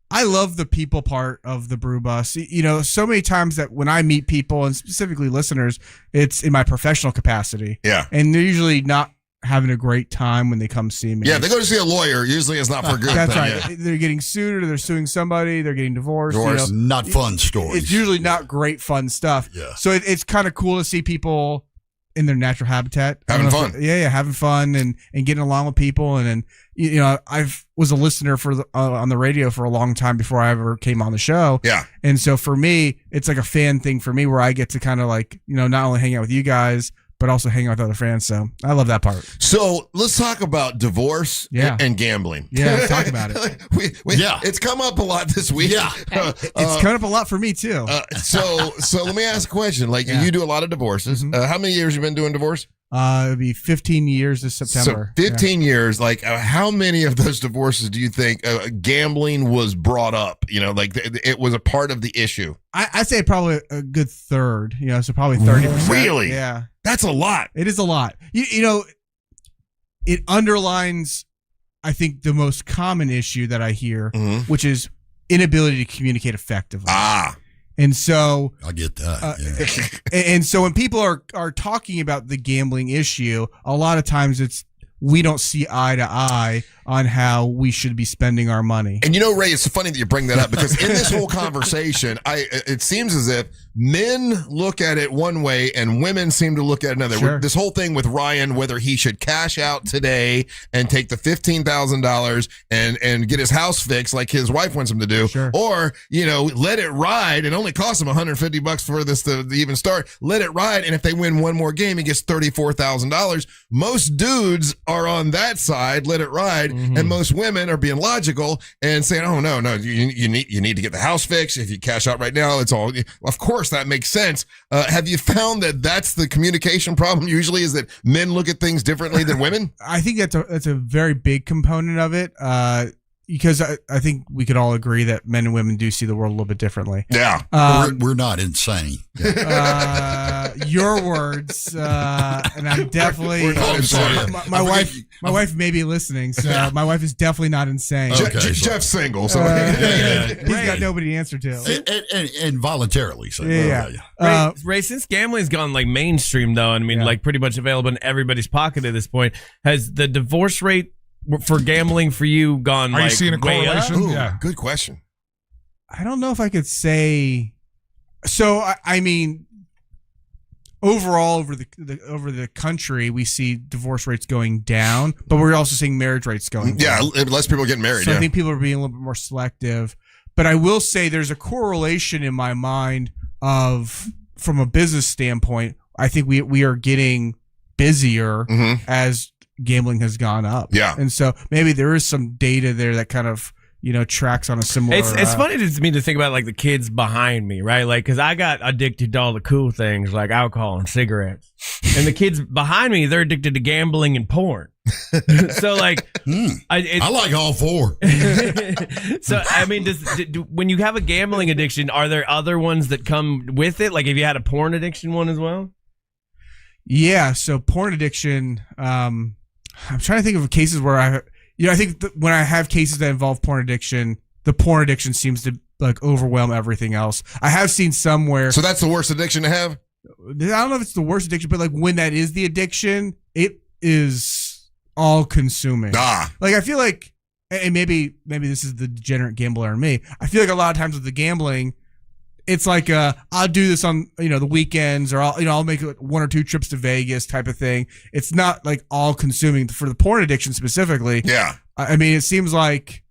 I love the people part of the brew bus. So many times that when I meet people and specifically listeners, it's in my professional capacity. Yeah. And they're usually not having a great time when they come see me. Yeah, they go to see a lawyer. Usually it's not for a good That's thing. right. Yeah. They're getting sued or they're suing somebody. They're getting divorced. Not fun stories. It's usually not great fun stuff. Yeah. So it's kind of cool to see people in their natural habitat. Having fun. Having fun and getting along with people. And I was a listener on the radio for a long time before I ever came on the show. Yeah. And so for me, it's like a fan thing for me where I get to kind of like, not only hang out with you guys, but also hang out with other fans. So I love that part. So let's talk about divorce and gambling. Yeah, let's talk about it. It's come up a lot this week. Yeah. It's coming up a lot for me too. So let me ask a question. Like you do a lot of divorces. Mm-hmm. How many years you been doing divorce? It'll be 15 years this September. So 15 years. Like how many of those divorces do you think gambling was brought up? It was a part of the issue. I'd say probably a good third. So probably 30%. Really? Yeah. That's a lot. It is a lot. It underlines, I think, the most common issue that I hear, which is inability to communicate effectively. And so I get that. And so when people are talking about the gambling issue, a lot of times it's we don't see eye to eye on how we should be spending our money. And you know, Ray, it's funny that you bring that up because in this whole conversation, it seems as if men look at it one way and women seem to look at another. Sure. This whole thing with Ryan, whether he should cash out today and take the $15,000 and get his house fixed like his wife wants him to do, or, you know, let it ride and only cost him $150 for this to even start. Let it ride, and if they win one more game, he gets $34,000. Most dudes are on that side, let it ride. And most women are being logical and saying, "Oh no, you need to get the house fixed. If you cash out right now, it's all." Of course, that makes sense. Have you found that that's the communication problem? Usually, is that men look at things differently than women? I think that's a very big component of it. Because I think we could all agree that men and women do see the world a little bit differently. Yeah. We're not insane. Your words, and I'm definitely my wife may be listening, so my wife is definitely not insane. Jeff's single, so he's got nobody to answer to. And voluntarily. So Ray, since gambling's gone like mainstream though, and I mean like pretty much available in everybody's pocket at this point, has the divorce rate for gambling for you gone? Are you seeing a correlation? Yeah, good question. I don't know if I could say. So I mean, overall over the country, we see divorce rates going down, but we're also seeing marriage rates going down. Yeah, less people getting married. So I think people are being a little bit more selective. But I will say there's a correlation in my mind from a business standpoint. I think we are getting busier as gambling has gone up. Yeah. And so maybe there is some data there that kind of, you know, tracks on a similar. It's funny to me to think about like the kids behind me, right? Like, because I got addicted to all the cool things like alcohol and cigarettes, and the kids behind me, they're addicted to gambling and porn. So like, I like all four. So I mean, when you have a gambling addiction, are there other ones that come with it? Like, if you had a porn addiction one as well? Yeah. So porn addiction. I'm trying to think of cases where I think when I have cases that involve porn addiction, the porn addiction seems to like overwhelm everything else. I have seen somewhere. So that's the worst addiction to have? I don't know if it's the worst addiction, but like when that is the addiction, it is all consuming. Like I feel like, and maybe this is the degenerate gambler in me. I feel like a lot of times with the gambling, it's like I'll do this on the weekends, or I'll make one or two trips to Vegas type of thing. It's not like all consuming for the porn addiction specifically. Yeah, I mean, it seems like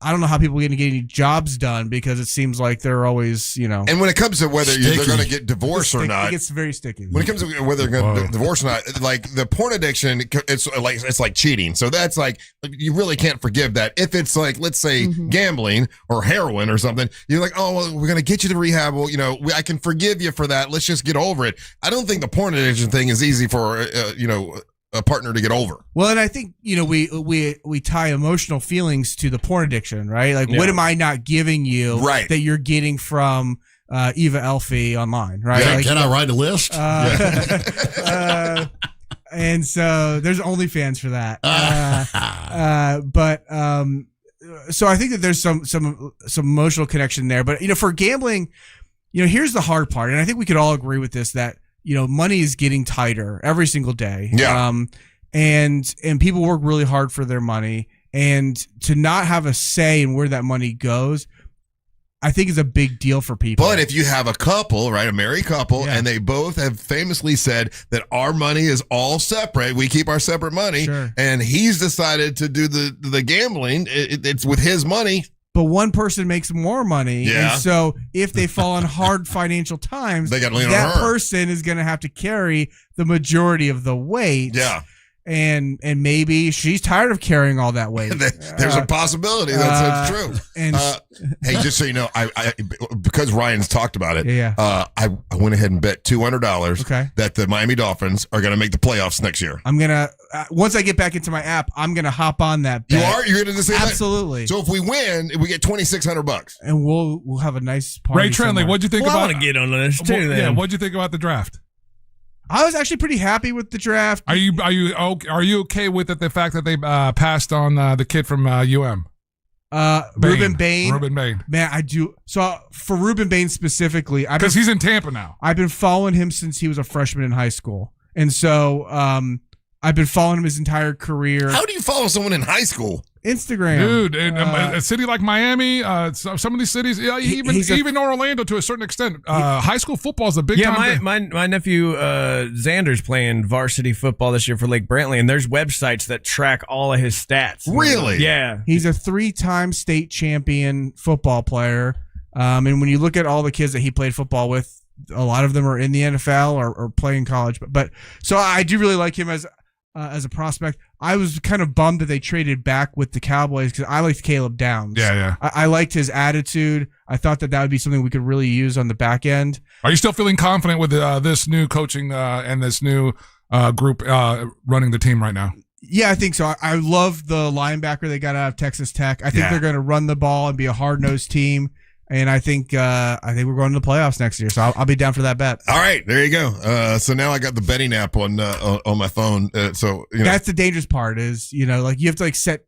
I don't know how people are going to get any jobs done because it seems like they're always, And when it comes to whether they're going to get divorced or not, it gets very sticky. When it comes to whether they're going to divorce or not, like the porn addiction, it's like cheating. So that's like you really can't forgive that. If it's like, let's say gambling or heroin or something, you're like, oh, well, we're going to get you to rehab. Well, I can forgive you for that. Let's just get over it. I don't think the porn addiction thing is easy for a partner to get over. Well, and I think we tie emotional feelings to the porn addiction, right? Like, what am I not giving you that you're getting from Eva Elfie online, right? Yeah, like, can I write a list? And so there's OnlyFans for that. So I think that there's some emotional connection there. But for gambling, here's the hard part, and I think we could all agree with this, that money is getting tighter every single day. Yeah. And people work really hard for their money, and to not have a say in where that money goes, I think is a big deal for people. But if you have a couple, right, a married couple, and they both have famously said that our money is all separate, we keep our separate money, and he's decided to do the gambling, it's with his money. But one person makes more money, yeah. And so if they fall on hard financial times, they got to lean on that her. person is going to have to carry the majority of the weight. Yeah. And maybe she's tired of carrying all that weight. There's a possibility that's true. And hey, just so you know, I because Ryan's talked about it. Yeah. I went ahead and bet $200 that the Miami Dolphins are going to make the playoffs next year. I'm gonna once I get back into my app, I'm gonna hop on that bet. You are? You're going to say absolutely. That? So if we win, we get $2,600, and we'll have a nice party. Ray Trenley, what'd you think about? I want to get on this too. Yeah, what'd you think about the draft? I was actually pretty happy with the draft. Are you okay with it? The fact that they passed on the kid from UM, Ruben Bain. Ruben Bain. Man, I do. So for Ruben Bain specifically, because he's in Tampa now. I've been following him since he was a freshman in high school, and so I've been following him his entire career. How do you follow someone in high school? Instagram, dude. In a city like Miami, some of these cities, even Orlando to a certain extent. High school football is a big time thing. My nephew Xander's playing varsity football this year for Lake Brantley, and there's websites that track all of his stats. Really? Yeah. He's a 3-time state champion football player. And when you look at all the kids that he played football with, a lot of them are in the NFL or playing college. But so I do really like him as a prospect. I was kind of bummed that they traded back with the Cowboys because I liked Caleb Downs. Yeah. I liked his attitude. I thought that would be something we could really use on the back end. Are you still feeling confident with this new coaching and this new group running the team right now? Yeah, I think so. I love the linebacker they got out of Texas Tech. I think they're going to run the ball and be a hard-nosed team. And I think we're going to the playoffs next year, so I'll be down for that bet. All right, there you go. So now I got the betting app on my phone. That's the dangerous part is you have to set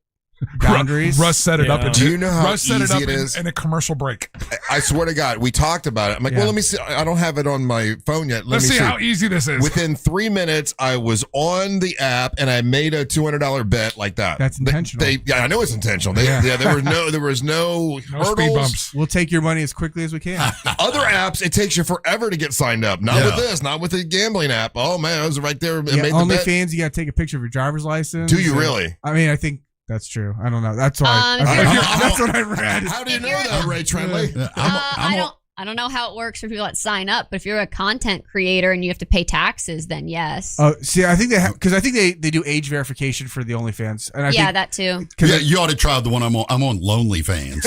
boundaries. Russ set it up. Do you know how Russ set easy it up it is? in a commercial break. I swear to God, we talked about it. I'm like, well, let me see. I don't have it on my phone yet. Let's see how easy this is. Within 3 minutes, I was on the app and I made a $200 bet like that. That's intentional. I know it's intentional. There was no hurdles. Speed bumps. We'll take your money as quickly as we can. Other apps, it takes you forever to get signed up. Not with this. Not with the gambling app. Oh man, I was right there and made the bet. OnlyFans, you got to take a picture of your driver's license. Do you really? I mean, I think. That's true. I don't know. That's why. That's what I read. How do you know that, Ray Trendley? I don't know how it works for people that sign up, but if you're a content creator and you have to pay taxes, then yes. Oh, see, I think they do age verification for the OnlyFans, and I think, that too. Yeah, you ought to try the one I'm on. I'm on LonelyFans.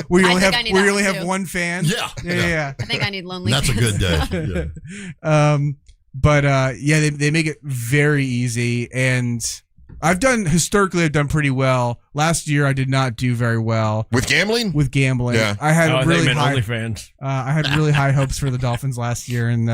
where you only have one fan. Yeah. I think I need Lonely. That's a good day. Yeah. They make it very easy, and I've done pretty well. Last year, I did not do very well with gambling. Yeah, I had really high OnlyFans. I had really high hopes for the Dolphins last year, and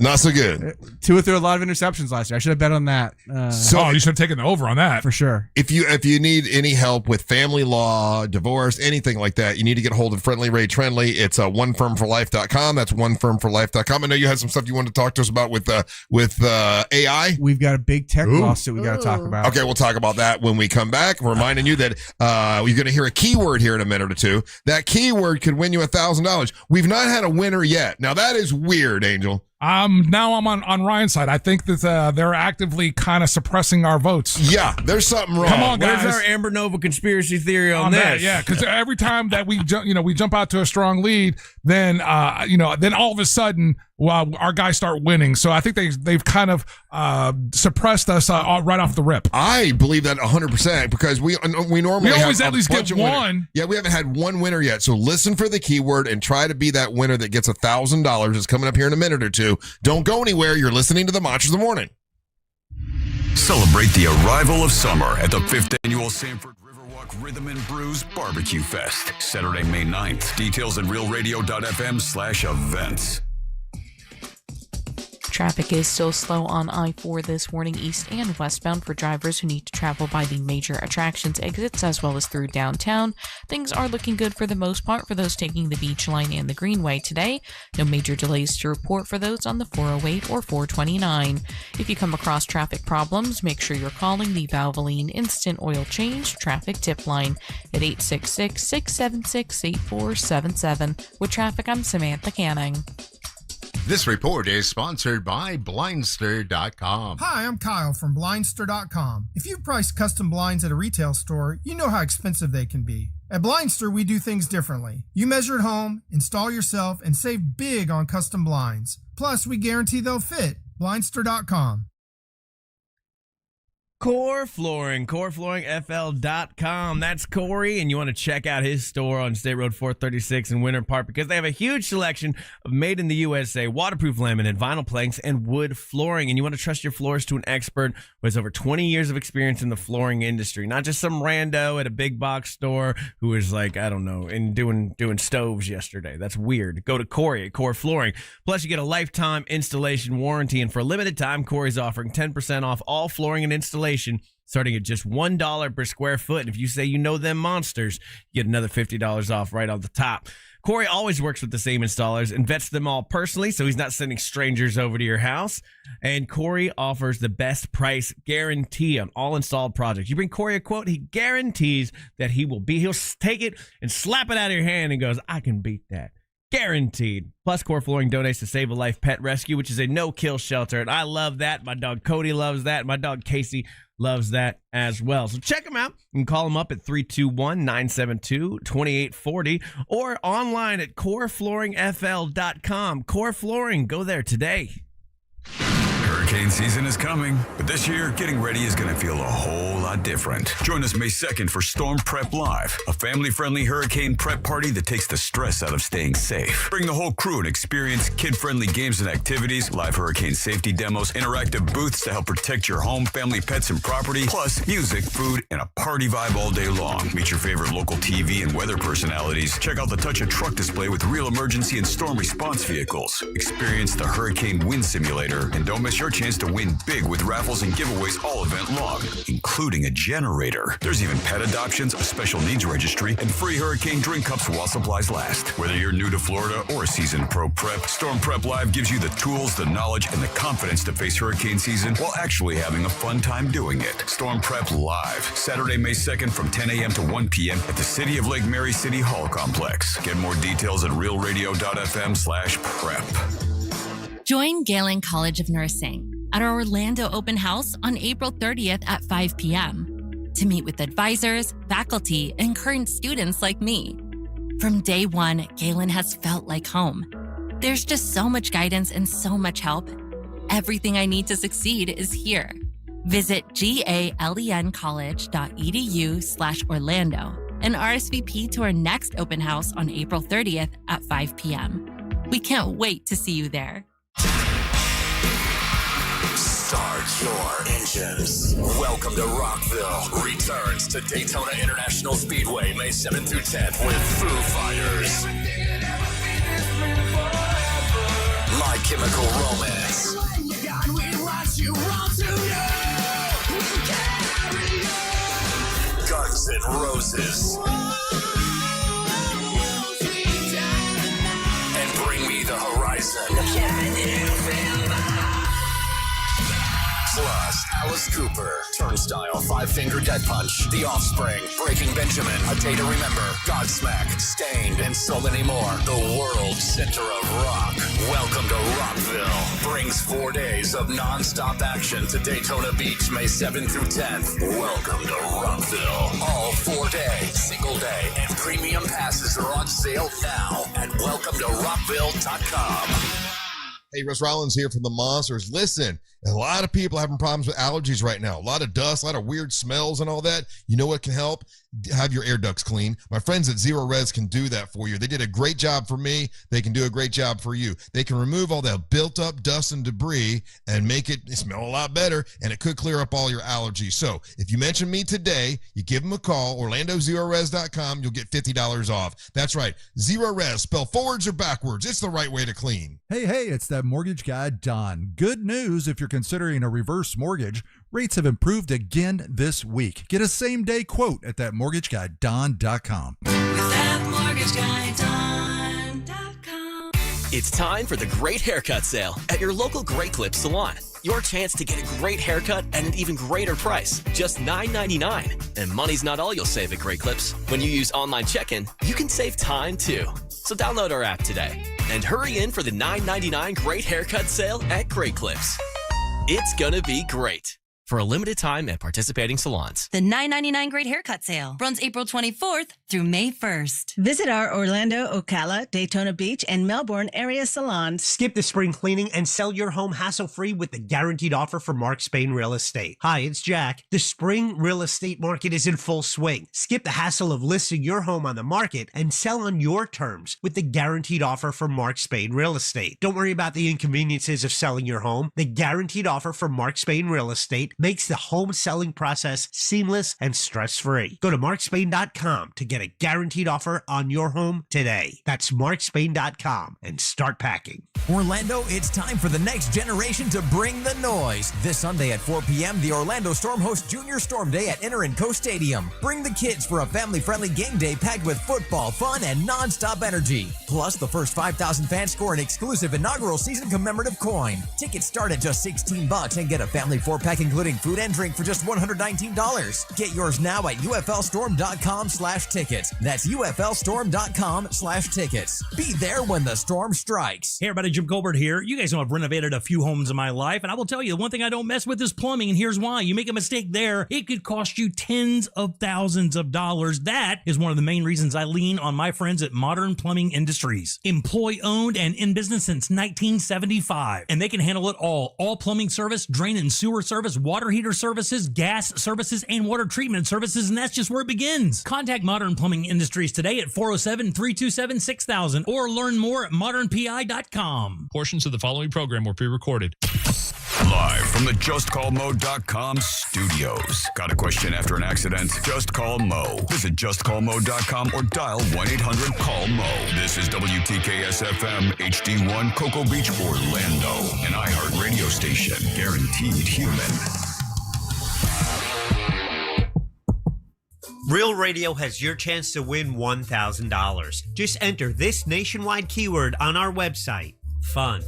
not so good. Tua threw a lot of interceptions last year. I should have bet on that. You should have taken the over on that for sure. If you need any help with family law, divorce, anything like that, you need to get a hold of Friendly Ray Trendley. It's onefirmforlife.com. That's onefirmforlife.com. I know you had some stuff you wanted to talk to us about with AI. We've got a big tech lawsuit we got to talk about. Okay, we'll talk about that when we come back. Reminding you that you're going to hear a keyword here in a minute or two. That keyword could win you $1,000. We've not had a winner yet. Now that is weird, Angel. Now I'm on Ryan's side. I think that they're actively kind of suppressing our votes. Yeah, there's something wrong. Come on, guys. There's our Amber Nova conspiracy theory on this. That, yeah, because every time that we jump out to a strong lead, then then all of a sudden, our guys start winning. So I think they've kind of suppressed us right off the rip. I believe that 100% because we normally always have at least get one. Yeah, we haven't had one winner yet. So listen for the keyword and try to be that winner that gets $1,000. It's coming up here in a minute or two. Don't go anywhere. You're listening to the Monsters of the Morning. Celebrate the arrival of summer at the 5th Annual Sanford Riverwalk Rhythm and Brews Barbecue Fest, Saturday, May 9th. Details at realradio.fm/events. Traffic is still slow on I-4 this morning, east and westbound for drivers who need to travel by the major attractions exits as well as through downtown. Things are looking good for the most part for those taking the Beach Line and the Greenway today. No major delays to report for those on the 408 or 429. If you come across traffic problems, make sure you're calling the Valvoline Instant Oil Change Traffic Tip Line at 866-676-8477. With traffic, I'm Samantha Canning. This report is sponsored by Blindster.com. Hi, I'm Kyle from Blindster.com. If you've priced custom blinds at a retail store, you know how expensive they can be. At Blindster, we do things differently. You measure at home, install yourself, and save big on custom blinds. Plus, we guarantee they'll fit. Blindster.com. Core Flooring, coreflooringfl.com. That's Corey, and you want to check out his store on State Road 436 in Winter Park because they have a huge selection of made in the USA, waterproof laminate, vinyl planks, and wood flooring. And you want to trust your floors to an expert who has over 20 years of experience in the flooring industry, not just some rando at a big box store who is like, I don't know, and doing stoves yesterday. That's weird. Go to Corey at Core Flooring. Plus, you get a lifetime installation warranty, and for a limited time, Corey's offering 10% off all flooring and installation installation, starting at just $1 per square foot. And if you say you know them monsters, you get another $50 off right on the top. Corey always works with the same installers and vets them all personally, so he's not sending strangers over to your house. And Corey offers the best price guarantee on all installed projects. You bring Corey a quote, he guarantees that he'll take it and slap it out of your hand and goes, I can beat that. Guaranteed. Plus, Core Flooring donates to Save a Life Pet Rescue, which is a no-kill shelter. And I love that. My dog Cody loves that. My dog Casey loves that as well. So check them out. You can call them up at 321-972-2840 or online at coreflooringfl.com. Core Flooring. Go there today. Hurricane season is coming, but this year, getting ready is going to feel a whole lot different. Join us May 2nd for Storm Prep Live, a family-friendly hurricane prep party that takes the stress out of staying safe. Bring the whole crew and experience kid-friendly games and activities, live hurricane safety demos, interactive booths to help protect your home, family, pets, and property, plus music, food, and a party vibe all day long. Meet your favorite local TV and weather personalities. Check out the Touch a Truck display with real emergency and storm response vehicles. Experience the Hurricane Wind Simulator, and don't miss your chance to win big with raffles and giveaways all event long, including a generator. There's even pet adoptions, a special needs registry, and free hurricane drink cups while supplies last. Whether you're new to Florida or a seasoned pro prep, Storm Prep Live gives you the tools, the knowledge, and the confidence to face hurricane season while actually having a fun time doing it. Storm Prep Live, Saturday, May 2nd from 10 a.m. to 1 p.m. at the City of Lake Mary City Hall Complex. Get more details at realradio.fm/prep. Join Galen College of Nursing at our Orlando open house on April 30th at 5 p.m. to meet with advisors, faculty, and current students like me. From day one, Galen has felt like home. There's just so much guidance and so much help. Everything I need to succeed is here. Visit galencollege.edu/Orlando and RSVP to our next open house on April 30th at 5 p.m. We can't wait to see you there. Start your engines. Welcome to Rockville. Returns to Daytona International Speedway May 7th through 10th with Foo Fighters. My Chemical Romance. Guns N' Roses. And Bring Me the Horizon. Plus, Alice Cooper, Turnstile, Five Finger Death Punch, The Offspring, Breaking Benjamin, A Day to Remember, Godsmack, Stained, and so many more. The world's center of rock. Welcome to Rockville. Brings 4 days of non-stop action to Daytona Beach, May 7th through 10th. Welcome to Rockville. All 4 day, single day, and premium passes are on sale now at welcometoRockville.com. Hey, Russ Rollins here from the Monsters. Listen, a lot of people are having problems with allergies right now. A lot of dust, a lot of weird smells and all that. You know what can help? Have your air ducts clean. My friends at Zero Res can do that for you. They did a great job for me. They can do a great job for you. They can remove all that built up dust and debris and make it smell a lot better, and it could clear up all your allergies. So if you mention me today, you give them a call, OrlandoZeroRes.com, you'll get $50 off. That's right, Zero Res, spell forwards or backwards. It's the right way to clean. Hey, it's that mortgage guy, Don. Good news if you're considering a reverse mortgage. Rates have improved again this week. Get a same-day quote at thatmortgageguyDon.com. With thatmortgageguyDon.com. It's time for the Great Haircut Sale at your local Great Clips salon. Your chance to get a great haircut at an even greater price, just $9.99. And money's not all you'll save at Great Clips. When you use online check-in, you can save time too. So download our app today and hurry in for the $9.99 Great Haircut Sale at Great Clips. It's gonna be great. For a limited time at participating salons. The $9.99 Great Haircut Sale runs April 24th through May 1st. Visit our Orlando, Ocala, Daytona Beach, and Melbourne area salons. Skip the spring cleaning and sell your home hassle-free with the guaranteed offer from Mark Spain Real Estate. Hi, it's Jack. The spring real estate market is in full swing. Skip the hassle of listing your home on the market and sell on your terms with the guaranteed offer from Mark Spain Real Estate. Don't worry about the inconveniences of selling your home. The guaranteed offer from Mark Spain Real Estate makes the home selling process seamless and stress-free. Go to markspain.com to get a guaranteed offer on your home today. That's markspain.com and start packing. Orlando, it's time for the next generation to bring the noise. This Sunday at 4 p.m., the Orlando Storm hosts Junior Storm Day at Inter & Co Stadium. Bring the kids for a family-friendly game day packed with football, fun, and non-stop energy. Plus, the first 5,000 fans score an exclusive inaugural season commemorative coin. Tickets start at just $16 and get a family 4-pack including food and drink for just $119. Get yours now at uflstorm.com/tickets. That's uflstorm.com/tickets. Be there when the storm strikes. Hey everybody, Jim Colbert here. You guys know I've renovated a few homes in my life, and I will tell you, the one thing I don't mess with is plumbing, and here's why. You make a mistake there, it could cost you tens of thousands of dollars. That is one of the main reasons I lean on my friends at Modern Plumbing Industries. Employee-owned and in business since 1975, and they can handle it all. All plumbing service, drain and sewer service, water heater services, gas services, and water treatment services, and that's just where it begins. Contact Modern Plumbing Industries today at 407-327-6000 or learn more at modernpi.com. Portions of the following program were pre-recorded. Live from the JustCallMo.com studios. Got a question after an accident? Just call Mo. Visit JustCallMo.com or dial 1-800-CALL-MO. This is WTKS-FM HD1 Cocoa Beach, Orlando. An iHeart radio station. Guaranteed human. Real Radio has your chance to win $1,000. Just enter this nationwide keyword on our website, FUN.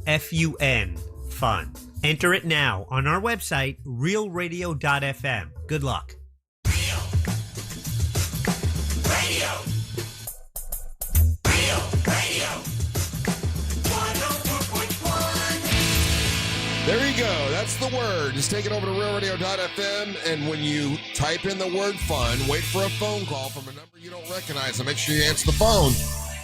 F-U-N, FUN. Enter it now on our website, realradio.fm. Good luck. Real Radio. 104.1. There you go. That's the word. Just take it over to realradio.fm, and when you type in the word fun, wait for a phone call from a number you don't recognize, and make sure you answer the phone,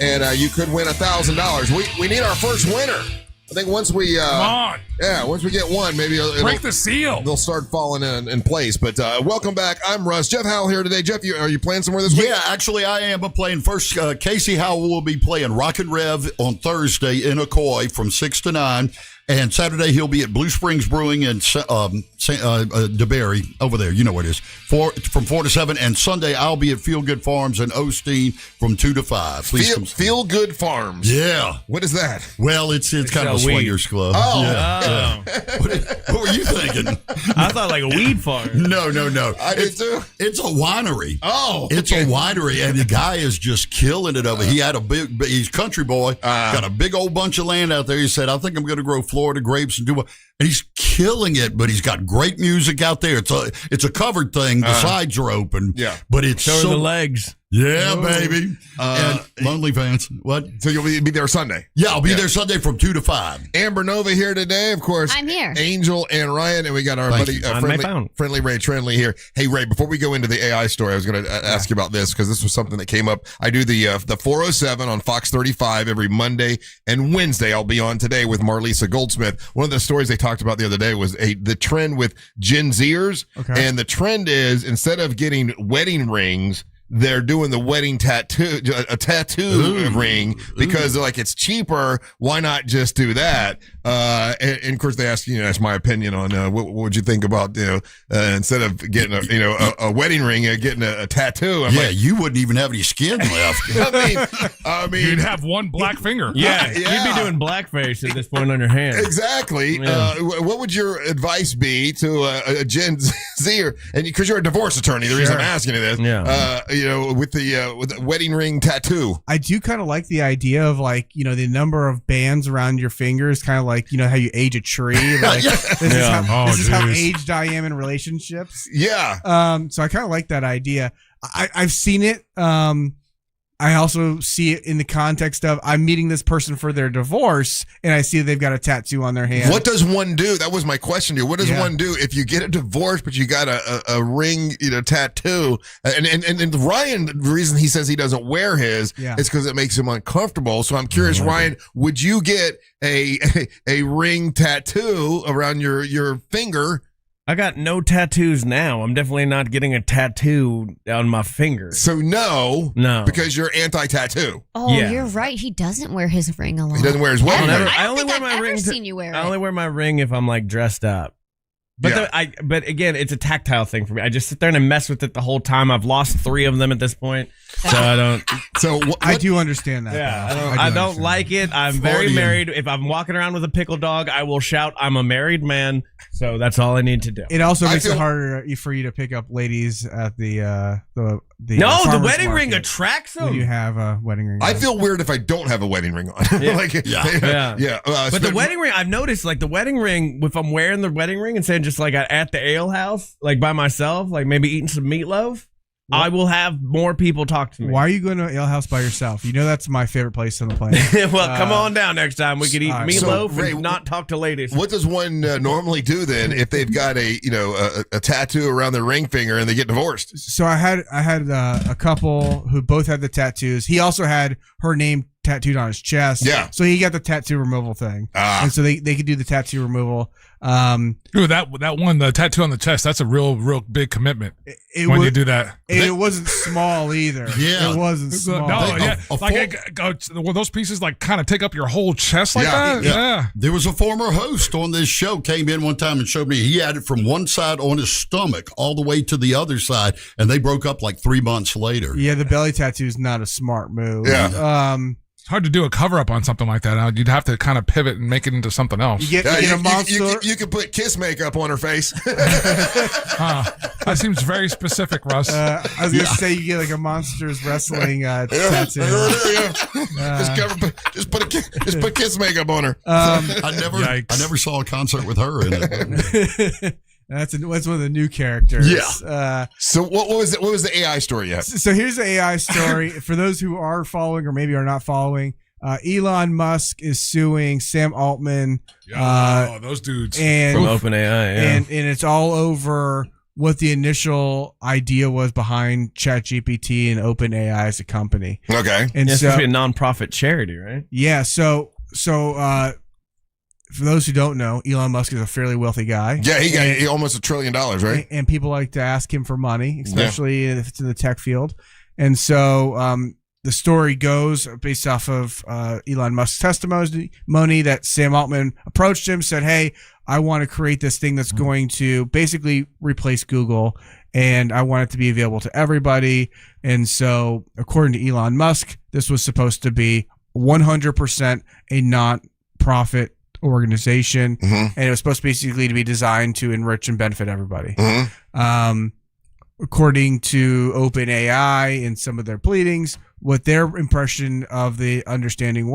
and you could win $1,000. We need our first winner. I think once we once we get one, maybe break the seal. They'll start falling in place. But welcome back. I'm Russ. Jeff Howell here today. Jeff, are you playing somewhere this week? Yeah, actually I am. I'm playing first. Casey Howell will be playing Rock and Rev on Thursday in Ocoee from 6 to 9. And Saturday he'll be at Blue Springs Brewing in DeBerry over there. You know what it is. From 4 to 7. And Sunday I'll be at Feel Good Farms in Osteen from 2 to 5. Please come. Feel Good Farms. Yeah. What is that? Well, it's kind of a swingers club. Oh. Yeah. What were you thinking? I thought like a weed farm. No. I did too. It's a winery. Oh. It's a winery, and the guy is just killing it over. He had he's a country boy, got a big old bunch of land out there. He said, I think I'm going to grow Florida grapes and and he's killing it, but he's got great music out there. It's a covered thing. The sides are open. Yeah. But it's Showing the legs. Yeah, baby. And Lonely Fans. What? So you'll be there Sunday? Yeah, I'll be there Sunday from 2 to 5. Amber Nova here today, of course. I'm here. Angel and Ryan, and we got our buddy, friendly Ray Trenley here. Hey, Ray, before we go into the AI story, I was going to ask you about this because this was something that came up. I do the 407 on Fox 35 every Monday and Wednesday. I'll be on today with Marlisa Goldsmith. One of the stories they talked about the other day was the trend with Gen Zers. Okay. And the trend is instead of getting wedding rings, they're doing the wedding tattoo, a tattoo ring, because they're like, it's cheaper. Why not just do that? And of course they ask, that's my opinion on, what would you think about, instead of getting a wedding ring, getting a tattoo. I'm like, you wouldn't even have any skin left. I mean, you'd have one black finger. Yeah. You'd be doing blackface at this point on your hand. Exactly. Yeah. What would your advice be to a Gen Zer? And because you're a divorce attorney, the reason I'm asking you this, with the wedding ring tattoo. I do kind of like the idea of the number of bands around your fingers, kind of like, how you age a tree. Like, this is how aged I am in relationships. Yeah. So I kind of like that idea. I've seen it. I also see it in the context of I'm meeting this person for their divorce, and I see they've got a tattoo on their hand. What does one do? That was my question to you. What does one do if you get a divorce, but you got a ring, tattoo? And Ryan, the reason he says he doesn't wear his is because it makes him uncomfortable. So I'm curious, Ryan, would you get a ring tattoo around your finger? I got no tattoos now. I'm definitely not getting a tattoo on my finger. So no, because you're anti-tattoo. Oh, you're right. He doesn't wear his ring a lot. He doesn't wear his wedding ring. I don't think I've ever seen you wear it. I only wear my ring if I'm like dressed up. But but again, it's a tactile thing for me. I just sit there and I mess with it the whole time. I've lost 3 of them at this point, so I don't. So I do understand that. Yeah, I don't like it. I'm very married. If I'm walking around with a pickle dog, I will shout, "I'm a married man." So that's all I need to do. It also makes it harder for you to pick up ladies at the the wedding ring attracts them. When you have a wedding ring. I feel weird if I don't have a wedding ring on. But the wedding ring, I've noticed, like the wedding ring, if I'm wearing the wedding ring and saying just like at the ale house, like by myself, like maybe eating some meatloaf, I will have more people talk to me. Why are you going to ale house by yourself? You know that's my favorite place on the planet. Well, come on down next time. We could eat meatloaf Ray, and not talk to ladies. What does one normally do then if they've got a tattoo around their ring finger and they get divorced? So I had a couple who both had the tattoos. He also had her name tattooed on his chest. Yeah. So he got the tattoo removal thing. And so they could do the tattoo removal. Ooh, that one, the tattoo on the chest, that's a real big commitment when you do that. It wasn't small either. Yeah. It wasn't small. Will those pieces like kind of take up your whole chest like that? Yeah. There was a former host on this show came in one time and showed me he had it from one side on his stomach all the way to the other side, and they broke up like 3 months later. Yeah, the belly tattoo is not a smart move. Yeah. It's hard to do a cover up on something like that. You'd have to kind of pivot and make it into something else. You get a monster. You could put kiss makeup on her face. That seems very specific, Russ. I was going to say you get like a Monsters Wrestling tattoo. Just put kiss makeup on her. I never saw a concert with her in it. That's one of the new characters. Yeah. So what was it? What was the AI story yet? So here's the AI story for those who are following or maybe are not following. Elon Musk is suing Sam Altman. Those dudes from OpenAI. Yeah. And it's all over what the initial idea was behind ChatGPT and OpenAI as a company. Okay. And it's supposed to be a nonprofit charity, right? Yeah. So for those who don't know, Elon Musk is a fairly wealthy guy. Yeah, he almost $1 trillion, right? And people like to ask him for money, especially if it's in the tech field. And so the story goes based off of Elon Musk's testimony that Sam Altman approached him, said, "Hey, I want to create this thing that's going to basically replace Google, and I want it to be available to everybody." And so, according to Elon Musk, this was supposed to be 100% a non-profit organization, and it was supposed to basically to be designed to enrich and benefit everybody. According to OpenAI and some of their pleadings, what their impression of the understanding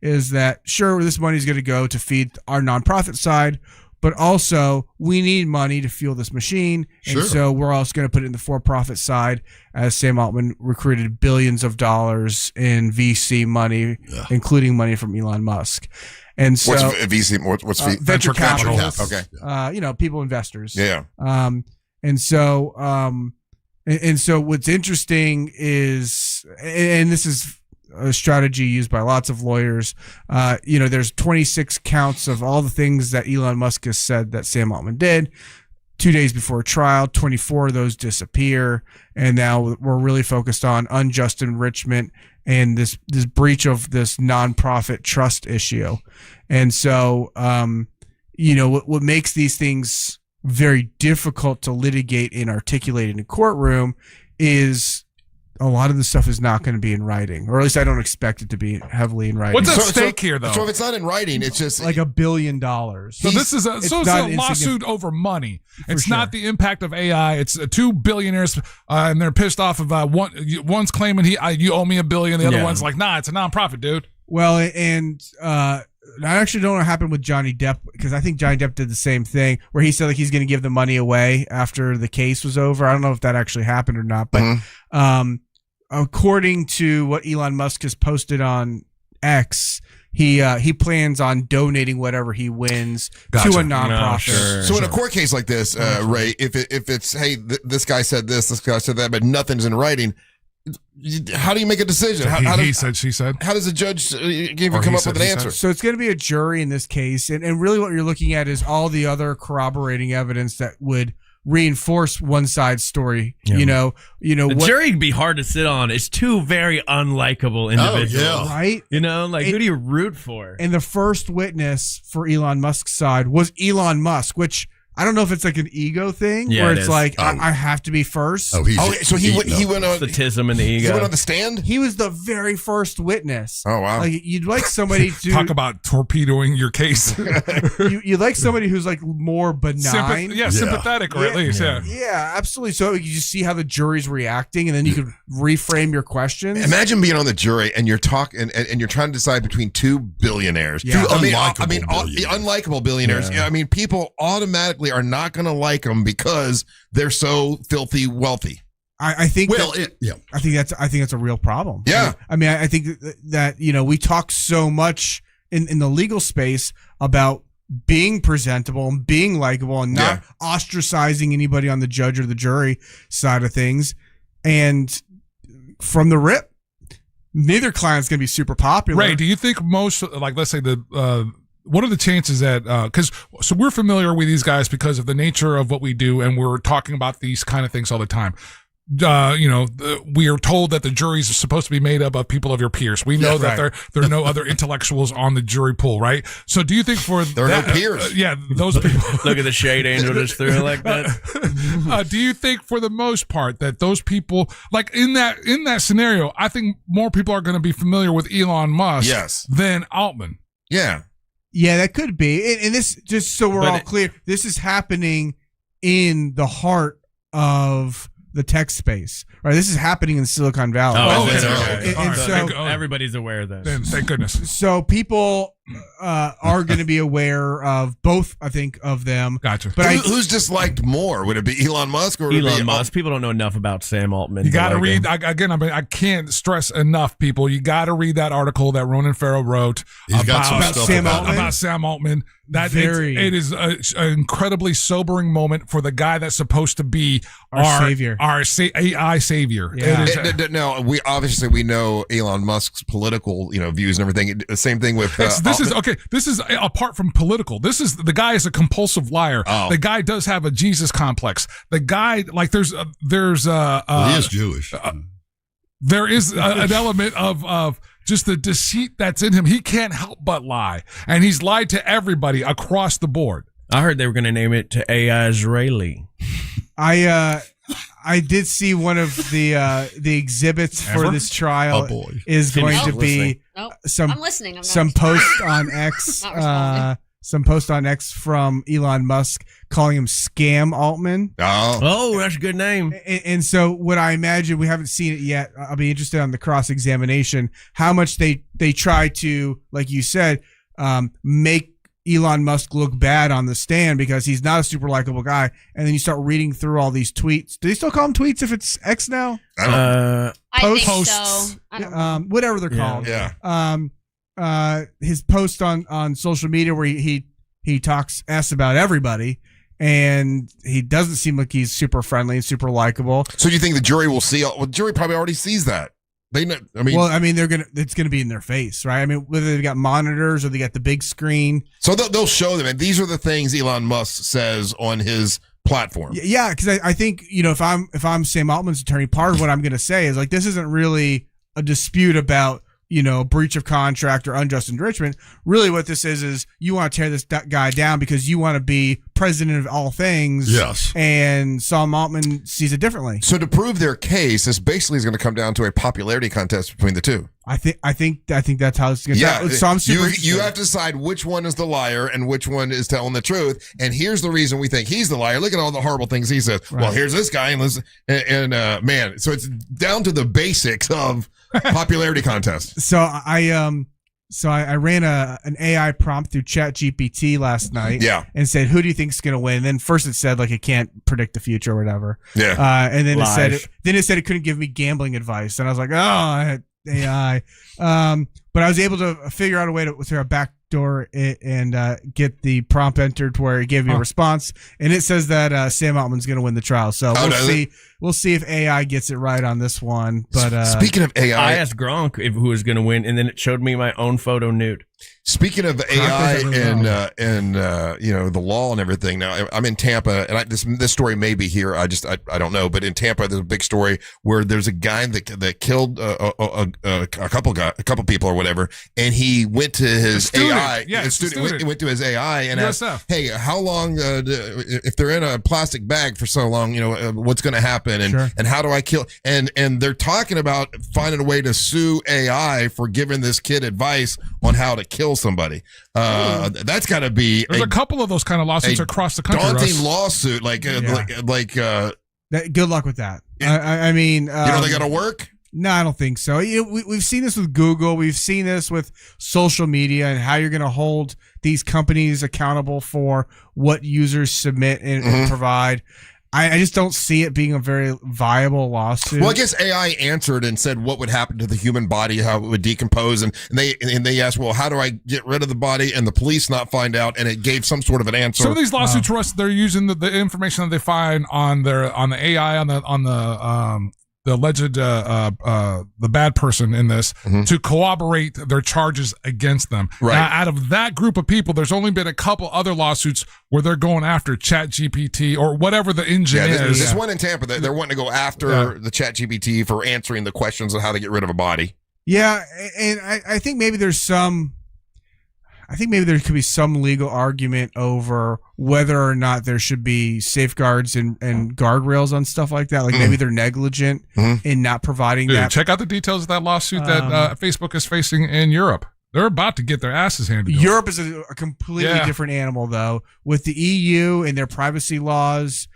is that sure, this money is going to go to feed our nonprofit side, but also we need money to fuel this machine, and so we're also going to put it in the for-profit side, as Sam Altman recruited billions of dollars in VC money, including money from Elon Musk. And so, what's VC? What's venture capital? Okay, people, investors. Yeah. And so what's interesting is, and this is a strategy used by lots of lawyers. There's 26 counts of all the things that Elon Musk has said that Sam Altman did. 2 days before trial, 24 of those disappear, and now we're really focused on unjust enrichment and this breach of this nonprofit trust issue. And so, what makes these things very difficult to litigate and articulate in a courtroom is a lot of the stuff is not going to be in writing, or at least I don't expect it to be heavily in writing. What's at stake here, though? So if it's not in writing, it's just like $1 billion. So this is a lawsuit over money. It's not the impact of AI. It's 2 billionaires, and they're pissed off of one's claiming you owe me $1 billion. The other one's like, nah, it's a nonprofit, dude. Well, and I actually don't know what happened with Johnny Depp, because I think Johnny Depp did the same thing where he said like he's going to give the money away after the case was over. I don't know if that actually happened or not, but according to what Elon Musk has posted on X, he plans on donating whatever he wins to a nonprofit. So in a court case like this, Ray, if it's hey, this guy said this guy said that, but nothing's in writing, how do you make a decision? He said, she said. How does a judge even come up with an answer? So it's going to be a jury in this case, and really what you're looking at is all the other corroborating evidence that would reinforce one side's story. The jury can be hard to sit on. It's two very unlikable individuals, right? Who do you root for? And the first witness for Elon Musk's side was Elon Musk, which I don't know if it's like an ego thing Yeah, where it it's is. like I have to be first. So he went on Statism and the ego. He went on the stand. He was the very first witness. Oh wow! Like you'd like somebody to talk about torpedoing your case. you'd like somebody who's like more benign, sympathetic, or at least yeah, absolutely. So you just see how the jury's reacting, and then you could reframe your questions. Imagine being on the jury and you're talking and you're trying to decide between two billionaires. Yeah. Two Billionaires. unlikable billionaires. Yeah. I mean, people automatically are not going to like them because they're so filthy wealthy. I think Well, I think that's a real problem. Yeah. I mean, I think that we talk so much in the legal space about being presentable and being likable and not ostracizing anybody on the judge or the jury side of things. And from the rip, neither client's going to be super popular. Ray, do you think most, like, let's say what are the chances that, so we're familiar with these guys because of the nature of what we do, and we're talking about these kind of things all the time. We are told that the juries are supposed to be made up of people of your peers. We know that there are no other intellectuals on the jury pool, right? So do you think there are no peers? Those people. Look at the shade angel just threw it like that. Do you think, for the most part, that those people, like in that scenario, I think more people are going to be familiar with Elon Musk than Altman. Yeah. Yeah, that could be. And this, just so we're all clear, this is happening in the heart of the tech space, right? This is happening in Silicon Valley. So everybody's aware of this. Thank goodness. So people are going to be aware of both, I think, of them. Gotcha. But who's disliked more? Would it be Elon Musk or Elon Musk? People don't know enough about Sam Altman. You got to read again. I mean, I can't stress enough, people. You got to read that article that Ronan Farrow wrote about Sam Altman. That it is an incredibly sobering moment for the guy that's supposed to be our savior, our AI savior. Yeah. No, we know Elon Musk's political views and everything. The same thing with This is apart from political. This is the guy is a compulsive liar. Oh. The guy does have a Jesus complex. The guy, like, he is Jewish. There is an element of just the deceit that's in him. He can't help but lie, and he's lied to everybody across the board. I heard they were going to name it to AI Israeli. I did see one of the exhibits for this trial is going to be some post on X some post on X from Elon Musk calling him Scam Altman. Oh, that's a good name. And so what I imagine, we haven't seen it yet. I'll be interested on the cross-examination, how much they try to, like you said, make Elon Musk look bad on the stand because he's not a super likable guy. And then you start reading through all these tweets. Do they still call them tweets if it's X now? I think Posts. so. I don't know. Whatever they're called. Yeah. His post on social media where he talks S about everybody, and he doesn't seem like he's super friendly and super likable. So do you think the jury will see? Well, the jury probably already sees that. It's gonna be in their face, right? I mean, whether they've got monitors or they got the big screen. So they'll show them, and these are the things Elon Musk says on his platform. Yeah, because I think if I'm Sam Altman's attorney, part of what I'm gonna say is like, this isn't really a dispute about breach of contract or unjust enrichment. Really what this is you want to tear this guy down because you want to be president of all things. Yes. And Sam Altman sees it differently. So to prove their case, this basically is going to come down to a popularity contest between the two. I think that's how it's going to go. So I'm super interested. You have to decide which one is the liar and which one is telling the truth. And here's the reason we think he's the liar. Look at all the horrible things he says. Right. Well, here's this guy, and man, so it's down to the basics of popularity contest. So I ran an AI prompt through ChatGPT last night. Yeah. And said, who do you think is going to win? And then first it said like it can't predict the future or whatever. Yeah. And then it said it couldn't give me gambling advice. And I was like, AI. But I was able to figure out a way to through a backdoor and get the prompt entered to where it gave me a response, and it says that Sam Altman's going to win the trial. So we'll see if AI gets it right on this one. But speaking of AI, I asked Gronk who was going to win, and then it showed me my own photo nude. Speaking of AI and the law and everything. Now I'm in Tampa, and this story may be here. I don't know. But in Tampa, there's a big story where there's a guy that killed a couple people or whatever, and he went to his AI. Went to his AI and asked, "Hey, how long? If they're in a plastic bag for so long, what's going to happen? And how do I kill?" And they're talking about finding a way to sue AI for giving this kid advice on how to kill somebody. That's got to be. There's a couple of those kind of lawsuits across the country. Daunting lawsuit, good luck with that. I mean, they got to work. No, I don't think so. We've seen this with Google. We've seen this with social media and how you're going to hold these companies accountable for what users submit and provide. I just don't see it being a very viable lawsuit. Well, I guess AI answered and said what would happen to the human body, how it would decompose, and they asked, well, how do I get rid of the body and the police not find out? And it gave some sort of an answer. Some of these lawsuits, Russ, they're using the information that they find on the AI on the alleged the bad person in this to corroborate their charges against them. Right. Now, out of that group of people, there's only been a couple other lawsuits where they're going after ChatGPT or whatever the engine is. This one in Tampa, they're wanting to go after the ChatGPT for answering the questions on how to get rid of a body. Yeah, and I think maybe there could be some legal argument over whether or not there should be safeguards and guardrails on stuff like that. Like maybe they're negligent in not providing that. Check out the details of that lawsuit that Facebook is facing in Europe. They're about to get their asses handed to them. Europe is a completely different animal, though, with the EU and their privacy laws.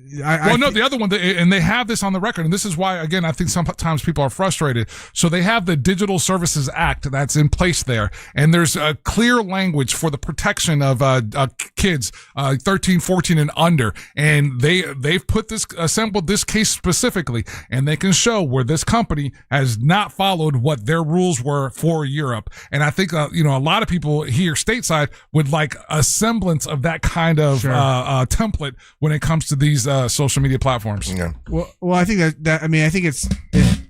The other one, and they have this on the record, and this is why, again, I think sometimes people are frustrated. So they have the Digital Services Act that's in place there, and there's a clear language for the protection of kids 13, 14, and under, and they've assembled this case specifically, and they can show where this company has not followed what their rules were for Europe. And I think a lot of people here stateside would like a semblance of that kind of template when it comes to these social media platforms. Yeah. Well, I think I think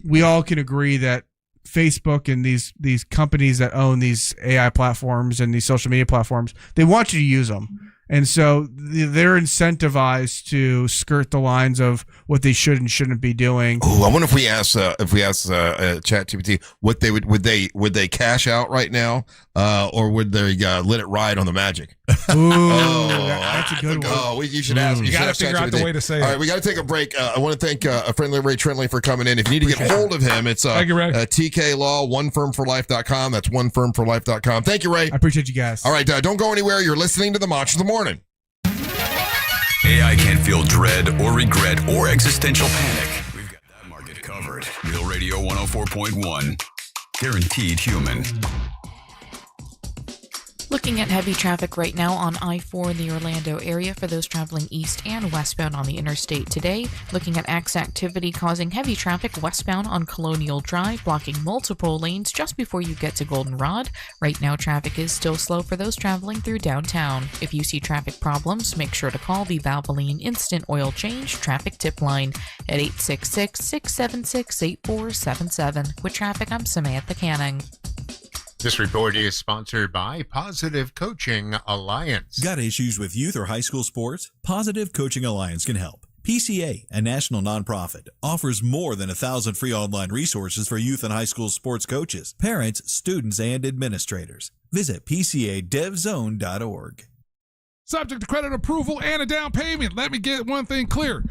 we all can agree that Facebook and these companies that own these AI platforms and these social media platforms, they want you to use them. And so they're incentivized to skirt the lines of what they should and shouldn't be doing. Oh, I wonder if we ask ChatGPT what they would they cash out right now, or would they let it ride on the magic? Ooh, that's a good one. Oh, you should ask. You got to figure out the way to say it. All right, we got to take a break. I want to thank friendly Ray Trindley for coming in. If you need to get hold of him, it's Thank you, Ray. TK Law, onefirmforlife.com. That's onefirmforlife.com. Thank you, Ray. I appreciate you guys. All right, don't go anywhere. You're listening to the Mach of the Morning. AI can't feel dread or regret or existential panic. We've got that market covered. Real Radio 104.1. Guaranteed human. Looking at heavy traffic right now on I-4 in the Orlando area for those traveling east and westbound on the interstate today. Looking at activity causing heavy traffic westbound on Colonial Drive, blocking multiple lanes just before you get to Goldenrod. Right now, traffic is still slow for those traveling through downtown. If you see traffic problems, make sure to call the Valvoline Instant Oil Change Traffic Tip Line at 866-676-8477. With traffic, I'm Samantha Canning. This report is sponsored by Positive Coaching Alliance. Got issues with youth or high school sports? Positive Coaching Alliance can help. PCA, a national nonprofit, offers more than 1,000 free online resources for youth and high school sports coaches, parents, students, and administrators. Visit PCADevZone.org. Subject to credit approval and a down payment. Let me get one thing clear.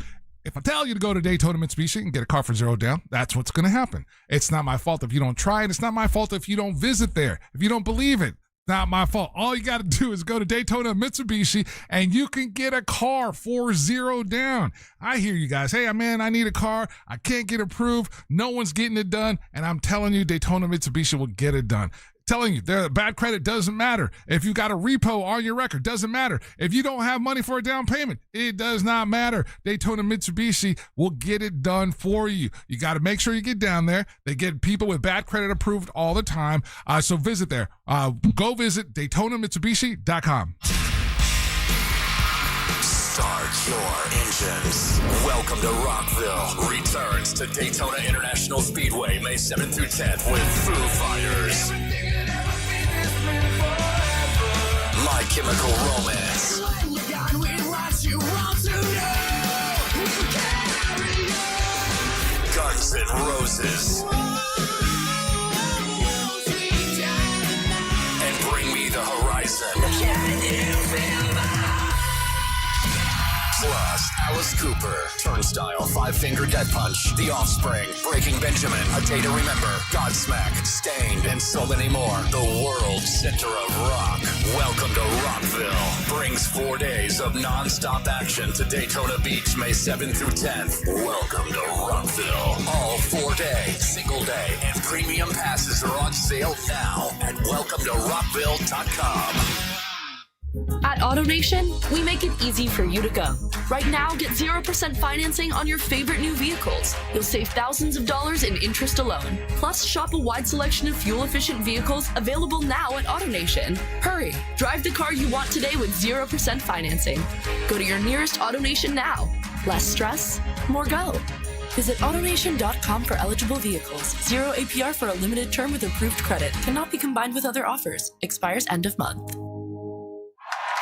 If I tell you to go to Daytona Mitsubishi and get a car for $0 down, that's what's going to happen. It's not my fault if you don't try it. It's not my fault if you don't visit there. If you don't believe it, not my fault. All you got to do is go to Daytona Mitsubishi and you can get a car for $0 down. I hear you guys. Hey, man, I need a car. I can't get approved. No one's getting it done. And I'm telling you, Daytona Mitsubishi will get it done. Telling you, their bad credit doesn't matter. If you got a repo on your record, doesn't matter. If you don't have money for a down payment, it does not matter. Daytona Mitsubishi will get it done for you. You got to make sure you get down there. They get people with bad credit approved all the time. So visit there. Go visit DaytonaMitsubishi.com. Start your engines. Welcome to Rockville. Returns to Daytona International Speedway May 7th through 10th with Foo Fighters. Chemical Romance. Guns N' Roses. And Bring Me the Horizon. Plus, Alice Cooper, Turnstile, Five Finger Death Punch, The Offspring, Breaking Benjamin, A Day to Remember, Godsmack, Stained, and so many more. The world center of rock. Welcome to Rockville. Brings 4 days of non-stop action to Daytona Beach, May 7th through 10th. Welcome to Rockville. All 4 day, single day, and premium passes are on sale now at welcometoRockville.com. At AutoNation, we make it easy for you to go. Right now, get 0% financing on your favorite new vehicles. You'll save thousands of dollars in interest alone. Plus, shop a wide selection of fuel-efficient vehicles available now at AutoNation. Hurry, drive the car you want today with 0% financing. Go to your nearest AutoNation now. Less stress, more go. Visit AutoNation.com for eligible vehicles. 0 APR for a limited term with approved credit. Cannot be combined with other offers. Expires end of month.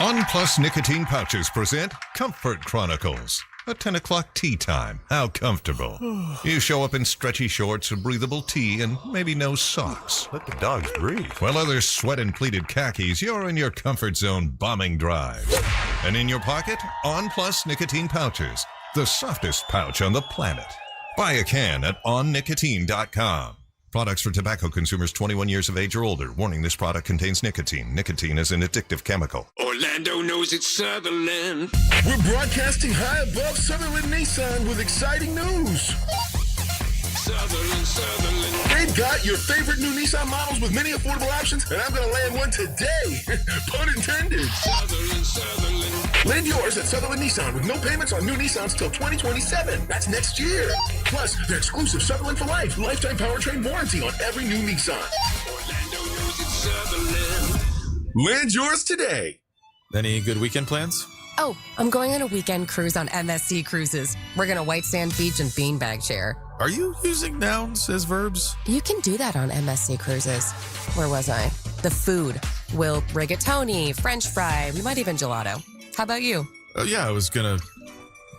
On Plus Nicotine Pouches present Comfort Chronicles. A 10 o'clock tea time. How comfortable. You show up in stretchy shorts, a breathable tee, and maybe no socks. Let the dogs breathe. While others sweat in pleated khakis, you're in your comfort zone bombing drives. And in your pocket, On Plus Nicotine Pouches. The softest pouch on the planet. Buy a can at onnicotine.com. Products for tobacco consumers 21 years of age or older. Warning, this product contains nicotine. Nicotine is an addictive chemical. Orlando knows it's Sutherland. We're broadcasting high above Sutherland Nissan with exciting news. Sutherland. They've got your favorite new Nissan models with many affordable options, and I'm going to land one today. Pun intended. Sutherland. Land yours at Sutherland Nissan with no payments on new Nissans till 2027. That's next year. Plus, their exclusive Sutherland for Life lifetime powertrain warranty on every new Nissan. Orlando knows it's Sutherland. Land yours today. Any good weekend plans? Oh, I'm going on a weekend cruise on MSC Cruises. We're going to White Sand Beach and Beanbag Share. Are you using nouns as verbs? You can do that on MSC Cruises. Where was I? The food. We'll rigatoni, French fry, we might even gelato. How about you? Yeah, I was gonna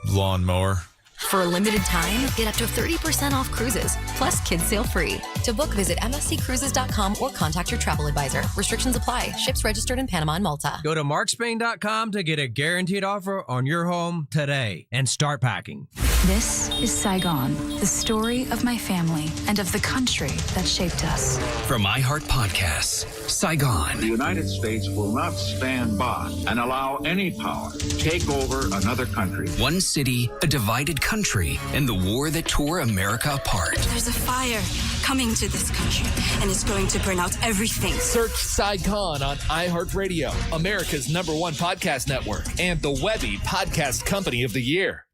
lawnmower. For a limited time, get up to 30% off cruises, plus kids sail free. To book, visit msccruises.com or contact your travel advisor. Restrictions apply. Ships registered in Panama and Malta. Go to markspain.com to get a guaranteed offer on your home today and start packing. This is Saigon, the story of my family and of the country that shaped us. From iHeart Podcasts, Saigon. The United States will not stand by and allow any power to take over another country. One city, a divided country, and the war that tore America apart. There's a fire coming to this country, and it's going to burn out everything. Search Saigon on iHeartRadio, America's #1 podcast network, and the Webby Podcast Company of the Year.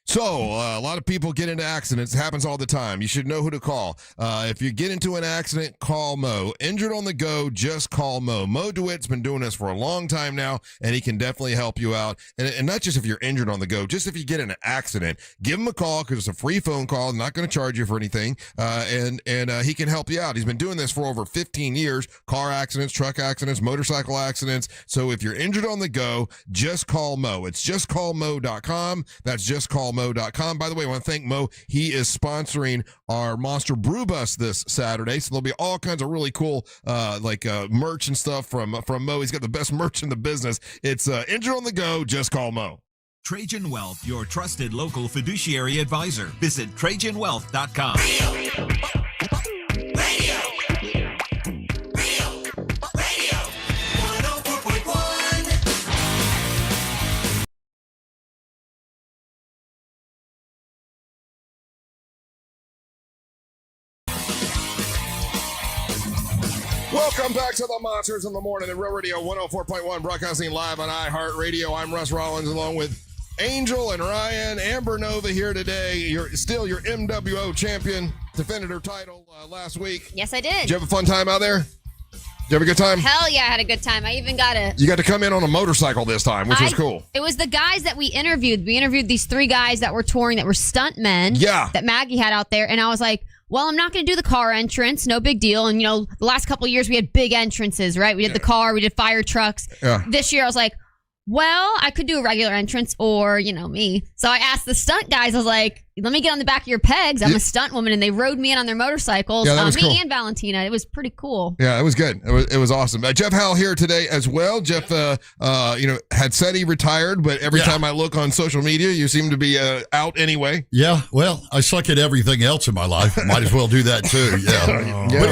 So, a lot of people get into accidents. It happens all the time. You should know who to call. If you get into an accident, call Mo. Injured on the go, just call Mo. Mo DeWitt's been doing this for a long time now, and he can definitely help you out. And not just if you're injured on the go, just if you get in an accident, give him a call because it's a free phone call. I'm not going to charge you for anything. And he can help you out. He's been doing this for over 15 years. Car accidents, truck accidents, motorcycle accidents. So if you're injured on the go, just call Mo. It's justcallmo.com. That's justcallmo.com. By the way, I want to thank Mo. He is sponsoring our Monster Brew Bus this Saturday, so there'll be all kinds of really cool merch and stuff from Mo. He's got the best merch in the business. It's injured on the go. Just call Mo. Trajan Wealth, your trusted local fiduciary advisor. Visit TrajanWealth.com. Welcome back to the Monsters in the Morning at Real Radio 104.1, broadcasting live on iHeartRadio. I'm Russ Rollins along with Angel and Ryan. Amber Nova here today. You're still your MWO champion. Defended her title last week. Yes, I did. Did you have a fun time out there? Did you have a good time? Hell yeah, I had a good time. I even got You got to come in on a motorcycle this time, which was cool. It was the guys that we interviewed. We interviewed these 3 guys that were touring that were stuntmen. Yeah. That Maggie had out there. And I was like, well, I'm not going to do the car entrance. No big deal. And, the last couple of years we had big entrances, right? We did the car, we did fire trucks. Yeah. This year I was like, well, I could do a regular entrance or, me. So I asked the stunt guys, I was like, let me get on the back of your pegs. I'm a stunt woman. And they rode me in on their motorcycles. Yeah, that was me cool. and Valentina. It was pretty cool. Yeah, it was good. It was awesome. Jeff Howell here today as well. Jeff, had said he retired, but every time I look on social media, you seem to be out anyway. Yeah, well, I suck at everything else in my life. Might as well do that too. Yeah, but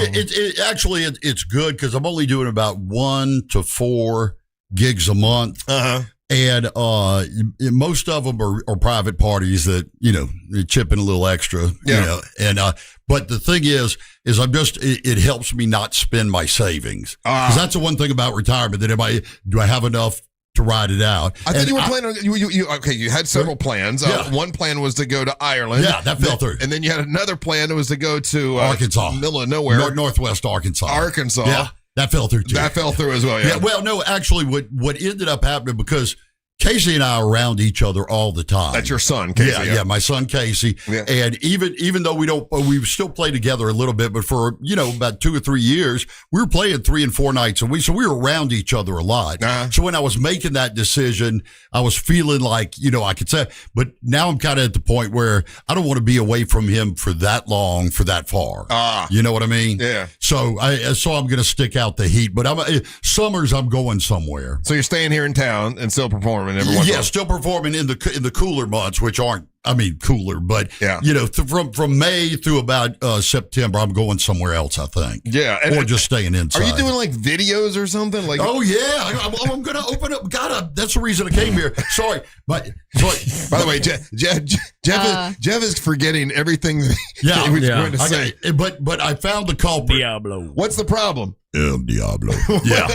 it's good because I'm only doing about 1 to 4 gigs a month. And most of them are private parties that, they chip in a little extra, but the thing is it helps me not spend my savings. Because that's the one thing about retirement, that do I have enough to ride it out? I think you were planning on, you had several plans. One plan was to go to Ireland. Yeah, that fell through. And then you had another plan that was to go to Arkansas. Middle of nowhere. Northwest Arkansas. Yeah. That fell through too. That fell through as well, yeah. Well, no, actually what ended up happening, because Casey and I are around each other all the time. That's your son, Casey. Yeah, my son Casey. Yeah. And even though we still play together a little bit, but for about 2 or 3 years, we were playing 3 and 4 nights a week, so we were around each other a lot. So when I was making that decision, I was feeling like I could say, but now I'm kind of at the point where I don't want to be away from him for that long, for that far. You know what I mean? Yeah. So I'm going to stick out the heat, but summers I'm going somewhere. So you're staying here in town and still performing. Still performing in the cooler months, which aren't, cooler, but from May through about September, I'm going somewhere else, I think. Yeah, or just staying inside. Are you doing like videos or something? Like, oh yeah, I'm going to open up. That's the reason I came here. Sorry, but by the way, Jeff is forgetting everything that he was going to say. But I found the culprit. Diablo. What's the problem? El Diablo. Yeah.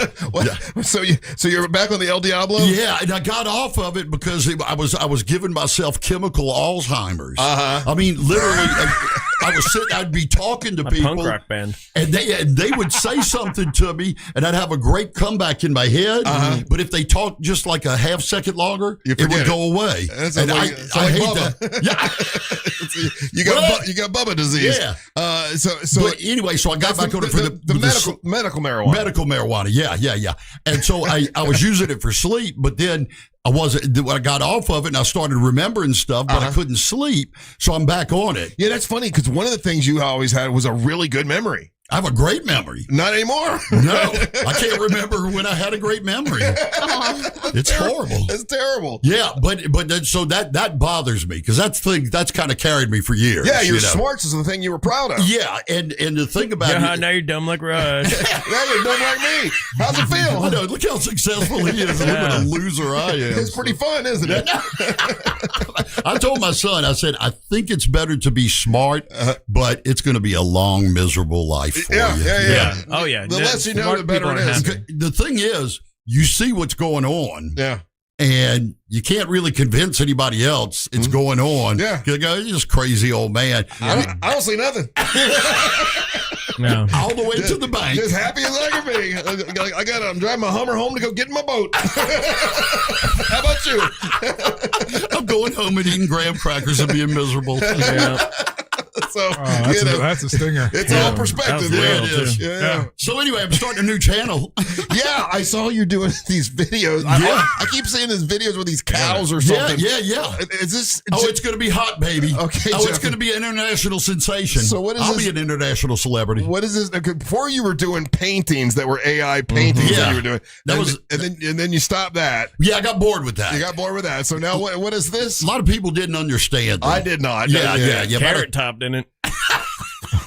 So you're back on the El Diablo? Yeah, and I got off of it because I was giving myself chemical Alzheimer's. I mean, literally, I'd be talking to people, punk rock band, and they would say something to me, and I'd have a great comeback in my head. But if they talked just like a half second longer, it would go away. And I hate that. Yeah, you got Bubba disease. Yeah. So but anyway, so I got back on it for the medical marijuana. Medical marijuana. Yeah. And so I was using it for sleep, but then I got off of it and I started remembering stuff, but I couldn't sleep. So I'm back on it. Yeah, that's funny because one of the things you always had was a really good memory. I have a great memory. Not anymore. No, I can't remember when I had a great memory. It's horrible. It's terrible. Yeah, but so that bothers me because that's kind of carried me for years. Yeah, your smarts is the thing you were proud of. Yeah, and the thing about it, now you're dumb like Russ. Now you're dumb like me. How's it feel? I know. Look how successful he is. Look what a loser I am. It's pretty fun, isn't it? I told my son, I said, I think it's better to be smart, but it's going to be a long, miserable life. Yeah. Oh, yeah. The less you know, the better it is. The thing is, you see what's going on. Yeah. And you can't really convince anybody else it's going on. Yeah. You go, you're just crazy old man. I don't see nothing. No. All the way to the bank. Just happy as I can be. I'm driving my Hummer home to go get in my boat. How about you? I'm going home and eating graham crackers and being miserable. Yeah. So that's a stinger. It's all perspective. Yeah, it is. Yeah. So anyway, I'm starting a new channel. Yeah, I saw you doing these videos. I keep seeing these videos with these cows or something. Yeah. Is this? It's going to be hot, baby. Okay. It's going to be an international sensation. So what is I'll this? be an international celebrity. What is this? Before you were doing paintings that were AI paintings that you were doing. And then you stopped that. Yeah, I got bored with that. You got bored with that. So now what is this? A lot of people didn't understand. I did not. Yeah. Carrot Top didn't.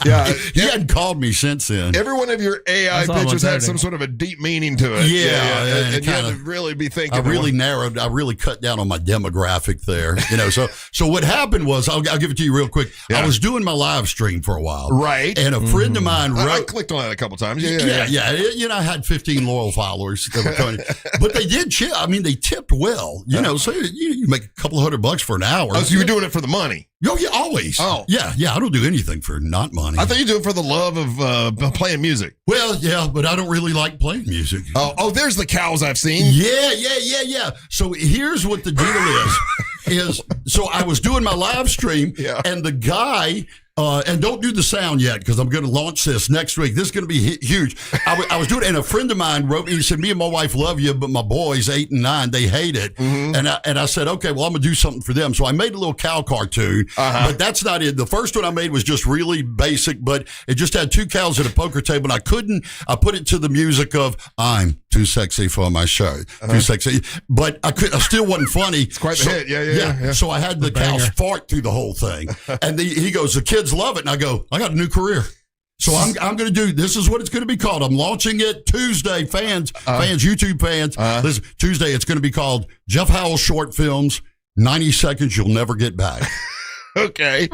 Yeah, he hadn't called me since then. Every one of your AI pictures had some sort of a deep meaning to it. Yeah, and you had to really be thinking. I really cut down on my demographic there. So what happened was, I'll give it to you real quick. Yeah. I was doing my live stream for a while, right? And a friend of mine I clicked on it a couple times. Yeah. I had 15 loyal followers, but they did chip. I mean, they tipped well. So you make a couple of $100 for an hour. Oh, so you were doing it for the money? Oh, yeah, always. Oh. Yeah, I don't do anything for not money. I thought you do it for the love of playing music. Well, yeah, but I don't really like playing music. Oh, there's the cows I've seen. Yeah. So here's what the deal is so I was doing my live stream, and the guy and don't do the sound yet because I'm going to launch this next week. This is going to be huge. I was doing it, and a friend of mine wrote me. He said, "Me and my wife love you, but my boys 8 and 9 they hate it." And I said, "Okay, well I'm going to do something for them." So I made a little cow cartoon, but that's not it. The first one I made was just really basic, but it just had 2 cows at a poker table, and I put it to the music of "I'm Too Sexy for My Show," too sexy, but I still wasn't funny. It's quite the hit, yeah. So I had the cows fart through the whole thing, and he goes, "The kids love it," and I go, "I got a new career." So I'm going to do, this is what it's going to be called. I'm launching it Tuesday, YouTube fans. Listen, Tuesday, it's going to be called Jeff Howell Short Films, 90 Seconds You'll Never Get Back. Okay.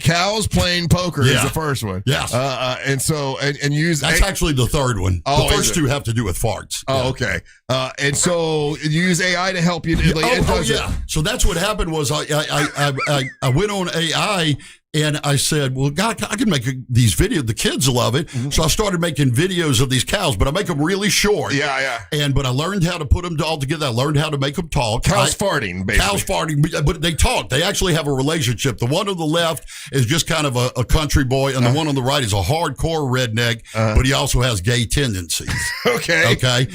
Cows playing poker is the first one. Yes. And use... That's actually the third one. Oh, the first 2 have to do with farts. Oh, okay. And so you use AI to help you. Yeah. So that's what happened was I went on AI and I said, well, God, I can make these videos. The kids love it. So I started making videos of these cows, but I make them really short. Yeah. But I learned how to put them all together. I learned how to make them talk. Cows farting, basically. Cows farting, but they talk. They actually have a relationship. The one on the left is just kind of a country boy, and the one on the right is a hardcore redneck, but he also has gay tendencies. Okay.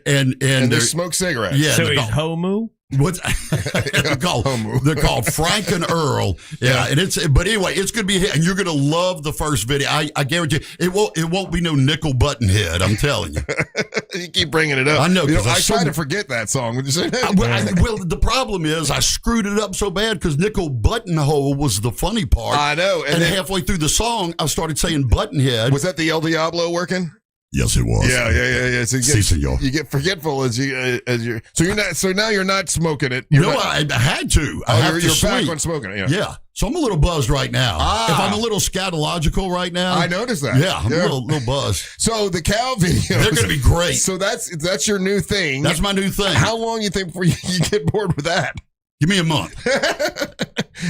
And they smoke cigarettes. Yeah. So he's homo? What's they're called Frank and Earl. Yeah, and but anyway, it's gonna be, and you're gonna love the first video. I guarantee it won't be no nickel button head. I'm telling you. You keep bringing it up. I know. I try to forget that song. Would you say that? Well, the problem is I screwed it up so bad because nickel buttonhole was the funny part. I know. And then halfway through the song, I started saying buttonhead. Was that the El Diablo working? Yes, it was. Yeah. So you get forgetful as you. So you're not. So now you're not smoking it. I had to. You're back on smoking it. Yeah. So I'm a little buzzed right now. If I'm a little scatological right now, I noticed that. Yeah, I'm a little buzzed. So the cow videos, they're going to be great. So that's your new thing. That's my new thing. How long do you think before you get bored with that? Give me a month.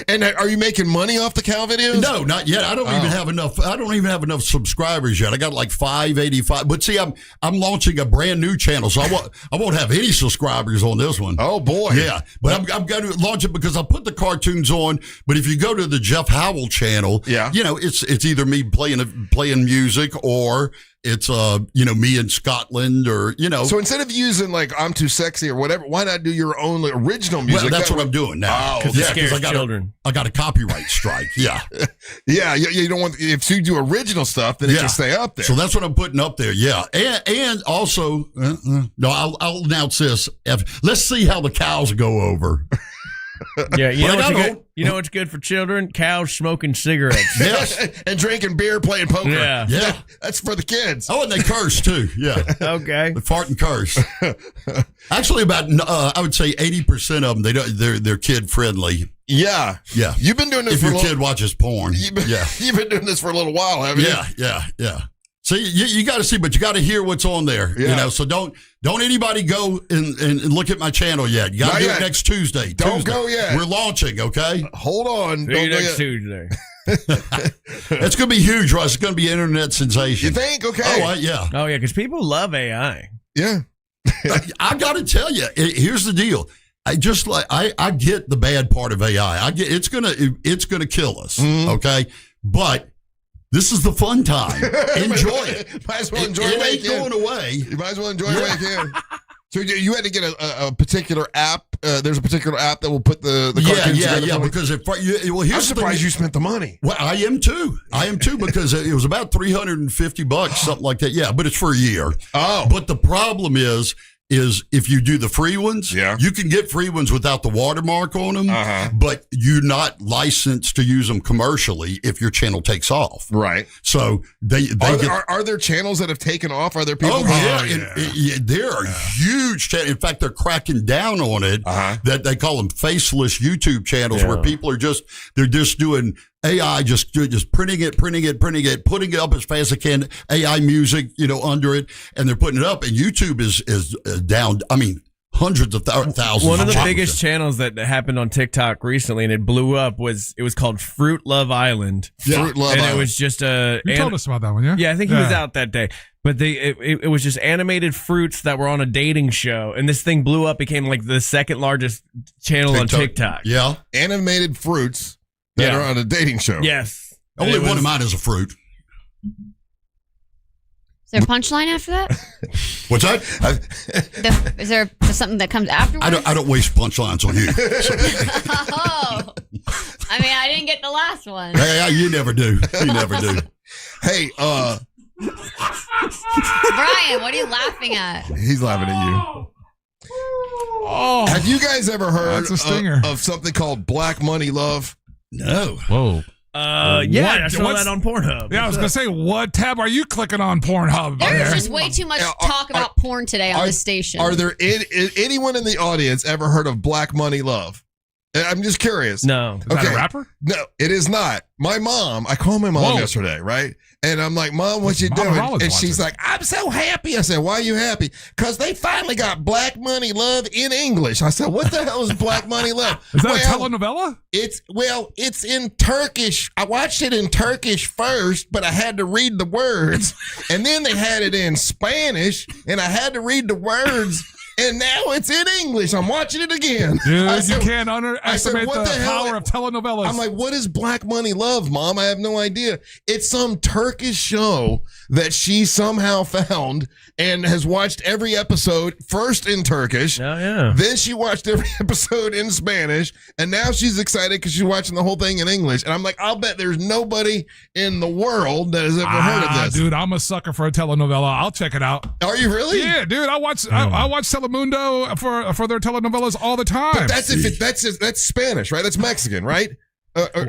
And are you making money off the cow videos? No, not yet. I don't even have enough. I don't even have enough subscribers yet. I got like 585. But see, I'm launching a brand new channel, so I won't have any subscribers on this one. Oh boy, yeah. But I'm going to launch it because I put the cartoons on. But if you go to the Jeff Howell channel, it's either me playing music or it's me in Scotland or So instead of using like "I'm Too Sexy" or whatever, why not do your own original music? Well, that's what I'm doing now. Because it scares children. I got a copyright strike. Yeah. Yeah. You don't want, if you do original stuff, then it can stay up there. So that's what I'm putting up there. Yeah. And also, I'll announce this. Let's see how the cows go over. Yeah, you know what's good for children? Cows smoking cigarettes. Yes. And drinking beer, playing poker. Yeah. That's for the kids. Oh, and they curse too. Yeah. Okay. They fart and curse. Actually, about I would say 80% of them they're kid friendly. Yeah. Yeah. You've been doing this if for your kid watches porn. You've been doing this for a little while, haven't you? Yeah. So you got to see, but you got to hear what's on there. Yeah. So don't anybody go and look at my channel yet. You got to do it next Tuesday. Don't go yet. We're launching. Okay. Hold on. See you next Tuesday. It's going to be huge, Russ. It's going to be an internet sensation. You think? Okay. Oh yeah. Oh yeah, because people love AI. Yeah. I got to tell you, here's the deal. I get the bad part of AI. I get it's gonna kill us. Okay, but this is the fun time. Enjoy it. Might as well enjoy it. It Ain't going away. You might as well enjoy it while you can. So you had to get a particular app. There's a particular app that will put the cartoons together. Yeah. Because here's I'm surprised you spent the money. Well, I am too because it was about $350, something like that. Yeah, but it's for a year. Oh, but the problem is if you do the free ones, you can get free ones without the watermark on them, but you're not licensed to use them commercially if your channel takes off. Right. So are there channels that have taken off? Are there people? Oh, yeah. There are huge channels. In fact, they're cracking down on it. That they call them faceless YouTube channels where people are they're just doing AI, just printing it, putting it up as fast as it can. AI music, under it, and they're putting it up. And YouTube is down. I mean, hundreds of thousands. One of the biggest channels that happened on TikTok recently, and it blew up, was called Fruit Love Island. Fruit Love Island. And it was just You told us about that one, yeah? Yeah, I think he was out that day. But it was just animated fruits that were on a dating show, and this thing blew up, became like the second largest channel on TikTok. Yeah, animated fruits that are on a dating show. Yes. Only one of mine is a fruit. Is there a punchline after that? What's that? Is there something that comes afterwards? I don't waste punchlines on you. Oh. I mean, I didn't get the last one. Yeah, you never do. You never do. Hey, Brian, what are you laughing at? He's laughing at you. Oh, have you guys ever heard that's a stinger. of something called Black Money Love? No. Whoa. Yeah, I saw that on Pornhub. Yeah, I was gonna say, what tab are you clicking on Pornhub? There's just way too much talk about porn today on this station. Are there anyone in the audience ever heard of Black Money Love? I'm just curious. No. Is that a rapper? No, it is not. My mom, I called my mom yesterday, right? And I'm like, Mom, what you doing? And she's like, I'm so happy. I said, why are you happy? Because they finally got Black Money Love in English. I said, what the hell is Black Money Love? Is that a telenovela? It's in Turkish. I watched it in Turkish first, but I had to read the words. And then they had it in Spanish, and I had to read the words. And now it's in English. I'm watching it again. Dude, you can't underestimate the power of telenovelas. I'm like, what is Black Money Love, Mom? I have no idea. It's some Turkish show that she somehow found and has watched every episode first in Turkish. Oh, yeah. Then she watched every episode in Spanish. And now she's excited because she's watching the whole thing in English. And I'm like, I'll bet there's nobody in the world that has ever heard of this. Dude, I'm a sucker for a telenovela. I'll check it out. Are you really? Yeah, dude. I watch Telemundo for their telenovelas all the time. But that's Spanish, right? That's Mexican, right?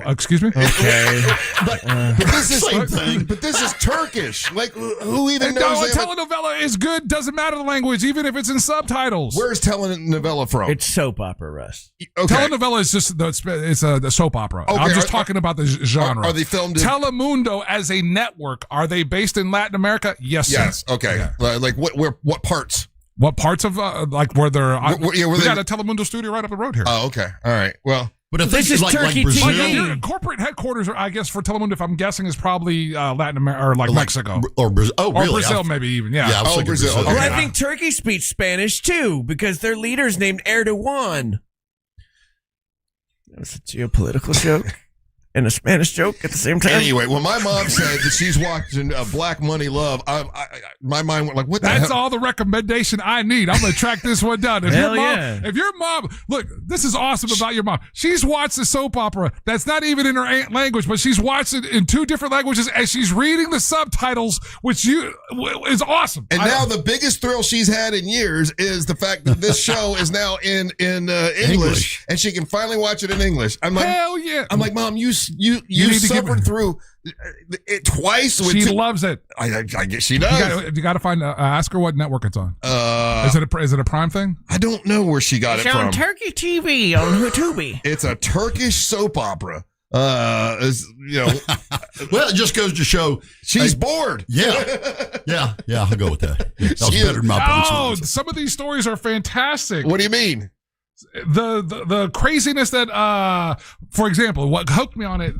Excuse me? Okay. But this is Turkish. Like, who even knows? No, a telenovela is good. Doesn't matter the language, even if it's in subtitles. Where's telenovela from? It's soap opera, Russ. Okay. Telenovela is just it's a soap opera. Okay, I'm just talking about the genre. Are they filmed in Telemundo as a network? Are they based in Latin America? Yes, sir. Yes. Okay. Yeah. Like what parts? What parts of like where they're? We they got a Telemundo studio right up the road here. Oh, okay. All right. Well. But if this is Turkey Brazil, TV. Corporate headquarters, I guess, for Telemundo, if I'm guessing, is probably Latin America or like Mexico or Brazil. Oh, really? Or Brazil, maybe even. Yeah. I was thinking Brazil. Brazil. Okay. Well, I think Turkey speaks Spanish too because their leader's named Erdogan. That was a geopolitical joke and a Spanish joke at the same time. Anyway, when my mom said that she's watching Black Money Love, my mind went like, "What the hell?" That's all the recommendation I need. I'm going to track this one down. If your mom, look, this is awesome about your mom. She's watched the soap opera that's not even in her language, but she's watched it in 2 different languages and she's reading the subtitles, which is awesome. And now the biggest thrill she's had in years is the fact that this show is now in English, and she can finally watch it in English. I'm like, hell yeah! I'm like, Mom, you suffered through it twice. She loves it. I guess she does. You got to find. Ask her what network it's on. Is it a Prime thing? I don't know where she got it from. It's on Turkey TV on Tubi. It's a Turkish soap opera. Well, it just goes to show she's bored. Yeah. I'll go with that. That was better than my punch. Some of these stories are fantastic. What do you mean? The craziness that for example, what hooked me on it,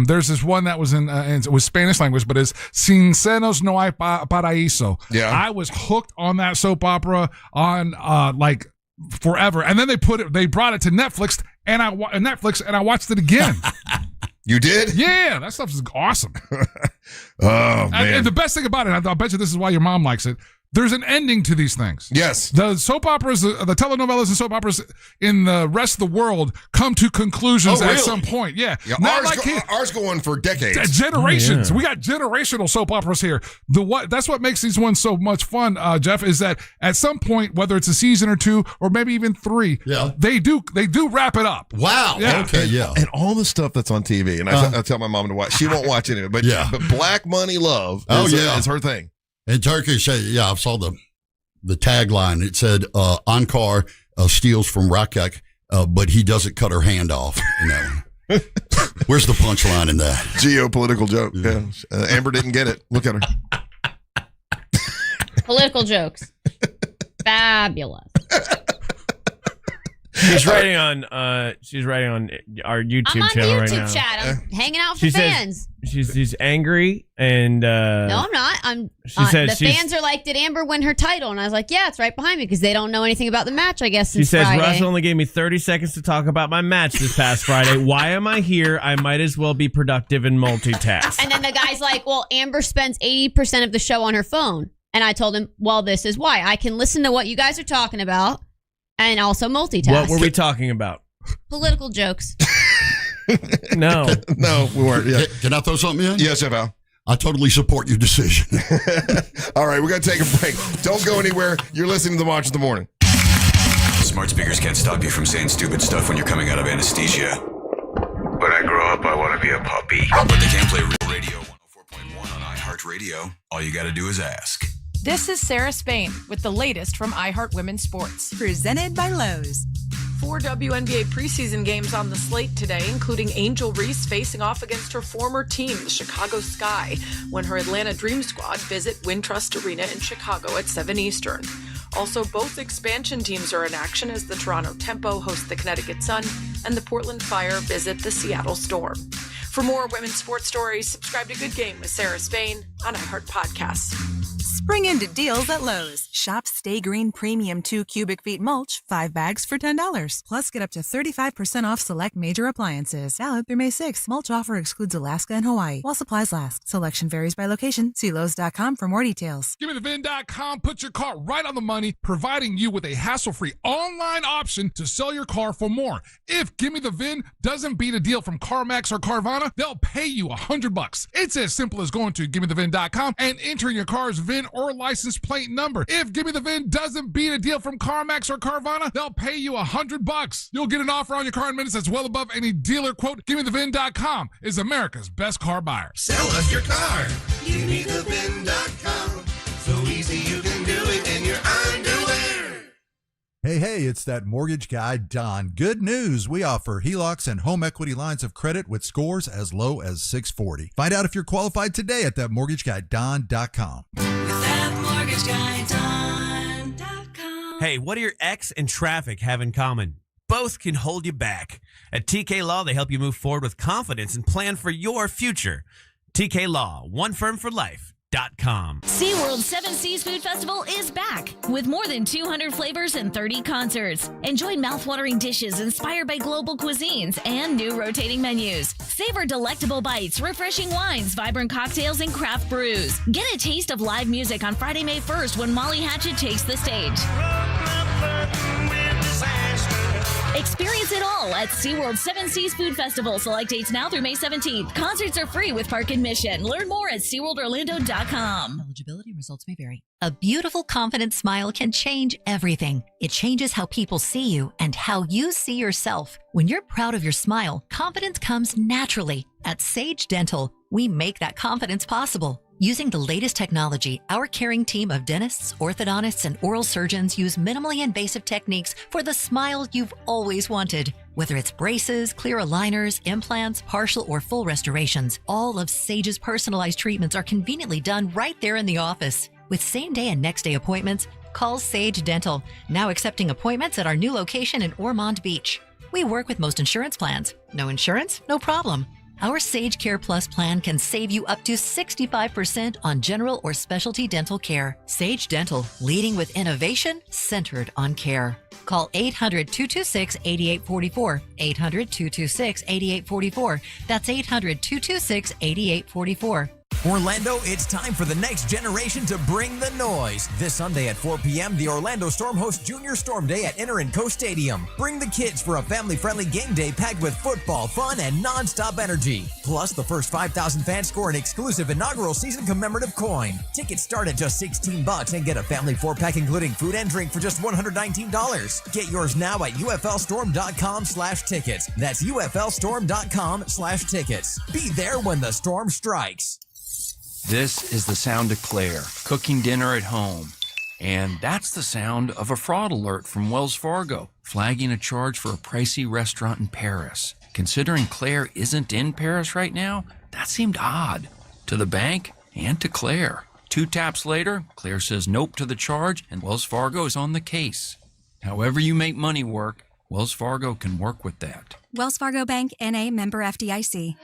there's this one that was it was Spanish language, but it's Sin Senos No Hay Paraíso. Yeah. I was hooked on that soap opera on like forever, and then they brought it to Netflix, and I watched it again. You did? Yeah, that stuff is awesome. Oh man! And the best thing about it, I bet you this is why your mom likes it. There's an ending to these things. Yes. The soap operas, the telenovelas and soap operas in the rest of the world come to conclusions at some point. Yeah. Ours go on for decades. Generations. We got generational soap operas here. That's what makes these ones so much fun, Jeff, is that at some point, whether it's a season or 2 or maybe even 3, they do wrap it up. Wow. Yeah. Okay, yeah. And all the stuff that's on TV, and I tell my mom to watch. She won't watch any of it, but Black Money Love is her thing. In Turkish, I saw the tagline. It said, Ankar steals from Rakek, but he doesn't cut her hand off in that one. Where's the punchline in that? Geopolitical joke. Yeah. Amber didn't get it. Look at her. Political jokes. Fabulous. She's writing on our YouTube channel right now. I'm on YouTube chat. I'm hanging out with She the says- fans. She's angry and No, I'm not. The fans are like, did Amber win her title? And I was like, yeah, it's right behind me because they don't know anything about the match, I guess, She since says, Friday. Russ only gave me 30 seconds to talk about my match this past Friday. Why am I here? I might as well be productive and multitask. And then the guy's like, well, Amber spends 80% of the show on her phone. And I told him, well, this is why. I can listen to what you guys are talking about and also multitask. What were we talking about? Political jokes. No, we weren't. Yeah. Can I throw something in? Yes, Chef Al. I totally support your decision. All right, we're going to take a break. Don't go anywhere. You're listening to the March of the Morning. Smart speakers can't stop you from saying stupid stuff when you're coming out of anesthesia. When I grow up, I want to be a puppy. But they can play Real Radio 104.1 on iHeartRadio. All you got to do is ask. This is Sarah Spain with the latest from iHeart Women's Sports. Presented by Lowe's. 4 WNBA preseason games on the slate today, including Angel Reese facing off against her former team, the Chicago Sky, when her Atlanta Dream squad visit Wintrust Arena in Chicago at 7 Eastern. Also, both expansion teams are in action as the Toronto Tempo host the Connecticut Sun and the Portland Fire visit the Seattle Storm. For more women's sports stories, subscribe to Good Game with Sarah Spain on iHeart Podcasts. Spring into deals at Lowe's. Shop Stay Green Premium 2 cubic feet mulch, 5 bags for $10. Plus, get up to 35% off select major appliances. Valid through May 6th. Mulch offer excludes Alaska and Hawaii while supplies last. Selection varies by location. See Lowe's.com for more details. GimmeTheVin.com puts your car right on the money, providing you with a hassle-free online option to sell your car for more. If Gimme the VIN doesn't beat a deal from CarMax or Carvana, they'll pay you $100. It's as simple as going to GimmeTheVin.com and entering your car's VIN or license plate number. If Gimme the VIN doesn't beat a deal from CarMax or Carvana, they'll pay you $100. You'll get an offer on your car in minutes that's well above any dealer quote. GimmeTheVin.com is America's best car buyer. Sell us your car. GimmeTheVin.com. So easy you can do it in your underwear. Hey, it's that mortgage guy, Don. Good news. We offer HELOCs and home equity lines of credit with scores as low as 640. Find out if you're qualified today at thatmortgageguyDon.com. Hey, what do your ex and traffic have in common? Both can hold you back. At TK Law, they help you move forward with confidence and plan for your future. TK Law, one firm for life. SeaWorld's Seven Seas Food Festival is back with more than 200 flavors and 30 concerts. Enjoy mouthwatering dishes inspired by global cuisines and new rotating menus. Savor delectable bites, refreshing wines, vibrant cocktails, and craft brews. Get a taste of live music on Friday, May 1st when Molly Hatchet takes the stage. Experience it all at SeaWorld's Seven Seas Food Festival. Select dates now through May 17th. Concerts are free with park admission. Learn more at SeaWorldOrlando.com. Eligibility results may vary. A beautiful, confident smile can change everything. It changes how people see you and how you see yourself. When you're proud of your smile, confidence comes naturally. At Sage Dental, we make that confidence possible. Using the latest technology, our caring team of dentists, orthodontists, and oral surgeons use minimally invasive techniques for the smile you've always wanted. Whether it's braces, clear aligners, implants, partial or full restorations, all of Sage's personalized treatments are conveniently done right there in the office. With same-day and next-day appointments, call Sage Dental, now accepting appointments at our new location in Ormond Beach. We work with most insurance plans. No insurance? No problem. Our Sage Care Plus plan can save you up to 65% on general or specialty dental care. Sage Dental, leading with innovation centered on care. Call 800-226-8844. 800-226-8844. That's 800-226-8844. Orlando, it's time for the next generation to bring the noise. This Sunday at 4 p.m., the Orlando Storm hosts Junior Storm Day at Inter & Co Stadium. Bring the kids for a family-friendly game day packed with football, fun, and non-stop energy. Plus, the first 5,000 fans score an exclusive inaugural season commemorative coin. Tickets start at just $16 and get a family 4-pack including food and drink for just $119. Get yours now at uflstorm.com/tickets. That's uflstorm.com/tickets. Be there when the storm strikes. This is the sound of Claire, cooking dinner at home. And that's the sound of a fraud alert from Wells Fargo, flagging a charge for a pricey restaurant in Paris. Considering Claire isn't in Paris right now, that seemed odd to the bank and to Claire. 2 taps later, Claire says nope to the charge, and Wells Fargo is on the case. However you make money work, Wells Fargo can work with that. Wells Fargo Bank, N.A., member FDIC.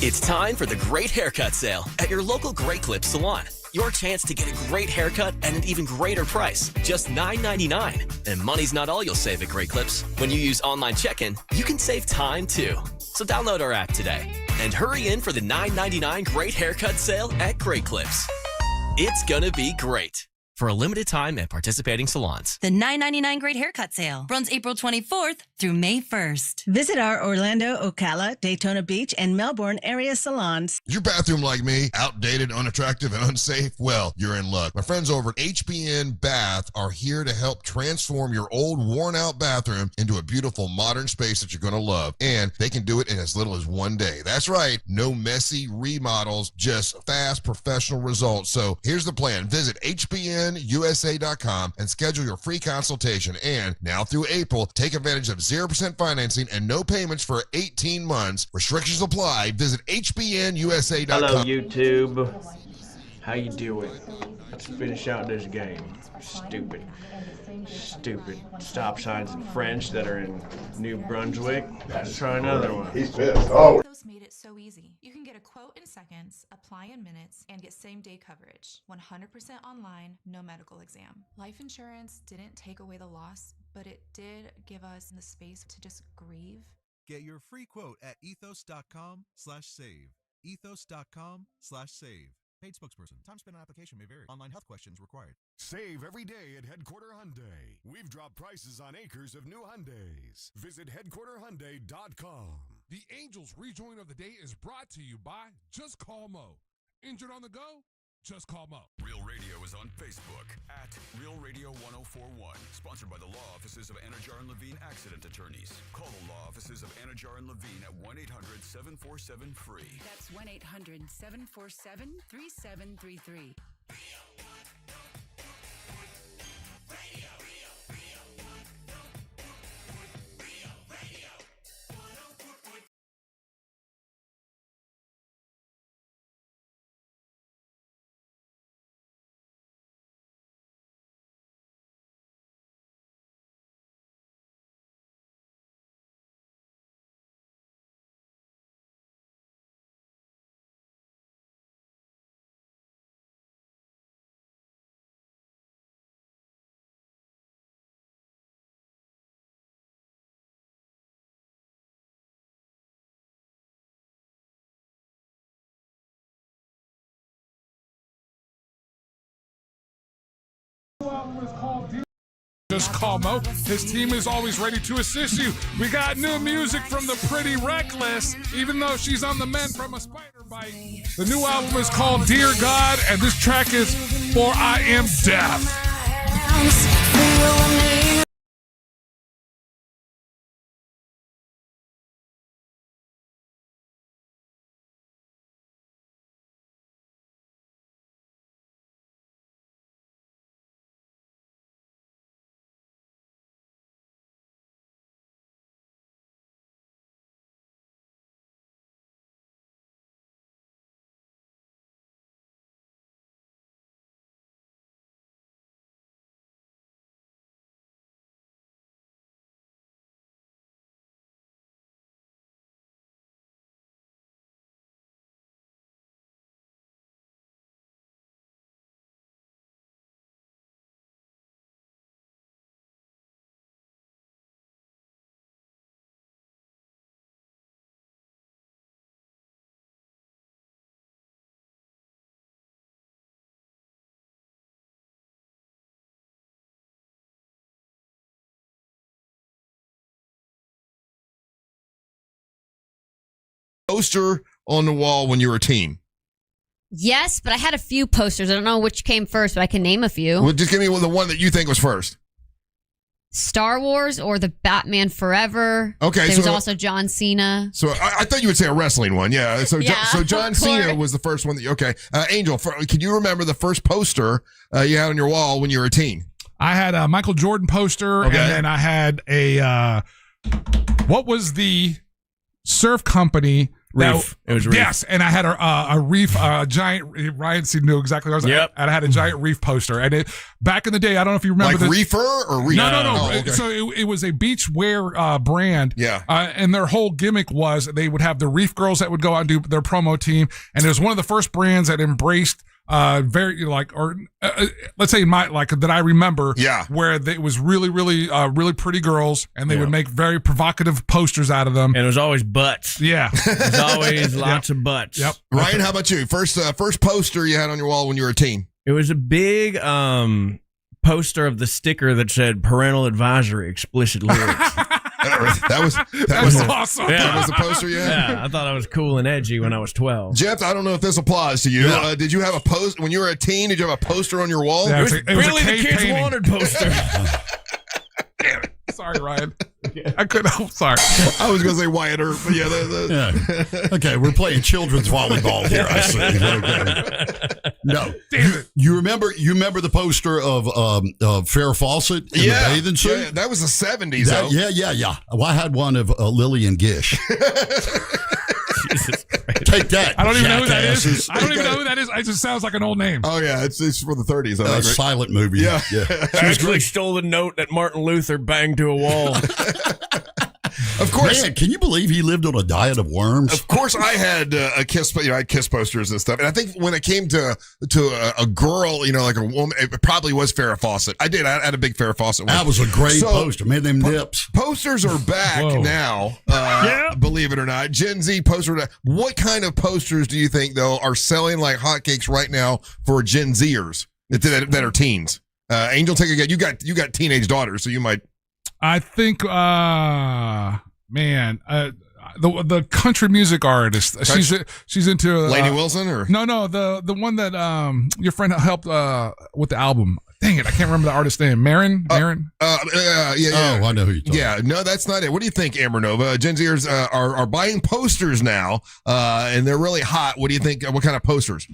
It's time for the Great Haircut Sale at your local Great Clips salon. Your chance to get a great haircut at an even greater price, just $9.99. And money's not all you'll save at Great Clips. When you use online check-in, you can save time too. So download our app today and hurry in for the $9.99 Great Haircut Sale at Great Clips. It's gonna be great. For a limited time at participating salons. The $9.99 Great Haircut Sale runs April 24th through May 1st. Visit our Orlando, Ocala, Daytona Beach, and Melbourne area salons. Is your bathroom like me? Outdated, unattractive, and unsafe? Well, you're in luck. My friends over at HBN Bath are here to help transform your old, worn-out bathroom into a beautiful, modern space that you're going to love. And they can do it in as little as 1 day. That's right. No messy remodels, just fast, professional results. So here's the plan. Visit HBNUSA.com and schedule your free consultation. And now through April, take advantage of 0% financing and no payments for 18 months. Restrictions apply. Visit HBNUSA.com. Hello, YouTube. How you doing? Let's finish out this game. Stupid stop signs in French that are in New Brunswick. Let's try another one. He's pissed. Oh. Made it so easy. You can get a quote in seconds, apply in minutes, and get same-day coverage. 100% online, no medical exam. Life insurance didn't take away the loss, but it did give us the space to just grieve. Get your free quote at ethos.com/save. Ethos.com/save. Paid spokesperson. Time spent on application may vary. Online health questions required. Save every day at Headquarter Hyundai. We've dropped prices on acres of new Hyundais. Visit headquarterhyundai.com. The Angels rejoin of the day is brought to you by Just Call Mo. Injured on the go? Just call Mo. Real Radio is on Facebook at Real Radio 1041. Sponsored by the law offices of Anajar and Levine Accident Attorneys. Call the law offices of Anajar and Levine at 1-800-747-FREE. That's 1-800-747-3733. Just call Mo. His team is always ready to assist you. We got new music from the Pretty Reckless, even though she's on the mend from a spider bite. The new album is called Dear God, and this track is For I Am Deaf. Poster on the wall when you were a teen? Yes, but I had a few posters. I don't know which came first, but I can name a few. Well, just give me the one that you think was first. Star Wars or the Batman Forever. Okay, There was also John Cena. So I thought you would say a wrestling one. Yeah. So Yeah, John of Cena course. was the first one that okay. Angel, can you remember the first poster you had on your wall when you were a teen? I had a Michael Jordan poster, Okay. and then I had a what was the surf company Reef. It was Reef. Yes, and I had a Reef, giant. Ryan knew exactly what I was. Yep. And I had a giant Reef poster. And back in the day, I don't know if you remember Like this. reefer or reef? No. Oh, okay. So it was a beachwear brand. Yeah. And their whole gimmick was they would have the Reef girls that would go out and do their promo team, and it was one of the first brands that embraced very let's say that I remember, where it was really pretty girls, and they would make very provocative posters out of them, and it was always butts. Yeah, it was always lots of butts. Yep. Ryan, how about you? First poster you had on your wall when you were a teen? It was a big poster of the sticker that said "Parental Advisory: Explicit Lyrics." That was awesome. Yeah. That was the poster you had? Yeah, I thought I was cool and edgy when I was 12. Jeff, I don't know if this applies to you. Yeah. Did you have a post when you were a teen? Did you have a poster on your wall? Yeah, it was really the Kids painting. Wanted poster. Damn it. Sorry, Ryan. I couldn't help. Sorry. I was going to say Wyatt Earp, but yeah. Okay, we're playing children's volleyball here, I see. Okay. No. You remember the poster of Farrah Fawcett in the bathing suit? Yeah, that was the 70s, though. Yeah. Well, I had one of Lillian Gish. Jesus Christ. Take that. I don't even know who that is. jackasses. I don't even know who that is. It just sounds like an old name. Oh, yeah. It's for the 30s. A silent movie. Yeah. I actually stole the note that Martin Luther banged to a wall. Of course. Man, can you believe he lived on a diet of worms? Of course, I had a Kiss, I had Kiss posters and stuff. And I think when it came to a girl, like a woman, it probably was Farrah Fawcett. I had a big Farrah Fawcett one. That was a great poster. Man, them nips. Posters are back now. Believe it or not, Gen Z posters. What kind of posters do you think though are selling like hotcakes right now for Gen Zers that are teens? Angel, take a guess. You got teenage daughters, so you might. I think, the country music artist. She's into Lainey Wilson or no the one that your friend helped with the album. Dang it, I can't remember the artist's name. Marin. Yeah. Oh, I know who you're talking. Yeah, no, that's not it. What do you think, Amber Nova? Gen Zers are buying posters now, and they're really hot. What do you think? What kind of posters?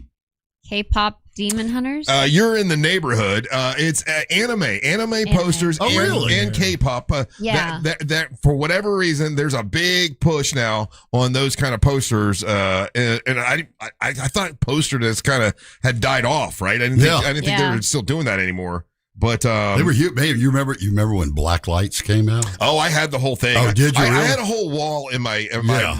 K-pop Demon Hunters? You're in the neighborhood. It's anime posters and K-pop. That for whatever reason, there's a big push now on those kind of posters. And I thought posters kind of had died off, right? I didn't think they were still doing that anymore. But they were huge. Man, you remember when Black Lights came out? Oh, I had the whole thing. Oh, did you? I had a whole wall in my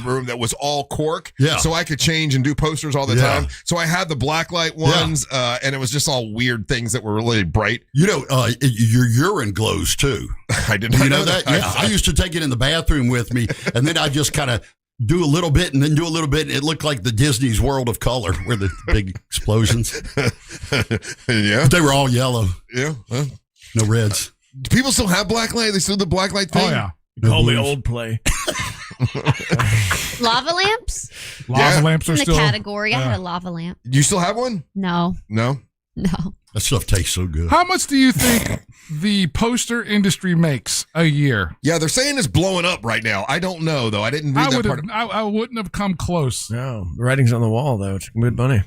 room that was all cork. Yeah. So I could change and do posters all the time. So I had the black light ones, and it was just all weird things that were really bright. Your urine glows too. I didn't know that. Yeah, I used to take it in the bathroom with me, and then I just kind of do a little bit and then do a little bit. It looked like the Disney's World of Color, where the big explosions. Yeah, but they were all yellow. Yeah, no reds. Do people still have black light? They still do the black light thing? Oh yeah. Call me old play. Lava lamps? Lava lamps are in the still category. I had a lava lamp. Do you still have one? No. No. That stuff tastes so good. How much do you think the poster industry makes a year? Yeah, they're saying it's blowing up right now. I don't know though. I didn't read that part. I wouldn't have come close. No, the writing's on the wall though. It's good money.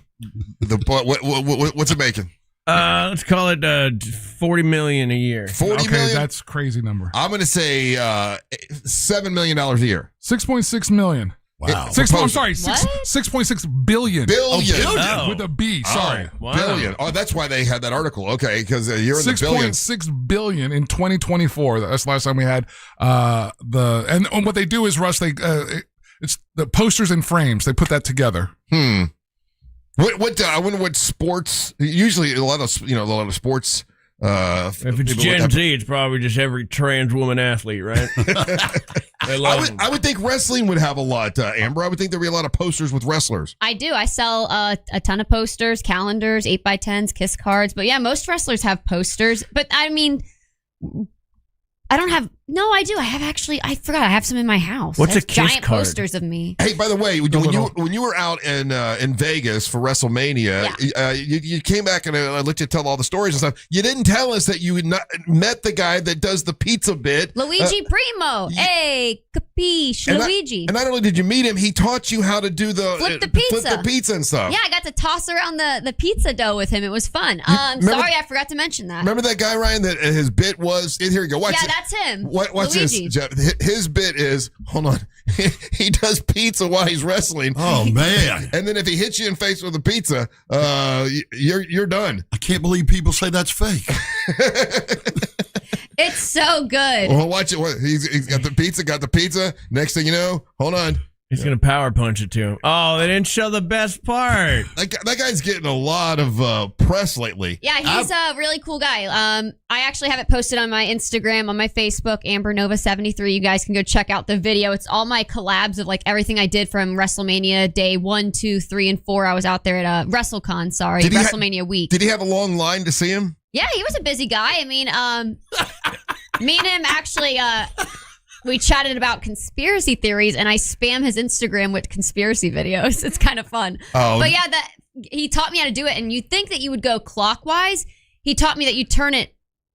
What's it making? Let's call it $40 million a year. $40 million? That's a crazy number. I'm going to say $7 million a year. 6.6 million. Wow. 6.6 billion. Billion. With a B. Sorry. Wow. Billion. Oh, that's why they had that article. Okay, because you're in the billions. 6.6 billion in 2024. That's the last time we had and what they do is, Russ, it's the posters and frames. They put that together. What I wonder what sports. Usually a lot of sports. If it's Gen Z, it's probably just every trans woman athlete, right? I would think wrestling would have a lot, Amber. I would think there'd be a lot of posters with wrestlers. I do. I sell a ton of posters, calendars, 8x10s, kiss cards. But yeah, most wrestlers have posters. But I mean, I don't have. No, I do. I forgot. I have some in my house. What's a kiss giant card? Posters of me. Hey, by the way, when you were out in Vegas for WrestleMania, you came back and I let you tell all the stories and stuff. You didn't tell us that you met the guy that does the pizza bit, Luigi Primo. Hey, capiche, Luigi. And not only did you meet him, he taught you how to do the flip the pizza and stuff. Yeah, I got to toss around the pizza dough with him. It was fun. Sorry, I forgot to mention that. Remember that guy, Ryan, that his bit was, here you go. Watch that's him. Watch this, Jeff. His bit is, hold on. he does pizza while he's wrestling. Oh, man. And then if he hits you in the face with a pizza, you're done. I can't believe people say that's fake. It's so good. Well, watch it. He's got the pizza. Next thing you know, hold on. He's going to power punch it to him. Oh, they didn't show the best part. That guy's getting a lot of press lately. Yeah, he's a really cool guy. I actually have it posted on my Instagram, on my Facebook, AmberNova73. You guys can go check out the video. It's all my collabs of like everything I did from WrestleMania day 1, 2, 3, and 4. I was out there at WrestleCon, WrestleMania week. Did he have a long line to see him? Yeah, he was a busy guy. I mean, me and him actually... we chatted about conspiracy theories, and I spam his Instagram with conspiracy videos. It's kind of fun. Oh. But yeah, he taught me how to do it, and you'd think that you would go clockwise. He taught me that you turn it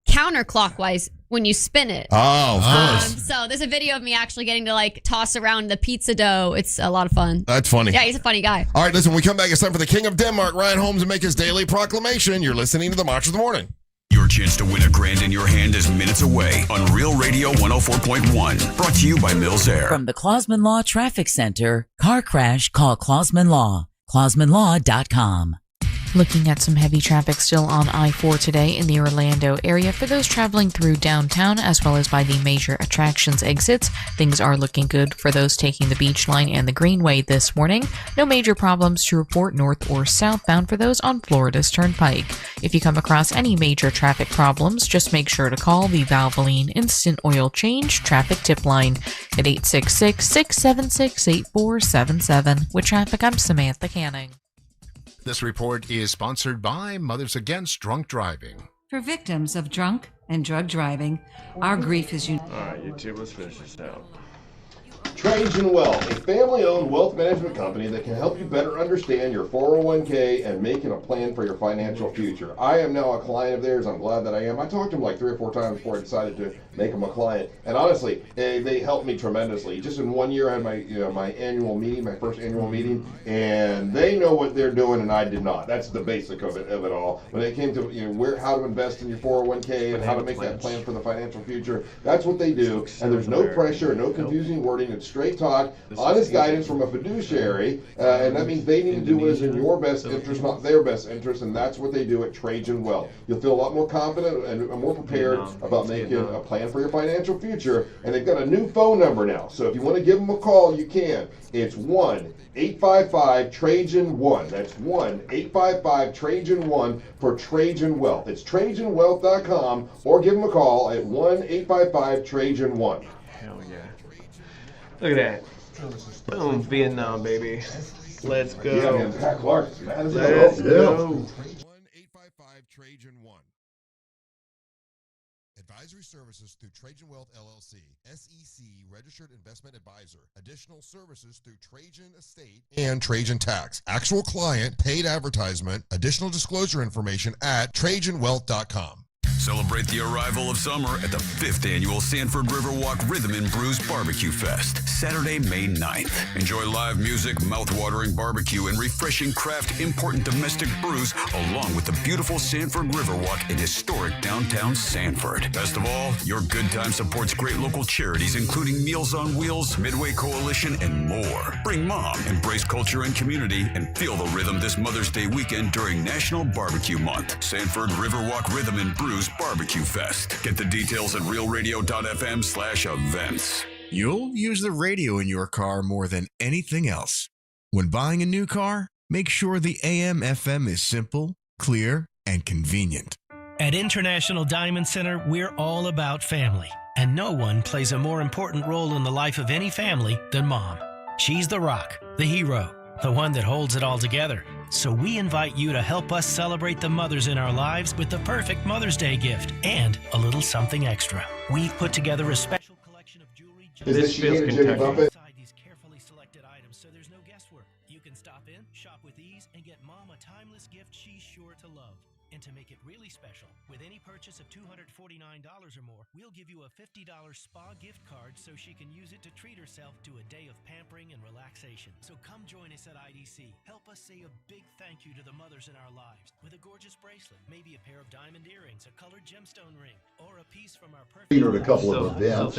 counterclockwise when you spin it. Oh, of course. So there's a video of me actually getting to like toss around the pizza dough. It's a lot of fun. That's funny. Yeah, he's a funny guy. All right, listen, when we come back, it's time for the King of Denmark, Ryan Holmes, to make his daily proclamation. You're listening to the March of the Morning. Your chance to win $1,000 in your hand is minutes away on Real Radio 104.1. Brought to you by Mills Air. From the Clausman Law Traffic Center, car crash, call Clausman Law. ClausmanLaw.com. Looking at some heavy traffic still on I-4 today in the Orlando area for those traveling through downtown as well as by the major attractions exits. Things are looking good for those taking the Beach Line and the Greenway this morning. No major problems to report north or southbound for those on Florida's Turnpike. If you come across any major traffic problems, just make sure to call the Valvoline Instant Oil Change Traffic Tip Line at 866-676-8477. With traffic, I'm Samantha Canning. This report is sponsored by Mothers Against Drunk Driving. For victims of drunk and drug driving, our grief is unique. All right, you two, let's finish this out. Trajan Wealth, a family-owned wealth management company that can help you better understand your 401k and making a plan for your financial future. I am now a client of theirs. I'm glad that I am. I talked to them like 3 or 4 times before I decided to make them a client. And honestly, they helped me tremendously. Just in 1 year, I had my annual meeting, my first annual meeting, and they know what they're doing, and I did not. That's the basic of it all. When it came to how to invest in your 401k and how to make that plan for the financial future, that's what they do. And there's no pressure, no confusing wording. It's straight talk, honest guidance from a fiduciary, and that means they need to do what is in your best interest, not their best interest, and that's what they do at Trajan Wealth. You'll feel a lot more confident and more prepared about making a plan for your financial future, and they've got a new phone number now, so if you want to give them a call, you can. It's 1-855-TRAJAN-1. That's 1-855-TRAJAN-1 for Trajan Wealth. It's TrajanWealth.com, or give them a call at 1-855-TRAJAN-1. Hell yeah. Look at that. Boom, Vietnam, baby. Let's go. Yeah, man, Pat Clark. Let's go. 1-855-TRAJAN-1. Advisory services through Trajan Wealth LLC, SEC registered investment advisor. Additional services through Trajan Estate and Trajan Tax. Actual client, paid advertisement, additional disclosure information at TrajanWealth.com. Celebrate the arrival of summer at the 5th Annual Sanford Riverwalk Rhythm and Brews Barbecue Fest, Saturday, May 9th. Enjoy live music, mouth-watering barbecue, and refreshing craft import and domestic brews, along with the beautiful Sanford Riverwalk in historic downtown Sanford. Best of all, your good time supports great local charities, including Meals on Wheels, Midway Coalition, and more. Bring mom, embrace culture and community, and feel the rhythm this Mother's Day weekend during National Barbecue Month. Sanford Riverwalk Rhythm and Brews Barbecue Fest. Get the details at realradio.fm/events. You'll use the radio in your car more than anything else. When buying a new car, make sure the AM/FM is simple, clear, and convenient. At International Diamond Center, we're all about family, and no one plays a more important role in the life of any family than Mom. She's the rock, the hero, the one that holds it all together. So we invite you to help us celebrate the mothers in our lives with the perfect Mother's Day gift and a little something extra. We've put together a special collection of jewelry Is this Jimmy Buffett? inside these carefully selected items, so there's no guesswork. You can stop in, shop with ease, and get Mom a timeless gift she's sure to love. And to make it really special, with any purchase of $249 or more, we'll give you a $50 spa gift card so she can use it to treat herself to a day of pampering and relaxation. So come join us at IDC. Help us say a big thank you to the mothers in our lives with a gorgeous bracelet, maybe a pair of diamond earrings, a colored gemstone ring, or a piece from our perfect... At a couple of events.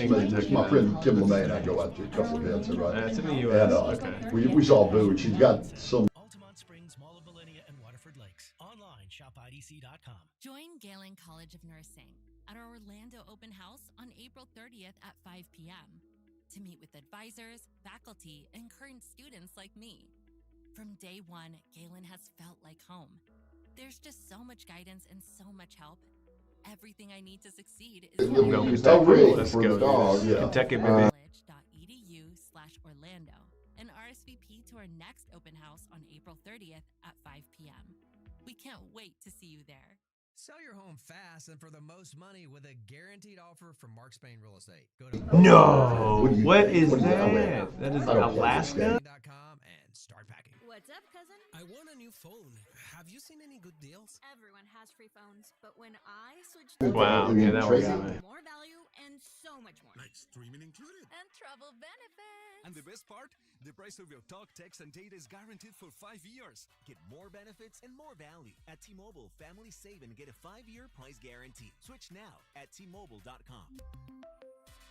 My friend Kim LeMay and I go out to a couple of events, right? It's in the U.S. And we saw Boo, and she's got some... Altamont Springs, Mall of Millenia, and Waterford Lakes. Online, shopidc.com. Join Galen College of Nursing at our Orlando open house on April 30th at 5 p.m. to meet with advisors, faculty, and current students like me. From day one, Galen has felt like home. There's just so much guidance and so much help. Everything I need to succeed is Let's go. Kentucky, baby. College.edu/Orlando and RSVP to our next open house on April 30th at 5 p.m. We can't wait to see you there. Sell your home fast and for the most money with a guaranteed offer from Mark Spain Real Estate. Go to No! What is that? That is Alaska? And start packing. What's up, cousin? I want a new phone. Have you seen any good deals? Everyone has free phones, but when I switched to yeah, that was more value and so much more. Like streaming included. And travel benefits. And the best part? The price of your talk, text, and data is guaranteed for 5 years. Get more benefits and more value. At T-Mobile, families save and get a 5-year price guarantee. Switch now at T-Mobile.com.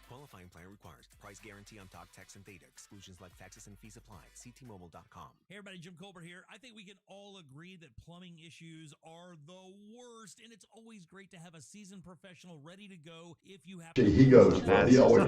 Qualifying plan requires price guarantee on talk, text, and data. Exclusions like taxes and fees apply. See T-Mobile.com. Hey everybody, Jim Colbert here. I think we can all agree that plumbing issues are the worst, and it's always great to have a seasoned professional ready to go if you have He goes,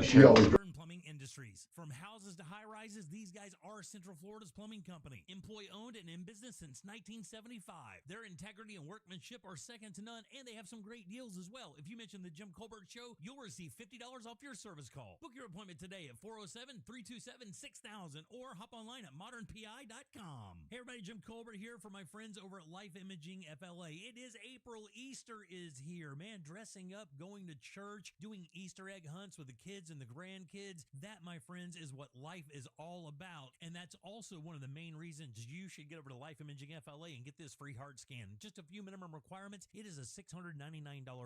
she always plumbing industries. From houses to high rises, these guys are Central Florida's plumbing company. Employee owned and in business since 1975. Their integrity and workmanship are second to none, and they have some great deals as well. If you mention the Jim Colbert Show, you'll receive $50 off your service call. Book your appointment today at 407-327-6000 or hop online at modernpi.com. Hey everybody, Jim Colbert here for my friends over at Life Imaging FLA. It is April. Easter is here. Man, dressing up, going to church, doing Easter egg hunts with the kids and the grandkids. That, my friends, is what life is all about. And that's also one of the main reasons you should get over to Life Imaging FLA and get this free heart scan. Just a few minimum requirements. It is a $699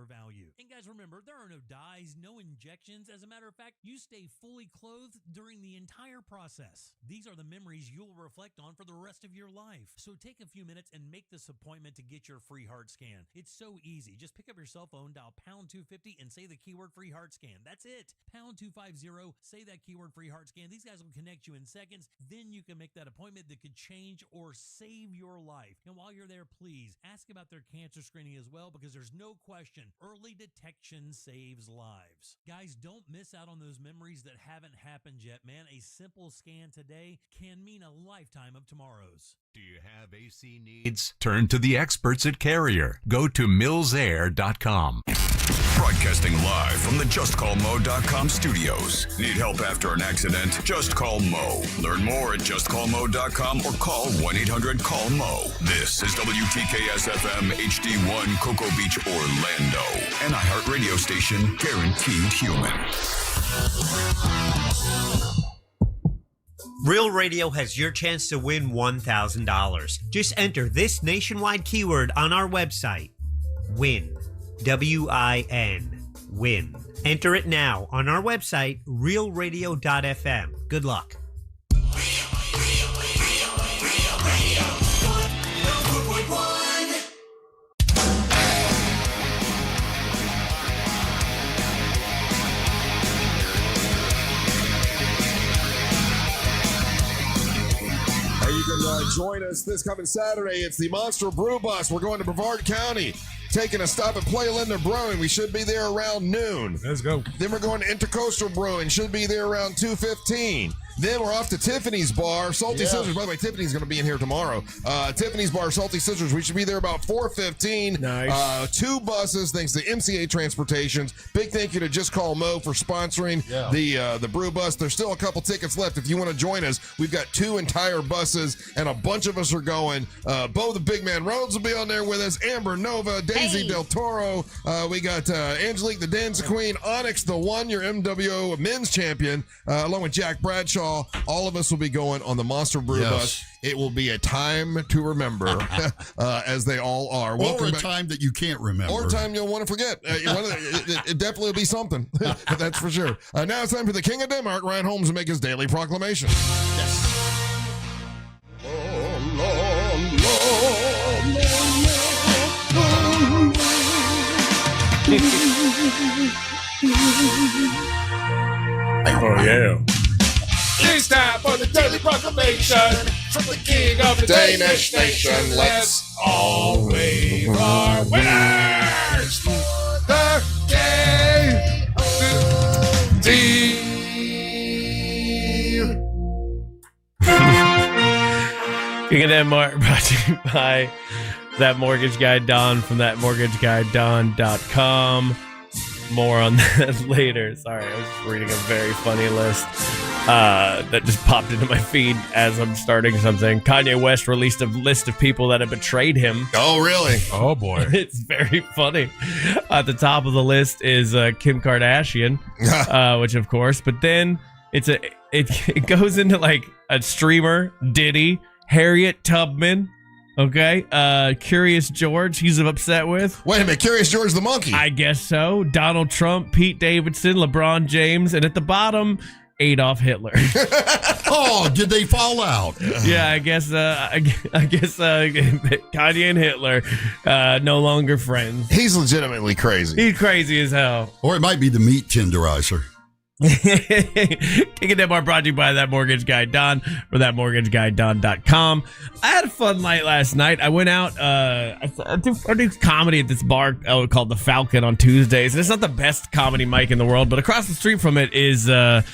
value. And guys, remember, there are no dyes, no injections. As a matter of fact, you stay fully clothed during the entire process. These are the memories you'll reflect on for the rest of your life. So take a few minutes and make this appointment to get your free heart scan. It's so easy. Just pick up your cell phone, dial pound 250 and say the keyword free heart scan. That's it. Pound 250, say that keyword free heart scan. These guys will connect you in seconds. Then you can make that appointment that could change or save your life. And while you're there, please ask about their cancer screening as well, because there's no question, early detection saves lives. Guys, don't miss out on those memories that haven't happened yet, man. A simple scan today can mean a lifetime of tomorrows. Do you have AC needs? Turn to the experts at Carrier. Go to millsair.com. Broadcasting live from the JustCallMo.com studios. Need help after an accident? Just call Mo. Learn more at JustCallMo.com or call 1-800-CALL-MO. This is WTKS-FM HD1 Cocoa Beach, Orlando. An iHeartRadio station guaranteed human. Real Radio has your chance to win $1,000. Just enter this nationwide keyword on our website. WIN. W-I-N. WIN. Enter it now on our website, realradio.fm. Good luck. Join us this coming Saturday. It's the Monster Brew Bus. We're going to Brevard County, taking a stop at Playlinda Brewing. We should be there around noon. Let's go. Then we're going to Intercoastal Brewing. Should be there around 2:15. Then we're off to Tiffany's Bar, Salty Scissors. By the way, Tiffany's going to be in here tomorrow. Tiffany's Bar, Salty Scissors. We should be there about 4:15. Nice. 2 buses, thanks to MCA Transportations. Big thank you to Just Call Mo for sponsoring the Brew Bus. There's still a couple tickets left. If you want to join us, we've got 2 entire buses, and a bunch of us are going. Bo the Big Man Rhodes will be on there with us. Amber, Nova, Dave Daisy Del Toro. We got Angelique the Dance Queen, Onyx the One, your MWO men's champion, along with Jack Bradshaw. All of us will be going on the Monster Brew bus. It will be a time to remember, as they all are. Or a time that you can't remember. Or a time you'll want to forget. It definitely will be something. That's for sure. Now it's time for the King of Denmark, Ryan Holmes, to make his daily proclamation. Yes. Oh, yeah. It's time for the daily proclamation from the king of the Danish nation. Let's all wave our winners for the day. King of Denmark brought to you by That Mortgage Guy Don from thatmortgageguyDon.com. More on that later. Sorry, I was just reading a very funny list that just popped into my feed as I'm starting something. Kanye West released a list of people that have betrayed him. Oh, really? Oh, boy. It's very funny. At the top of the list is Kim Kardashian, which of course, but then it goes into like a streamer, Diddy, Harriet Tubman. Okay, Curious George, he's upset with. Wait a minute, Curious George the monkey? I guess so. Donald Trump, Pete Davidson, LeBron James, and at the bottom, Adolf Hitler. Oh, did they fall out? Yeah, I guess Kanye and Hitler no longer friends. He's legitimately crazy. He's crazy as hell. Or it might be the meat tenderizer. King of Denmark brought to you by That Mortgage Guy Don for thatmortgageguyDon.com. I had a fun night last night. I went out. I do comedy at this bar called The Falcon on Tuesdays. And it's not the best comedy mic in the world, but across the street from it is where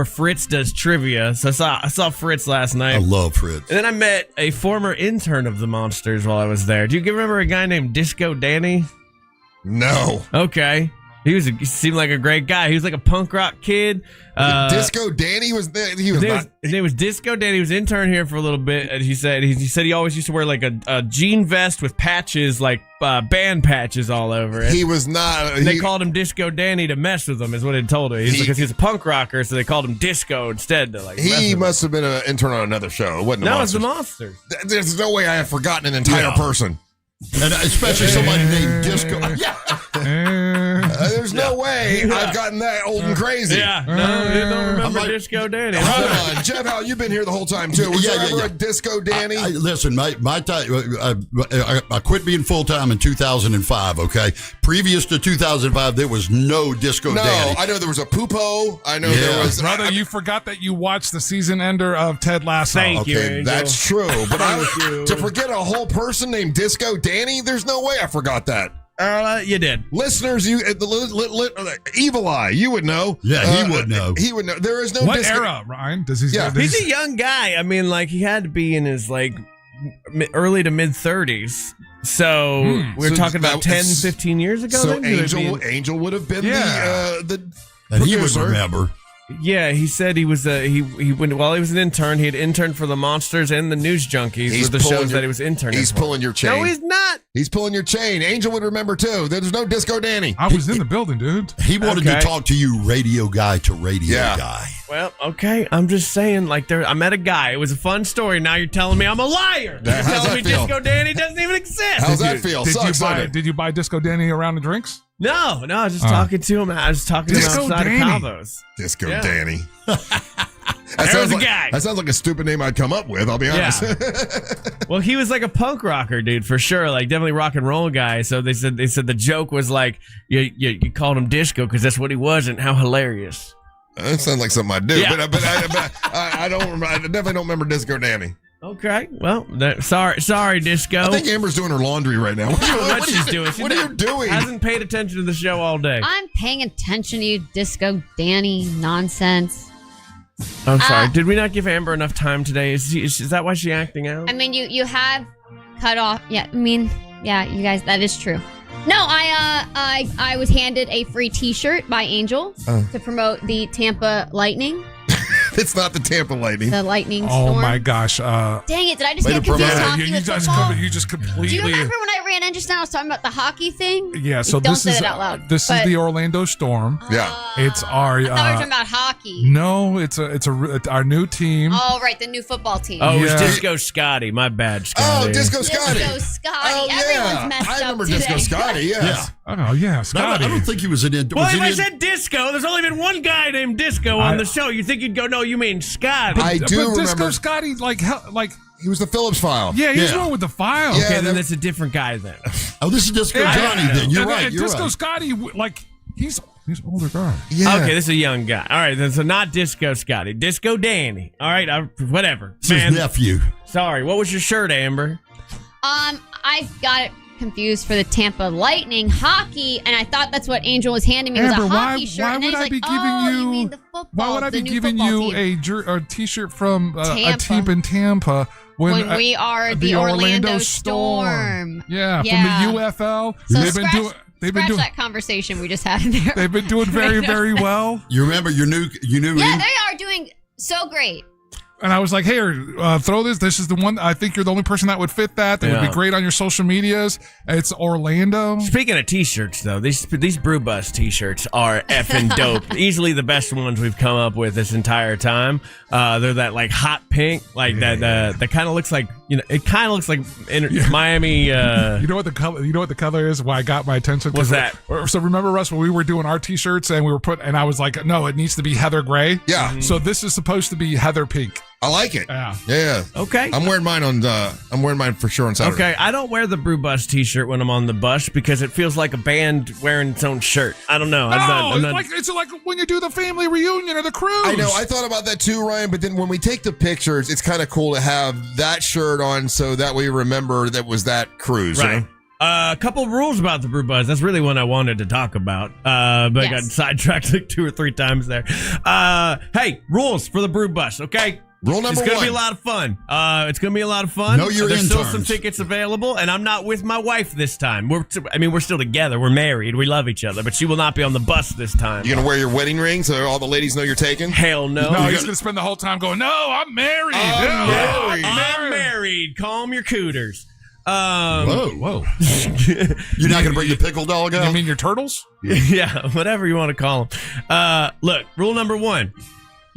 Fritz does trivia. So I saw Fritz last night. I love Fritz. And then I met a former intern of the Monsters while I was there. Do you remember a guy named Disco Danny? No. Okay. He seemed like a great guy. He was like a punk rock kid. Disco Danny was there. His name was Disco Danny. He was intern here for a little bit. And he said he always used to wear like a jean vest with patches, like band patches all over it. He was not. They called him Disco Danny to mess with him, is what they told him. Because he's a punk rocker, so they called him Disco instead. To like. He must have been an intern on another show. It wasn't. No, it's the Monsters. There's no way I have forgotten an entire person. And especially somebody named Disco. Yeah. There's no way I've gotten that old and crazy. Yeah. No, you don't remember Disco Danny. Hold on. Jeff, Howell, you've been here the whole time, too. Was there ever a Disco Danny? Listen, my time, I quit being full-time in 2005, okay? Previous to 2005, there was no Disco Danny. No, I know there was a Poopo. I know there was... Brother, you forgot that you watched the season ender of Ted Lasso. Thank you, Angel. That's true. But to forget a whole person named Disco Danny, there's no way I forgot that. You did. Listeners, Evil Eye, you would know. Yeah, he would know. He would know. There is no What Disco... era, Ryan? Does he? Yeah. He's a young guy. I mean, like, he had to be in his, like, early to mid-30s. So we're talking about 10, 15 years ago? So then? Angel would have been the and he would remember. Yeah, he said he was he while he was an intern, he had interned for the Monsters and the News Junkies were the shows that he was interning. He's pulling your chain. No, he's not. He's pulling your chain. Angel would remember too. There's no Disco Danny. I was in the building, dude. He wanted to talk to you, radio guy to radio guy. Well, okay. I'm just saying, like, I met a guy. It was a fun story. Now you're telling me I'm a liar. You're telling me Disco Danny doesn't even exist. How's that feel? Did you buy Disco Danny a round of drinks? No, I was just talking to him. I was talking to him outside of Cabos. Disco Danny. That sounds like a stupid name I'd come up with, I'll be honest. Well, he was like a punk rocker, dude, for sure. Like, definitely rock and roll guy. So they said the joke was like, you called him Disco because that's what he was, and how hilarious. That sounds like something I do, Yeah. but I don't remember. I definitely don't remember Disco Danny. Okay, well, sorry, Disco. I think Amber's doing her laundry right now. What she's doing? What are you doing? Hasn't paid attention to the show all day. I'm paying attention to you, Disco Danny nonsense. I'm sorry. Did we not give Amber enough time today? Is that why she's acting out? I mean, you have cut off. Yeah, I mean, yeah, you guys, that is true. No, I was handed a free T-shirt by Angel to promote the Tampa Lightning. It's not the Tampa Lightning. The Lightning Oh Storm. my gosh. Dang it, did I just get confused hockey with football? You just completely. Do you remember when I ran in just now? I was talking about the hockey thing? Yeah, so Don't this say is that out loud. this is the Orlando Storm. Yeah. It's our I thought we were talking about hockey. No, it's our new team. Oh, right, the new football team. Oh, it was Disco Scotty. My bad, Scotty. Oh, Disco Scotty. Disco Scotty. Oh, yeah. Everyone's messed I remember up today. Disco Scotty, yes. Oh, yeah, Scotty. I don't think he was in it. Well, if I said Disco, there's only been one guy named Disco on the show. You think you'd go, no, you mean Scotty. I do but remember. Disco Scotty, like he was the Phillips file. Yeah, he's the one with the file. Okay, then that's a different guy then. Oh, this is Disco Johnny then. You're And right. You're Disco right. Scotty, like he's an older guy. Yeah. Okay, this is a young guy. All right, then so not Disco Scotty. Disco Danny. All right, whatever. It's his nephew. Sorry, what was your shirt, Amber? I got it confused for the Tampa Lightning hockey, and I thought that's what Angel was handing me was Amber, a hockey shirt. why and then would he's I be like, giving oh, you? you mean the football? Why would I the be new giving football you team. a T-shirt from a Tampa. team in Tampa when we are the Orlando Storm? Yeah, Yeah. from the UFL. So They've been doing. They've been Scratch doing. that conversation we just had in there. They've been doing very, very well. You remember your new. Yeah, they are doing so great. And I was like, hey, throw this. This is the one. I think you're the only person that would fit that. That would Yeah. be great on your social medias. It's Orlando. Speaking of T-shirts, though, these Brew Bus T-shirts are effing dope. Easily the best ones we've come up with this entire time. They're that like hot pink, like that kind of looks like it kind of looks like Miami. You know what the color? You know what the color is? Why I got my attention? What's that? So remember, Russ, when we were doing our T-shirts and we were and I was like, no, it needs to be heather gray. Yeah. Mm-hmm. So this is supposed to be heather pink. I like it. Yeah. Okay. I'm wearing mine for sure on Saturday. Okay, I don't wear the Brew Bus T-shirt when I'm on the bus because it feels like a band wearing its own shirt. I don't know. It's like when you do the family reunion or the cruise. I know. I thought about that too, Ryan. But then when we take the pictures, it's kind of cool to have that shirt on so that we remember that was that cruise. Right. You know? A couple rules about the Brew Buzz. That's really what I wanted to talk about. But I got sidetracked like 2 or 3 times there. Hey, rules for the Brew Bus, okay? Rule number It's going to be a one. lot of fun. It's going to be a lot of fun. Know your There's still interns. some tickets available, and I'm not with my wife this time. We're still together. We're married. We love each other, but she will not be on the bus this time. You gonna wear your wedding ring so all the ladies know you're taking? Hell no. No, he's gonna spend the whole time going, no, I'm married. I'm married. Calm your cooters. Whoa. You're not going to bring the pickle dog out? You mean your turtles? Yeah, whatever you want to call them. Look, rule number 1.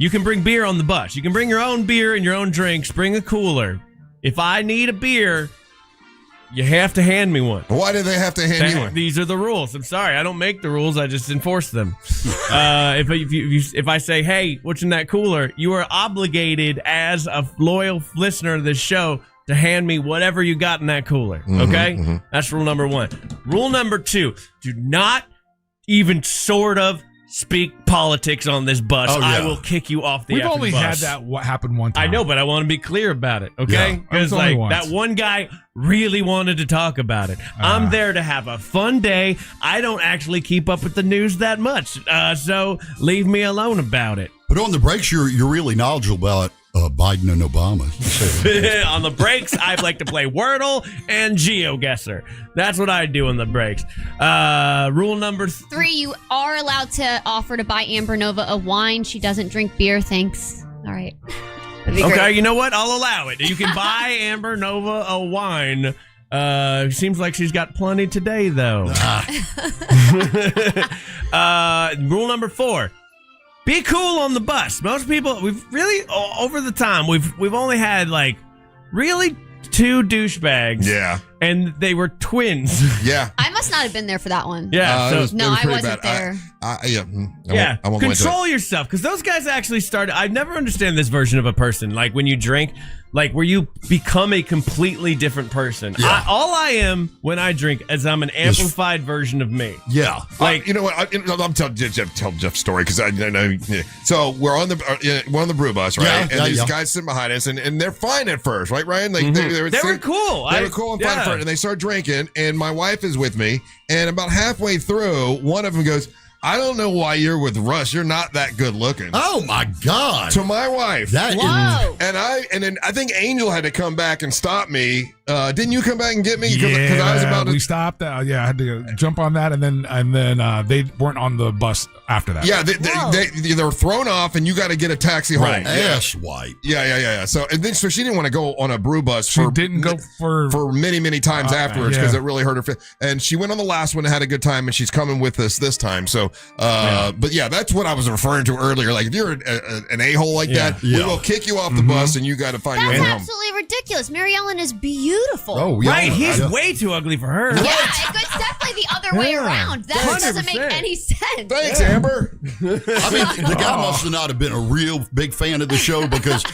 You can bring beer on the bus. You can bring your own beer and your own drinks. Bring a cooler. If I need a beer, you have to hand me one. Why do they have to hand you one? These are the rules. I'm sorry. I don't make the rules. I just enforce them. If I say, hey, what's in that cooler, you are obligated as a loyal listener of this show to hand me whatever you got in that cooler. Okay? That's rule number 1. Rule number 2, do not even sort of speak politics on this bus. Oh, yeah. I will kick you off the We've effing only bus. had that happen one time. I know, but I want to be clear about it, okay? Yeah. Because It's only like once. that one guy really wanted to talk about it. I'm there to have a fun day. I don't actually keep up with the news that much, so leave me alone about it. But on the breaks, you're really knowledgeable about Biden and Obama. On the breaks, I like to play Wordle and GeoGuessr. That's what I do on the breaks. Rule number 3, you are allowed to offer to buy Amber Nova a wine. She doesn't drink beer, thanks. All right. That'd be Okay, great. you know what? I'll allow it. You can buy Amber Nova a wine. Seems like she's got plenty today, though. Rule number 4. Be cool on the bus. Most people, we've really, over the time, we've only had like really 2 douchebags. Yeah. And they were twins. Yeah. I must not have been there for that one. Yeah. It was No, I pretty wasn't bad. there. I won't go into it. Control yourself, because those guys actually started. I never understand this version of a person. Like when you drink, like where you become a completely different person. Yeah. All I am when I drink is I'm an amplified version of me. Yeah. Like you know what? I'm telling Jeff's story because I know. So we're on the brew bus, right? And these guys sitting behind us, and they're fine at first, right, Ryan? Like They were cool. They were cool and fine at first, and they start drinking, and my wife is with me, and about halfway through, one of them goes, I don't know why you're with Russ. You're not that good looking. Oh my God! To my wife. Whoa. And then I think Angel had to come back and stop me. Didn't you come back and get me? Yeah, I was about to. we stopped. I had to jump on that, and then they weren't on the bus after that. Yeah, they were thrown off, and you got to get a taxi home. Right. Ass white. Yeah. So she didn't want to go on a Brew bus. She didn't go for many times afterwards because yeah. it really hurt her. And she went on the last one and had a good time, and she's coming with us this time. So, but yeah, that's what I was referring to earlier. Like if you're an a-hole like that, we will kick you off the bus, and you got to find your way That's home. absolutely ridiculous. Mary Ellen is beautiful. Oh, yeah. Right, he's way too ugly for her. Yeah, it's definitely the other way around. That doesn't make any sense. Thanks, Amber. I mean, the guy must have not have been a real big fan of the show because,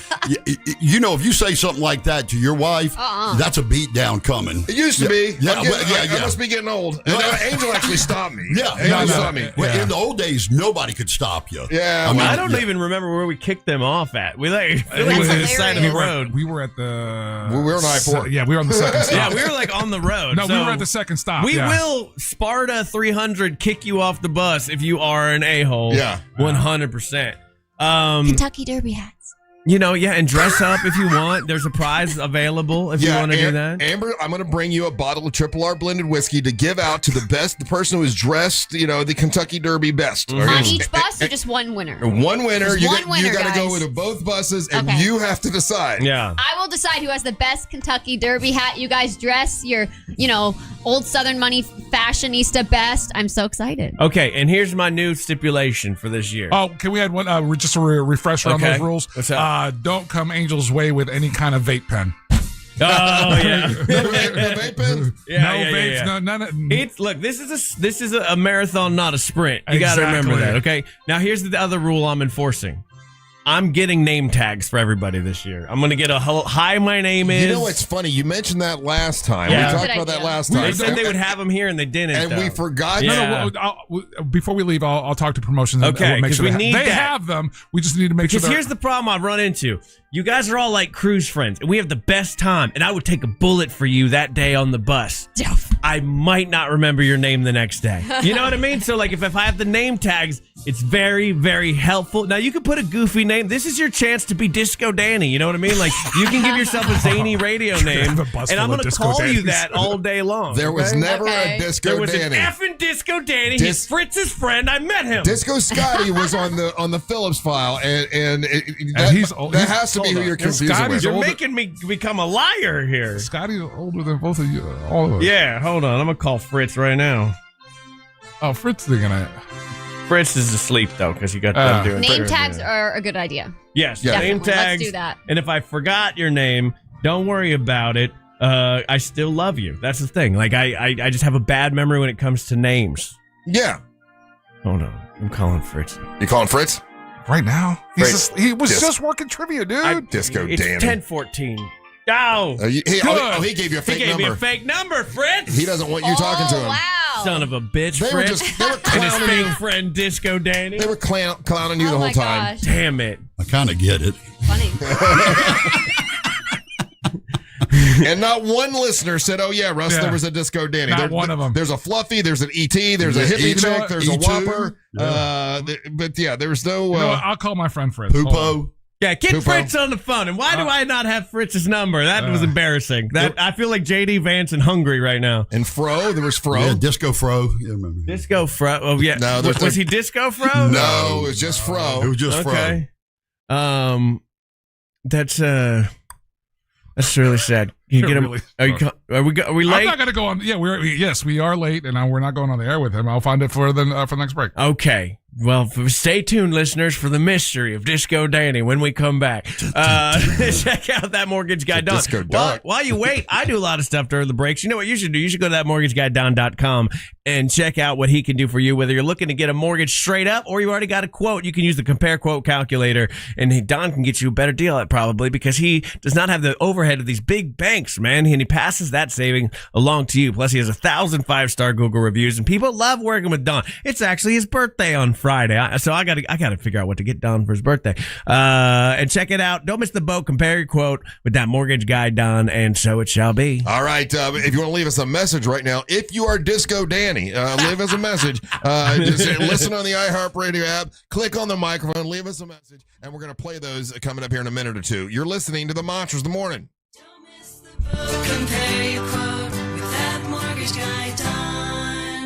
you know, if you say something like that to your wife, that's a beat down coming. It used to be. Yeah, I must be getting old. And Angel actually stopped me. Yeah, stopped me. Well, in the old days, nobody could stop you. Yeah, I don't even remember where we kicked them off at. We like on the side of the road. We were at the. We were on I-4. Yeah, we were on the second stop. Yeah, we were like on the road. No, we were at the second stop. We will Sparta 300 kick you off the bus if you are an a-hole. Yeah, 100%. Kentucky Derby hats. You know, and dress up if you want. There's a prize available if you want to do that. Amber, I'm going to bring you a bottle of Triple R blended whiskey to give out to the person who is dressed, the Kentucky Derby best. On each bus or just one winner? One winner. You got to go guys. with both buses, and you have to decide. Yeah. I will decide who has the best Kentucky Derby hat. You guys dress your, old Southern money fashionista best. I'm so excited. Okay, and here's my new stipulation for this year. Oh, can we add one? Just a refresher on those rules. What's up? Don't come Angel's way with any kind of vape pen. Oh yeah, no vape pen. Vapes. No, none. Look, this is a marathon, not a sprint. You got to remember that. Okay. Now here's the other rule I'm enforcing. I'm getting name tags for everybody this year. I'm going to get a hi, my name is. You know, it's funny. You mentioned that last time. Yeah. We talked about that last time. They said they would have them here, and they didn't. And we forgot. Yeah. Before we leave, I'll talk to promotions. Okay, we'll make sure we need they have them. We just need to make sure. Because here's the problem I've run into. You guys are all like cruise friends, and we have the best time. And I would take a bullet for you that day on the bus. I might not remember your name the next day. You know what I mean? So, like, if I have the name tags, it's very, very helpful. Now, you can put a goofy name. This is your chance to be Disco Danny. You know what I mean? Like, you can give yourself a zany radio name, and I'm going to call you that all day long. There was never a Disco Danny. There was Danny. an effing Disco Danny. He's Fritz's friend. I met him. Disco Scotty was on the Phillips file, and that has to be who you're confusing with. You're making me become a liar here. Scotty's older than both of you, all of us. Yeah, hold on. I'm going to call Fritz right now. Oh, Fritz is gonna. Fritz is asleep though because you got them doing name tags are a good idea. Yes, Definitely. name tags. Let's do that. And if I forgot your name, don't worry about it. I still love you. That's the thing. Like I just have a bad memory when it comes to names. Yeah. Hold on, I'm calling Fritz. You calling Fritz right now? He was just working trivia, dude. Disco It's Danny. 10:14. Oh, he gave you a fake number. He gave me a fake number, Fritz. He doesn't want you talking to him. Wow. Son of a bitch, They were Fritz. clowning and his fake you. friend Disco Danny. They were clowning you the whole time. Gosh. Damn it. I kind of get it. Funny. And not one listener said, "Oh yeah, Russ, there was a Disco Danny." Not one of them. There's a Fluffy, there's an ET, there's a hippie chick, there's a E2. Whopper. Yeah. But yeah, there's no. I'll call my friend Fritz. Poopo. Yeah, get Poopo. Fritz on the phone. And why do I not have Fritz's number? That was embarrassing. I feel like JD Vance and hungry right now. And Fro, there was Fro. Yeah, Disco Fro. Yeah, remember. Disco Fro. Oh yeah. No, was he Disco Fro? No, it was just Fro. It was just Okay. That's really sad. Can you get him? Really? Are we late? I'm not gonna go on. Yeah, we are late, and we're not going on the air with him. I'll find it for the next break. Okay. Well, stay tuned, listeners, for the mystery of Disco Danny when we come back. Check out That Mortgage Guy Don. Disco Doc. While you wait, I do a lot of stuff during the breaks. You know what you should do? You should go to thatmortgageguyDon.com and check out what he can do for you. Whether you're looking to get a mortgage straight up or you already got a quote, you can use the compare quote calculator, and Don can get you a better deal at probably because he does not have the overhead of these big banks, man, and he passes that saving along to you. Plus, he has 1,000 5-star Google reviews, and people love working with Don. It's actually his birthday on Friday. So I gotta figure out what to get Don for his birthday. And check it out. Don't miss the boat. Compare your quote with that mortgage guy, Don, and so it shall be. All right. If you want to leave us a message right now, if you are Disco Danny, leave us a message. Just listen on the iHeartRadio app, click on the microphone, leave us a message, and we're going to play those coming up here in a minute or two. You're listening to the Monsters of the Morning. Compare your quote with that mortgage guy,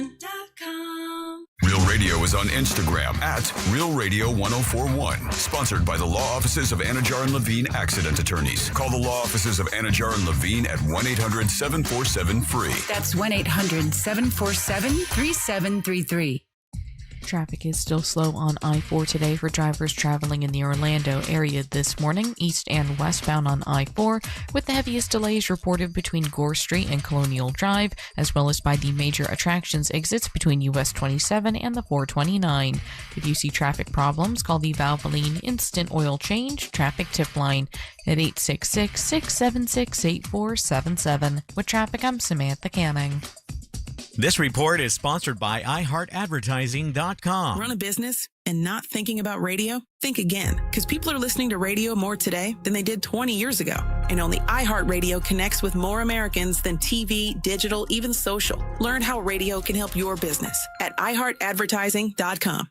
Don.com. Real Radio is on Instagram at Real Radio 1041. Sponsored by the law offices of Anajar and Levine Accident Attorneys. Call the law offices of Anajar and Levine at 1-800-747-FREE. That's 1-800-747-3733. Traffic is still slow on I-4 today for drivers traveling in the Orlando area this morning, east and westbound on I-4, with the heaviest delays reported between Gore Street and Colonial Drive, as well as by the major attractions exits between US 27 and the 429. If you see traffic problems, call the Valvoline Instant Oil Change Traffic Tip Line at 866-676-8477. With traffic, I'm Samantha Canning. This report is sponsored by iHeartAdvertising.com. Run a business and not thinking about radio? Think again, because people are listening to radio more today than they did 20 years ago. And only iHeartRadio connects with more Americans than TV, digital, even social. Learn how radio can help your business at iHeartAdvertising.com.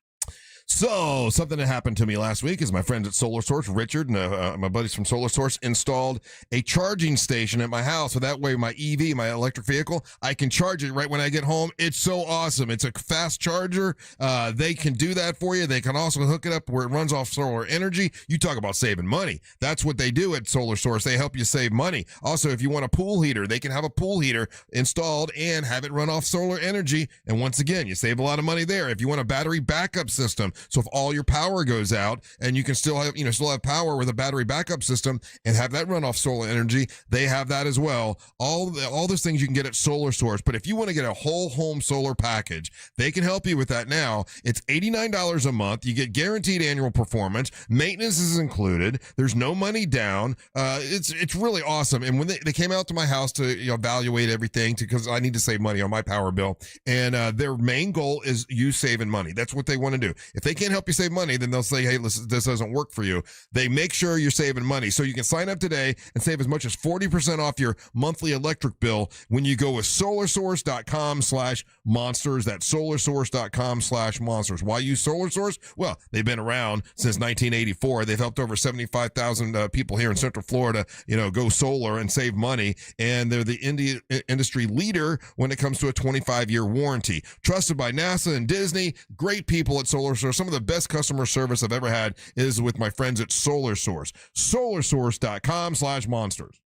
So, something that happened to me last week is my friends at Solar Source, Richard, and my buddies from Solar Source installed a charging station at my house. So that way my EV, my electric vehicle, I can charge it right when I get home. It's so awesome. It's a fast charger. They can do that for you. They can also hook it up where it runs off solar energy. You talk about saving money. That's what they do at Solar Source. They help you save money. Also, if you want a pool heater, they can have a pool heater installed and have it run off solar energy. And once again, you save a lot of money there. If you want a battery backup system, so if all your power goes out and you can still have power with a battery backup system and have that run off solar energy, they have that as well. All those things you can get at Solar Source. But if you want to get a whole home solar package, they can help you with that now. It's $89 a month. You get guaranteed annual performance. Maintenance is included. There's no money down. It's really awesome. And when they came out to my house to evaluate everything because I need to save money on my power bill, and their main goal is you saving money. That's what they want to do. If they can't help you save money, then they'll say, hey, listen, this doesn't work for you. They make sure you're saving money. So you can sign up today and save as much as 40% off your monthly electric bill when you go with solarsource.com/monsters. That's solarsource.com/monsters. Why use Solar Source? Well, they've been around since 1984. They've helped over 75,000 people here in Central Florida, go solar and save money. And they're the industry leader when it comes to a 25-year warranty. Trusted by NASA and Disney. Great people at Solar Source. Some of the best customer service I've ever had is with my friends at Solar Source. solarsource.com/monsters.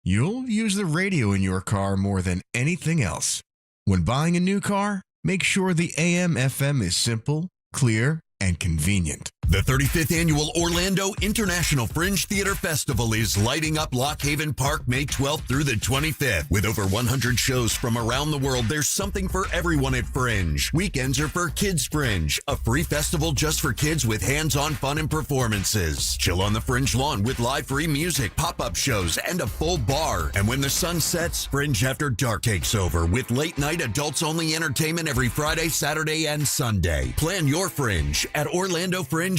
You'll use the radio in your car more than anything else. When buying a new car, make sure the AM/FM is simple, clear, and convenient. The 35th Annual Orlando International Fringe Theater Festival is lighting up Lock Haven Park May 12th through the 25th. With over 100 shows from around the world, there's something for everyone at Fringe. Weekends are for Kids Fringe, a free festival just for kids with hands-on fun and performances. Chill on the Fringe lawn with live free music, pop-up shows, and a full bar. And when the sun sets, Fringe After Dark takes over with late-night adults-only entertainment every Friday, Saturday, and Sunday. Plan your Fringe at OrlandoFringe.org.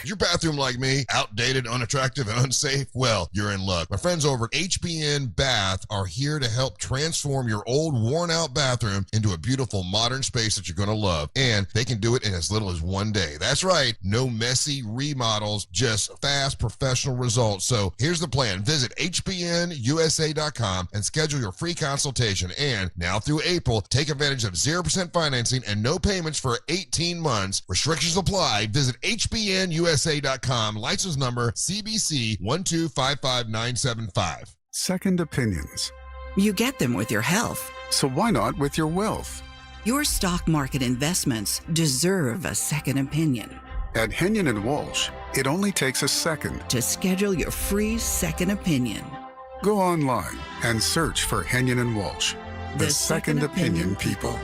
Is your bathroom like me? Outdated, unattractive, and unsafe? Well, you're in luck. My friends over at HBN Bath are here to help transform your old, worn-out bathroom into a beautiful, modern space that you're going to love. And they can do it in as little as one day. That's right. No messy remodels, just fast, professional results. So here's the plan. Visit hbnusa.com and schedule your free consultation. And now through April, take advantage of 0% financing and no payments for 18 months. Restrictions apply. Visit hbnusa.com. License number CBC 1255975. Second opinions. You get them with your health. So why not with your wealth? Your stock market investments deserve a second opinion. At Henyon & Walsh, it only takes a second to schedule your free second opinion. Go online and search for Henyon & Walsh, the second opinion people.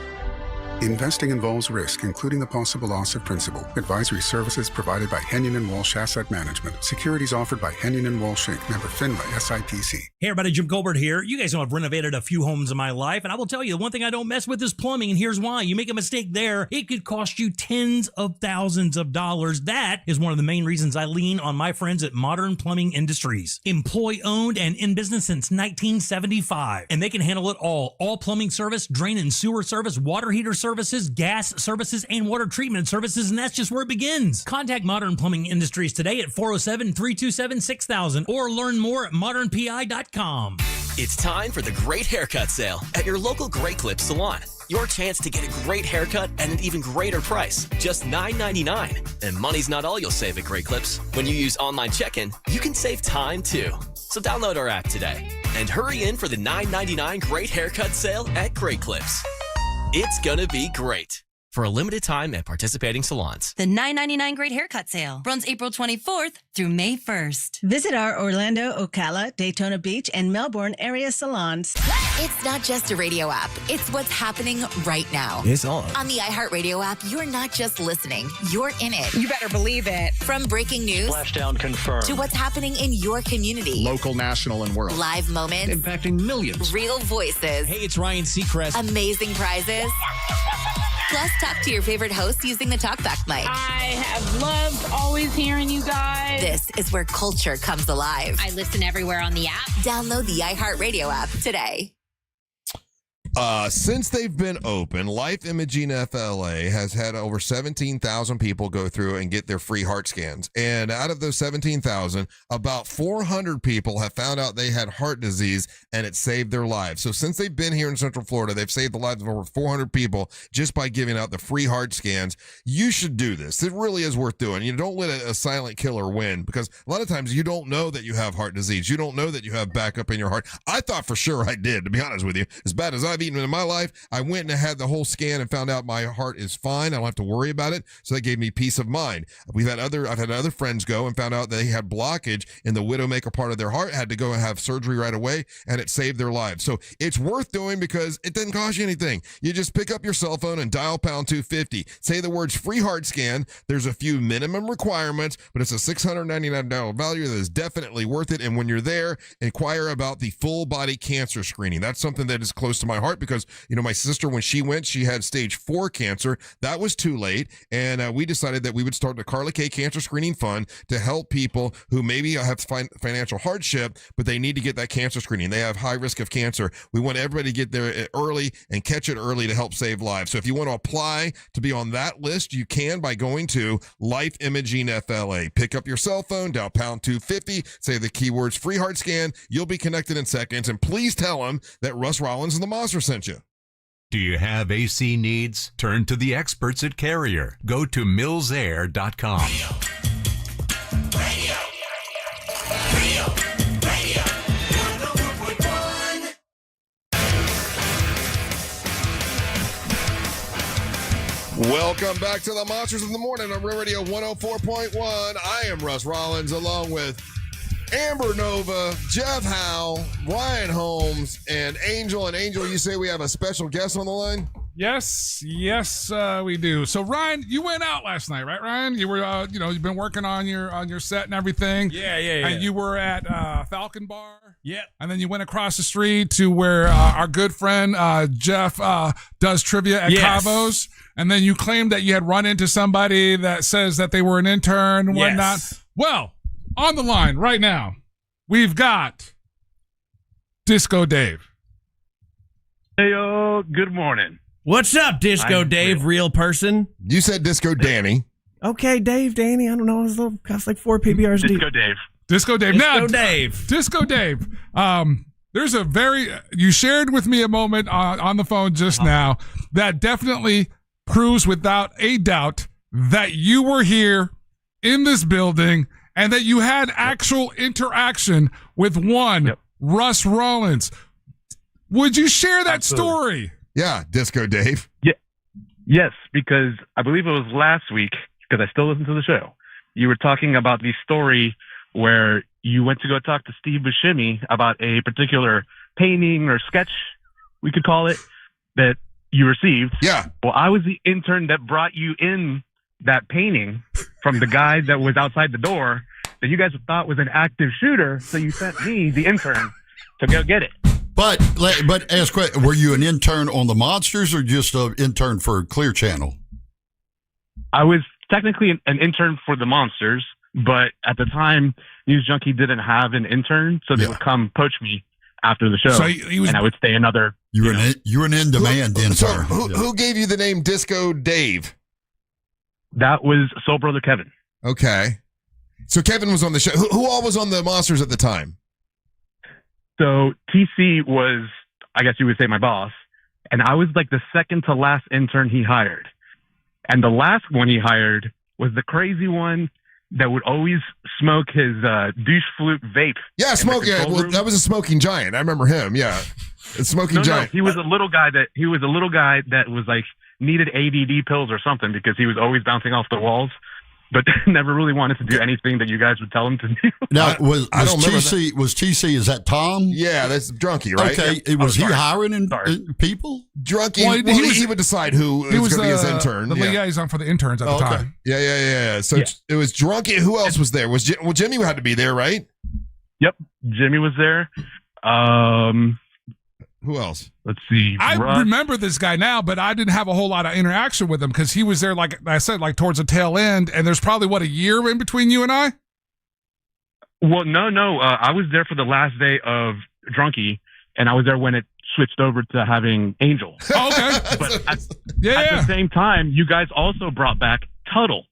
Investing involves risk, including the possible loss of principal. Advisory services provided by Henyon & Walsh Asset Management. Securities offered by Henyon & Walsh Inc. Member FINRA SIPC. Hey everybody, Jim Colbert here. You guys know I've renovated a few homes in my life, and I will tell you, the one thing I don't mess with is plumbing, and here's why. You make a mistake there, it could cost you tens of thousands of dollars. That is one of the main reasons I lean on my friends at Modern Plumbing Industries. Employee-owned and in business since 1975, and they can handle it all. All plumbing service, drain and sewer service, water heater services, gas services, and water treatment services, and that's just where it begins. Contact Modern Plumbing Industries today at 407-327-6000 or learn more at modernpi.com. It's time for the Great Haircut Sale at your local Great Clips salon. Your chance to get a great haircut at an even greater price, just $9.99. And money's not all you'll save at Great Clips. When you use online check-in, you can save time too. So download our app today and hurry in for the $9.99 Great Haircut Sale at Great Clips. It's gonna be great. For a limited time at participating salons. The $9.99 Great Haircut Sale runs April 24th through May 1st. Visit our Orlando, Ocala, Daytona Beach, and Melbourne area salons. It's not just a radio app. It's what's happening right now. It's on. On the iHeartRadio app, you're not just listening. You're in it. You better believe it. From breaking news. Splashdown confirmed. To what's happening in your community. Local, national, and world. Live moments. Impacting millions. Real voices. Hey, it's Ryan Seacrest. Amazing prizes. Plus, talk to your favorite hosts using the TalkBack mic. I have loved always hearing you guys. This is where culture comes alive. I listen everywhere on the app. Download the iHeartRadio app today. Since they've been open, Life Imaging FLA has had over 17,000 people go through and get their free heart scans. And out of those 17,000, about 400 people have found out they had heart disease and it saved their lives. So since they've been here in Central Florida, they've saved the lives of over 400 people just by giving out the free heart scans. You should do this. It really is worth doing. You don't let a silent killer win, because a lot of times you don't know that you have heart disease. You don't know that you have backup in your heart. I thought for sure I did, to be honest with you. As bad as I've eaten in my life, I went and had the whole scan and found out my heart is fine. I don't have to worry about it. So that gave me peace of mind. I've had other friends go and found out they had blockage in the widowmaker part of their heart, had to go and have surgery right away, and it saved their lives. So it's worth doing because it doesn't cost you anything. You just pick up your cell phone and dial pound 250. Say the words free heart scan. There's a few minimum requirements, but it's a $699 value that is definitely worth it. And when you're there, inquire about the full body cancer screening. That's something that is close to my heart because, you know, my sister, when she went, she had stage 4 cancer. That was too late. And we decided that we would start the Carla K Cancer Screening Fund to help people who maybe have financial hardship, but they need to get that cancer screening. They have high risk of cancer. We want everybody to get there early and catch it early to help save lives. So if you want to apply to be on that list, you can by going to Life Imaging FLA. Pick up your cell phone, dial pound 250, say the keywords free heart scan. You'll be connected in seconds. And please tell them that Russ Rollins and the Monster sent you. Do you have AC needs? Turn to the experts at Carrier. Go to millsair.com. Welcome back to the Monsters of the Morning on Real Radio 104.1. I am Russ Rollins along with Amber Nova, Jeff Howell, Ryan Holmes, and Angel. And Angel, you say we have a special guest on the line? Yes, we do. So Ryan, you went out last night, right, Ryan? You were, you've been working on your set and everything. Yeah. And you were at Falcon Bar. Yep. And then you went across the street to where our good friend Jeff does trivia at Cavo's. And then you claimed that you had run into somebody that says that they were an intern and whatnot. Well, on the line right now, we've got Disco Dave. Hey, good morning. What's up, Disco Dave, real person? You said Disco Danny. Okay, Dave, Danny, I don't know. I was like 4 PBRs deep. Disco Dave. Disco Dave. Disco Dave. There's you shared with me a moment on the phone just now that definitely proves without a doubt that you were here in this building and that you had actual interaction with Russ Rollins. Would you share that story? Yeah, Disco Dave. Yeah. Yes, because I believe it was last week, because I still listen to the show. You were talking about the story where you went to go talk to Steve Buscemi about a particular painting or sketch, we could call it, that you received. Yeah. Well, I was the intern that brought you in that painting from the guy that was outside the door that you guys thought was an active shooter. So you sent me, the intern, to go get it. But ask question, were you an intern on the Monsters or just an intern for Clear Channel? I was technically an intern for the Monsters, but at the time, News Junkie didn't have an intern, so they would come poach me after the show, So he was, and I would stay another. You were an in-demand intern. So who gave you the name Disco Dave? That was Soul Brother Kevin. Okay. So Kevin was on the show. Who all was on the Monsters at the time? So TC was, I guess you would say, my boss, and I was like the second to last intern he hired. And the last one he hired was the crazy one that would always smoke his douche flute vape. Yeah, that was a smoking giant. I remember him. Yeah, a smoking giant. No, he was a little guy that was like needed ADD pills or something because he was always bouncing off the walls, but never really wanted to do anything that you guys would tell him to do. Now, was TC, is that Tom? Yeah, that's Drunkie, right? Okay, Yep. was he hiring people? Drunkie, he would decide who was going to be his intern. The liaison for the interns at the time. Yeah. So it was Drunkie. Who else was there? Jimmy had to be there, right? Yep, Jimmy was there. Who else? Let's see. I Russ. remember this guy now, but I didn't have a whole lot of interaction with him because he was there, like I said, like towards the tail end. And there's probably, a year in between you and I? Well, no. I was there for the last day of Drunkie, and I was there when it switched over to having Angel. Oh, okay. But at the same time, you guys also brought back Tuttle.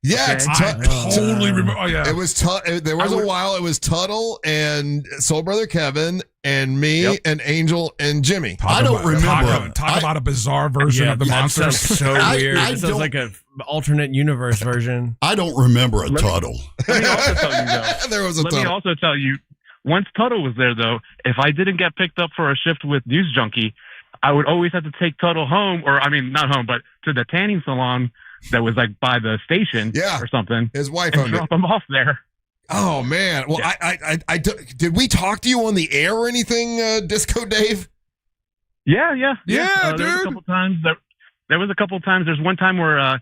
Yeah, Okay. I totally remember. Oh, yeah. It was there was a while. It was Tuttle and Soul Brother Kevin and me and Angel and Jimmy. I don't remember. Talk about a bizarre version of the Monsters. Sounds so weird. It sounds like an alternate universe version. I don't remember a Tuttle. Let me also tell you, though. There was a Let me also tell you, once Tuttle was there, though, if I didn't get picked up for a shift with News Junkie, I would always have to take Tuttle home, not home, but to the tanning salon that was like by the station or something. His wife and owned drop him off there. Oh man! Well, I did we talk to you on the air or anything, Disco Dave? Yeah, dude. There was a couple times. There was a couple times. There's one time where I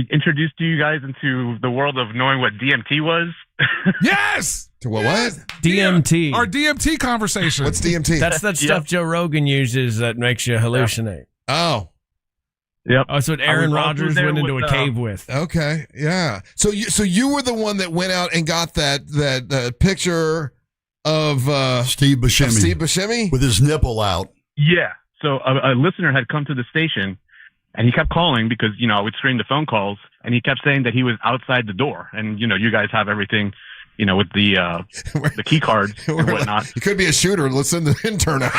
introduced you guys into the world of knowing what DMT was. Yes. To what? DMT. Our DMT conversation. What's DMT? That's that stuff Joe Rogan uses that makes you hallucinate. Oh. Yep. Oh, so what Aaron Rodgers went into a cave with. Okay, yeah. So you were the one that went out and got that picture of Steve Buscemi with his nipple out. Yeah. So a listener had come to the station, and he kept calling because I would screen the phone calls, and he kept saying that he was outside the door, and you guys have everything. With the key cards and whatnot. He could be a shooter. Let's send the intern out.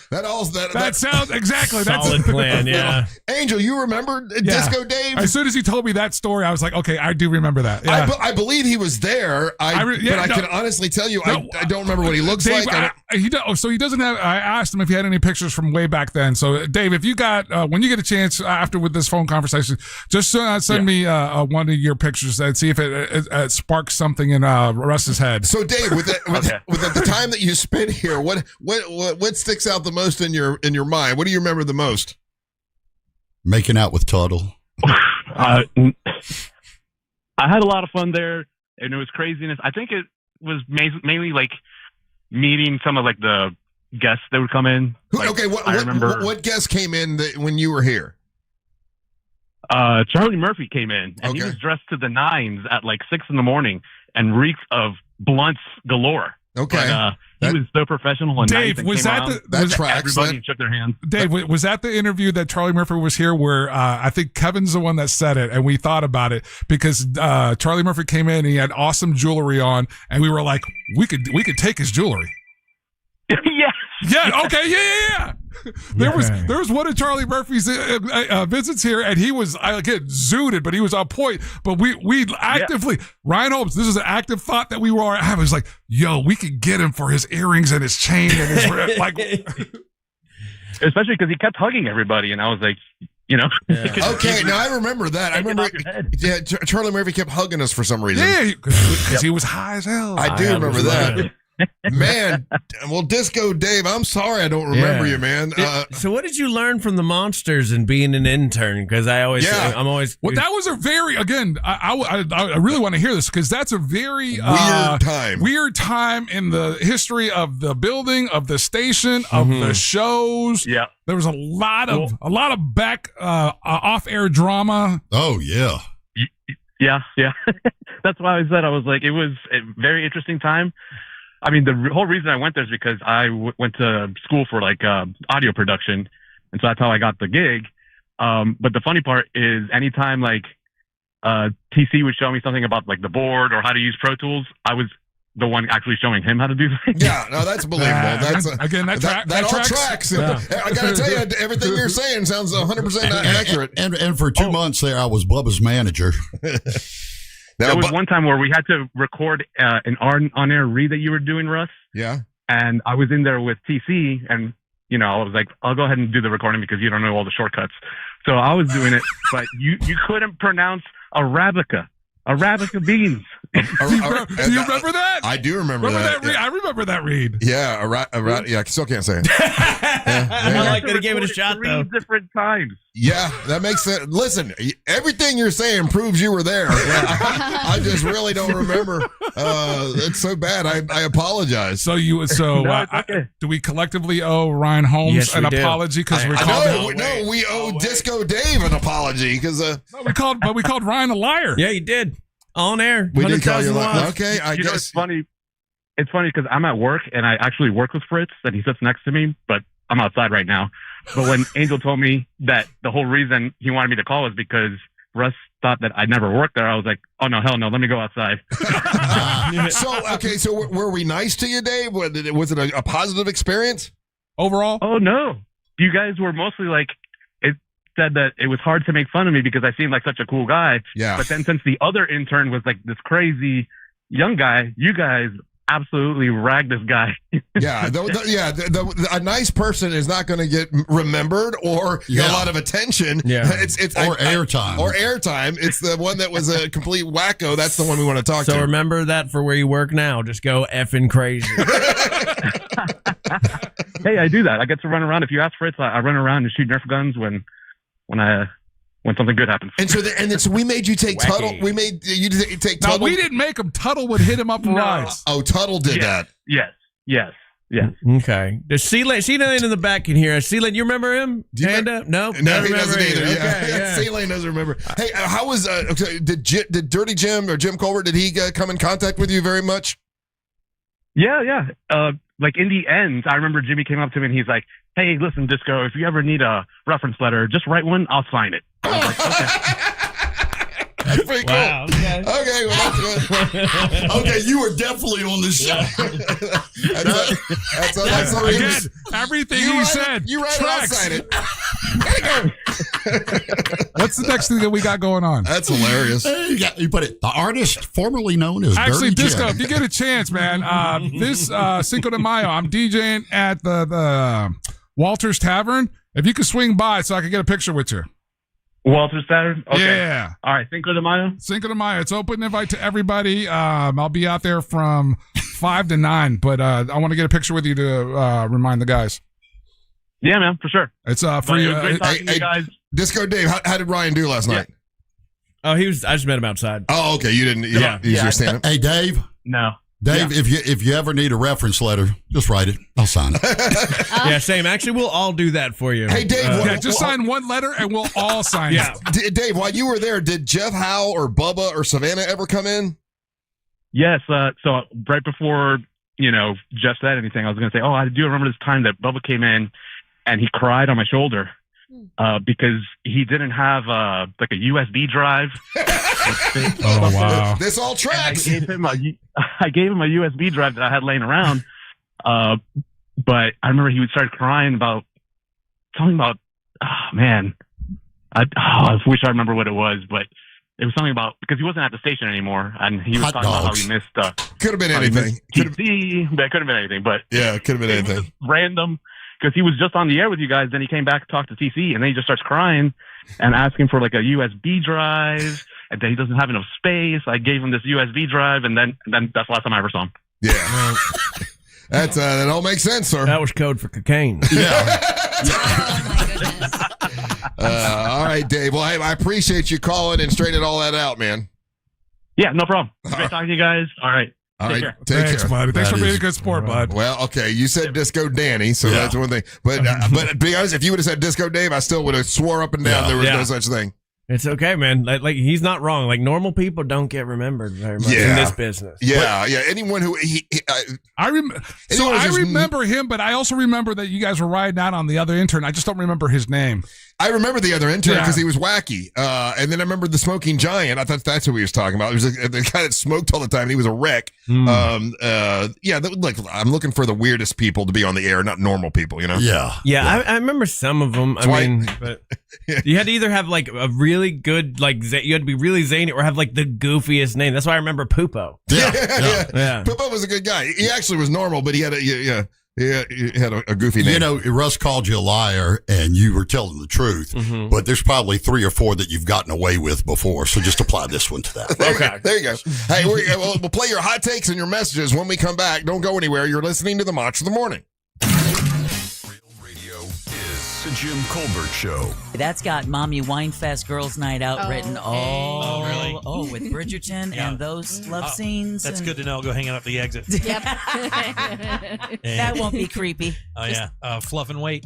That sounds exactly. Solid that's plan. Yeah. Angel, you remember Disco Dave? As soon as he told me that story, I was like, okay, I do remember that. Yeah. I believe he was there. I can honestly tell you, I don't remember what he looks Dave, like. He doesn't have. I asked him if he had any pictures from way back then. So, Dave, if you got when you get a chance after with this phone conversation, just send me one of your pictures and see if it sparks something in Russ's head. So, Dave, with the time that you spent here, what sticks out the most in your mind? What do you remember the most? Making out with Tuttle. I had a lot of fun there, and it was craziness. I think it was mainly like meeting some of like the guests that would come in. What guests came in when you were here? Charlie Murphy came in, and he was dressed to the nines at like 6 a.m. and reeks of blunts galore. Okay. But, he was so professional and Dave, nice. was that everybody shook their hands. Dave, was that the interview that Charlie Murphy was here where I think Kevin's the one that said it, and we thought about it because Charlie Murphy came in and he had awesome jewelry on, and we were like, we could take his jewelry. Yeah. Okay. Yeah. There was one of Charlie Murphy's visits here, and he was again zooted, but he was on point. But we actively Ryan Holmes. This is an active thought that we were having. It was like, yo, we could get him for his earrings and his chain and his like. Especially because he kept hugging everybody, and I was like, Okay, now I remember that. I remember. Charlie Murphy kept hugging us for some reason. Yeah, because he was high as hell. I do remember that. Man, well, Disco Dave, I'm sorry I don't remember you, man. So what did you learn from the monsters and being an intern? Because I'm always. Well, that was a very, again, I really want to hear this because that's a very weird time in the history of the building, of the station, of the shows. Yeah. There was a lot of back off-air drama. Oh, yeah. Yeah. That's why I said, I was like, it was a very interesting time. I mean, the whole reason I went there is because I went to school for like audio production. And so that's how I got the gig. But the funny part is anytime like TC would show me something about like the board or how to use Pro Tools, I was the one actually showing him how to do things. Yeah, no, that's believable. That all tracks. Yeah. I got to tell you, everything you're saying sounds 100% not accurate. And for 2 months there, I was Bubba's manager. There was one time where we had to record an on-air read that you were doing, Russ. Yeah. And I was in there with TC, and I was like, I'll go ahead and do the recording because you don't know all the shortcuts. So I was doing it, but you couldn't pronounce Arabica beans. Do you remember that? I do remember that. I remember that read. Yeah, yeah, I still can't say it. I like that he gave it a shot, though. Different times. Yeah, that makes sense. Listen, everything you're saying proves you were there. I just really don't remember. It's so bad. I apologize. So do we collectively owe Ryan Holmes an apology because we called him? No, we owe Disco Dave an apology because we called Ryan a liar. Yeah, you did on air. We did call you a liar. Okay, I guess it's funny. It's funny because I'm at work and I actually work with Fritz and he sits next to me, but I'm outside right now. But when Angel told me that the whole reason he wanted me to call was because Russ thought that I'd never worked there, I was like, oh, no, hell no, let me go outside. So were we nice to you, Dave? Was it a positive experience overall? Oh, no. You guys were mostly like, it said that it was hard to make fun of me because I seemed like such a cool guy. Yeah. But then since the other intern was like this crazy young guy, you guys absolutely ragged this guy. Yeah, a nice person is not going to get remembered or get a lot of attention. Yeah, it's or airtime. Or airtime. It's the one that was a complete wacko. That's the one we want to talk to. So remember that for where you work now. Just go effing crazy. Hey, I do that. I get to run around. If you ask Fritz, I run around and shoot Nerf guns when something good happens. And so we made you take Tuttle. We made you take Tuttle. No, we didn't make him. Tuttle would hit him up for rides. Oh, Tuttle did that. Yes. Okay. Does Sealane in the back can hear us? Sealane, you remember him? Hand up? No, he doesn't either. Yeah. Sealane doesn't remember. Hey, how was did Dirty Jim or Jim Colbert? Did he come in contact with you very much? Yeah. Like in the end, I remember Jimmy came up to me and he's like, "Hey, listen, Disco, if you ever need a reference letter, just write one. I'll sign it." I was like, "Okay." That's pretty cool. Wow, okay. Well, that's good. Okay, you were definitely on this show. That's again, everything you said. You write it, I'll sign it. What's the next thing that we got going on? That's hilarious. You put it. The artist formerly known as Actually, Dirty Disco, Jim. if you get a chance, man, this Cinco de Mayo, I'm DJing at the Walter's Tavern. If you could swing by so I could get a picture with you. Walter's Tavern? Okay. Yeah. All right. Cinco de Mayo? Cinco de Mayo. It's open invite to everybody. I'll be out there from 5 to 9, but I want to get a picture with you to remind the guys. Yeah, man, for sure. It's free. It was great talking to you guys. Disco Dave, how did Ryan do last night? Oh, I just met him outside. Oh, okay. You didn't. Use your stand-up? Hey, Dave. No. Dave, if you ever need a reference letter, just write it. I'll sign it. Yeah, same. Actually, we'll all do that for you. Hey, Dave. Just sign one letter and we'll all sign it. Dave, while you were there, did Jeff Howell or Bubba or Savannah ever come in? Yes. So right before, Jeff said anything, I was going to say, I do remember this time that Bubba came in and he cried on my shoulder because he didn't have like a USB drive. Oh, wow. This all tracks. I gave him a USB drive that I had laying around. But I remember he would start crying about something about, I wish I remember what it was, but it was something about, because he wasn't at the station anymore, and he was talking about how he missed could have been anything. TC, that could have been anything, but yeah, it could have been anything. Random, because he was just on the air with you guys, then he came back to talk to TC, and then he just starts crying and asking for like a USB drive, and then he doesn't have enough space. I gave him this USB drive, and then that's the last time I ever saw him. Yeah. That all makes sense, sir. That was code for cocaine. Yeah. All right, Dave. Well, hey, I appreciate you calling and straightening all that out, man. Yeah, no problem. Great talking to you guys. All right. All right, care. take care. buddy. Thanks That for being is- a good sport, bud. Well, okay, you said Disco Danny, so Yeah. that's one thing. But to be honest, if you would have said Disco Dave, I still would have swore up and down there was no such thing. It's okay, man. Like he's not wrong. Like normal people don't get remembered very much in this business. Yeah, yeah. Anyone who I remember him, but I also remember that you guys were riding out on the other intern. I just don't remember his name. I remember the other intern because he was wacky. And then I remember the smoking giant. I thought that's who he was talking about. It was the guy that smoked all the time. And he was a wreck. Like I'm looking for the weirdest people to be on the air, not normal people. You know? Yeah. I remember some of them. But you had to either have like a really good you had to be really zany or have like the goofiest name. That's why I remember Poopo. Yeah. Yeah. Poopo was a good guy. He actually was normal, but he had a goofy name. You know, Russ called you a liar and you were telling the truth, but there's probably 3 or 4 that you've gotten away with before. So just apply this one to that. There you go. Hey, we'll play your hot takes and your messages when we come back. Don't go anywhere. You're listening to the Mach of the Morning. The Jim Colbert Show. That's got Mommy Winefest Girls Night Out written all. really? Oh, with Bridgerton and those love scenes. That's good to know. Go hang out at the exit. Yep. That won't be creepy. Oh, yeah. Fluff and wait.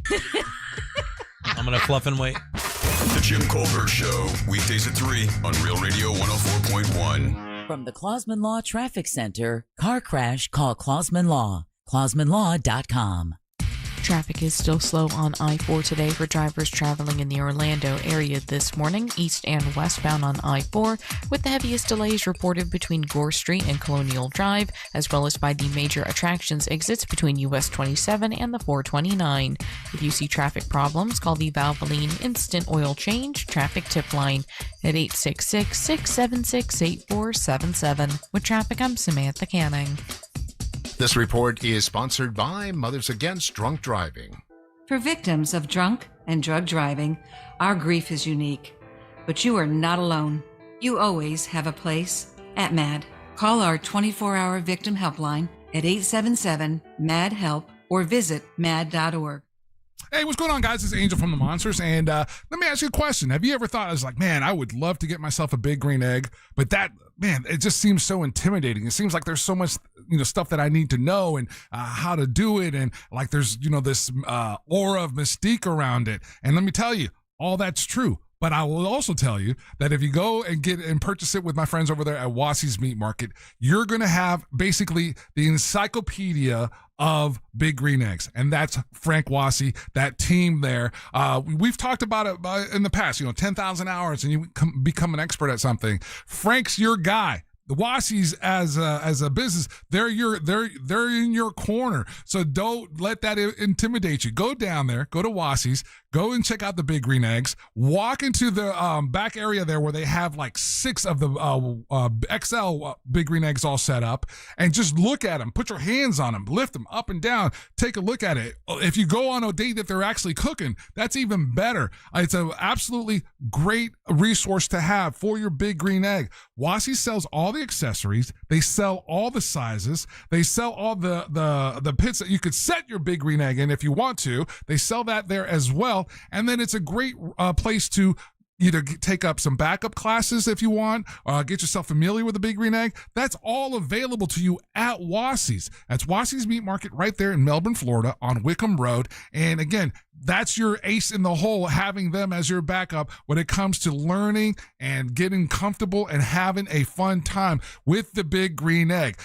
I'm going to fluff and wait. The Jim Colbert Show. Weekdays at 3 on Real Radio 104.1. From the Clausman Law Traffic Center, car crash, call Clausman Law. ClausmanLaw.com. Traffic is still slow on I-4 today for drivers traveling in the Orlando area this morning, east and westbound on I-4, with the heaviest delays reported between Gore Street and Colonial Drive, as well as by the major attractions exits between US 27 and the 429. If you see traffic problems, call the Valvoline Instant Oil Change Traffic Tip Line at 866-676-8477. With traffic, I'm Samantha Canning. This report is sponsored by Mothers Against Drunk Driving. For victims of drunk and drug driving, our grief is unique. But you are not alone. You always have a place at MAD. Call our 24-hour victim helpline at 877-MAD-HELP or visit mad.org. Hey, what's going on, guys? It's Angel from the Monsters, and let me ask you a question. Have you ever thought, I was like, man, I would love to get myself a big green egg, but that, man, it just seems so intimidating. It seems like there's so much, stuff that I need to know and how to do it, and like there's, this aura of mystique around it. And let me tell you, all that's true. But I will also tell you that if you go and get and purchase it with my friends over there at Wassie's Meat Market, you're going to have basically the encyclopedia of big green eggs. And that's Frank Wassie, that team there. We've talked about it in the past, 10,000 hours and you become an expert at something. Frank's your guy. The Wassies as a business, they're in your corner. So don't let that intimidate you. Go down there, go to Wassies, go and check out the big green eggs. Walk into the back area there where they have like 6 of the XL big green eggs all set up, and just look at them. Put your hands on them, lift them up and down. Take a look at it. If you go on a date that they're actually cooking, that's even better. It's an absolutely great resource to have for your big green egg. Wassy sells all the accessories. They sell all the sizes. They sell all the pits that you could set your big green egg in if you want to. They sell that there as well. And then it's a great place to either take up some backup classes if you want, get yourself familiar with the big green egg. That's all available to you at Wassie's. That's Wassie's Meat Market right there in Melbourne, Florida on Wickham Road. And again, that's your ace in the hole, having them as your backup when it comes to learning and getting comfortable and having a fun time with the big green egg.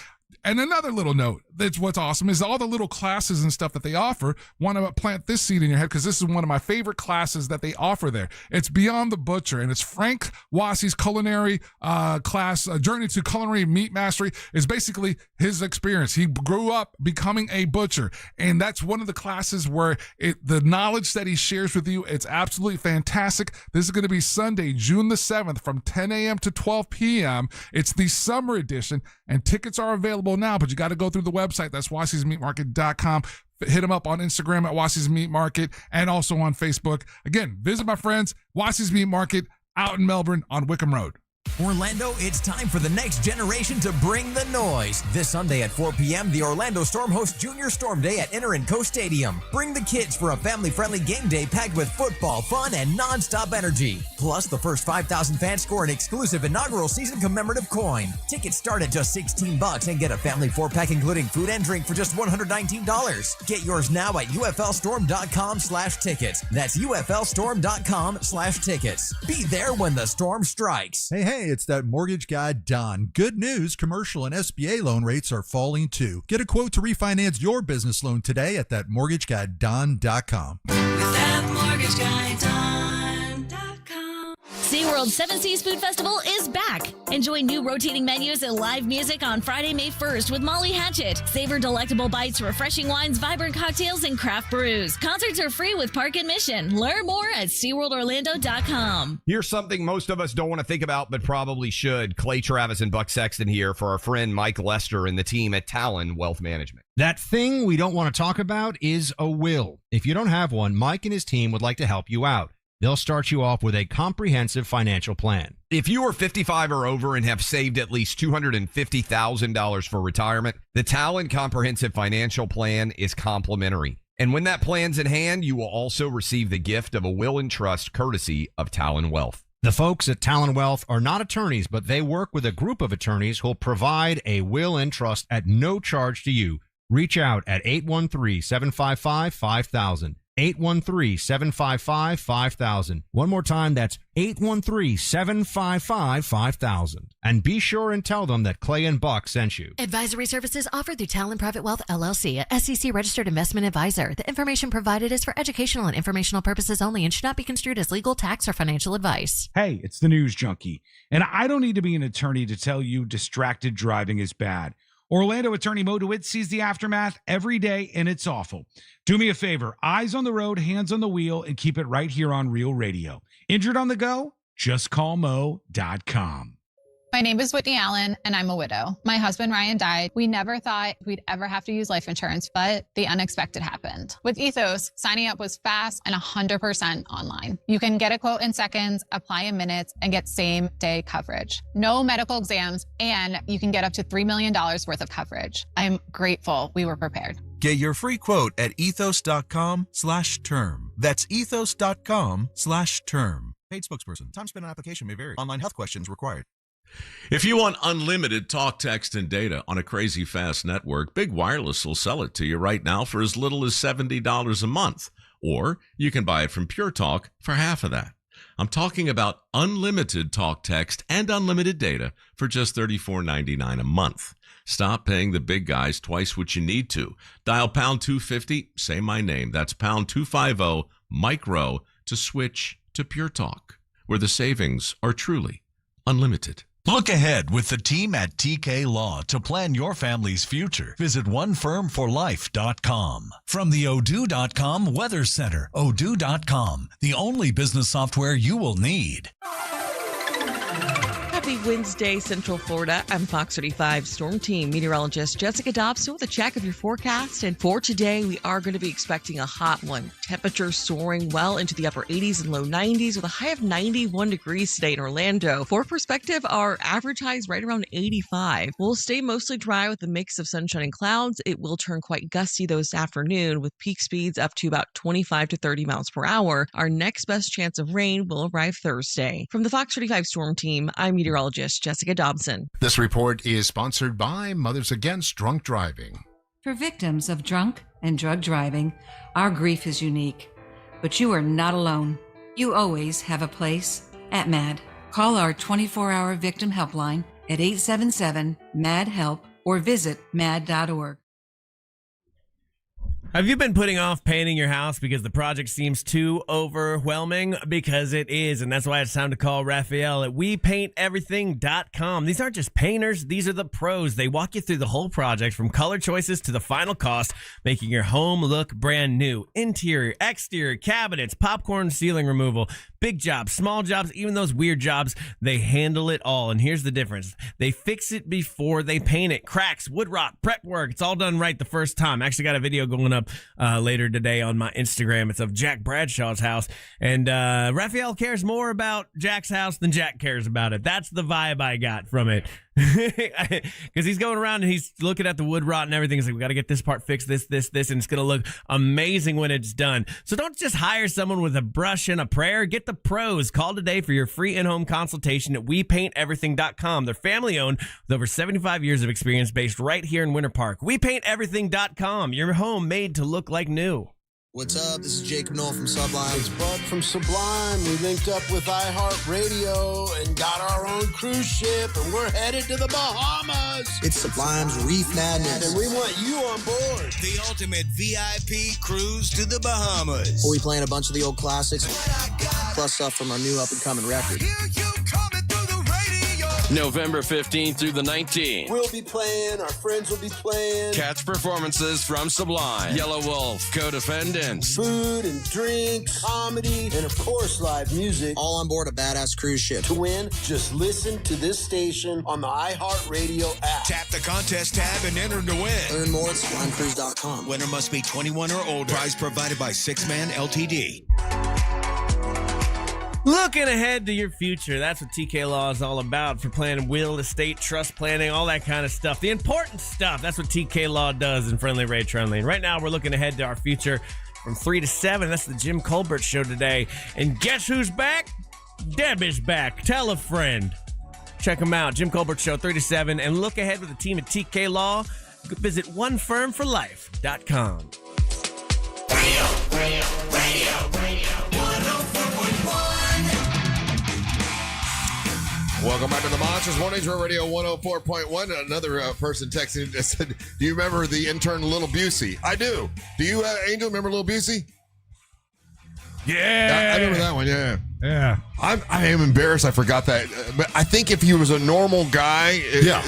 And another little note, that's what's awesome, is all the little classes and stuff that they offer. Want to plant this seed in your head, because this is one of my favorite classes that they offer there. It's Beyond the Butcher, and it's Frank Wassie's culinary class, Journey to Culinary Meat Mastery, is basically his experience. He grew up becoming a butcher, and that's one of the classes where the knowledge that he shares with you, it's absolutely fantastic. This is going to be Sunday, June the 7th from 10 a.m. to 12 p.m. It's the summer edition, and tickets are available now, but you got to go through the website. That's wassiesmeatmarket.com. Hit them up on Instagram at Wassie's Meat Market and also on Facebook. Again, visit my friends, Wassie's Meat Market out in Melbourne on Wickham Road. Orlando, it's time for the next generation to bring the noise. This Sunday at 4 p.m., the Orlando Storm hosts Junior Storm Day at Inter & Co Stadium. Bring the kids for a family-friendly game day packed with football, fun, and non-stop energy. Plus, the first 5,000 fans score an exclusive inaugural season commemorative coin. Tickets start at just $16 and get a family 4-pack including food and drink for just $119. Get yours now at uflstorm.com/tickets. That's uflstorm.com/tickets. Be there when the storm strikes. Hey, it's that mortgage guy, Don. Good news, commercial and SBA loan rates are falling too. Get a quote to refinance your business loan today at thatmortgageguyDon.com. SeaWorld 7 Seas Food Festival is back. Enjoy new rotating menus and live music on Friday, May 1st with Molly Hatchet. Savor delectable bites, refreshing wines, vibrant cocktails, and craft brews. Concerts are free with park admission. Learn more at SeaWorldOrlando.com. Here's something most of us don't want to think about, but probably should. Clay Travis and Buck Sexton here for our friend Mike Lester and the team at Talon Wealth Management. That thing we don't want to talk about is a will. If you don't have one, Mike and his team would like to help you out. They'll start you off with a comprehensive financial plan. If you are 55 or over and have saved at least $250,000 for retirement, the Talon Comprehensive Financial Plan is complimentary. And when that plan's in hand, you will also receive the gift of a will and trust courtesy of Talon Wealth. The folks at Talon Wealth are not attorneys, but they work with a group of attorneys who'll provide a will and trust at no charge to you. Reach out at 813-755-5000. 813-755-5000. One more time, that's 813-755-5000. And be sure and tell them that Clay and Buck sent you. Advisory services offered through Talon Private Wealth LLC, a SEC registered investment advisor. The information provided is for educational and informational purposes only and should not be construed as legal, tax, or financial advice. Hey, it's the News Junkie, and I don't need to be an attorney to tell you distracted driving is bad. Orlando attorney Mo DeWitt sees the aftermath every day, and it's awful. Do me a favor, eyes on the road, hands on the wheel, and keep it right here on Real Radio. Injured on the go? Just call Mo.com. My name is Whitney Allen, and I'm a widow. My husband, Ryan, died. We never thought we'd ever have to use life insurance, but the unexpected happened. With Ethos, signing up was fast and 100% online. You can get a quote in seconds, apply in minutes, and get same-day coverage. No medical exams, and you can get up to $3 million worth of coverage. I'm grateful we were prepared. Get your free quote at ethos.com/term. That's ethos.com/term. Paid spokesperson. Time spent on application may vary. Online health questions required. If you want unlimited talk, text, and data on a crazy fast network, Big Wireless will sell it to you right now for as little as $70 a month. Or you can buy it from Pure Talk for half of that. I'm talking about unlimited talk, text, and unlimited data for just $34.99 a month. Stop paying the big guys twice what you need to. Dial pound 250, say my name. That's pound 250 micro to switch to Pure Talk, where the savings are truly unlimited. Look ahead with the team at TK Law to plan your family's future. Visit onefirmforlife.com. From the Odoo.com Weather Center, Odoo.com, the only business software you will need. Happy Wednesday, Central Florida. I'm Fox 35 Storm Team meteorologist Jessica Dobson with a check of your forecast. And for today, we are going to be expecting a hot one. Temperatures soaring well into the upper 80s and low 90s with a high of 91 degrees today in Orlando. For perspective, our average high is right around 85. We'll stay mostly dry with a mix of sunshine and clouds. It will turn quite gusty this afternoon with peak speeds up to about 25 to 30 miles per hour. Our next best chance of rain will arrive Thursday. From the Fox 35 Storm Team, I'm meteorologist Jessica Dobson. This report is sponsored by Mothers Against Drunk Driving. For victims of drunk and drug driving, our grief is unique. But you are not alone. You always have a place at MAD. Call our 24-hour victim helpline at 877-MAD-HELP or visit mad.org. Have you been putting off painting your house because the project seems too overwhelming? Because it is, and that's why it's time to call Raphael at WePaintEverything.com. These aren't just painters, these are the pros. They walk you through the whole project from color choices to the final cost, making your home look brand new. Interior, exterior, cabinets, popcorn ceiling removal, big jobs, small jobs, even those weird jobs, they handle it all. And here's the difference. They fix it before they paint it. Cracks, wood rot, prep work, it's all done right the first time. I actually got a video going up later today on my Instagram. It's of Jack Bradshaw's house. And Raphael cares more about Jack's house than Jack cares about it. That's the vibe I got from it. Because he's going around and he's looking at the wood rot and everything. He's like, we got to get this part fixed, this, and it's going to look amazing when it's done. So don't just hire someone with a brush and a prayer. Get the pros. Call today for your free in-home consultation at WePaintEverything.com. They're family-owned with over 75 years of experience based right here in Winter Park. WePaintEverything.com. Your home made to look like new. What's up? This is Jacob Noel from Sublime. It's Bud from Sublime. We linked up with iHeartRadio and got our own cruise ship, and we're headed to the Bahamas. It's Sublime's Reef Madness, and we want you on board. The ultimate VIP cruise to the Bahamas. We'll be playing a bunch of the old classics, plus stuff from our new up-and-coming record. November 15th through the 19th. We'll be playing, our friends will be playing. Catch performances from Sublime, Yellow Wolf, Co-Defendants. Food and drinks, comedy, and of course live music. All on board a badass cruise ship. To win, just listen to this station on the iHeartRadio app. Tap the contest tab and enter to win. Learn more at SublimeCruise.com. Winner must be 21 or older. Prize provided by Six Man Ltd. Looking ahead to your future. That's what TK Law is all about, for planning will, estate, trust planning, all that kind of stuff. The important stuff. That's what TK Law does in Friendly Ray Trunley. Right now, we're looking ahead to our future from 3 to 7. That's the Jim Colbert Show today. And guess who's back? Deb is back. Tell a friend. Check them out. Jim Colbert Show, 3 to 7. And look ahead with the team at TK Law. Visit onefirmforlife.com. Radio 104.1. Welcome back to the Monsters Mornings, Radio 104.1. Another person texted and said, do you remember the intern Little Busey? I do. Do you, Angel, remember Little Busey? Yeah. I remember that one, yeah. Yeah. I am embarrassed I forgot that. But I think if he was a normal guy,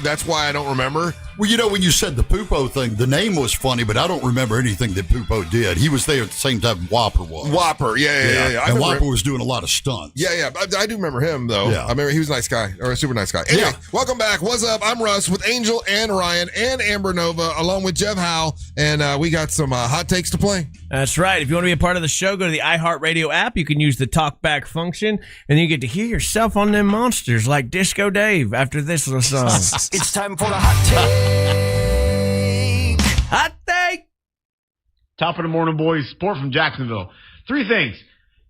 that's why I don't remember. Well, you know, when you said the Poopo thing, the name was funny, but I don't remember anything that Poopo did. He was there at the same time Whopper was. Whopper, yeah. And Whopper was doing a lot of stunts. Yeah. I do remember him, though. Yeah. I remember he was a nice guy, or a super nice guy. Anyway, welcome back. What's up? I'm Russ with Angel and Ryan and Amber Nova, along with Jeff Howell, and we got some hot takes to play. That's right. If you want to be a part of the show, go to the iHeartRadio app. You can use the talkback function, and you get to hear yourself on them monsters like Disco Dave after this little song. It's time for the hot take. Hot take. Top of the morning, boys. Sport from Jacksonville. 3 things.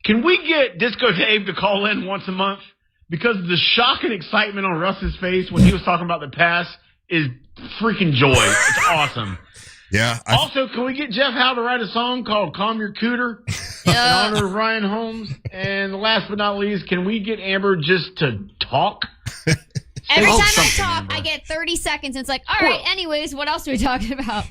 Can we get Disco Dave to call in once a month? Because the shock and excitement on Russ's face when he was talking about the pass is freaking joy. It's awesome. Yeah. Also, can we get Jeff Howe to write a song called Calm Your Cooter in honor of Ryan Holmes? And last but not least, can we get Amber just to talk? Every time I talk, I get 30 seconds. And it's like, all right, anyways, what else are we talking about?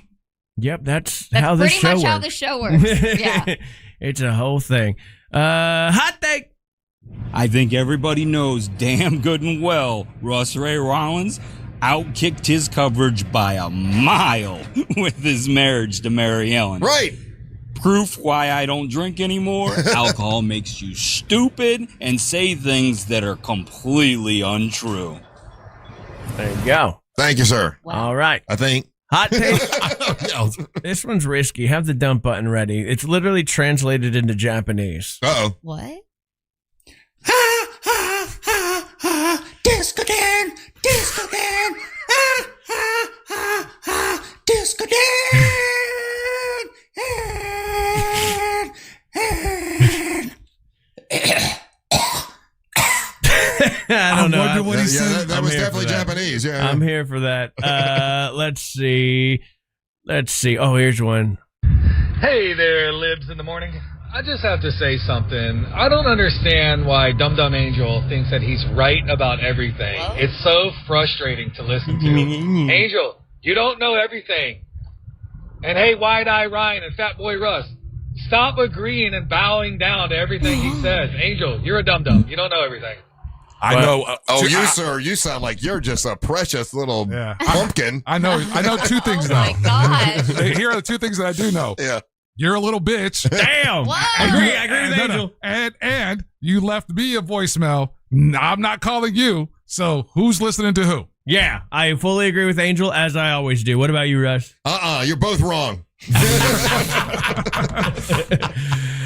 Yep, that's how this show works. Pretty much how the show works. Yeah. It's a whole thing. Hot take. I think everybody knows damn good and well Russ Ray Rollins outkicked his coverage by a mile with his marriage to Mary Ellen. Right. Proof why I don't drink anymore. Alcohol makes you stupid and say things that are completely untrue. There you go. Thank you, sir. Wow. All right. I think. Hot take. This one's risky. Have the dump button ready. It's literally translated into Japanese. Uh-oh. What? Disco Dan, Disco Dan, Disco Dan. I don't know. I wonder what he said. That was definitely Japanese. Yeah. I'm here for that. Let's see. Oh, here's one. Hey there, libs in the morning. I just have to say something. I don't understand why Dum Dum Angel thinks that he's right about everything. It's so frustrating to listen to. Angel, you don't know everything. And hey, Wide Eye Ryan and Fat Boy Russ, stop agreeing and bowing down to everything he says. Angel, you're a dum-dum. You don't know everything. I know. Sir, you sound like you're just a precious little pumpkin. I know 2 things, though. Oh, my gosh. Here are the 2 things that I do know. Yeah. you're a little bitch. Damn. I agree with Angel. And you left me a voicemail. I'm not calling you. So who's listening to who? Yeah, I fully agree with Angel, as I always do. What about you, Russ? You're both wrong.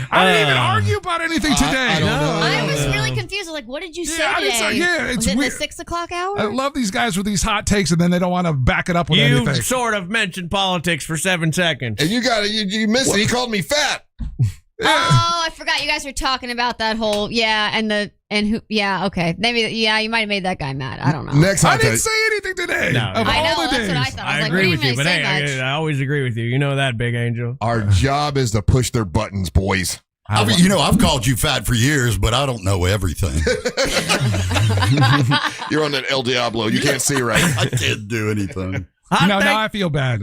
I didn't even argue about anything today. I was really confused. Like, what did you say today? It's was it weird. the 6 o'clock hour? I love these guys with these hot takes, and then they don't want to back it up with You anything. sort of mentioned politics for 7 seconds. And you missed it. He called me fat. Oh, I forgot you guys were talking about that whole okay. Maybe you might have made that guy mad. I don't know. Next I didn't say anything today. No. Of I know, all the that's days. what I thought. I was agree with you, really but say hey, I always agree with you. You know that, Big Angel. Our job is to push their buttons, boys. I mean, I've called you fat for years, but I don't know everything. You're on that El Diablo. You can't see right. I can't do anything. Now I feel bad.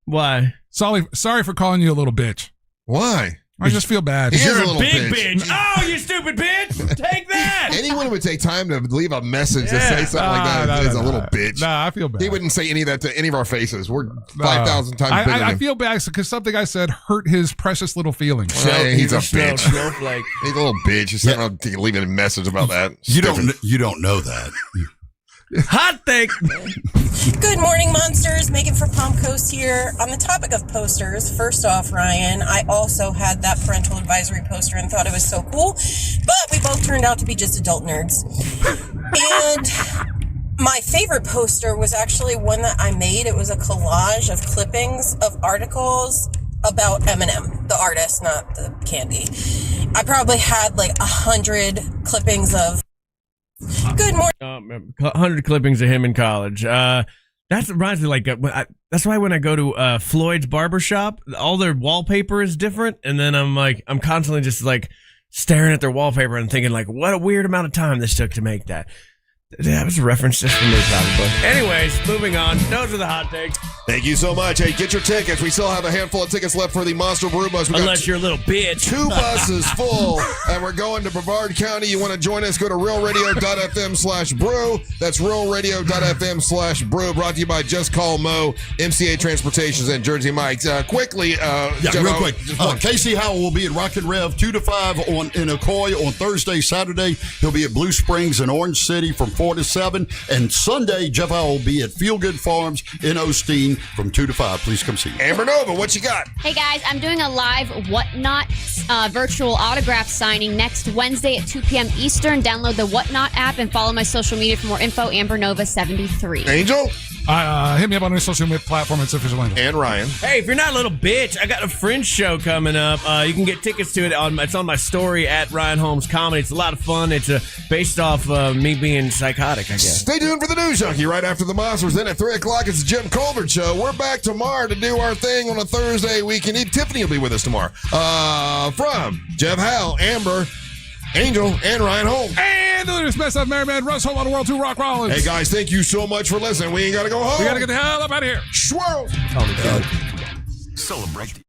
Why? Sorry for calling you a little bitch. Why? I just feel bad. You're a big bitch. Oh, you stupid bitch! Take that. Anyone who would take time to leave a message to say something like that is a little bitch. Nah, I feel bad. He wouldn't say any of that to any of our faces. We're 5,000 times bigger than I him. feel bad because something I said hurt his precious little feelings. Hey, he's a bitch. Snowflake. He's a little bitch. He's leaving a message about that. You don't know that. Hot take. Good morning, monsters. Megan from Palm Coast here. On the topic of posters, first off, Ryan, I also had that parental advisory poster and thought it was so cool, but we both turned out to be just adult nerds. And my favorite poster was actually one that I made. It was a collage of clippings of articles about Eminem, the artist, not the candy. I probably had like 100 clippings of good morning. 100 clippings of him in college. That reminds me, that's why when I go to Floyd's barbershop, all their wallpaper is different, and then I'm constantly just like staring at their wallpaper and thinking like, what a weird amount of time this took to make that. That was a reference just for me, probably. Anyways, moving on. Those are the hot takes. Thank you so much. Hey, get your tickets. We still have a handful of tickets left for the Monster Brew Bus. Unless you're a little bitch. 2 buses full, and we're going to Brevard County. You want to join us? Go to realradio.fm/brew. That's realradio.fm/brew. Brought to you by Just Call Mo, MCA Transportations, and Jersey Mike's. Quickly, real quick. Casey Howell will be at Rock and Rev 2 to 5 in Ocoee on Thursday, Saturday. He'll be at Blue Springs in Orange City from 4 to 7. And Sunday, Jeff Howell will be at Feel Good Farms in Osteen from 2 to 5. Please come see me. Amber Nova, what you got? Hey guys, I'm doing a live Whatnot virtual autograph signing next Wednesday at 2 p.m. Eastern. Download the Whatnot app and follow my social media for more info. Amber Nova 73. Angel? Hit me up on any social media platform. It's Official Angel. And Ryan. Hey, if you're not a little bitch, I got a Fringe show coming up. You can get tickets to it. It's on my story at Ryan Holmes Comedy. It's a lot of fun. It's based off me being psychotic, I guess. Stay tuned for the News Junkie right after the Monsters. Then at 3 o'clock, it's the Jim Colbert Show. We're back tomorrow to do our thing on a Thursday weekend. Tiffany will be with us tomorrow. From Jeff Howell, Amber, Angel, and Ryan Holmes. And the latest best of Merryman, Russ, Howell on the World 2, Rock Rollins. Hey, guys, thank you so much for listening. We ain't got to go home. We got to get the hell up out of here. Swirl. Celebrate.